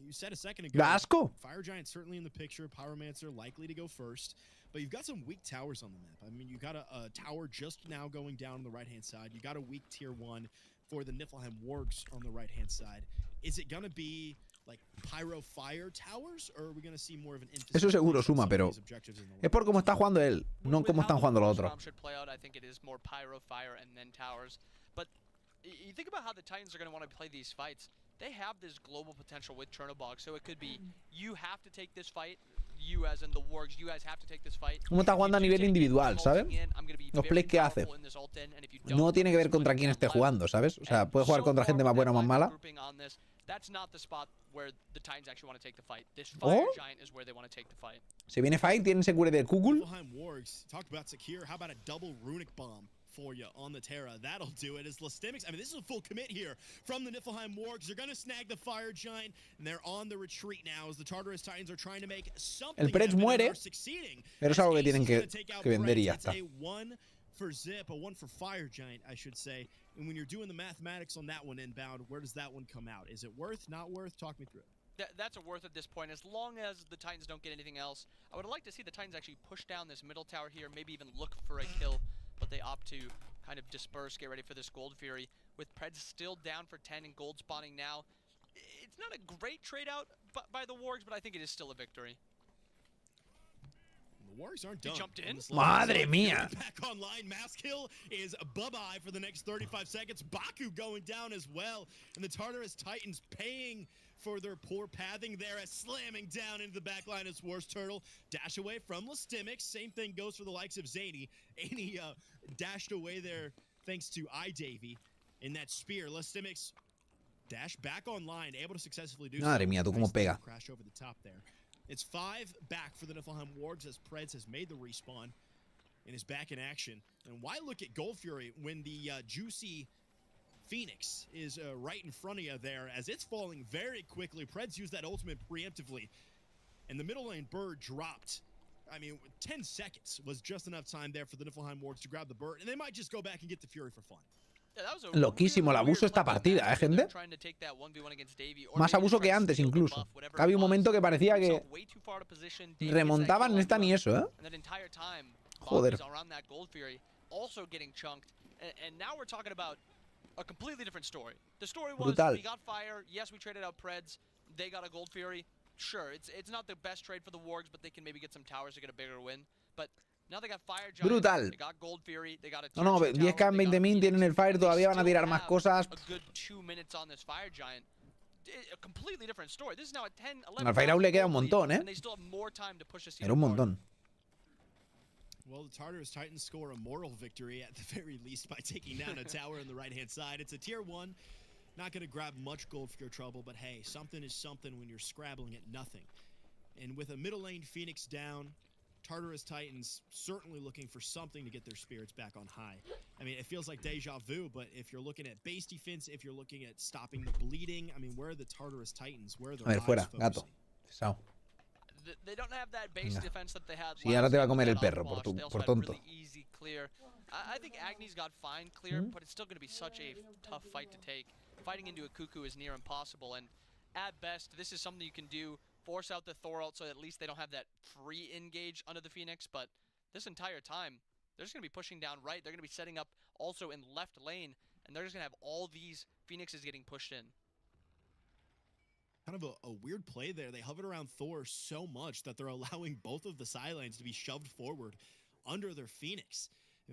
da asco. Fire Giant certainly in the picture. Pyromancer likely to go first. But you've got some weak towers on the map. I mean, you got a tower just now going down on the right-hand side. You got a weak tier 1 for the Niflheim Wargs on the right-hand side. Is it going to be like Pyro Fire Towers, or are we going to see more of an emphasis? Eso seguro suma, pero es por cómo está jugando él, no cómo están jugando los otros. I think it is more Pyro Fire and then Towers. But you think about how the Titans are going to want to play these fights. They have this global potential with Chernobog, so it could be you have to take this fight. You as in the Wargs, you guys have to take this fight. Cómo está jugando a nivel individual, ¿sabes? Los plays que hace. No tiene que ver contra quién esté jugando, ¿sabes? O sea, puede jugar contra gente más buena o más mala. Oh. Se viene fight, tienen secure del Kukul. For you on the Terra. That'll do it as Listimics. I mean, this is a full commit here from the Niflheim Wargs. They're going to snag the Fire Giant, and they're on the retreat now as the Tartarus Titans are trying to make something. El Preds muere, pero es algo que tienen que vender y ya está. A 1 for Zip, a 1 for Fire Giant, I should say. And when you're doing the mathematics on that one inbound, where does that one come out? Is it worth, not worth? Talk me through it. That's a worth at this point, as long as the Titans don't get anything else. I would like to see the Titans actually push down this middle tower here, maybe even look for a kill. But they opt to kind of disperse, get ready for this Gold Fury. With Preds still down for 10 and gold spawning now, it's not a great trade out by the Wargs, but I think it is still a victory. The Wargs aren't done. He jumped in. Madre mía. Back online. Mask kill is bye-bye for the next 35 seconds. Baku going down as well. And the Tartarus Titans paying for their poor pathing there as slamming down into the backline as Wars Turtle. Dash away from Lastimics. Same thing goes for the likes of Zany. Zany dashed away there thanks to iDavy in that spear. Lastimics dash back online, able to successfully do Madre mía, tú cómo pega. Crash over the top there. It's 5 back for the Niflheim Wargs as Preds has made the respawn and is back in action. And why look at Gold Fury when the juicy Phoenix is right in front of you there as it's falling very quickly. Preds used that ultimate preemptively. And the middle lane bird dropped. I mean, 10 seconds was just enough time there for the Niflheim Wargs to grab the bird. And they might just go back and get the Fury for fun. Loquísimo el abuso esta partida, gente. Más abuso que antes incluso. Que había un momento que parecía que remontaban, en esta ni eso, ¿eh? Joder. A completely different story. The story was we got fire, yes, we traded out Preds, they got a Gold Fury. Sure, it's not the best trade for the Wargs, but they can maybe get some towers to get a bigger win. But now they got Fire Giant, brutal. They got Gold Fury, they got a no, 10k, 20.000, tienen el Fire, todavía van a tirar más cosas. A good 2 minutes on this Fire Giant. A completely different story. This is now a 10, 11. Al Fire aún le queda un montón, ¿eh? And they still have more time to push this. Era un montón. Well, the Tartarus Titans score a moral victory at the very least by taking down a tower on the right-hand side. It's a tier 1. Not going to grab much gold for your trouble, but hey, something is something when you're scrabbling at nothing. And with a middle lane Phoenix down, Tartarus Titans certainly looking for something to get their spirits back on high. I mean, it feels like deja vu, but if you're looking at base defense, if you're looking at stopping the bleeding, I mean, where are the Tartarus Titans? Where are the lives focusing? Gato. Pesado. They don't have that base defense that they had. Sí, ahora te va a comer el perro por tonto. Really easy clear. I think Agni's got fine clear, but it's still going to be such a tough fight to take. Fighting into a Cuckoo is near impossible, and at best, this is something you can do. Force out the Thor ult so at least they don't have that free engage under the Phoenix, but this entire time, they're just going to be pushing down right. They're going to be setting up also in left lane, and they're just going to have all these Phoenixes getting pushed in. Kind of a weird play there. They hovered around Thor so much that they're allowing both of the sidelines to be shoved forward under their Phoenix.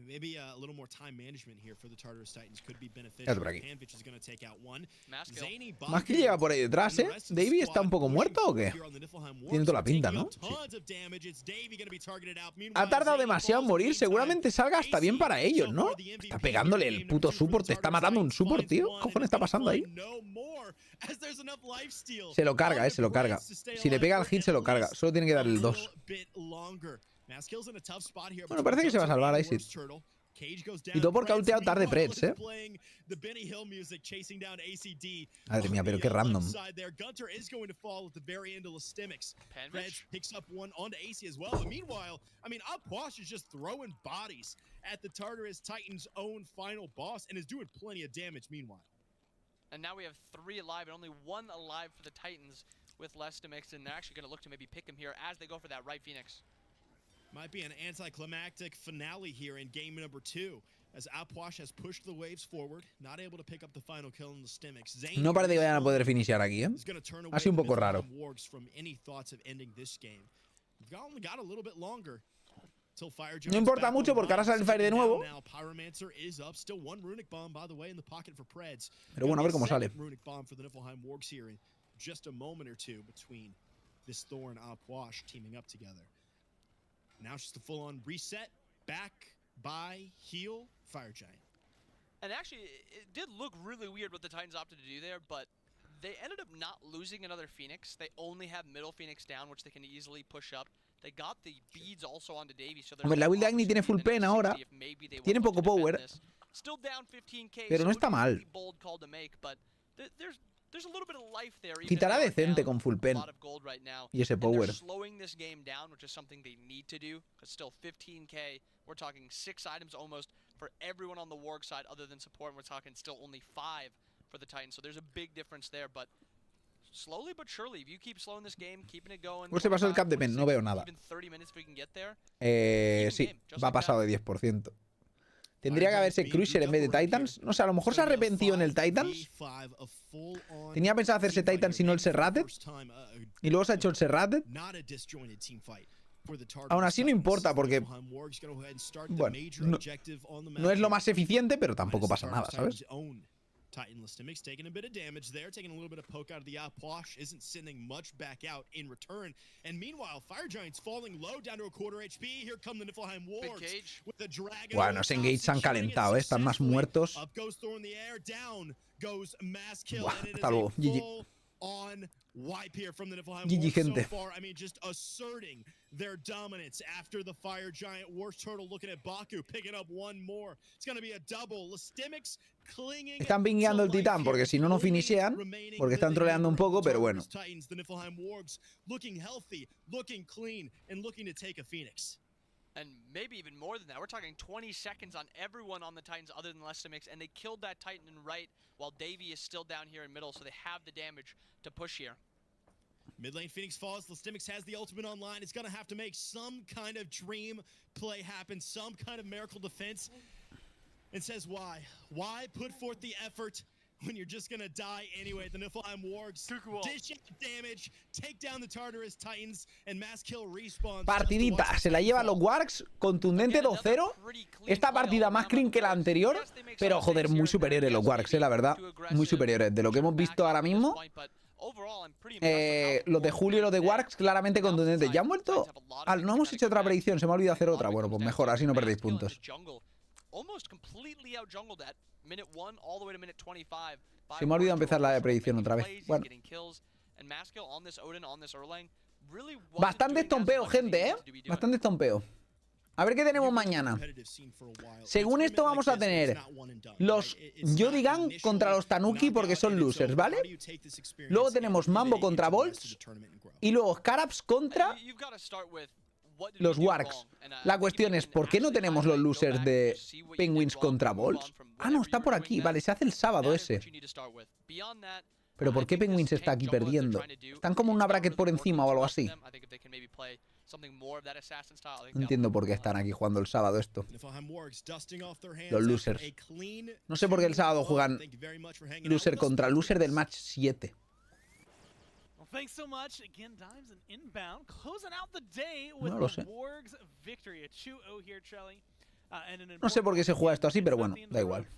Maybe a little more time management here for the Tartarus Titans could be beneficial. Panvich is going to take out one. Más que llega por ahí detrás, ¿eh? ¿Davey está un poco muerto o qué? Tiene toda la pinta, ¿no? Sí. Ha tardado demasiado en morir. Seguramente salga hasta bien para ellos, ¿no? Está pegándole el puto support. Te está matando un support, tío. ¿Qué cojones está pasando ahí? Se lo carga, se lo carga. Si le pega el hit, se lo carga. Solo tiene que dar el 2. Bueno, parece que se va a salvar Isid. Y todo porque ha ulteado tarde Preds, ¿eh? Madre mía, pero qué random. And now we have 3 alive and only 1 alive for the Titans with Lastimics, and they're actually going to look to maybe pick him here as they go for that right Phoenix. Might be an anticlimactic finale here in game number 2, as Apwash has pushed the waves forward, not able to pick up the final kill on the Lastimics. No parece que vayan a poder finishar aquí, ¿eh? Ha sido un poco raro. No importa mucho porque ahora sale el Fire de nuevo. Pero bueno, a ver cómo sale. Just a moment or two between this Thor and Apwash teaming up together. Now it's just a full-on reset, back, buy, heal, Fire Giant. And actually, it did look really weird what the Titans opted to do there, but they ended up not losing another Phoenix. They only have middle Phoenix down, which they can easily push up. They got the beads also onto Davey, so hombre, la build de Agni tiene full pen ahora. Tiene poco power. Still down 15k, pero no está mal. Quitará decente con full pen y ese power. Slowing this game down, which is something they need to do, because still 15k, we're talking 6 items almost for everyone on the Warg side other than support, and we're talking still only 5 for the Titans, so there's a big difference there, but slowly but surely, if you keep slowing this game, keeping it going. Pues se pasó el cap de pen, no veo nada. Sí, va pasado de 10%. Tendría que haberse Cruiser en vez de Titans. No sé, a lo mejor se ha arrepentido en el Titans. Tenía pensado hacerse Titans y no el Serrated. Y luego se ha hecho el Serrated. Aún así no importa porque, bueno, no es lo más eficiente, pero tampoco pasa nada, ¿sabes? Titan Listimics taking a bit of damage there, taking a little bit of poke out of the Posh isn't sending much back out in return. And meanwhile, Fire Giant's falling low down to a quarter HP. Here come the Niflheim Wargs with the dragon. Bueno, los Engage se han calentado, están más muertos. Up goes Thor in the air, down goes Mass Kill. Buah, hasta luego, GG. On wipe here from the Niflheim GG, gente. so far. I mean, just asserting their dominance after the Fire Giant. Warch Turtle looking at Baku, picking up one more. It's going to be a double. Listimics clinging. Están pingueando el titán porque si no, no finishean. Porque están troleando un poco, pero bueno. Titans, the Niflheim Wargs, looking healthy, looking clean, and looking to take a Phoenix. And maybe even more than that. We're talking 20 seconds on everyone on the Titans other than Listimics, and they killed that Titan in right while Davey is still down here in middle, so they have the damage to push here. Mid lane Phoenix falls. Listimics has the ultimate online. It's going to have to make some kind of dream play happen, some kind of miracle defense. And says why? Why put forth the effort when you're just going to die anyway? The Niflheim Wargs dish out damage, take down the Tartarus Titans, and Mass Kill respawns. Partidita, se la llevan los Wargs, contundente 2-0. Esta partida más clean que la anterior, pero joder, muy superiores los Wargs, la verdad. Muy superiores. De lo que hemos visto ahora mismo, los de Julio y los de Wargs claramente contundentes. Ya han vuelto. No hemos hecho otra predicción, se me ha olvidado hacer otra. Bueno, pues mejor, así no perdéis puntos. Se me ha olvidado empezar la predicción otra vez. Bueno. Bastante estompeo, gente, ¿eh? Bastante estompeo. A ver qué tenemos mañana. Según esto vamos a tener los Yodigan contra los Tanuki porque son losers, ¿vale? Luego tenemos Mambo contra Bolts. Y luego Scarabs contra los Wargs. La cuestión es, ¿por qué no tenemos los losers de Penguins contra Bolts? Ah, no, está por aquí. Vale, se hace el sábado ese. Pero ¿por qué Penguins está aquí perdiendo? ¿Están como una bracket por encima o algo así? No entiendo por qué están aquí jugando el sábado esto. Los losers. No sé por qué el sábado juegan loser contra loser del match 7. No lo sé. No sé por qué se juega esto así, pero bueno, da igual.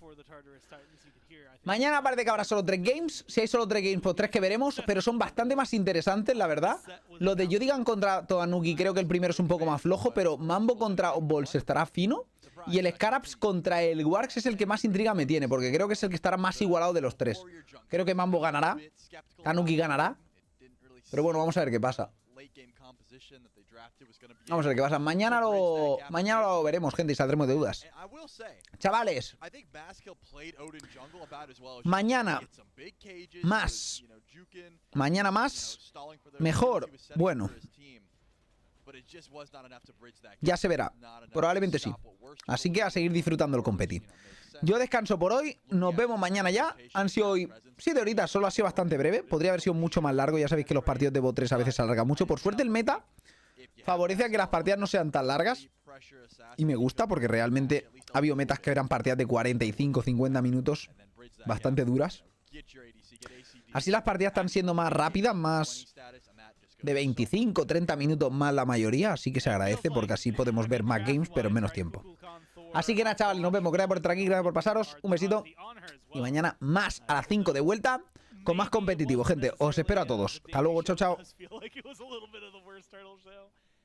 Mañana parece que habrá solo 3 games. Si hay solo 3 games, pues 3 que veremos. Pero son bastante más interesantes, la verdad. Los de Yodigan contra Toanuki, creo que el primero es un poco más flojo. Pero Mambo contra Balls estará fino. Y el Scarabs contra el Wargs es el que más intriga me tiene, porque creo que es el que estará más igualado de los 3. Creo que Mambo ganará, Tanuki ganará. Pero bueno, vamos a ver qué pasa. Vamos a ver qué pasa. Mañana lo veremos, gente, y saldremos de dudas. Chavales, mañana más, mejor, bueno, ya se verá. Probablemente sí. Así que a seguir disfrutando el competir. Yo descanso por hoy. Nos vemos mañana ya. Han sido hoy 7 horitas. Solo ha sido bastante breve. Podría haber sido mucho más largo. Ya sabéis que los partidos de BO3 a veces se alargan mucho. Por suerte el meta favorece a que las partidas no sean tan largas. Y me gusta porque realmente ha habido metas que eran partidas de 45, 50 minutos. Bastante duras. Así las partidas están siendo más rápidas, más de 25, 30 minutos más la mayoría. Así que se agradece porque así podemos ver más games pero en menos tiempo. Así que nada, chavales, nos vemos. Gracias por estar aquí, gracias por pasaros. Un besito. Y mañana más a las 5 de vuelta con más competitivo, gente. Os espero a todos. Hasta luego, chao, chao.